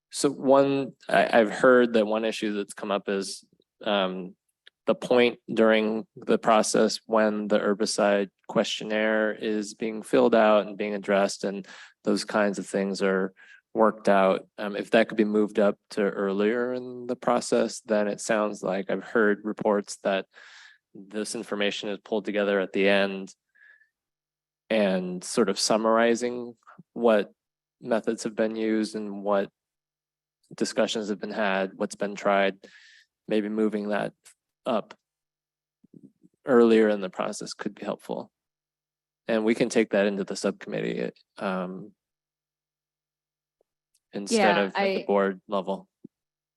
So I've heard that one issue that's come up is the point during the process when the herbicide questionnaire is being filled out and being addressed, and those kinds of things are worked out. If that could be moved up to earlier in the process, then it sounds like I've heard reports that this information is pulled together at the end and sort of summarizing what methods have been used and what discussions have been had, what's been tried, maybe moving that up earlier in the process could be helpful. And we can take that into the subcommittee instead of at the board level.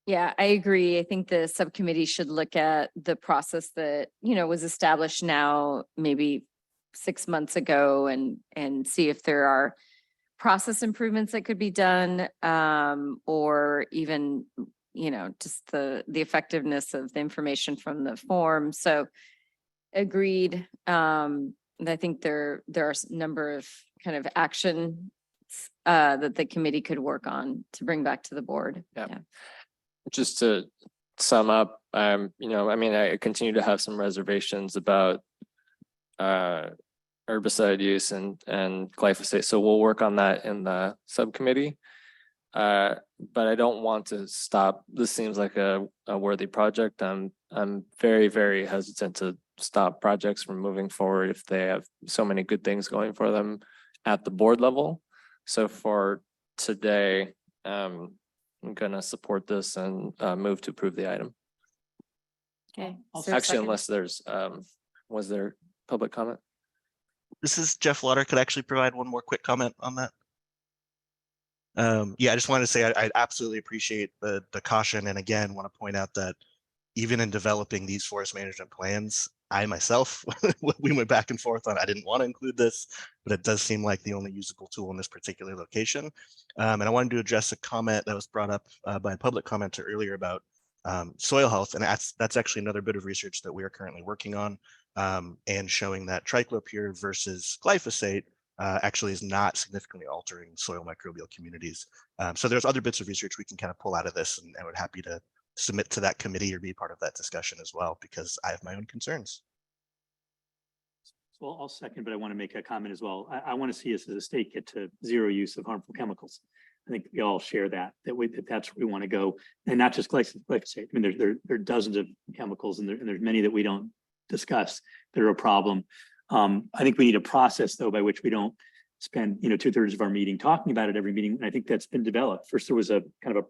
Yeah, I agree. I think the subcommittee should look at the process that, was established now maybe 6 months ago and see if there are process improvements that could be done, or even, just the effectiveness of the information from the form. So agreed. And I think there are a number of kind of action that the committee could work on to bring back to the board. Yeah. Just to sum up, I continue to have some reservations about herbicide use and glyphosate. So we'll work on that in the subcommittee. But I don't want to stop. This seems like a worthy project. I'm very, very hesitant to stop projects from moving forward if they have so many good things going for them at the board level. So for today, I'm gonna support this and move to approve the item. Okay. Actually, unless there's, was there public comment? This is Jeff Lauder. Could I actually provide one more quick comment on that? Yeah, I just wanted to say I absolutely appreciate the caution, and again, want to point out that even in developing these forest management plans, I myself, we went back and forth on, I didn't want to include this, but it does seem like the only usable tool in this particular location. And I wanted to address a comment that was brought up by a public commenter earlier about soil health, and that's actually another bit of research that we are currently working on, and showing that triclopyr versus glyphosate actually is not significantly altering soil microbial communities. So there's other bits of research we can kind of pull out of this, and we're happy to submit to that committee or be part of that discussion as well, because I have my own concerns. So I'll second, but I want to make a comment as well. I want to see us as a state get to zero use of harmful chemicals. I think we all share that's where we want to go, and not just glyphosate. I mean, there are dozens of chemicals, and there's many that we don't discuss that are a problem. I think we need a process though by which we don't spend 2/3 of our meeting talking about it every meeting. And I think that's been developed. First, there was a kind of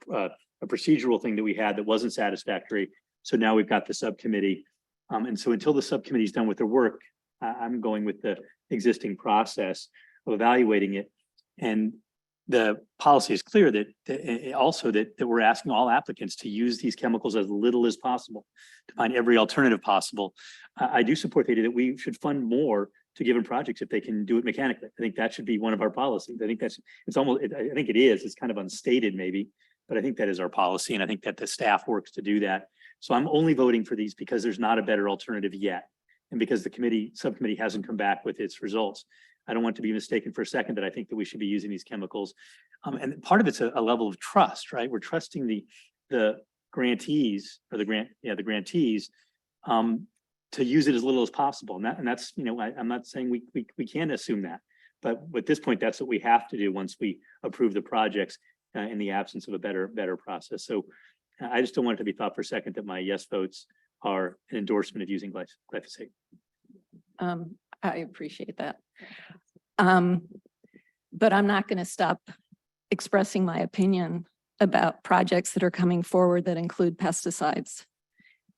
a procedural thing that we had that wasn't satisfactory. So now we've got the subcommittee, and so until the subcommittee is done with their work, I'm going with the existing process of evaluating it. And the policy is clear that we're asking all applicants to use these chemicals as little as possible, to find every alternative possible. I do support the idea that we should fund more to given projects if they can do it mechanically. I think that should be one of our policies. I think I think it is. It's kind of unstated maybe, but I think that is our policy, and I think that the staff works to do that. So I'm only voting for these because there's not a better alternative yet, and because the subcommittee hasn't come back with its results. I don't want to be mistaken for a second that I think that we should be using these chemicals. And part of it's a level of trust, right? We're trusting the grantees or the grantees to use it as little as possible. And that's, I'm not saying we can't assume that, but at this point, that's what we have to do once we approve the projects in the absence of a better process. So I just don't want it to be thought for a second that my yes votes are an endorsement of using glyphosate. I appreciate that. But I'm not going to stop expressing my opinion about projects that are coming forward that include pesticides.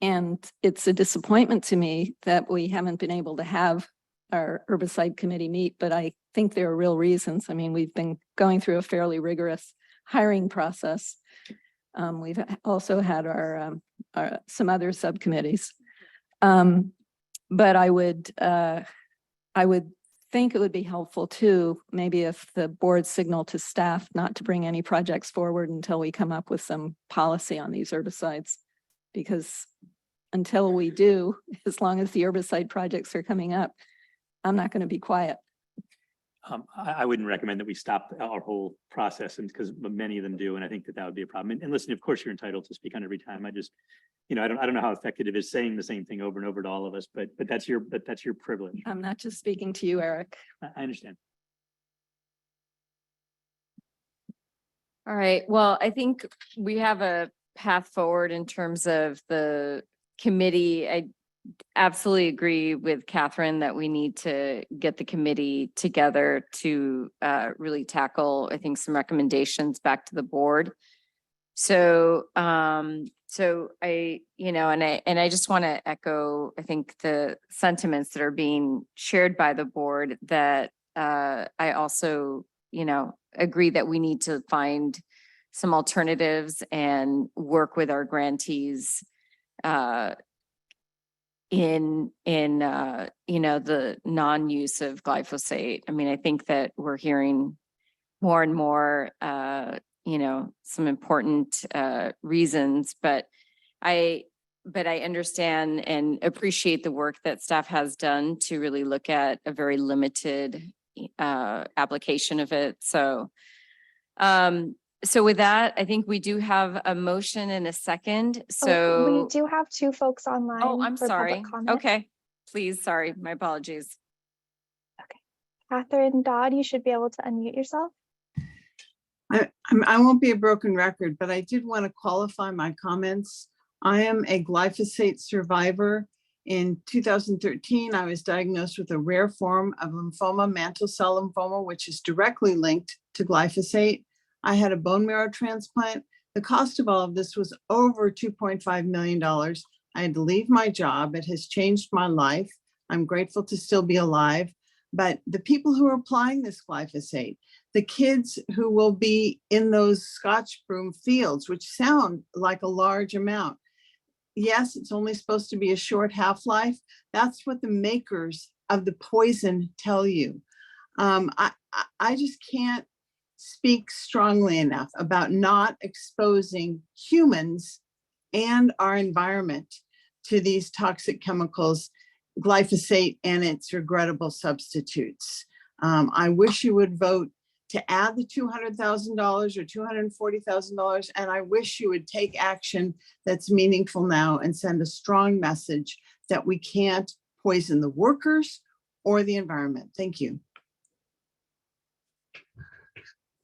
And it's a disappointment to me that we haven't been able to have our herbicide committee meet, but I think there are real reasons. I mean, we've been going through a fairly rigorous hiring process. We've also had our some other subcommittees. But I would think it would be helpful too, maybe if the board signal to staff not to bring any projects forward until we come up with some policy on these herbicides. Because until we do, as long as the herbicide projects are coming up, I'm not going to be quiet. I wouldn't recommend that we stop our whole process, and because many of them do, and I think that would be a problem. And listen, of course, you're entitled to speak on every time. I just, I don't know how effective it is saying the same thing over and over to all of us, but that's your privilege. I'm not just speaking to you, Eric. I understand. All right, well, I think we have a path forward in terms of the committee. I absolutely agree with Catherine that we need to get the committee together to really tackle, I think, some recommendations back to the board. So, so I just want to echo, I think, the sentiments that are being shared by the board, that I also, agree that we need to find some alternatives and work with our grantees in the non-use of glyphosate. I mean, I think that we're hearing more and more some important reasons, but I understand and appreciate the work that staff has done to really look at a very limited application of it. So so with that, I think we do have a motion and a second. So We do have two folks online. oh, I'm for public sorry. comment. Okay, please, sorry, my apologies. Catherine Dodd, you should be able to unmute yourself. I won't be a broken record, but I did want to qualify my comments. I am a glyphosate survivor. In 2013, I was diagnosed with a rare form of lymphoma, mantle cell lymphoma, which is directly linked to glyphosate. I had a bone marrow transplant. The cost of all of this was over $2.5 million. I had to leave my job. It has changed my life. I'm grateful to still be alive. But the people who are applying this glyphosate, the kids who will be in those Scotch broom fields, which sound like a large amount. Yes, it's only supposed to be a short half-life. That's what the makers of the poison tell you. I just can't speak strongly enough about not exposing humans and our environment to these toxic chemicals, glyphosate and its regrettable substitutes. I wish you would vote to add the $200,000 or $240,000, and I wish you would take action that's meaningful now and send a strong message that we can't poison the workers or the environment. Thank you.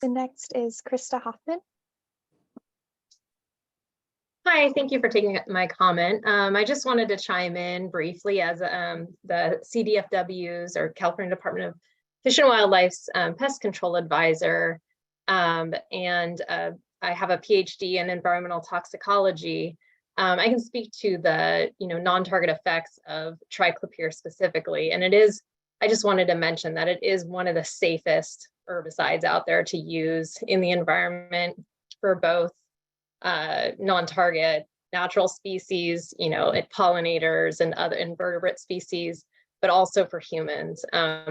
The next is Krista Hoffman. Hi, thank you for taking my comment. I just wanted to chime in briefly as the CDFW's, or California Department of Fish and Wildlife's pest control advisor. And I have a PhD in environmental toxicology. I can speak to the non-target effects of triclopyr specifically. And I just wanted to mention that it is one of the safest herbicides out there to use in the environment for both non-target natural species, pollinators and other invertebrate species, but also for humans.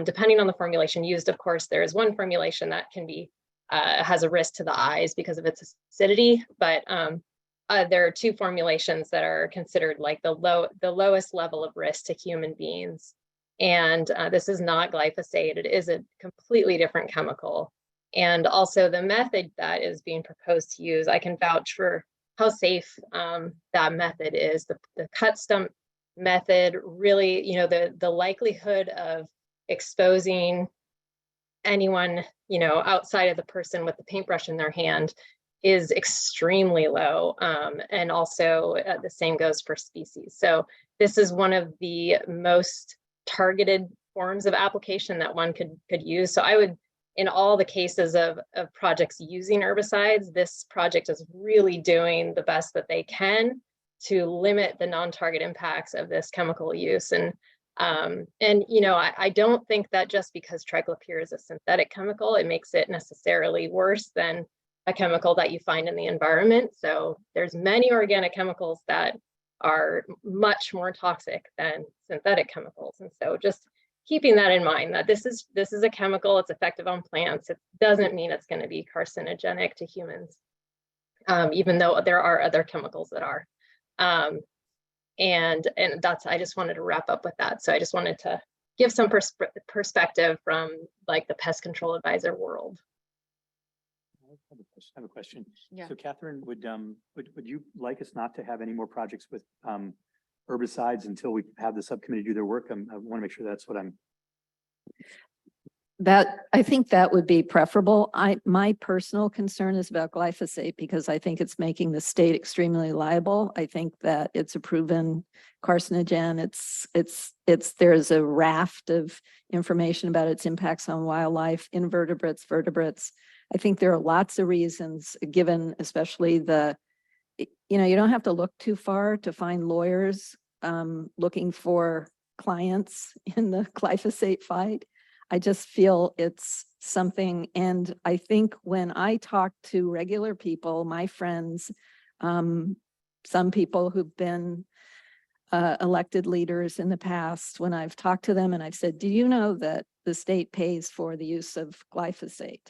Depending on the formulation used, of course, there is one formulation that can be has a risk to the eyes because of its acidity, but there are two formulations that are considered like the lowest level of risk to human beings. And this is not glyphosate. It is a completely different chemical. And also the method that is being proposed to use, I can vouch for how safe that method is. The cut stump method really, the likelihood of exposing anyone, outside of the person with the paintbrush in their hand is extremely low. And also the same goes for species. So this is one of the most targeted forms of application that one could use. So I would, in all the cases of projects using herbicides, this project is really doing the best that they can to limit the non-target impacts of this chemical use. And I don't think that just because triclopyr is a synthetic chemical, it makes it necessarily worse than a chemical that you find in the environment. So there's many organic chemicals that are much more toxic than synthetic chemicals. And so just keeping that in mind, that this is a chemical, it's effective on plants. It doesn't mean it's going to be carcinogenic to humans, even though there are other chemicals that are. And that's, I just wanted to wrap up with that. So I just wanted to give some perspective from like the pest control advisor world. I have a question. Yeah. So Catherine, would you like us not to have any more projects with herbicides until we have the subcommittee do their work? I want to make sure that's what I'm. I think that would be preferable. My personal concern is about glyphosate because I think it's making the state extremely liable. I think that it's a proven carcinogen. There's a raft of information about its impacts on wildlife, invertebrates, vertebrates. I think there are lots of reasons given, especially you don't have to look too far to find lawyers looking for clients in the glyphosate fight. I just feel it's something, and I think when I talk to regular people, my friends, some people who've been elected leaders in the past, when I've talked to them and I've said, do you know that the state pays for the use of glyphosate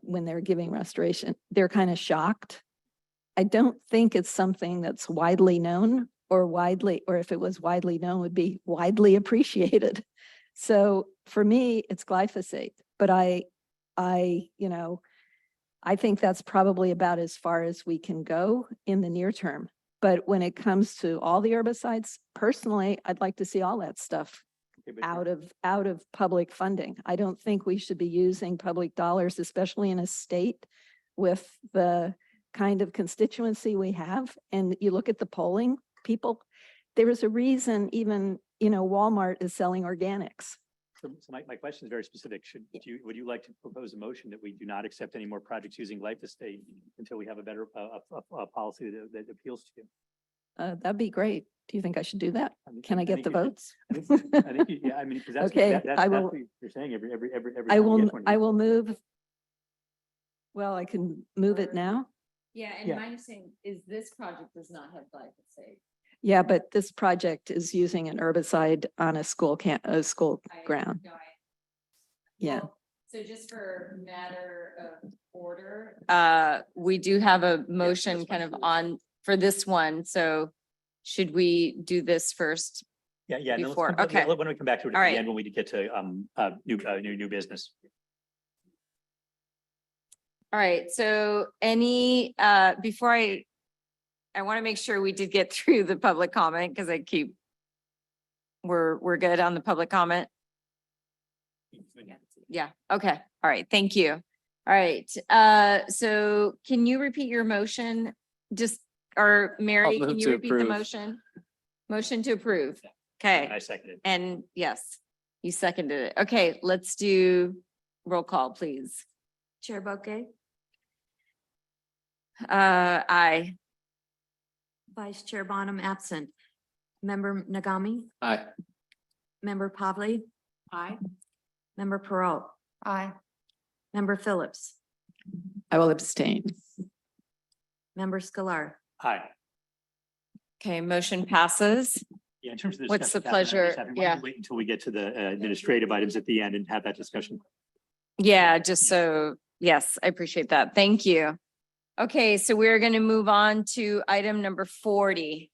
when they're giving restoration? They're kind of shocked. I don't think it's something that's widely known or if it was widely known, would be widely appreciated. So for me, it's glyphosate, but I think that's probably about as far as we can go in the near term. But when it comes to all the herbicides, personally, I'd like to see all that stuff out of public funding. I don't think we should be using public dollars, especially in a state with the kind of constituency we have. And you look at the polling, there is a reason even Walmart is selling organics. So my question is very specific. Would you like to propose a motion that we do not accept any more projects using glyphosate until we have a better policy that appeals to you? That'd be great. Do you think I should do that? Can I get the votes? Because that's Okay, that's I will. what you're saying every I time we will. get one. I will move. Well, I can move it now. Yeah, Yeah. my understanding is this project does not have glyphosate. Yeah, but this project is using an herbicide on a school ground. Yeah. So just for matter of order, we do have a motion kind of on for this one. So should we do this first? Yeah. No, let's before? come- Okay. When we come back to it All at right. the end, when we get to new business. All right, so before I want to make sure we did get through the public comment because we're good on the public comment. Yeah, okay, all right, thank you. All right, so can you repeat your motion? Mary, move can you to repeat the approve. motion? Motion to approve. Okay, I second it. and yes, you seconded it. Okay, let's do roll call, please. Chair Bouquet, Aye. Vice Chair Bonham absent. Member Nagami, Aye. Member Pavley. Aye. Member Perot. Aye. Member Phillips, I will abstain. Member Sklar. Aye. Okay, motion passes. Yeah, in terms of the What's the discussion, Catherine, I pleasure? just have- why don't Yeah. we wait until we get to the administrative items at the end and have that discussion. Yeah, just so, yes, I appreciate that. Thank you. Okay, so we're going to move on to item number 40.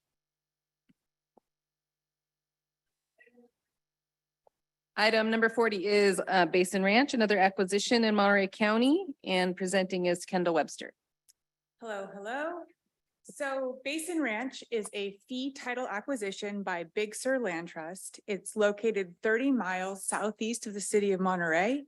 Item number 40 is Basin Ranch, another acquisition in Monterey County, and presenting is Kendall Webster. Hello. So Basin Ranch is a fee title acquisition by Big Sur Land Trust. It's located 30 miles southeast of the city of Monterey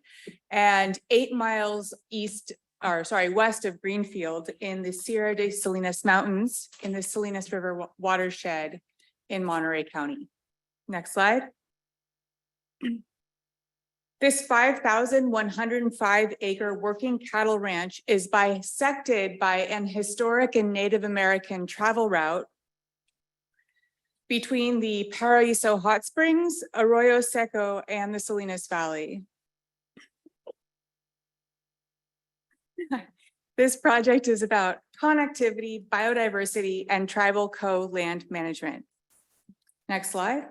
and 8 miles west of Greenfield in the Sierra de Salinas Mountains in the Salinas River watershed in Monterey County. Next slide. This 5,105 acre working cattle ranch is bisected by an historic and Native American travel route between the Paraíso Hot Springs, Arroyo Seco, and the Salinas Valley. This project is about connectivity, biodiversity, and tribal co-land management. Next slide.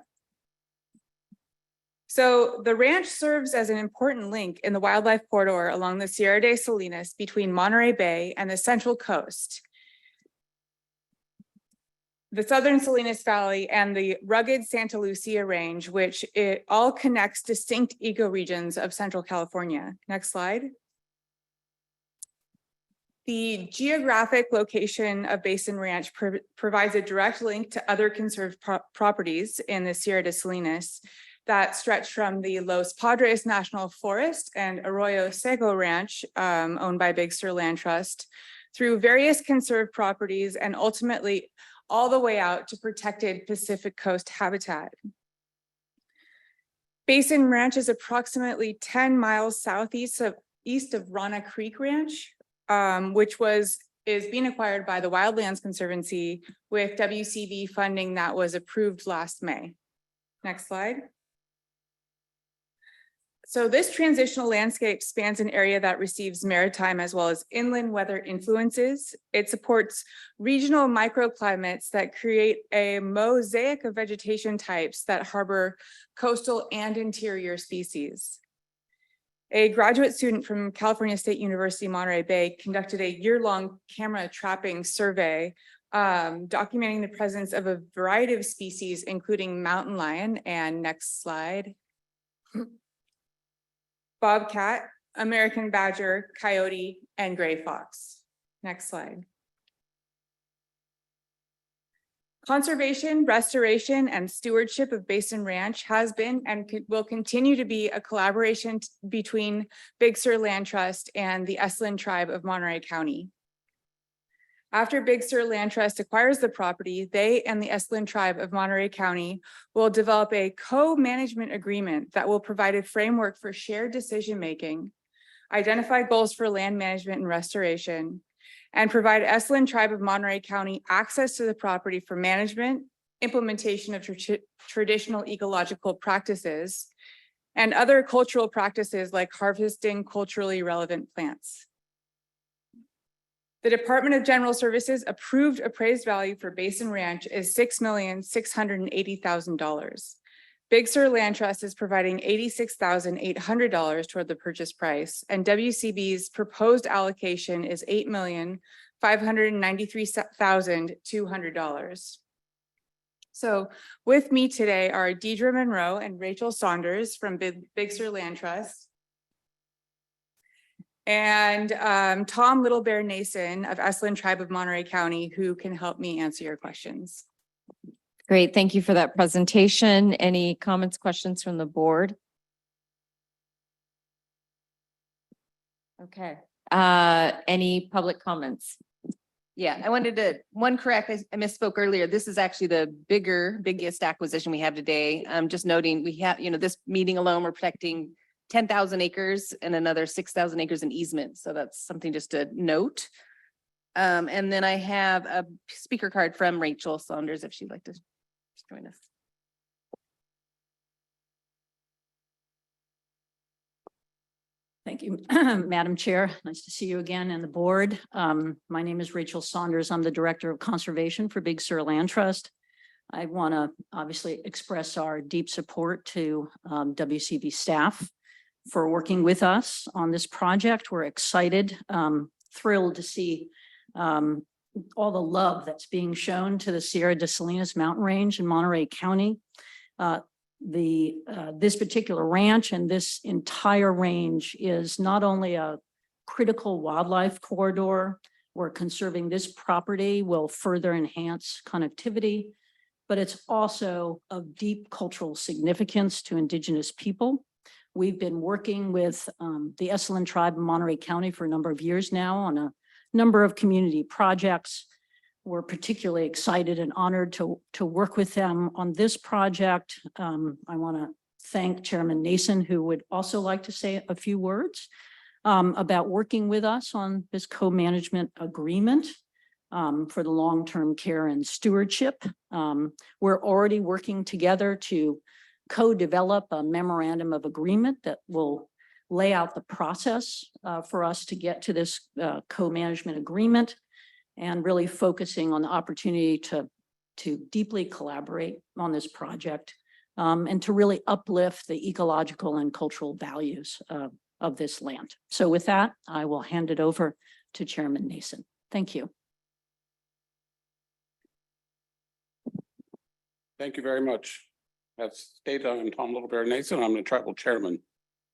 So the ranch serves as an important link in the wildlife corridor along the Sierra de Salinas between Monterey Bay and the Central Coast, the Southern Salinas Valley, and the rugged Santa Lucia Range, which it all connects distinct ecoregions of Central California. Next slide. The geographic location of Basin Ranch provides a direct link to other conserved properties in the Sierra de Salinas that stretch from the Los Padres National Forest and Arroyo Seco Ranch, owned by Big Sur Land Trust, through various conserved properties and ultimately all the way out to protected Pacific Coast habitat. Basin Ranch is approximately 10 miles southeast of Rana Creek Ranch, which is being acquired by the Wildlands Conservancy with WCB funding that was approved last May. Next slide. So this transitional landscape spans an area that receives maritime as well as inland weather influences. It supports regional microclimates that create a mosaic of vegetation types that harbor coastal and interior species. A graduate student from California State University, Monterey Bay conducted a year-long camera trapping survey documenting the presence of a variety of species, including mountain lion, and next slide, bobcat, American badger, coyote, and gray fox. Next slide. Conservation, restoration, and stewardship of Basin Ranch has been and will continue to be a collaboration between Big Sur Land Trust and the Estlin Tribe of Monterey County. After Big Sur Land Trust acquires the property, they and the Estlin Tribe of Monterey County will develop a co-management agreement that will provide a framework for shared decision-making, identify goals for land management and restoration, and provide Estlin Tribe of Monterey County access to the property for management, implementation of traditional ecological practices, and other cultural practices like harvesting culturally relevant plants. The Department of General Services approved appraised value for Basin Ranch is $6,680,000. Big Sur Land Trust is providing $86,800 toward the purchase price, and WCB's proposed allocation is $8,593,200. So with me today are Deidre Monroe and Rachel Saunders from Big Sur Land Trust, and Tom Little Bear Nason of Estlin Tribe of Monterey County, who can help me answer your questions. Great. Thank you for that presentation. Any comments, questions from the board? Okay. Any public comments? Yeah, I wanted to, I misspoke earlier. This is actually the biggest acquisition we have today. Just noting we have, this meeting alone, we're protecting 10,000 acres and another 6,000 acres in easement. So that's something just to note. And then I have a speaker card from Rachel Saunders, if she'd like to join us. Thank you, Madam Chair. Nice to see you again and the board. My name is Rachel Saunders. I'm the Director of Conservation for Big Sur Land Trust. I want to obviously express our deep support to WCB staff for working with us on this project. We're excited, thrilled to see all the love that's being shown to the Sierra de Salinas mountain range in Monterey County. This particular ranch and this entire range is not only a critical wildlife corridor where conserving this property will further enhance connectivity, but it's also of deep cultural significance to Indigenous people. We've been working with the Estlin Tribe of Monterey County for a number of years now on a number of community projects. We're particularly excited and honored to work with them on this project. I want to thank Chairman Nason, who would also like to say a few words about working with us on this co-management agreement for the long-term care and stewardship. We're already working together to co-develop a memorandum of agreement that will lay out the process for us to get to this co-management agreement. and really focusing on the opportunity to deeply collaborate on this project and to really uplift the ecological and cultural values of this land. So with that, I will hand it over to Chairman Nason. Thank you. Thank you very much. As stated, I'm Tom Little Bear Nason. I'm the tribal chairman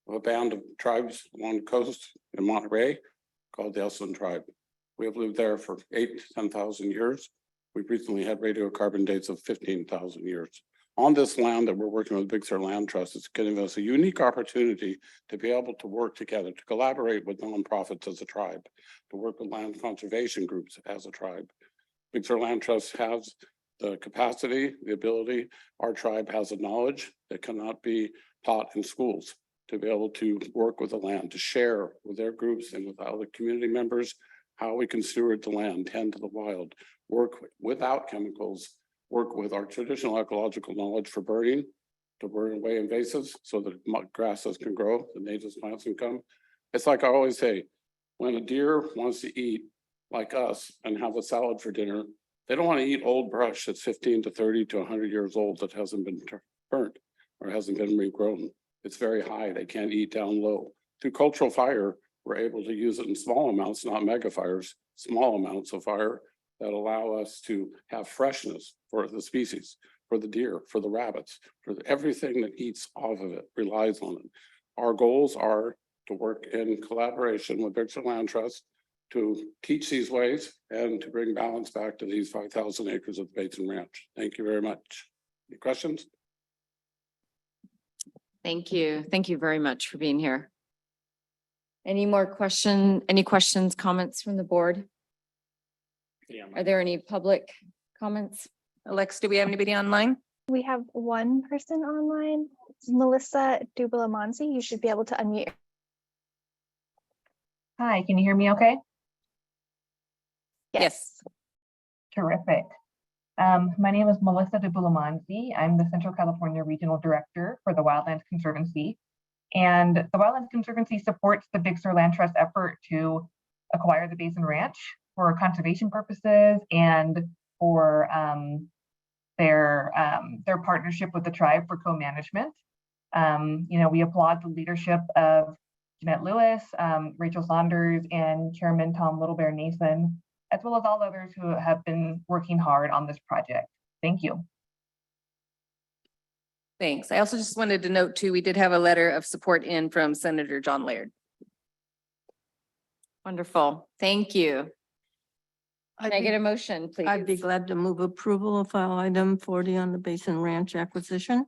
of a band of tribes along the coast in Monterey called the Elson Tribe. We have lived there for 8,000 to 10,000 years. We've recently had radiocarbon dates of 15,000 years. On this land that we're working with Big Sur Land Trust, it's giving us a unique opportunity to be able to work together, to collaborate with nonprofits as a tribe, to work with land conservation groups as a tribe. Big Sur Land Trust has the capacity, the ability, our tribe has a knowledge that cannot be taught in schools to be able to work with the land, to share with their groups and with other community members how we can steward the land, tend to the wild, work without chemicals, work with our traditional ecological knowledge for birding, to burn away invasives so that grasses can grow, the native plants can come. It's like I always say, when a deer wants to eat like us and have a salad for dinner, they don't want to eat old brush that's 15 to 30 to 100 years old that hasn't been burnt or hasn't been regrown. It's very high. They can't eat down low. Through cultural fire, we're able to use it in small amounts, not mega fires, small amounts of fire that allow us to have freshness for the species, for the deer, for the rabbits, for everything that eats off of it, relies on it. Our goals are to work in collaboration with Big Sur Land Trust to teach these ways and to bring balance back to these 5,000 acres of the Basin Ranch. Thank you very much. Any questions? Thank you. Thank you very much for being here. Any questions, comments from the board? Are there any public comments? Alex, do we have anybody online? We have one person online. It's Melissa Dubalamansi. You should be able to unmute. Hi, can you hear me okay? Yes. Terrific. My name is Melissa Dubalamansi. I'm the Central California Regional Director for the Wildlands Conservancy. And the Wildlands Conservancy supports the Big Sur Land Trust effort to acquire the Basin Ranch for conservation purposes and for their partnership with the tribe for co-management. We applaud the leadership of Jeanette Lewis, Rachel Saunders, and Chairman Tom Little Bear Nason, as well as all others who have been working hard on this project. Thank you. Thanks. I also just wanted to note too, we did have a letter of support in from Senator John Laird. Wonderful. Thank you. Can I get a motion, please? I'd be glad to move approval of file item 40 on the Basin Ranch acquisition.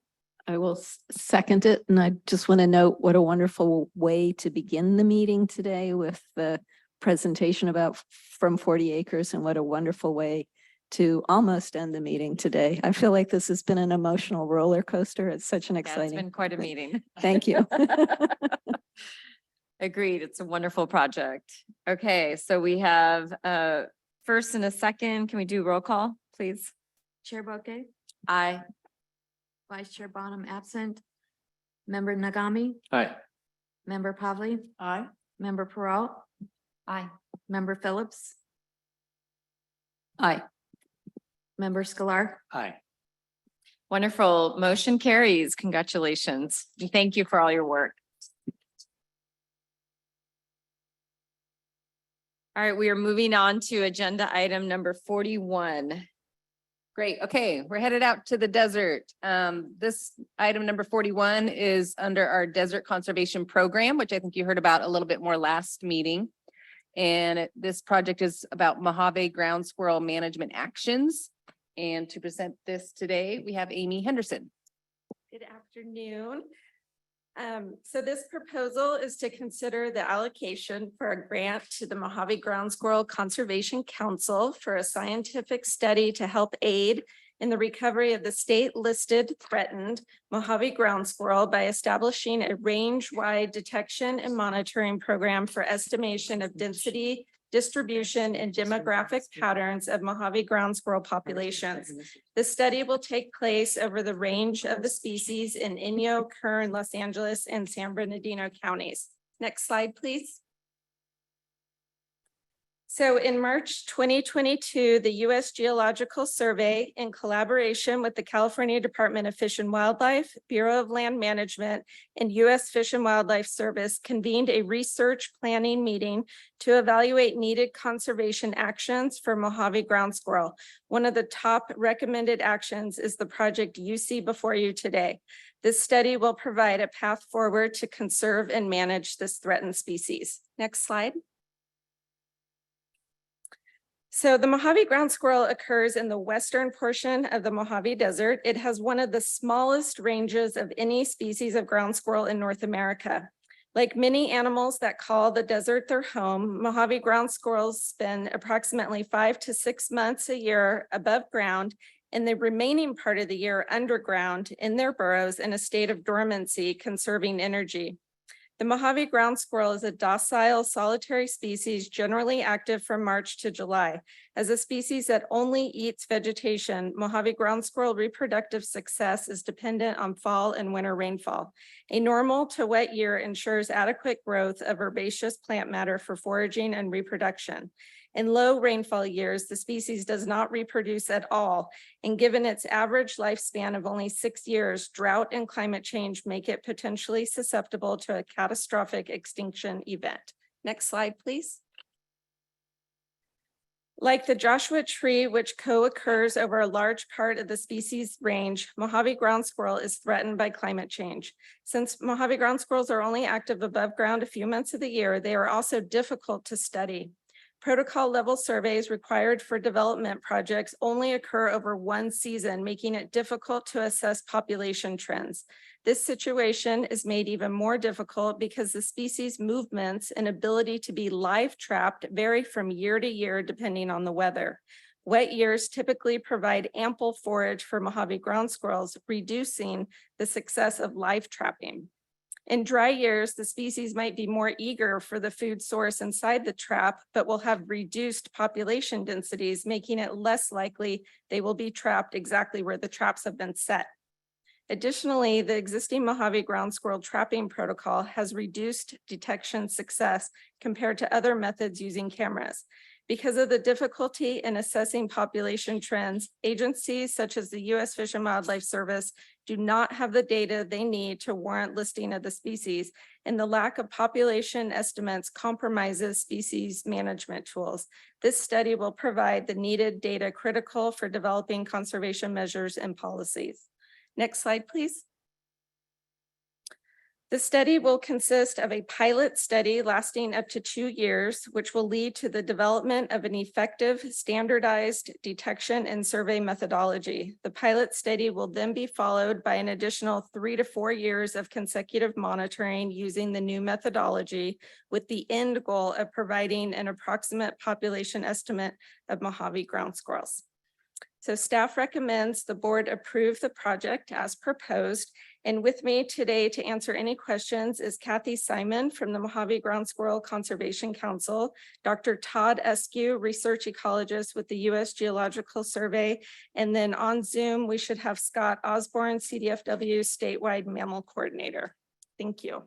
I will second it. And I just want to note what a wonderful way to begin the meeting today with the presentation about from 40 acres and what a wonderful way to almost end the meeting today. I feel like this has been an emotional roller coaster. It's such an Yeah, it's exciting. been quite a meeting. Thank you. Agreed. It's a wonderful project. Okay, so we have first and a second. Can we do roll call, please? Chair Bouquet, Aye. Vice Chair Bonham absent. Member Nagami, Aye. Member Pavley, Aye. Member Perot, Aye. Member Phillips, Aye. Member Sklar. Aye. Wonderful. Motion carries. Congratulations. And thank you for all your work. All right, we are moving on to agenda item number 41. Great. Okay, we're headed out to the desert. This item number 41 is under our Desert Conservation Program, which I think you heard about a little bit more last meeting. And this project is about Mojave ground squirrel management actions. And to present this today, we have Amy Henderson. Good afternoon. So this proposal is to consider the allocation for a grant to the Mojave Ground Squirrel Conservation Council for a scientific study to help aid in the recovery of the state-listed threatened Mojave ground squirrel by establishing a range-wide detection and monitoring program for estimation of density, distribution, and demographic patterns of Mojave ground squirrel populations. The study will take place over the range of the species in Inyo, Kern, Los Angeles, and San Bernardino counties. Next slide, please. So in March 2022, the U.S. Geological Survey, in collaboration with the California Department of Fish and Wildlife, Bureau of Land Management, and U.S. Fish and Wildlife Service convened a research planning meeting to evaluate needed conservation actions for Mojave ground squirrel. One of the top recommended actions is the project you see before you today. This study will provide a path forward to conserve and manage this threatened species. Next slide. So the Mojave ground squirrel occurs in the western portion of the Mojave Desert. It has one of the smallest ranges of any species of ground squirrel in North America. Like many animals that call the desert their home, Mojave ground squirrels spend approximately 5 to 6 months a year above ground, and the remaining part of the year underground in their burrows in a state of dormancy, conserving energy. The Mojave ground squirrel is a docile, solitary species generally active from March to July. As a species that only eats vegetation, Mojave ground squirrel reproductive success is dependent on fall and winter rainfall. A normal to wet year ensures adequate growth of herbaceous plant matter for foraging and reproduction. In low rainfall years, the species does not reproduce at all, and given its average lifespan of only 6 years, drought and climate change make it potentially susceptible to a catastrophic extinction event. Next slide, please. Like the Joshua tree, which co-occurs over a large part of the species range, Mojave ground squirrel is threatened by climate change. Since Mojave ground squirrels are only active above ground a few months of the year, they are also difficult to study. Protocol level surveys required for development projects only occur over one season, making it difficult to assess population trends. This situation is made even more difficult because the species movements and ability to be live trapped vary from year to year depending on the weather. Wet years typically provide ample forage for Mojave ground squirrels, reducing the success of live trapping. In dry years, the species might be more eager for the food source inside the trap, but will have reduced population densities, making it less likely they will be trapped exactly where the traps have been set. Additionally, the existing Mojave ground squirrel trapping protocol has reduced detection success compared to other methods using cameras. Because of the difficulty in assessing population trends, agencies such as the U.S. Fish and Wildlife Service do not have the data they need to warrant listing of the species, and the lack of population estimates compromises species management tools. This study will provide the needed data critical for developing conservation measures and policies. Next slide, please. The study will consist of a pilot study lasting up to 2 years, which will lead to the development of an effective standardized detection and survey methodology. The pilot study will then be followed by an additional 3 to 4 years of consecutive monitoring using the new methodology, with the end goal of providing an approximate population estimate of Mojave ground squirrels. So staff recommends the board approve the project as proposed. And with me today to answer any questions is Kathy Simon from the Mojave Ground Squirrel Conservation Council, Dr. Todd Eskew, research ecologist with the U.S. Geological Survey, and then on Zoom, we should have Scott Osborne, CDFW statewide mammal coordinator. Thank you.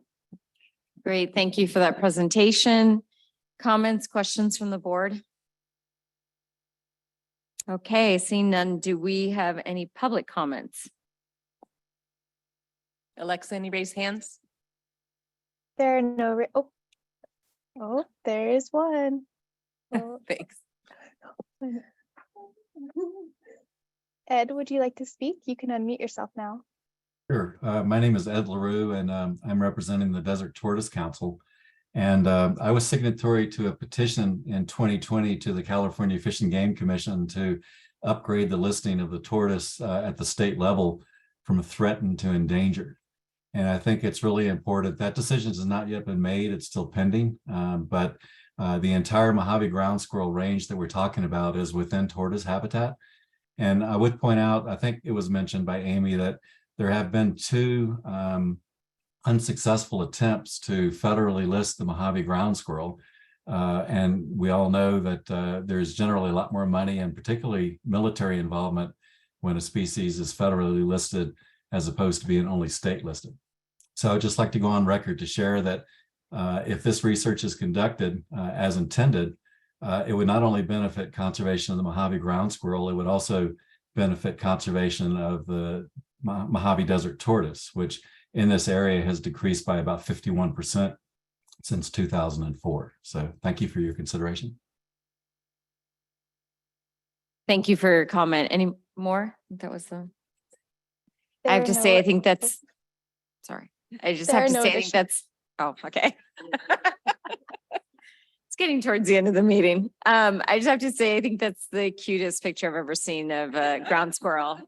Great, thank you for that presentation. Comments, questions from the board? Okay, seeing none, do we have any public comments? Alexa, any raised hands? There are no, there is one. Oh. Thanks. Ed, would you like to speak? You can unmute yourself now. Sure. My name is Ed LaRue, and I'm representing the Desert Tortoise Council. And I was signatory to a petition in 2020 to the California Fish and Game Commission to upgrade the listing of the tortoise at the state level from threatened to endangered. And I think it's really important. That decision has not yet been made. It's still pending, but the entire Mojave ground squirrel range that we're talking about is within tortoise habitat. And I would point out, I think it was mentioned by Amy, that there have been 2 unsuccessful attempts to federally list the Mojave ground squirrel. And we all know that there's generally a lot more money and particularly military involvement when a species is federally listed as opposed to being only state listed. So I'd just like to go on record to share that if this research is conducted as intended, it would not only benefit conservation of the Mojave ground squirrel, it would also benefit conservation of the Mojave desert tortoise, which in this area has decreased by about 51% since 2004. So thank you for your consideration. Thank you for your comment. Any more? That was the, I There have are to no- say, I think that's, sorry. I just There have are to no say, I think additional- that's, oh, okay. It's getting towards the end of the meeting. I just have to say, I think that's the cutest picture I've ever seen of a ground squirrel.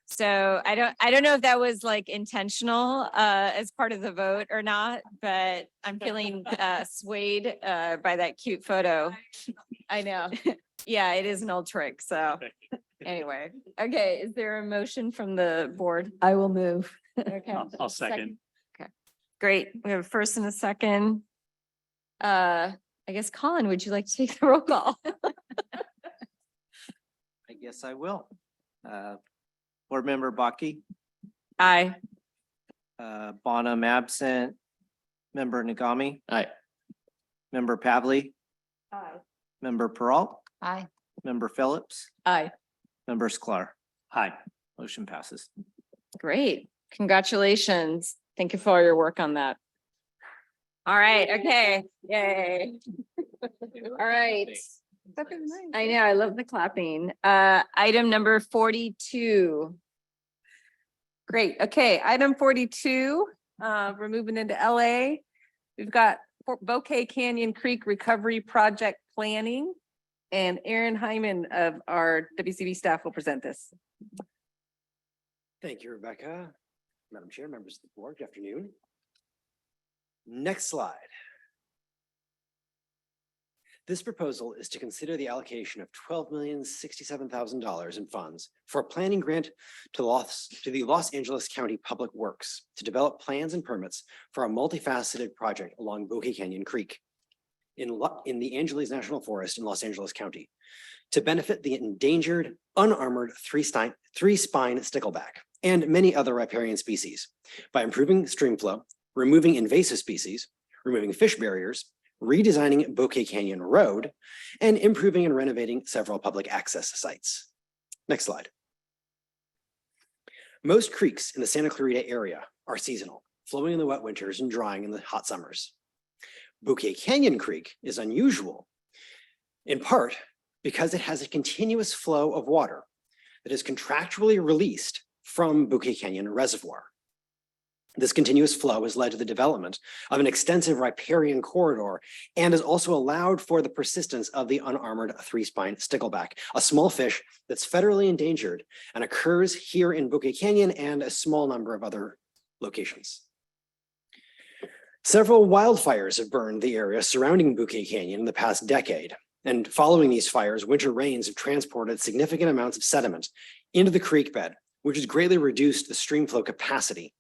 So I don't know if that was like intentional as part of the vote or not, but I'm feeling swayed by that cute photo. I know. Yeah, it is an old trick. So anyway, okay, is there a motion from the board? I will move. Okay. I'll second. Okay, great. We have a first and a second. I guess Colin, would you like to take the roll call? I guess I will. Board Member Baki, Aye. Bonham absent, Member Nagami. Aye. Member Pavley, Aye. Member Peralt, Aye. Member Phillips, Aye. Member Sklar. Aye. Motion passes. Great. Congratulations. Thank you for all your work on that. All right, okay, yay. All right. I know, I love the clapping. Item number 42. Great. Okay, item 42, we're moving into LA. We've got Bouquet Canyon Creek Recovery Project Planning. And Aaron Hyman of our WCB staff will present this. Thank you, Rebecca. Madam Chair, members of the board, good afternoon. Next slide. This proposal is to consider the allocation of $12,067,000 in funds for a planning grant to the Los Angeles County Public Works to develop plans and permits for a multifaceted project along Bouquet Canyon Creek in the Angeles National Forest in Los Angeles County to benefit the endangered, unarmored three-spine stickleback and many other riparian species by improving stream flow, removing invasive species, removing fish barriers, redesigning Bouquet Canyon Road, and improving and renovating several public access sites. Next slide. Most creeks in the Santa Clarita area are seasonal, flowing in the wet winters and drying in the hot summers. Bouquet Canyon Creek is unusual, in part because it has a continuous flow of water that is contractually released from Bouquet Canyon Reservoir. This continuous flow has led to the development of an extensive riparian corridor and has also allowed for the persistence of the unarmored three-spine stickleback, a small fish that's federally endangered and occurs here in Bouquet Canyon and a small number of other locations. Several wildfires have burned the area surrounding Bouquet Canyon in the past decade. And following these fires, winter rains have transported significant amounts of sediment into the creek bed, which has greatly reduced the stream flow capacity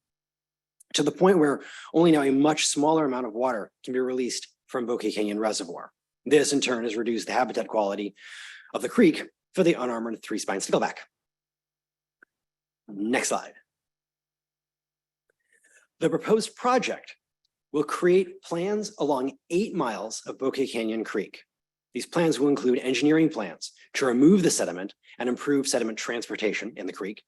to the point where only now a much smaller amount of water can be released from Bouquet Canyon Reservoir. This in turn has reduced the habitat quality of the creek for the unarmored three-spine stickleback. Next slide. The proposed project will create plans along 8 miles of Bouquet Canyon Creek. These plans will include engineering plans to remove the sediment and improve sediment transportation in the creek.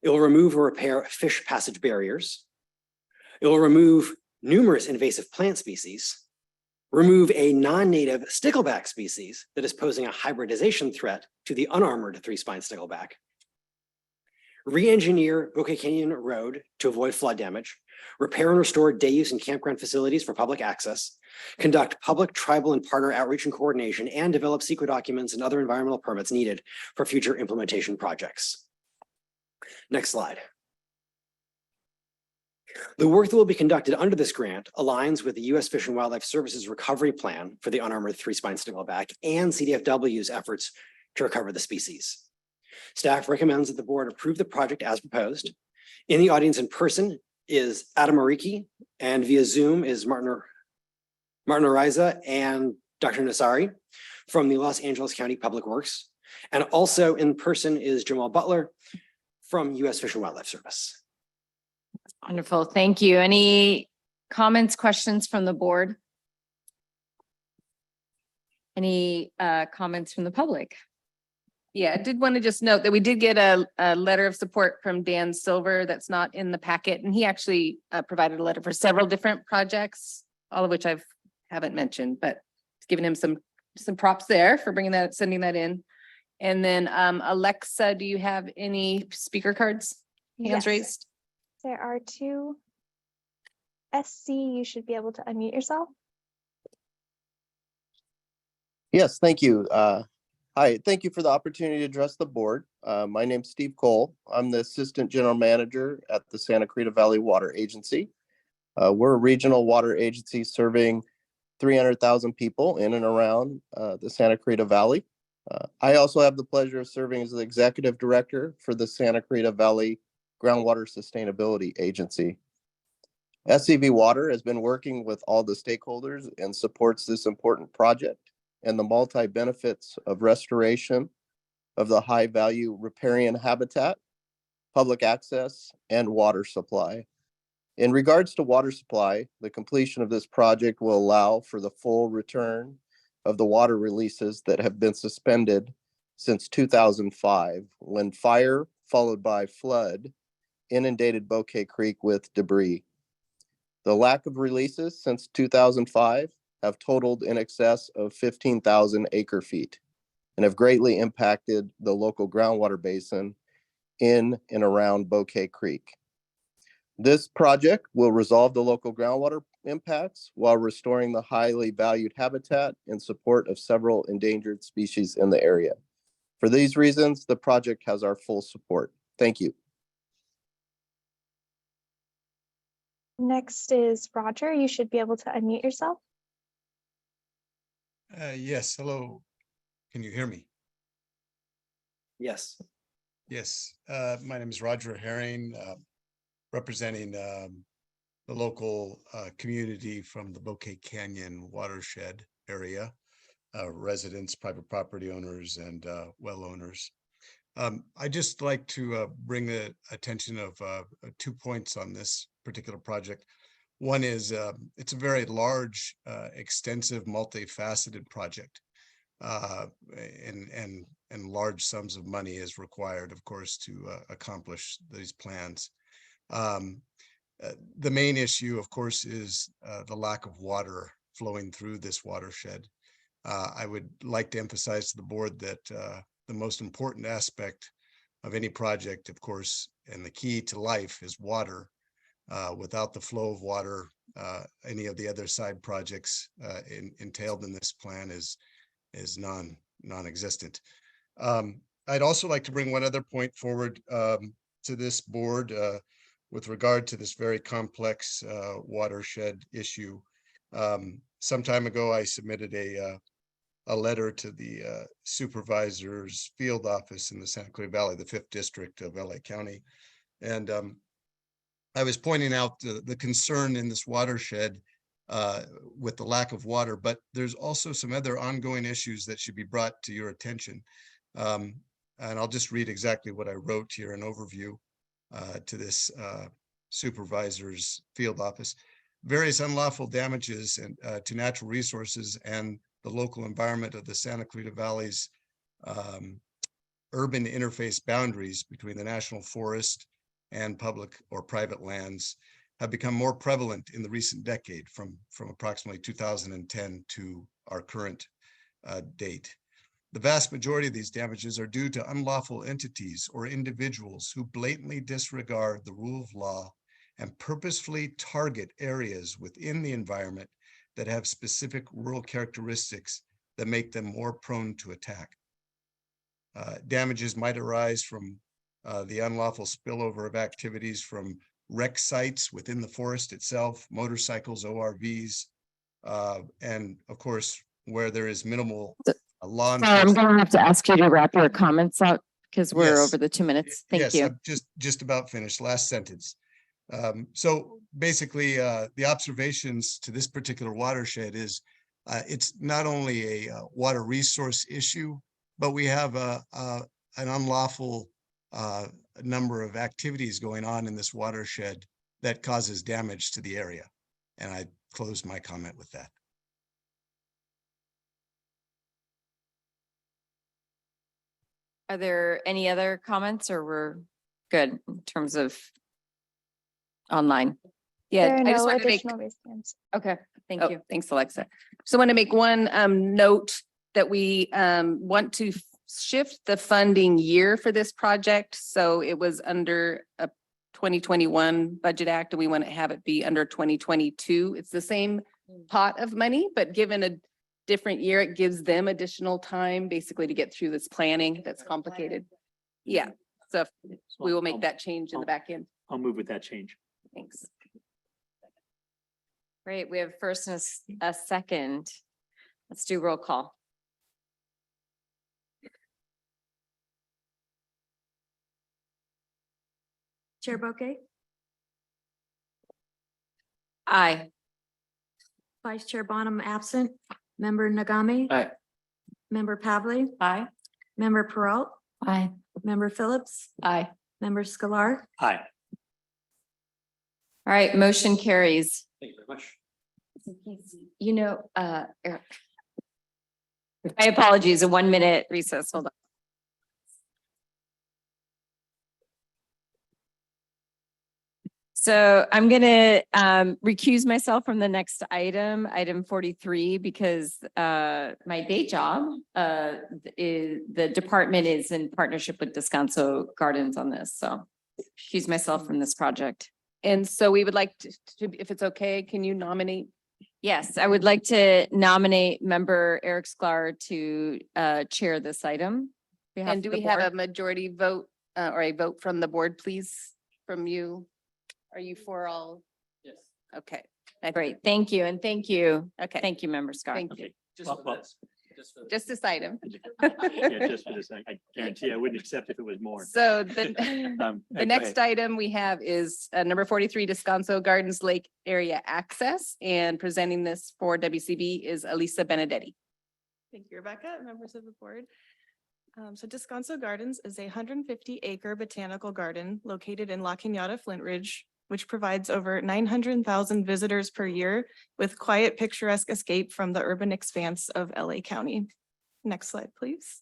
It will remove or repair fish passage barriers. It will remove numerous invasive plant species, remove a non-native stickleback species that is posing a hybridization threat to the unarmored three-spine stickleback, re-engineer Bouquet Canyon Road to avoid flood damage, repair and restore day use and campground facilities for public access, conduct public, tribal, and partner outreach and coordination, and develop secret documents and other environmental permits needed for future implementation projects. Next slide. The work that will be conducted under this grant aligns with the U.S. Fish and Wildlife Services recovery plan for the unarmored three-spine stickleback and CDFW's efforts to recover the species. Staff recommends that the board approve the project as proposed. In the audience in person is Adam Mariki, and via Zoom is Martin Ariza and Dr. Nassari from the Los Angeles County Public Works. And also in person is Jamal Butler from U.S. Fish and Wildlife Service. Wonderful. Thank you. Any comments, questions from the board? Any comments from the public? Yeah, I did want to just note that we did get a letter of support from Dan Silver that's not in the packet. And he actually provided a letter for several different projects, all of which haven't mentioned, but giving him some props there for sending that in. And then Alexa, do you have any speaker cards? Hands Yes. raised? There are two. SC, you should be able to unmute yourself. Yes, thank you. Hi, thank you for the opportunity to address the board. My name's Steve Cole. I'm the Assistant General Manager at the Santa Clarita Valley Water Agency. We're a regional water agency serving 300,000 people in and around the Santa Clarita Valley. I also have the pleasure of serving as the Executive Director for the Santa Clarita Valley Groundwater Sustainability Agency. SCV Water has been working with all the stakeholders and supports this important project and the multi-benefits of restoration of the high-value riparian habitat, public access, and water supply. In regards to water supply, the completion of this project will allow for the full return of the water releases that have been suspended since 2005, when fire followed by flood inundated Bouquet Creek with debris. The lack of releases since 2005 have totaled in excess of 15,000 acre feet and have greatly impacted the local groundwater basin in and around Bouquet Creek. This project will resolve the local groundwater impacts while restoring the highly valued habitat in support of several endangered species in the area. For these reasons, the project has our full support. Thank you. Next is Roger. You should be able to unmute yourself. Yes, hello. Can you hear me? Yes. Yes, my name is Roger Herring, representing the local community from the Bouquet Canyon watershed area, residents, private property owners, and well owners. I just like to bring the attention of 2 points on this particular project. One is it's a very large, extensive, multifaceted project, and large sums of money is required, of course, to accomplish these plans. The main issue, of course, is the lack of water flowing through this watershed. I would like to emphasize to the board that the most important aspect of any project, of course, and the key to life is water. Without the flow of water, any of the other side projects entailed in this plan is non-existent. I'd also like to bring one other point forward to this board with regard to this very complex watershed issue. Some time ago, I submitted a letter to the supervisor's field office in the Santa Clarita Valley, the 5th district of LA County. And I was pointing out the concern in this watershed with the lack of water, but there's also some other ongoing issues that should be brought to your attention. And I'll just read exactly what I wrote here, an overview to this supervisor's field office. Various unlawful damages to natural resources and the local environment of the Santa Clarita Valley's urban interface boundaries between the national forest and public or private lands have become more prevalent in the recent decade from approximately 2010 to our current date. The vast majority of these damages are due to unlawful entities or individuals who blatantly disregard the rule of law and purposefully target areas within the environment that have specific rural characteristics that make them more prone to attack. Damages might arise from the unlawful spillover of activities from wreck sites within the forest itself, motorcycles, ORVs, and of course, where there is minimal law Sorry, I'm enforcement. going to have to ask you to wrap your comments up because we're Yes. over the 2 minutes. Thank Yes, you. I'm just about finished. Last sentence. So basically, the observations to this particular watershed is it's not only a water resource issue, but we have an unlawful number of activities going on in this watershed that causes damage to the area. And I close my comment with that. Are there any other comments or we're good in terms of online? There Yeah, are I just no wanted to make, additional raised hands. Okay, thank oh, you. thanks, Alexa. So I want to make one note that we want to shift the funding year for this project. So it was under a 2021 Budget Act and we want to have it be under 2022. It's the same pot of money, but given a different year, it gives them additional time basically to get through this planning that's complicated. Yeah, so we will make that change in the back end. I'll move with that change. Thanks. Great, we have first and a second. Let's do roll call. Chair Bouquet, Aye. Vice Chair Bonham absent, Member Nagami. Aye. Member Pavley, Aye. Member Peralt, Aye. Member Phillips, Aye. Member Scalar. Aye. All right, motion carries. Thank you very much. You know, Eric. My apologies, a 1 minute recess, hold on. So I'm gonna recuse myself from the next item 43, because my day job is, the department is in partnership with Descanso Gardens on this, so excuse myself from this project. And so we would like to, if it's okay, can you nominate? Yes, I would like to nominate member Eric Sklar to chair this item. And do we have a majority vote or a vote from the board, please, from you? Are you for all? Yes. Okay, Great, thank you, and thank you. okay, Thank you, member Scott. thank you. Well, Just this item. yeah, just for this, I guarantee I wouldn't accept if it was more. So the Go the next ahead. item we have is number 43, Descanso Gardens Lake Area Access, and presenting this for WCB is Elisa Benedetti. Thank you, Rebecca, members of the board. So Descanso Gardens is a 150-acre botanical garden located in La Cañada, Flint Ridge, which provides over 900,000 visitors per year with quiet, picturesque escape from the urban expanse of LA County. Next slide, please.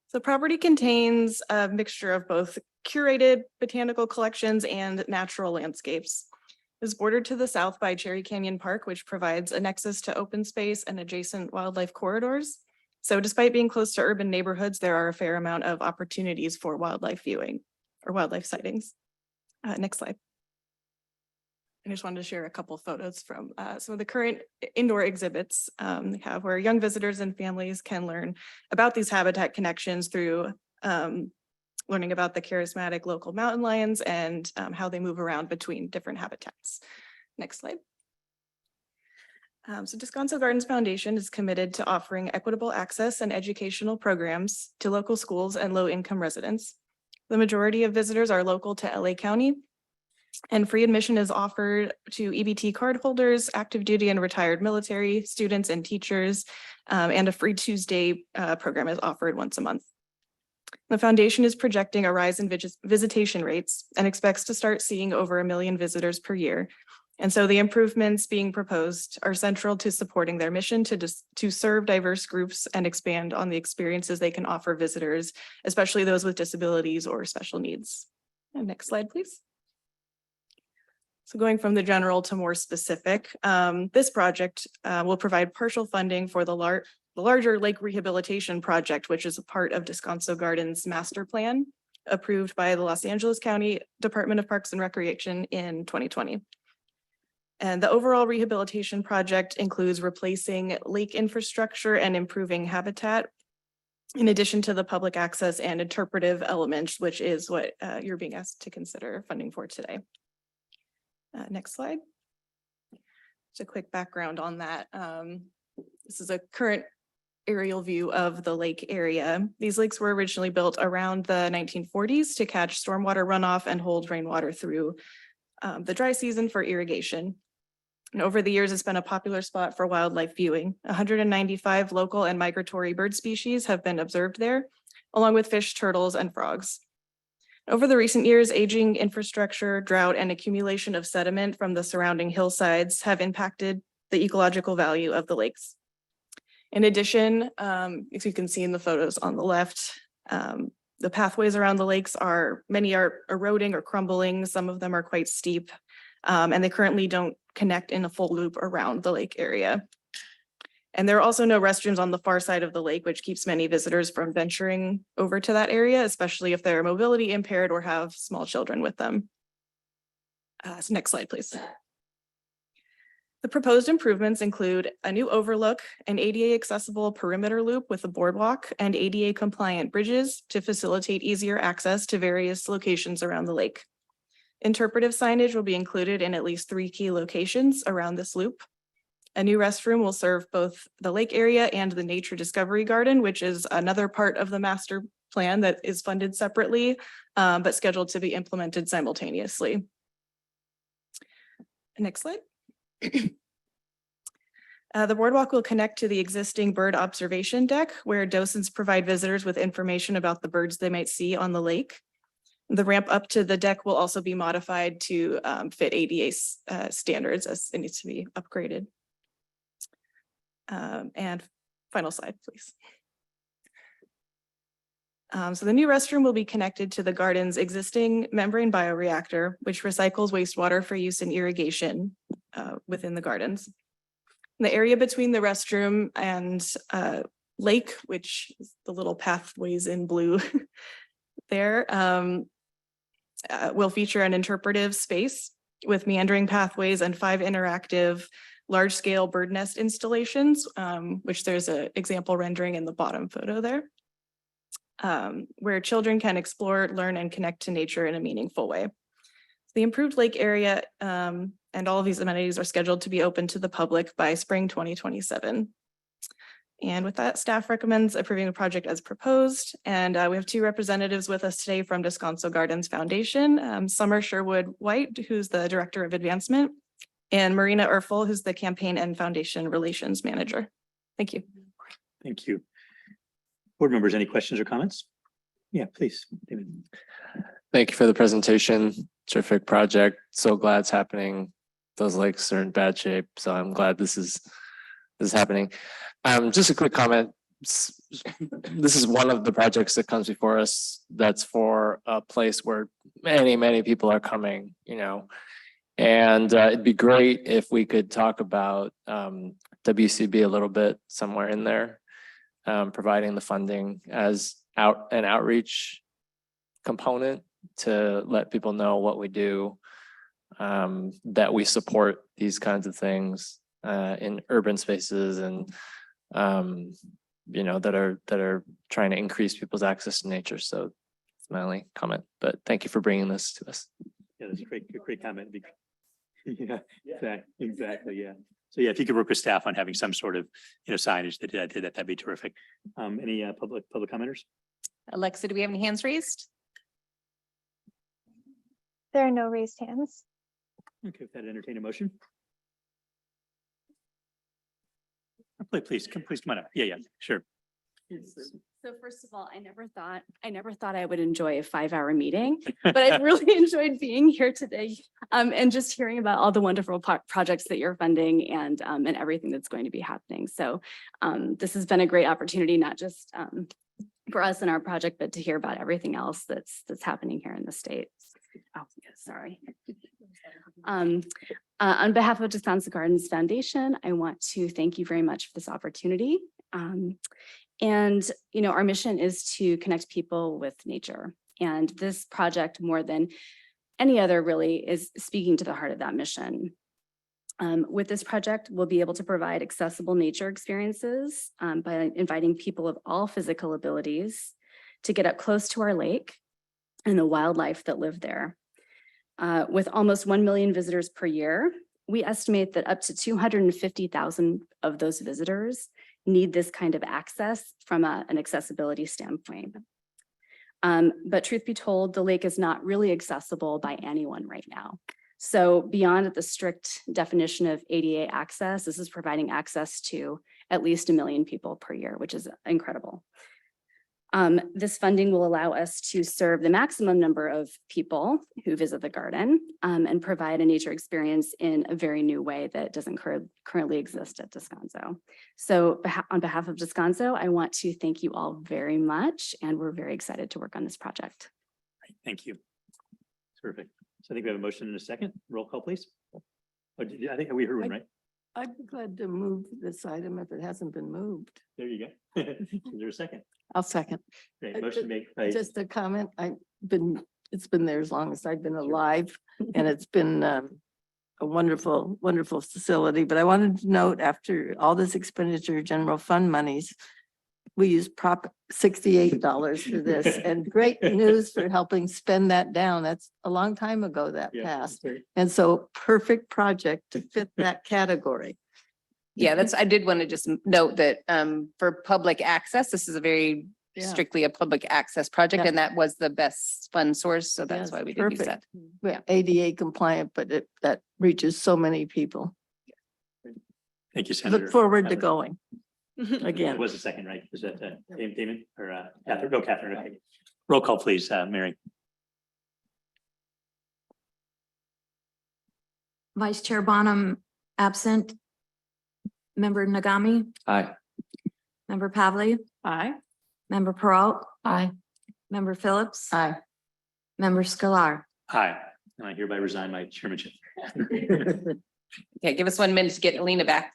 So property contains a mixture of both curated botanical collections and natural landscapes. It is bordered to the south by Cherry Canyon Park, which provides a nexus to open space and adjacent wildlife corridors. So despite being close to urban neighborhoods, there are a fair amount of opportunities for wildlife viewing or wildlife sightings. Next slide. I just wanted to share a couple photos from some of the current indoor exhibits we have, where young visitors and families can learn about these habitat connections through learning about the charismatic local mountain lions and how they move around between different habitats. Next slide. So Descanso Gardens Foundation is committed to offering equitable access and educational programs to local schools and low-income residents. The majority of visitors are local to LA County, and free admission is offered to EBT card holders, active duty and retired military students and teachers, and a free Tuesday program is offered once a month. The foundation is projecting a rise in visitation rates and expects to start seeing over 1 million visitors per year. And so the improvements being proposed are central to supporting their mission to serve diverse groups and expand on the experiences they can offer visitors, especially those with disabilities or special needs. And next slide, please. So going from the general to more specific, this project will provide partial funding for the larger lake rehabilitation project, which is a part of Descanso Gardens master plan approved by the Los Angeles County Department of Parks and Recreation in 2020. And the overall rehabilitation project includes replacing lake infrastructure and improving habitat, in addition to the public access and interpretive elements, which is what you're being asked to consider funding for today. Next slide. Just a quick background on that. This is a current aerial view of the lake area. These lakes were originally built around the 1940s to catch stormwater runoff and hold rainwater through the dry season for irrigation. And over the years, it's been a popular spot for wildlife viewing. 195 local and migratory bird species have been observed there, along with fish, turtles, and frogs. Over the recent years, aging infrastructure, drought, and accumulation of sediment from the surrounding hillsides have impacted the ecological value of the lakes. In addition, as you can see in the photos on the left, The pathways around the lakes many are eroding or crumbling. Some of them are quite steep. And they currently don't connect in a full loop around the lake area. And there are also no restrooms on the far side of the lake, which keeps many visitors from venturing over to that area, especially if they're mobility impaired or have small children with them. So next slide, please. The proposed improvements include a new overlook, an ADA accessible perimeter loop with a boardwalk, and ADA compliant bridges to facilitate easier access to various locations around the lake. Interpretive signage will be included in at least 3 key locations around this loop. A new restroom will serve both the lake area and the Nature Discovery Garden, which is another part of the master plan that is funded separately, but scheduled to be implemented simultaneously. Next slide. The boardwalk will connect to the existing bird observation deck where docents provide visitors with information about the birds they might see on the lake. The ramp up to the deck will also be modified to fit ADA standards as it needs to be upgraded. And final slide, please. So the new restroom will be connected to the garden's existing membrane bioreactor, which recycles wastewater for use in irrigation within the gardens. The area between the restroom and lake, which is the little pathways in blue there, will feature an interpretive space with meandering pathways and 5 interactive large-scale bird nest installations, which there's an example rendering in the bottom photo there, where children can explore, learn, and connect to nature in a meaningful way. The improved lake area and all of these amenities are scheduled to be open to the public by spring 2027. And with that, staff recommends approving the project as proposed. And we have 2 representatives with us today from Descanso Gardens Foundation, Summer Sherwood White, who's the Director of Advancement, and Marina Erfel, who's the Campaign and Foundation Relations Manager. Thank you. Thank you. Board members, any questions or comments? Yeah, please, David. Thank you for the presentation. Terrific project. So glad it's happening. Those lakes are in bad shape, so I'm glad this is happening. Just a quick comment. This is one of the projects that comes before us that's for a place where many people are coming, and it'd be great if we could talk about WCB a little bit somewhere in there, providing the funding as an outreach component to let people know what we do, that we support these kinds of things in urban spaces and that are trying to increase people's access to nature. So it's my only comment, but thank you for bringing this to us. Yeah, that's a great comment. Yeah, exactly. Yeah. So yeah, if you could work with staff on having some sort of signage that did that, that'd be terrific. Any public commenters? Alexa, do we have any hands raised? There are no raised hands. Okay, with that, entertain a motion. Please come on up. Yeah, sure. So first of all, I never thought I would enjoy a 5-hour meeting, but I've really enjoyed being here today and just hearing about all the wonderful projects that you're funding and everything that's going to be happening. So this has been a great opportunity, not just for us and our project, but to hear about everything else that's happening here in the state. Oh, yeah, sorry. On behalf of Descanso Gardens Foundation, I want to thank you very much for this opportunity. And our mission is to connect people with nature. And this project, more than any other, really is speaking to the heart of that mission. With this project, we'll be able to provide accessible nature experiences by inviting people of all physical abilities to get up close to our lake and the wildlife that live there. With almost 1 million visitors per year, we estimate that up to 250,000 of those visitors need this kind of access from an accessibility standpoint. But truth be told, the lake is not really accessible by anyone right now. So beyond the strict definition of ADA access, this is providing access to at least 1 million people per year, which is incredible. This funding will allow us to serve the maximum number of people who visit the garden and provide a nature experience in a very new way that doesn't currently exist at Descanso. So on behalf of Descanso, I want to thank you all very much, and we're very excited to work on this project. Thank you. Terrific. So I think we have a motion in a second. Roll call, please. Oh, I think we heard one, right? I'd be glad to move this item if it hasn't been moved. There you go. Is there a second? I'll second. Great. Motion made by. Just a comment, it's been there as long as I've been alive, and it's been a wonderful, wonderful facility. But I wanted to note, after all this expenditure, general fund monies, we used Prop $68 for this, and great news for helping spend that down. That's a long time ago that passed. And so perfect project to fit that category. Yeah, I did want to just note that for public access, this is a very strictly a public access project, and that was the best fund source. So that's why we did use that. Yeah, ADA compliant, but that reaches so many people. Thank you, Senator. Look forward to going. Again. It was a second, right? Was that Damon or Catherine? No, Catherine. Okay. Roll call, please, Mary. Vice Chair Bonham absent. Member Nagami, Aye. Member Pavley, Aye. Member Peralt, Aye. Member Phillips, Aye. Member Sklar. Aye. And I hereby resign my chairmanship. Okay, give us 1 minute to get Alina back.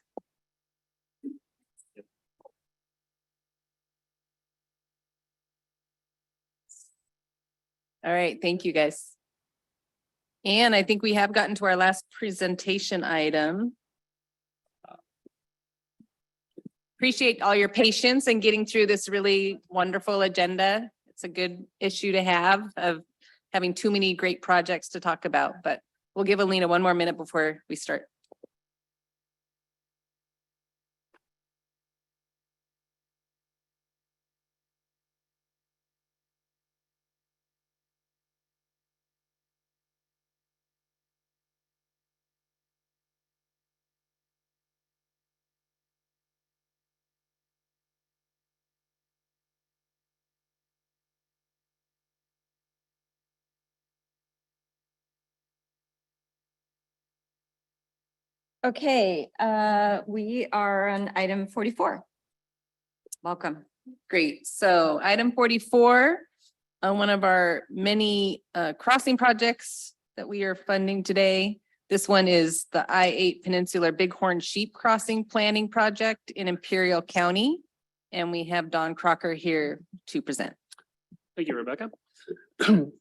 All right, thank you, guys. And I think we have gotten to our last presentation item. Appreciate all your patience in getting through this really wonderful agenda. It's a good issue to have of having too many great projects to talk about, but we'll give Alina 1 more minute before we start. Okay, we are on item 44. Welcome. Great. So item 44, one of our many crossing projects that we are funding today. This one is the I-8 Peninsular Bighorn Sheep Crossing Planning Project in Imperial County. And we have Don Crocker here to present. Thank you, Rebecca.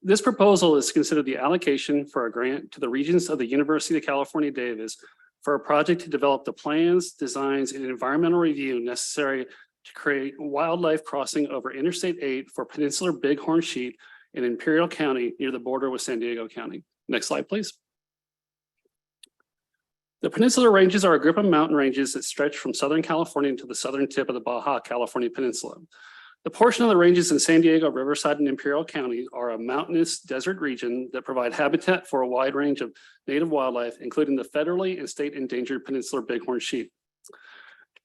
This proposal is considered the allocation for a grant to the Regents of the University of California, Davis for a project to develop the plans, designs, and environmental review necessary to create wildlife crossing over Interstate 8 for Peninsular Bighorn sheep in Imperial County near the border with San Diego County. Next slide, please. The Peninsular Ranges are a group of mountain ranges that stretch from Southern California to the southern tip of the Baja California Peninsula. The portion of the ranges in San Diego, Riverside, and Imperial County are a mountainous desert region that provide habitat for a wide range of native wildlife, including the federally and state endangered Peninsular Bighorn sheep.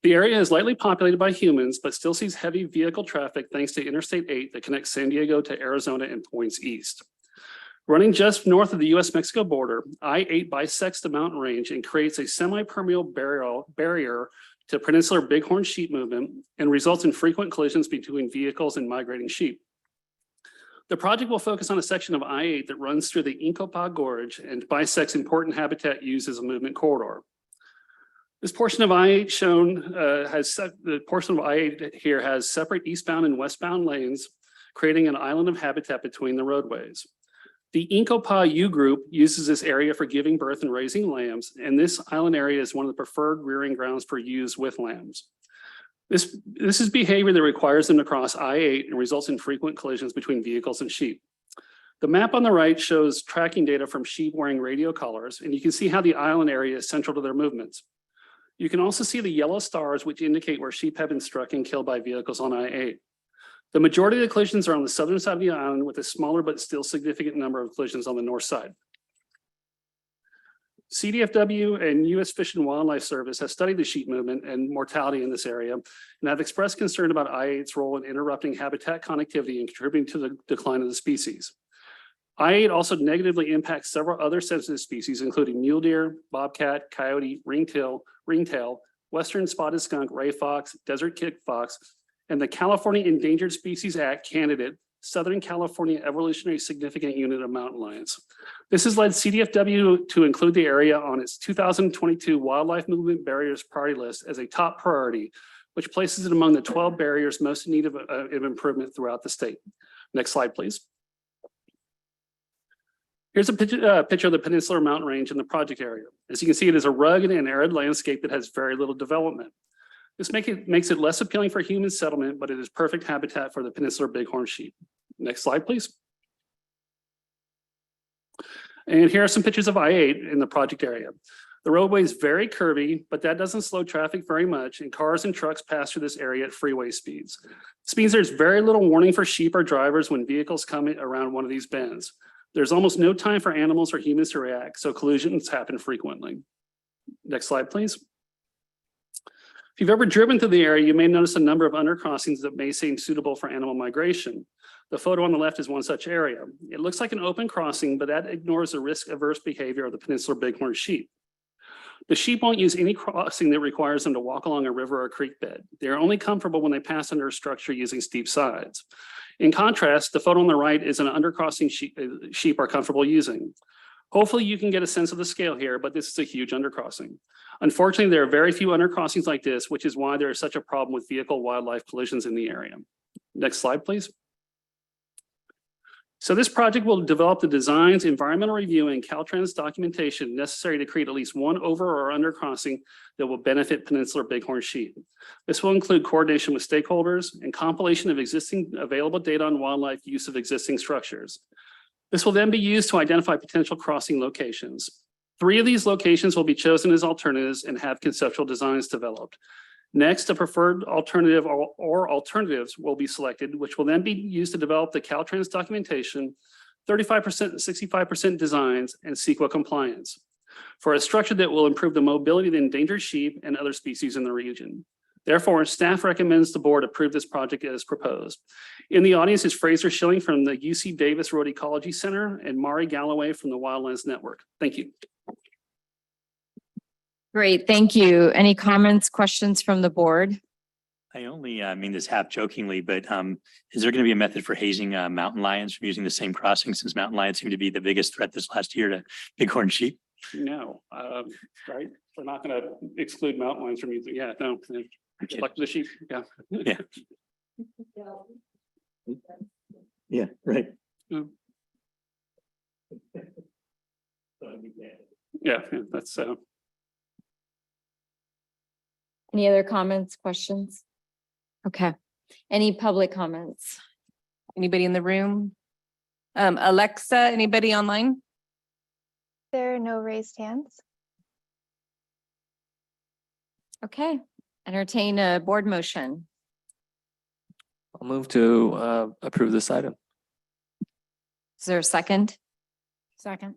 The area is lightly populated by humans, but still sees heavy vehicle traffic thanks to Interstate 8 that connects San Diego to Arizona and points east. Running just north of the US-Mexico border, I-8 bisects the mountain range and creates a semi-permeable barrier to Peninsular Bighorn sheep movement and results in frequent collisions between vehicles and migrating sheep. The project will focus on a section of I-8 that runs through the Inkopah Gorge and bisects important habitat used as a movement corridor. This portion of I-8 shown the portion of I-8 here has separate eastbound and westbound lanes, creating an island of habitat between the roadways. The Inkopah U group uses this area for giving birth and raising lambs, and this island area is one of the preferred rearing grounds for ewes with lambs. This is behavior that requires them to cross I-8 and results in frequent collisions between vehicles and sheep. The map on the right shows tracking data from sheep wearing radio collars, and you can see how the island area is central to their movements. You can also see the yellow stars, which indicate where sheep have been struck and killed by vehicles on I-8. The majority of the collisions are on the southern side of the island, with a smaller but still significant number of collisions on the north side. CDFW and U.S. Fish and Wildlife Service has studied the sheep movement and mortality in this area and have expressed concern about I-8's role in interrupting habitat connectivity and contributing to the decline of the species. I-8 also negatively impacts several other sensitive species, including mule deer, bobcat, coyote, ringtail, western spotted skunk, ray fox, desert kick fox, and the California Endangered Species Act candidate, Southern California Evolutionary Significant Unit of Mountain Lions. This has led CDFW to include the area on its 2022 Wildlife Movement Barriers Priority List as a top priority, which places it among the 12 barriers most in need of improvement throughout the state. Next slide, please. Here's a picture of the Peninsular Mountain Range in the project area. As you can see, it is a rugged and arid landscape that has very little development. This makes it less appealing for human settlement, but it is perfect habitat for the Peninsular Bighorn sheep. Next slide, please. And here are some pictures of I-8 in the project area. The roadway is very curvy, but that doesn't slow traffic very much, and cars and trucks pass through this area at freeway speeds. This means there's very little warning for sheep or drivers when vehicles come around one of these bends. There's almost no time for animals or humans to react, so collisions happen frequently. Next slide, please. If you've ever driven through the area, you may notice a number of undercrossings that may seem suitable for animal migration. The photo on the left is one such area. It looks like an open crossing, but that ignores the risk-averse behavior of the Peninsular Bighorn sheep. The sheep won't use any crossing that requires them to walk along a river or creek bed. They are only comfortable when they pass under a structure using steep sides. In contrast, the photo on the right is an undercrossing sheep are comfortable using. Hopefully you can get a sense of the scale here, but this is a huge undercrossing. Unfortunately, there are very few undercrossings like this, which is why there is such a problem with vehicle-wildlife collisions in the area. Next slide, please. So this project will develop the designs, environmental review, and Caltrans documentation necessary to create at least one over or undercrossing that will benefit Peninsular Bighorn sheep. This will include coordination with stakeholders and compilation of existing available data on wildlife use of existing structures. This will then be used to identify potential crossing locations. 3 of these locations will be chosen as alternatives and have conceptual designs developed. Next, a preferred alternative or alternatives will be selected, which will then be used to develop the Caltrans documentation, 35% and 65% designs, and CEQA compliance for a structure that will improve the mobility of the endangered sheep and other species in the region. Therefore, staff recommends the board approve this project as proposed. In the audience is Fraser Schilling from the UC Davis Road Ecology Center and Mari Galloway from the Wildlands Network. Thank you. Great, thank you. Any comments, questions from the board? I only mean this half jokingly, but is there going to be a method for hazing mountain lions from using the same crossing, since mountain lions seem to be the biggest threat this last year to bighorn sheep? No, right? We're not going to exclude mountain lions from using. Yeah, no. Like the sheep. Yeah. Yeah. Yeah. Right. Yeah. That's Any other comments, questions? Okay. Any public comments? Anybody in the room? Alexa, anybody online? There are no raised hands. Okay, entertain a board motion. I'll move to approve this item. Is there a second? Second.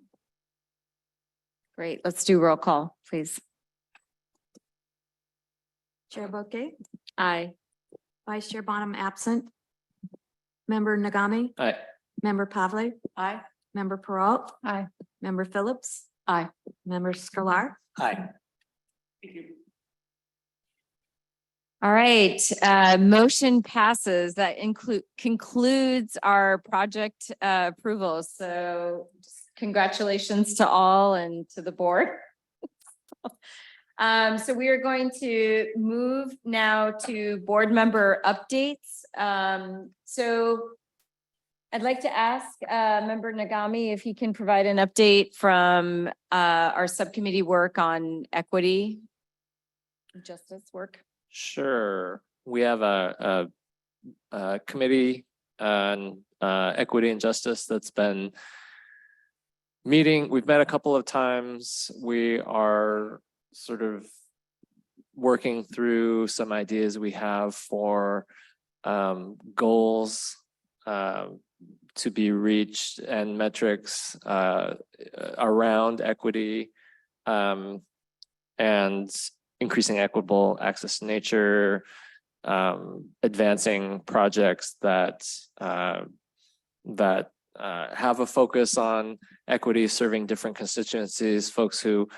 Great, let's do roll call, please. Chair Bouquet, Aye. Vice Chair Bonham absent. Member Nagami, Aye. Member Pavlik. Aye. Member Peralt. Aye. Member Phillips. Aye. Member Scalar. Aye. All right, motion passes. That concludes our project approvals. So just congratulations to all and to the board. So we are going to move now to board member updates. So I'd like to ask Member Nagami if he can provide an update from our subcommittee work on equity justice work. Sure. We have a committee on equity and justice that's been meeting. We've met a couple of times. We are sort of working through some ideas we have for goals to be reached and metrics around equity and increasing equitable access to nature, advancing projects that have a focus on equity, serving different constituencies, folks who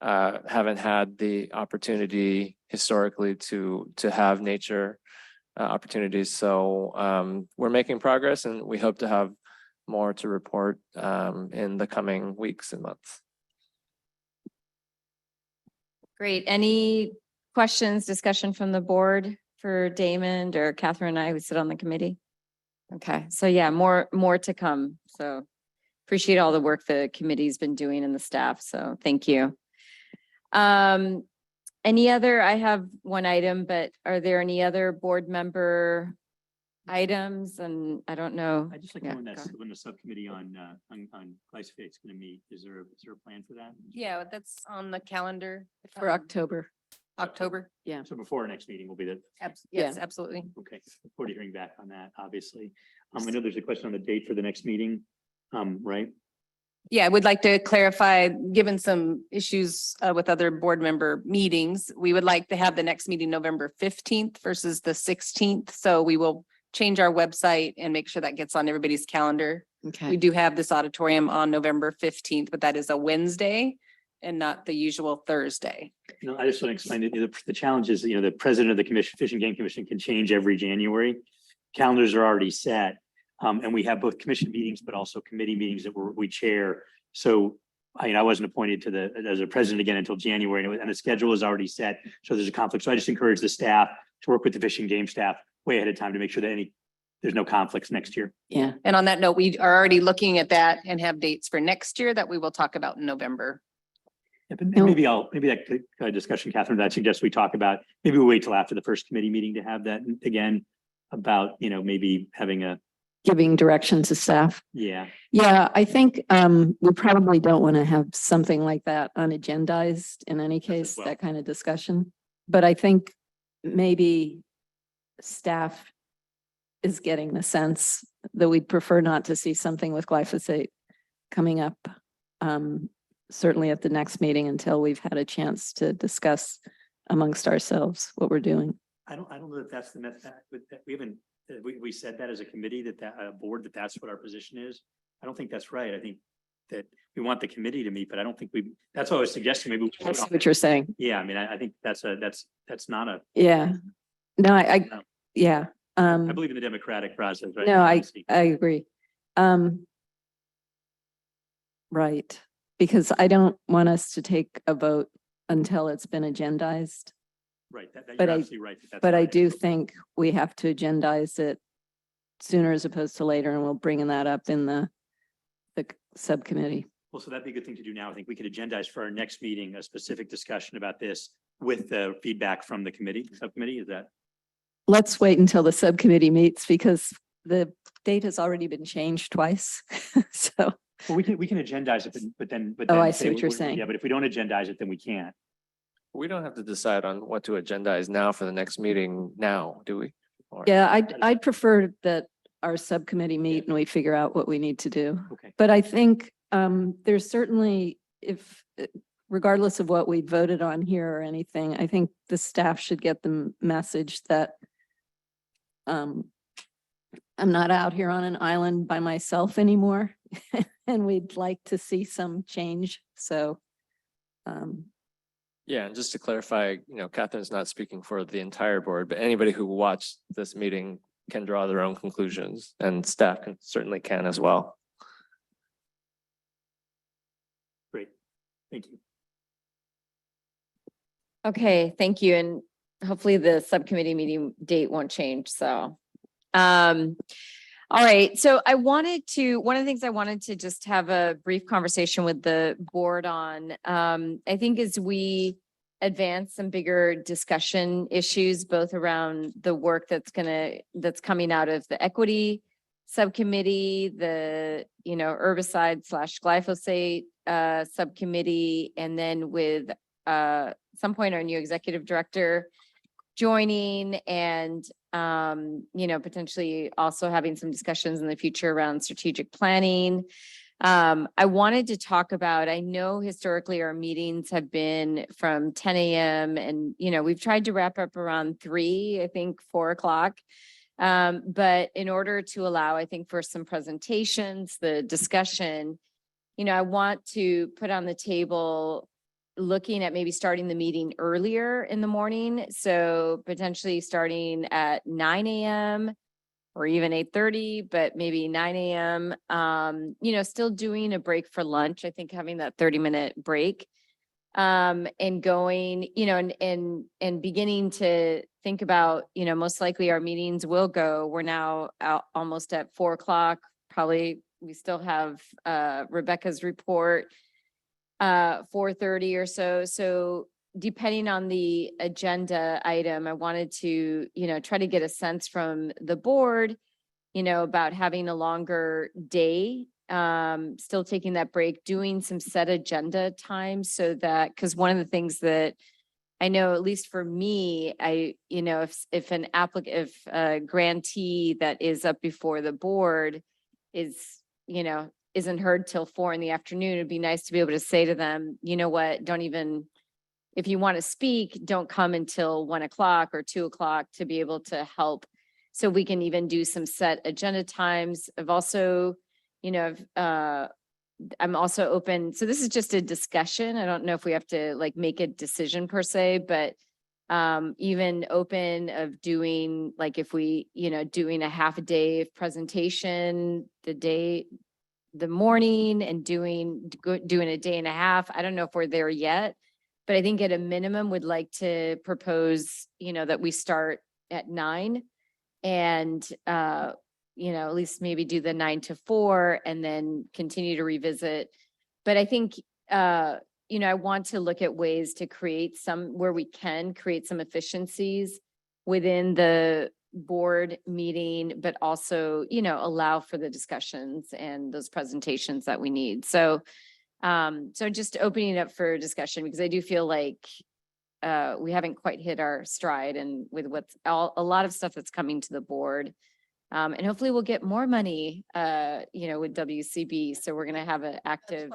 haven't had the opportunity historically to have nature opportunities. So we're making progress, and we hope to have more to report in the coming weeks and months. Great. Any questions, discussion from the board for Damon or Catherine and I who sit on the committee? Okay, so yeah, more to come. So appreciate all the work the committee's been doing and the staff. So thank you. Any other, I have one item, but are there any other board member items? And I don't know. I just like Yeah, when go. when the subcommittee on glyphosate is going to meet. Is there a plan for that? Yeah, that's on the calendar. For October. October. Yeah. So before our next meeting will be the. Yes, absolutely. Okay, look forward to hearing back on that, obviously. I know there's a question on the date for the next meeting, right? Yeah, I would like to clarify, given some issues with other board member meetings, we would like to have the next meeting November 15th versus the 16th. So we will change our website and make sure that gets on everybody's calendar. We Okay. do have this auditorium on November 15th, but that is a Wednesday and not the usual Thursday. No, I just want to explain that the challenge is, the president of the commission, Fish and Game Commission, can change every January. Calendars are already set. And we have both commission meetings, but also committee meetings that we chair. So I wasn't appointed as a president again until January, and the schedule is already set. So there's a conflict. So I just encourage the staff to work with the Fish and Game staff way ahead of time to make sure that there's no conflicts next year. Yeah. And on that note, we are already looking at that and have dates for next year that we will talk about in November. Yeah, but maybe that discussion, Catherine, that suggests we talk about, maybe we'll wait till after the first committee meeting to have that again about, maybe having Giving direction to staff. yeah. Yeah, I think we probably don't want to have something like that unagendized in any case, well. that kind of discussion. But I think maybe staff is getting the sense that we'd prefer not to see something with glyphosate coming up, certainly at the next meeting until we've had a chance to discuss amongst ourselves what we're doing. I don't know that that's the method, but we haven't, we said that as a committee, that board, that's what our position is. I don't think that's right. I think that we want the committee to meet, but I don't think that's what I was suggesting. Maybe. I see what you're saying. Yeah, I mean, I think that's not a. Yeah. No, No. yeah. I believe in the democratic process, right? No, I agree. Right, because I don't want us to take a vote until it's been agendized. Right, But you're I- absolutely right. That's But I right. do think we have to agendize it sooner as opposed to later, and we'll bring that up in the subcommittee. Well, so that'd be a good thing to do now. I think we could agendize for our next meeting, a specific discussion about this with the feedback from the subcommittee, is that? Let's wait until the subcommittee meets because the date has already been changed twice. So, Well, we can agendize it, but then. Oh, I say see what you're we're- saying. Yeah, but if we don't agendize it, then we can't. We don't have to decide on what to agendize now for the next meeting now, do we? Or- yeah, I'd prefer that our subcommittee meet and we figure out what we need to do. Okay. But I think there's certainly, regardless of what we voted on here or anything, I think the staff should get the message that I'm not out here on an island by myself anymore, and we'd like to see some change. So, Yeah, and just to clarify, Catherine's not speaking for the entire board, but anybody who watched this meeting can draw their own conclusions, and staff certainly can as well. Great, thank you. Okay, thank you. And hopefully the subcommittee meeting date won't change. So, all right. So one of the things I wanted to just have a brief conversation with the board on, I think as we advance some bigger discussion issues, both around the work that's coming out of the equity subcommittee, the, herbicide / glyphosate subcommittee, and then with some point our new executive director joining and, potentially also having some discussions in the future around strategic planning. I wanted to talk about, I know historically our meetings have been from 10 a.m. and, we've tried to wrap up around 3, I think 4 o'clock. But in order to allow, I think, for some presentations, the discussion, I want to put on the table looking at maybe starting the meeting earlier in the morning. So potentially starting at 9 a.m. or even 8:30, but maybe 9 a.m. Still doing a break for lunch. I think having that 30-minute break and going, and beginning to think about, most likely our meetings will go. We're now out almost at 4 o'clock. Probably we still have Rebecca's report 4:30 or so. So depending on the agenda item, I wanted to, try to get a sense from the board, about having a longer day, still taking that break, doing some set agenda times so that, because one of the things that I know, at least for me, if an applicant, if a grantee that is up before the board is, isn't heard till 4 p.m, it'd be nice to be able to say to them, you know what, don't even, if you want to speak, don't come until 1 o'clock or 2 o'clock to be able to help. So we can even do some set agenda times. I've also, I'm also open. So this is just a discussion. I don't know if we have to like make a decision per se, but even open of doing, like if we, doing a half a day of presentation, the morning and doing a day and a half. I don't know if we're there yet, but I think at a minimum would like to propose, that we start at 9 and, at least maybe do the 9 to 4 and then continue to revisit. But I think, I want to look at ways to create where we can create some efficiencies within the board meeting, but also, allow for the discussions and those presentations that we need. So just opening it up for discussion, because I do feel like we haven't quite hit our stride and with a lot of stuff that's coming to the board. And hopefully we'll get more money, with WCB. So we're going to have an active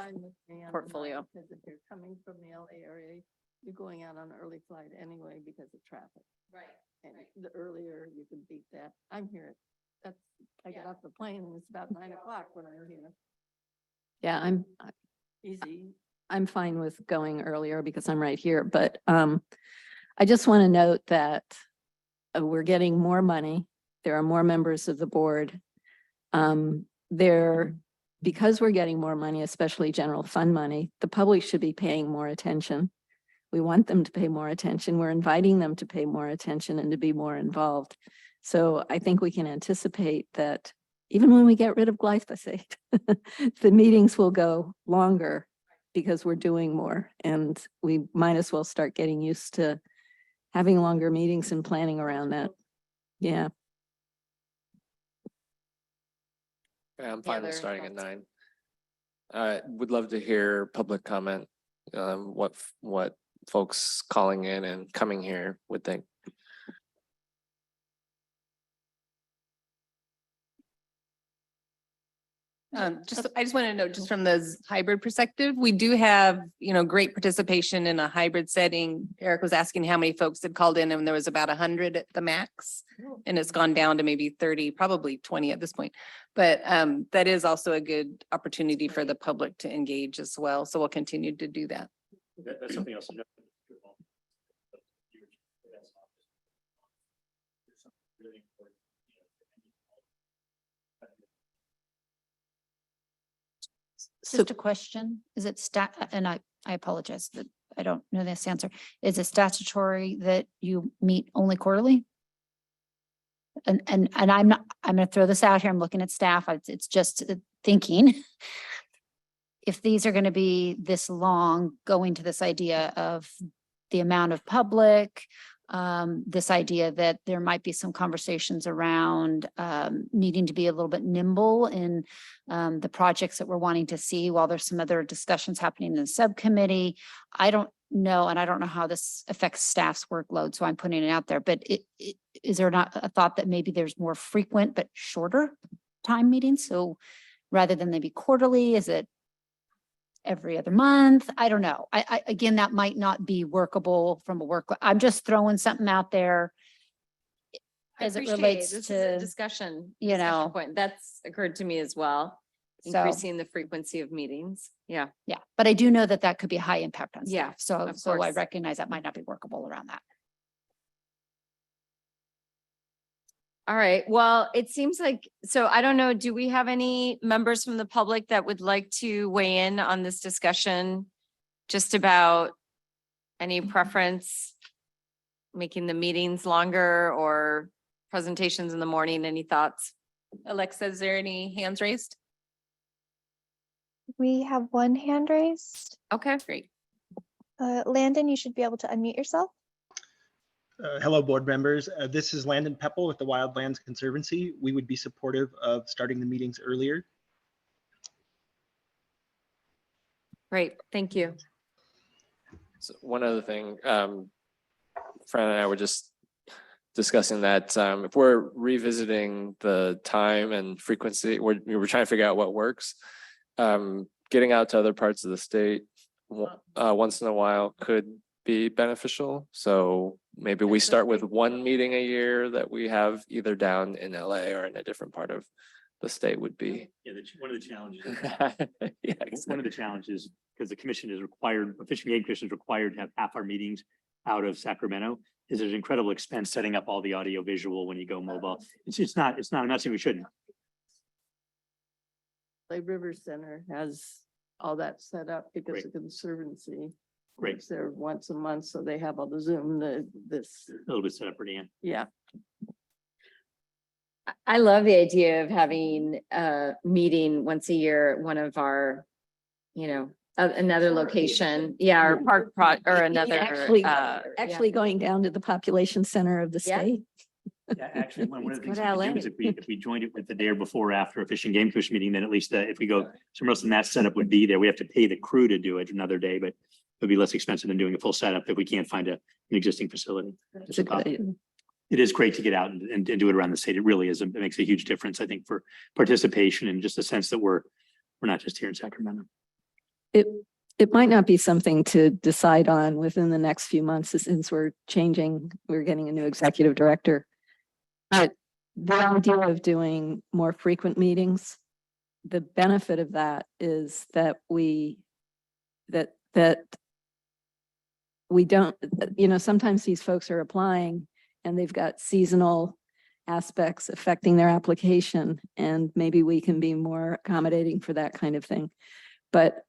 portfolio. Because if you're coming from the LA area, you're going out on an early flight anyway because of traffic. Right. And the earlier you can beat that. I'm here. I get off the plane and it's about 9 o'clock when I'm here. Yeah, Easy. I'm fine with going earlier because I'm right here, but I just want to note that we're getting more money. There are more members of the board. Because we're getting more money, especially general fund money, the public should be paying more attention. We want them to pay more attention. We're inviting them to pay more attention and to be more involved. So I think we can anticipate that even when we get rid of glyphosate, the meetings will go longer because we're doing more, and we might as well start getting used to having longer meetings and planning around that. Yeah. Yeah, I'm fine with starting at 9. Would love to hear public comment, what folks calling in and coming here would think. I just want to note, just from the hybrid perspective, we do have, great participation in a hybrid setting. Eric was asking how many folks had called in, and there was about 100 at the max. And it's gone down to maybe 30, probably 20 at this point. But that is also a good opportunity for the public to engage as well. So we'll continue to do that. That's something else. Just a question, is it and I apologize that I don't know this answer. Is it statutory that you meet only quarterly? And I'm going to throw this out here. I'm looking at staff. It's just thinking. If these are going to be this long, going to this idea of the amount of public, this idea that there might be some conversations around needing to be a little bit nimble in the projects that we're wanting to see, while there's some other discussions happening in the subcommittee. I don't know, and I don't know how this affects staff's workload, so I'm putting it out there. But is there not a thought that maybe there's more frequent but shorter time meetings? So rather than maybe quarterly? Is it every other month? I don't know. Again, that might not be workable from a work. I'm just throwing something out there. I As it appreciate relates This is a to, discussion. you know. Point. That's occurred to me as well. So- Increasing the frequency of meetings. Yeah. Yeah, but I do know that that could be a high impact on Yeah, staff. So, of so I course. recognize that might not be workable around that. All right. Well, it seems like, so I don't know, do we have any members from the public that would like to weigh in on this discussion? Just about any preference, making the meetings longer or presentations in the morning? Any thoughts? Alexa, is there any hands raised? We have one hand raised. Okay, great. Landon, you should be able to unmute yourself. Hello, board members. This is Landon Peppel with the Wildlands Conservancy. We would be supportive of starting the meetings earlier. Great, thank you. So one other thing, Fran and I were just discussing that if we're revisiting the time and frequency, we're trying to figure out what works. Getting out to other parts of the state once in a while could be beneficial. So maybe we start with one meeting a year that we have either down in LA or in a different part of the state would be. Yeah, one of the challenges. Yeah, One of the challenges, because the commission is required, the Fish and Game Commission is required to have half our meetings out of Sacramento, is there's incredible expense setting up all the audio visual when you go mobile. It's not, I'm not saying we shouldn't. Lake River Center has all that set up because Great. the Conservancy. Great. It's there once a month, so they have all the Zoom, this, A little bit set up for Dan. yeah. I love the idea of having a meeting once a year at one of our, another location. Yeah, or or another. Actually going down to the population center of the Yeah. state. Yeah, actually, one of the Let's things go we to could do LA. is if we joined it with the day or before or after a Fish and Game Commission meeting, then at least if we go somewhere else, and that setup would be there. We have to pay the crew to do it another day, but it would be less expensive than doing a full setup if we can't find an existing facility. It's a good idea. It is great to get out and do it around the state. It really is. It makes a huge difference, I think, for participation and just a sense that we're not just here in Sacramento. It might not be something to decide on within the next few months since we're getting a new executive director. But the idea of doing more frequent meetings, the benefit of that is that we don't, sometimes these folks are applying and they've got seasonal aspects affecting their application, and maybe we can be more accommodating for that kind of thing. But,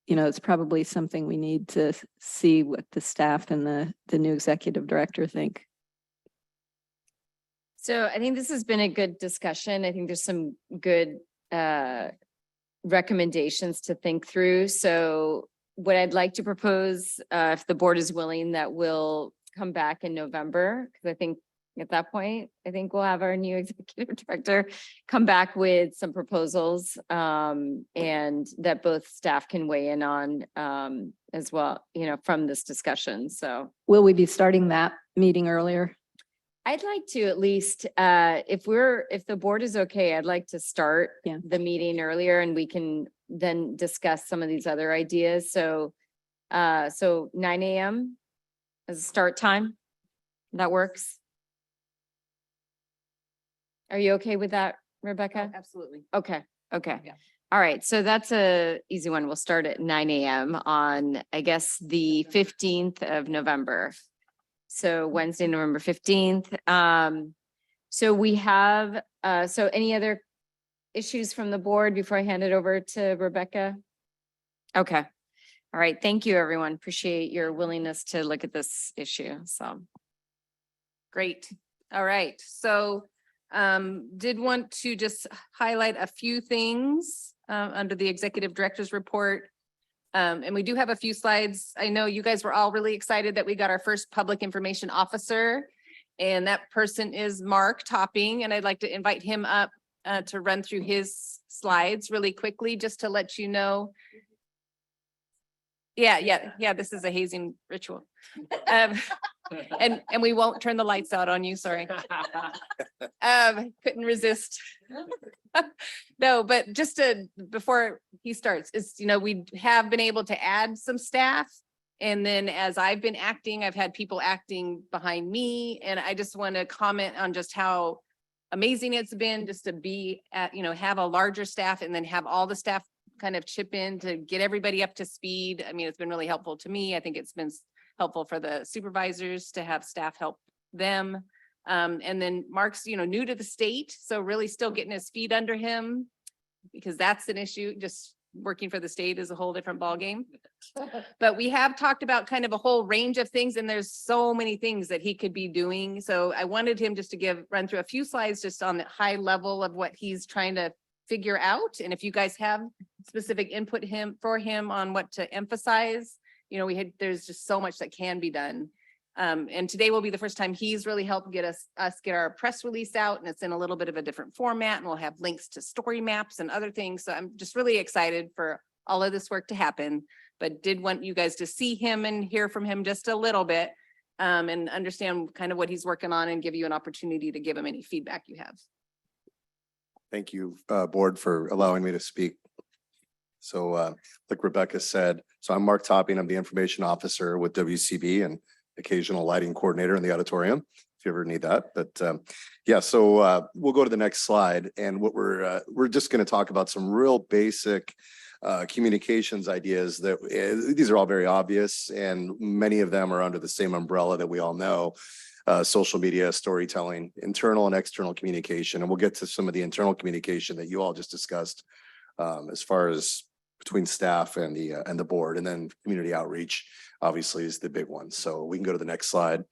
it's probably something we need to see what the staff and the new executive director think. So I think this has been a good discussion. I think there's some good recommendations to think through. So what I'd like to propose, if the board is willing, that we'll come back in November, because I think at that point, I think we'll have our new executive director come back with some proposals and that both staff can weigh in on as well, from this discussion. So Will we be starting that meeting earlier? I'd like to at least, if the board is okay, I'd like to start the meeting earlier and we can then discuss some of these other ideas. So 9 a.m. as a start time. That works. Are you okay with that, Rebecca? Absolutely. Okay, okay. Yeah. All right, so that's a easy one. We'll start at 9 a.m. on, I guess, the 15th of November. So Wednesday, November 15th. So we have, so any other issues from the board before I hand it over to Rebecca? Okay. All right, thank you, everyone. Appreciate your willingness to look at this issue, so. Great. All right. So did want to just highlight a few things under the executive director's report. And we do have a few slides. I know you guys were all really excited that we got our first public information officer. And that person is Mark Topping, and I'd like to invite him up to run through his slides really quickly, just to let you know. Yeah, this is a hazing ritual. And we won't turn the lights out on you, sorry. Couldn't resist. No, but just before he starts, we have been able to add some staff. And then as I've been acting, I've had people acting behind me. And I just want to comment on just how amazing it's been just to be at, have a larger staff and then have all the staff kind of chip in to get everybody up to speed. I mean, it's been really helpful to me. I think it's been helpful for the supervisors to have staff help them. And then Mark's, new to the state, so really still getting his feet under him because that's an issue. Just working for the state is a whole different ballgame. But we have talked about kind of a whole range of things, and there's so many things that he could be doing. So I wanted him just to run through a few slides just on the high level of what he's trying to figure out. And if you guys have specific input for him on what to emphasize, there's just so much that can be done. And today will be the first time he's really helped get us get our press release out, and it's in a little bit of a different format, and we'll have links to story maps and other things. So I'm just really excited for all of this work to happen, but did want you guys to see him and hear from him just a little bit, and understand kind of what he's working on and give you an opportunity to give him any feedback you have. Thank you, board, for allowing me to speak. So like Rebecca said, so I'm Mark Topping. I'm the information officer with WCB and occasional lighting coordinator in the auditorium, if you ever need that. But yeah, so we'll go to the next slide. And what we're just going to talk about some real basic communications ideas that these are all very obvious, and many of them are under the same umbrella that we all know. Social media, storytelling, internal and external communication. And we'll get to some of the internal communication that you all just discussed as far as between staff and the board, and then community outreach obviously is the big one. So we can go to the next slide.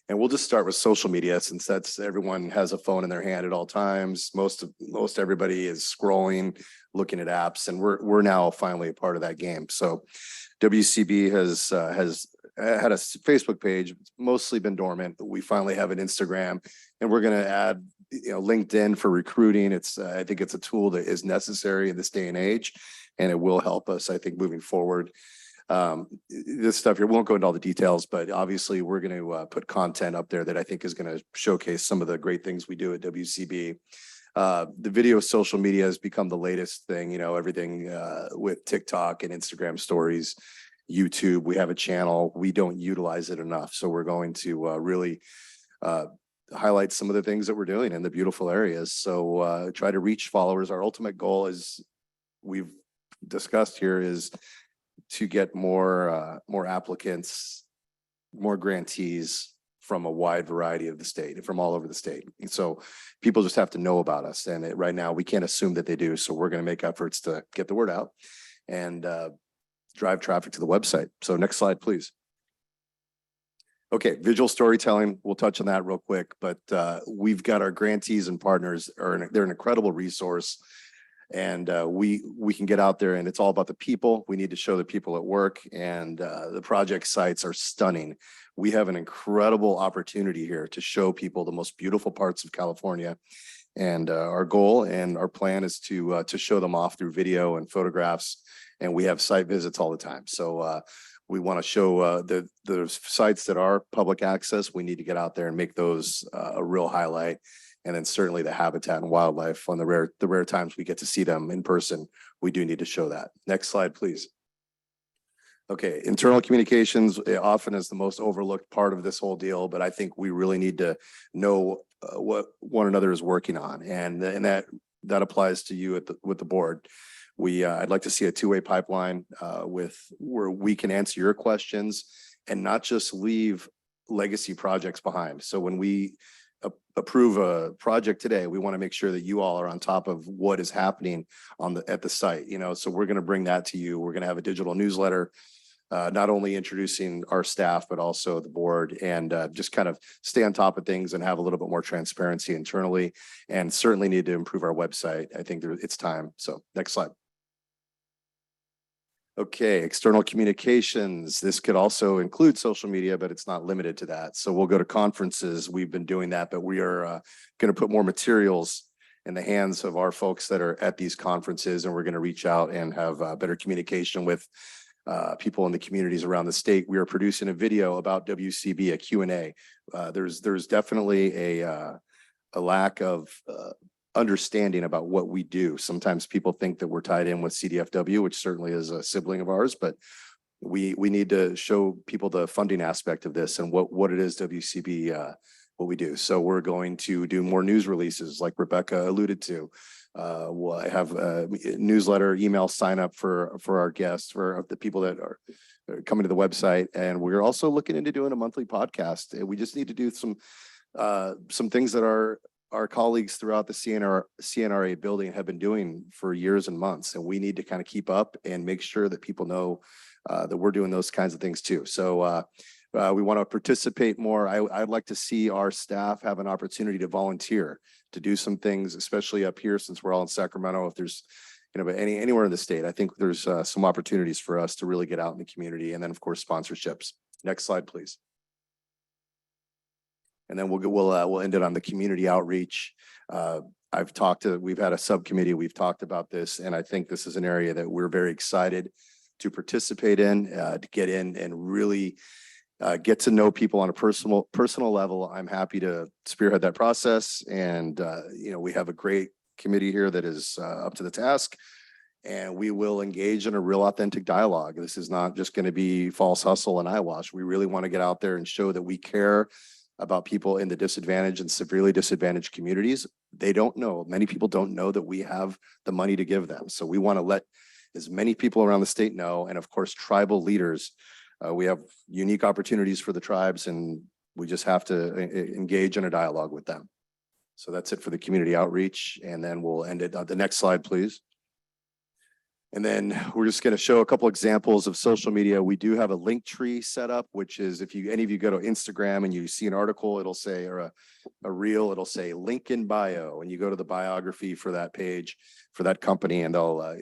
And we'll just start with social media, since that's everyone has a phone in their hand at all times. Most everybody is scrolling, looking at apps, and we're now finally a part of that game. So WCB has had a Facebook page. It's mostly been dormant, but we finally have an Instagram, and we're going to add LinkedIn for recruiting. I think it's a tool that is necessary in this day and age, and it will help us, I think, moving forward. This stuff here won't go into all the details, but obviously we're going to put content up there that I think is going to showcase some of the great things we do at WCB. The video social media has become the latest thing, everything with TikTok and Instagram stories, YouTube. We have a channel. We don't utilize it enough. So we're going to really highlight some of the things that we're doing in the beautiful areas. So try to reach followers. Our ultimate goal, as we've discussed here, is to get more applicants, more grantees from a wide variety of the state, from all over the state. And so people just have to know about us. And right now we can't assume that they do. So we're going to make efforts to get the word out and drive traffic to the website. So next slide, please. Okay, visual storytelling. We'll touch on that real quick, but we've got our grantees and partners. They're an incredible resource. And we can get out there, and it's all about the people. We need to show the people at work, and the project sites are stunning. We have an incredible opportunity here to show people the most beautiful parts of California. And our goal and our plan is to show them off through video and photographs. And we have site visits all the time. So we want to show the sites that are public access. We need to get out there and make those a real highlight. And then certainly the habitat and wildlife on the rare times we get to see them in person, we do need to show that. Next slide, please. Okay, internal communications often is the most overlooked part of this whole deal, but I think we really need to know what one another is working on, and that applies to you with the board. I'd like to see a two-way pipeline where we can answer your questions and not just leave legacy projects behind. So when we approve a project today, we want to make sure that you all are on top of what is happening at the site. So we're going to bring that to you. We're going to have a digital newsletter, not only introducing our staff, but also the board, and just kind of stay on top of things and have a little bit more transparency internally, and certainly need to improve our website. I think it's time. So next slide. Okay, external communications. This could also include social media, but it's not limited to that. So we'll go to conferences. We've been doing that, but we are going to put more materials in the hands of our folks that are at these conferences, and we're going to reach out and have better communication with people in the communities around the state. We are producing a video about WCB, a Q&A. There's definitely a lack of understanding about what we do. Sometimes people think that we're tied in with CDFW, which certainly is a sibling of ours, but we need to show people the funding aspect of this and what it is WCB, what we do. So we're going to do more news releases like Rebecca alluded to. We'll have a newsletter, email sign up for our guests, for the people that are coming to the website. And we're also looking into doing a monthly podcast. We just need to do some things that our colleagues throughout the CNRA building have been doing for years and months. And we need to kind of keep up and make sure that people know that we're doing those kinds of things too. So we want to participate more. I'd like to see our staff have an opportunity to volunteer, to do some things, especially up here, since we're all in Sacramento. If there's, but anywhere in the state, I think there's some opportunities for us to really get out in the community. And then of course, sponsorships. Next slide, please. And then we'll end it on the community outreach. We've had a subcommittee, we've talked about this, and I think this is an area that we're very excited to participate in, to get in and really get to know people on a personal level. I'm happy to spearhead that process. And, we have a great committee here that is up to the task, and we will engage in a real authentic dialogue. This is not just going to be false hustle and eyewash. We really want to get out there and show that we care about people in the disadvantaged and severely disadvantaged communities. Many people don't know that we have the money to give them. So we want to let as many people around the state know, and of course, tribal leaders. We have unique opportunities for the tribes, and we just have to engage in a dialogue with them. So that's it for the community outreach. And then we'll end it on the next slide, please. And then we're just going to show a couple examples of social media. We do have a link tree set up, which is if any of you go to Instagram and you see an article, it'll say, or a reel, it'll say link in bio, and you go to the biography for that page, for that company, and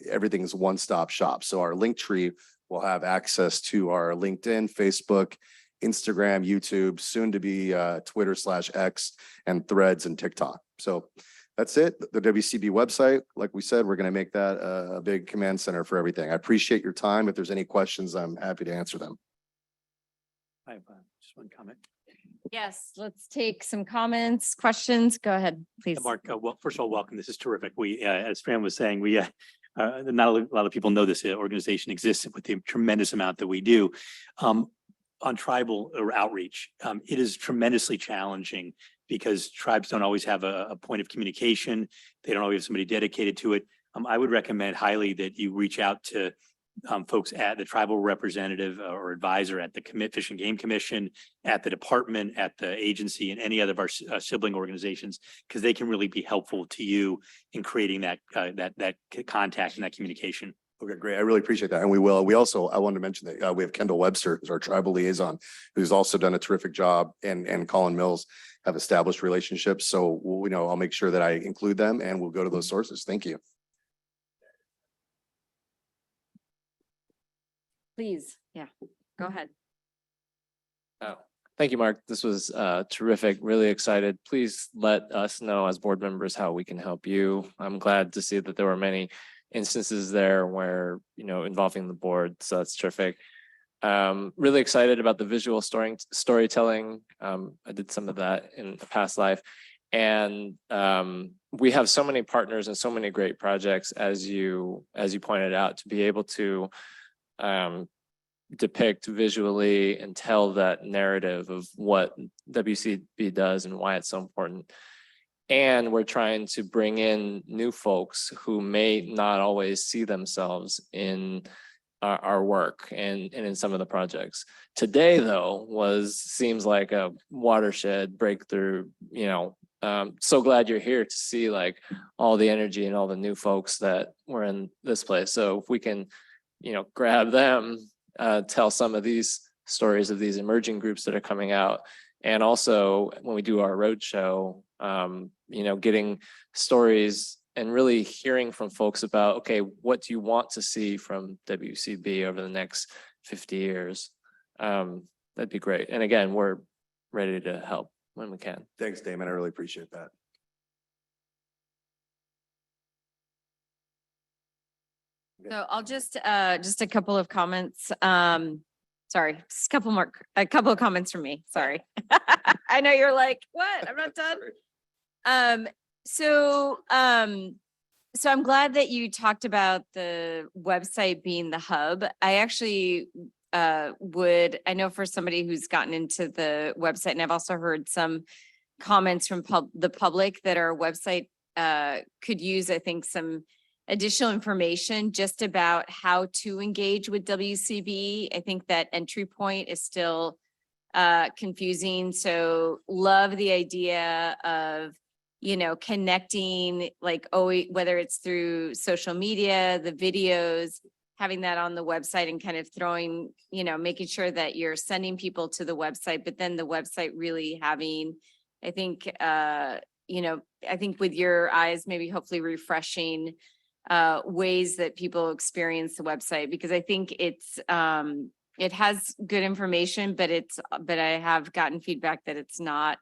everything is one-stop shop. So our link tree will have access to our LinkedIn, Facebook, Instagram, YouTube, soon to be Twitter/X, and Threads and TikTok. So that's it. The WCB website, like we said, we're going to make that a big command center for everything. I appreciate your time. If there's any questions, I'm happy to answer them. I have just one comment. Yes, let's take some comments, questions. Go ahead, please. Mark, well, first of all, welcome. This is terrific. We, as Fran was saying, not a lot of people know this organization exists with the tremendous amount that we do on tribal outreach. It is tremendously challenging because tribes don't always have a point of communication. They don't always have somebody dedicated to it. I would recommend highly that you reach out to folks at the tribal representative or advisor at the Fish and Game Commission, at the department, at the agency, and any other of our sibling organizations, because they can really be helpful to you in creating that contact and that communication. Okay, great. I really appreciate that. And we will. I wanted to mention that we have Kendall Webster, who's our tribal liaison, who's also done a terrific job, and Colin Mills have established relationships. So, I'll make sure that I include them, and we'll go to those sources. Thank you. Please, yeah, go ahead. Oh, thank you, Mark. This was terrific. Really excited. Please let us know as board members how we can help you. I'm glad to see that there were many instances there where, involving the board. So that's terrific. Really excited about the visual storytelling. I did some of that in a past life. And we have so many partners and so many great projects, as you pointed out, to be able to depict visually and tell that narrative of what WCB does and why it's so important. And we're trying to bring in new folks who may not always see themselves in our work and in some of the projects. Today, though, seems like a watershed breakthrough. So glad you're here to see like all the energy and all the new folks that were in this place. So if we can, grab them, tell some of these stories of these emerging groups that are coming out. And also when we do our roadshow, getting stories and really hearing from folks about, okay, what do you want to see from WCB over the next 50 years? That'd be great. And again, we're ready to help when we can. Thanks, Damon. I really appreciate that. So I'll just a couple of comments. Sorry, just a couple of comments from me. Sorry. I know you're like, what? I'm not done. So I'm glad that you talked about the website being the hub. I actually I know for somebody who's gotten into the website, and I've also heard some comments from the public that our website could use, I think, some additional information just about how to engage with WCB. I think that entry point is still confusing. So love the idea of, connecting, like, whether it's through social media, the videos, having that on the website and kind of throwing, making sure that you're sending people to the website, but then the website really having, I think, I think with your eyes, maybe hopefully refreshing ways that people experience the website, because I think it has good information, but I have gotten feedback that it's not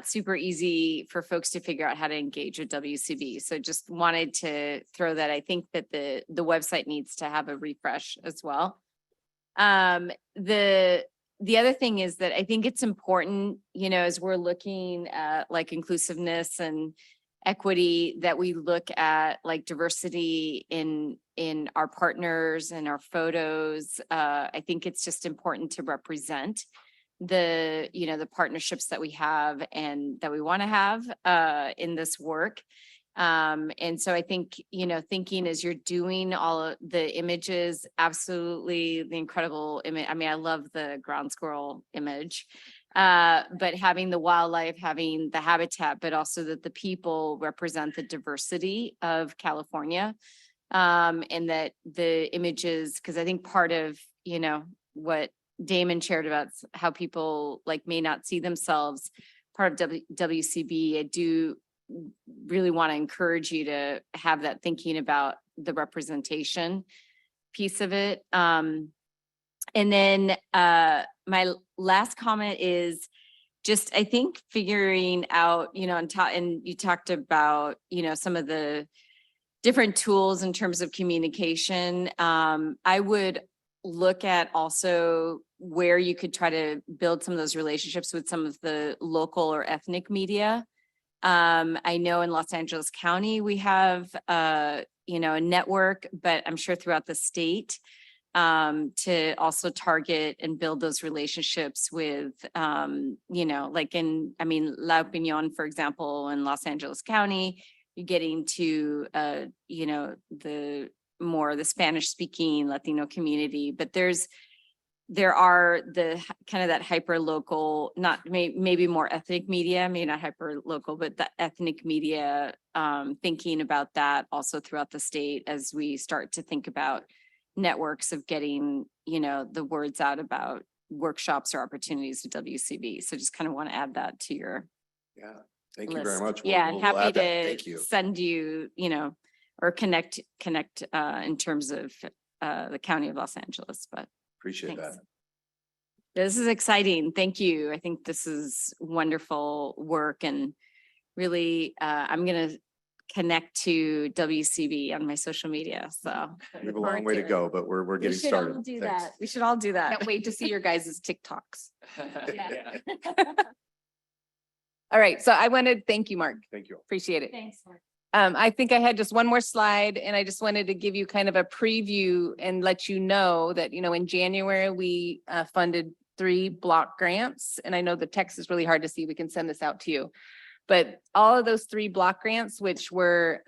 super easy for folks to figure out how to engage with WCB. So just wanted to throw that. I think that the website needs to have a refresh as well. The other thing is that I think it's important, as we're looking at like inclusiveness and equity, that we look at like diversity in our partners and our photos. I think it's just important to represent the partnerships that we have and that we want to have in this work. And so I think, thinking as you're doing all of the images, absolutely the incredible image. I mean, I love the ground squirrel image, but having the wildlife, having the habitat, but also that the people represent the diversity of California. And that the images, because I think part of, what Damon shared about how people like may not see themselves part of WCB, I do really want to encourage you to have that thinking about the representation piece of it. And then my last comment is just, I think, figuring out, and you talked about, some of the different tools in terms of communication. I would look at also where you could try to build some of those relationships with some of the local or ethnic media. I know in Los Angeles County, we have, a network, but I'm sure throughout the state, to also target and build those relationships with, like La Opinión, for example, in Los Angeles County, you're getting to, the Spanish speaking Latino community, but there are the kind of that hyper local, not maybe more ethnic media, maybe not hyper local, but the ethnic media, thinking about that also throughout the state as we start to think about networks of getting, the words out about workshops or opportunities with WCB. So just kind of want to add that to your Yeah, thank you list. very much. Yeah, We'll and happy add that. Thank to you. send you, or connect in terms of the County of Los Angeles, but Appreciate thanks. that. This is exciting. Thank you. I think this is wonderful work, and really, I'm going to connect to WCB on my social media. So We have a long way to go, but we're getting started. Thanks. We should all do that. Can't wait to see your guys' TikToks. Yeah. All right, so I wanted to thank you, Mark. Thank you. Appreciate it. Thanks, Mark. I think I had just one more slide, and I just wanted to give you kind of a preview and let you know that, in January, we funded 3 block grants. And I know the text is really hard to see. We can send this out to you. But all of those 3 block grants, which were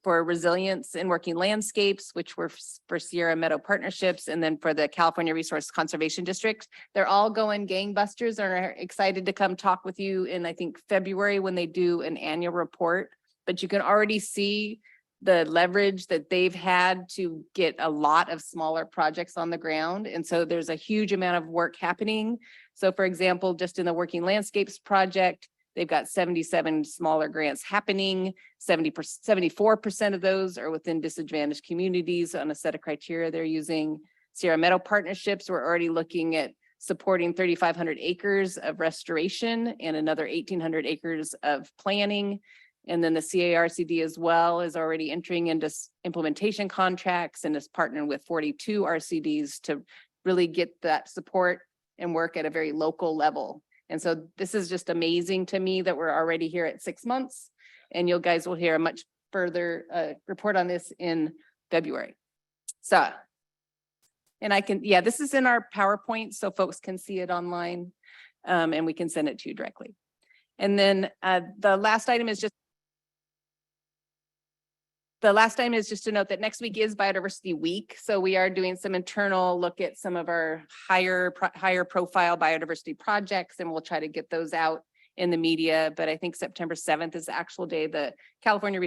for resilience in working landscapes, which were for Sierra Meadow Partnerships, and then for the California Resource Conservation District, they're all going gangbusters and are excited to come talk with you in, I think, February when they do an annual report. But you can already see the leverage that they've had to get a lot of smaller projects on the ground. And so there's a huge amount of work happening. So for example, just in the Working Landscapes project, they've got 77 smaller grants happening. 74% of those are within disadvantaged communities on a set of criteria they're using. Sierra Meadow Partnerships, we're already looking at supporting 3,500 acres of restoration and another 1,800 acres of planning. And then the CARCD as well is already entering into implementation contracts and is partnering with 42 RCDs to really get that support and work at a very local level. And so this is just amazing to me that we're already here at 6 months, and you guys will hear a much further report on this in February. So, and I can, yeah, this is in our PowerPoint so folks can see it online, and we can send it to you directly. And then the last item is just to note that next week is Biodiversity Week. So we are doing some internal look at some of our higher profile biodiversity projects, and we'll try to get those out in the media. But I think September 7th is the actual day the California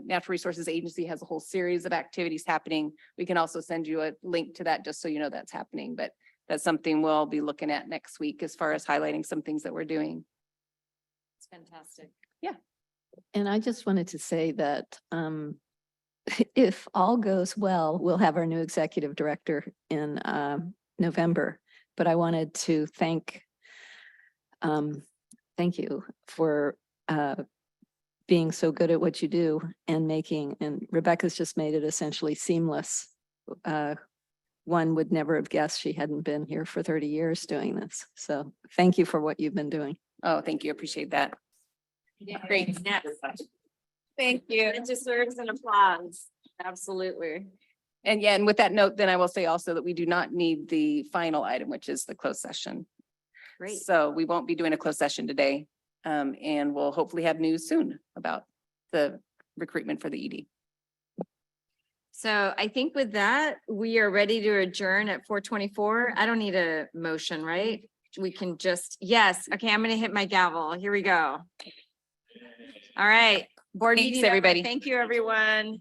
Natural Resources Agency has a whole series of activities happening. We can also send you a link to that just so you know that's happening. But that's something we'll be looking at next week as far as highlighting some things that we're doing. It's fantastic. Yeah. And I just wanted to say that if all goes well, we'll have our new executive director in November. But I wanted to thank you for being so good at what you do and Rebecca's just made it essentially seamless. One would never have guessed she hadn't been here for 30 years doing this. So thank you for what you've been doing. Oh, thank you. Appreciate that. Great. Thank you. It deserves an applause. Absolutely. And yeah, and with that note, then I will say also that we do not need the final item, which is the closed session. Great. So we won't be doing a closed session today. And we'll hopefully have news soon about the recruitment for the ED. So I think with that, we are ready to adjourn at 4:24. I don't need a motion, right? We can just, yes. Okay, I'm gonna hit my gavel. Here we go. All right. Board Thanks, meeting over. everybody. Thank you, everyone.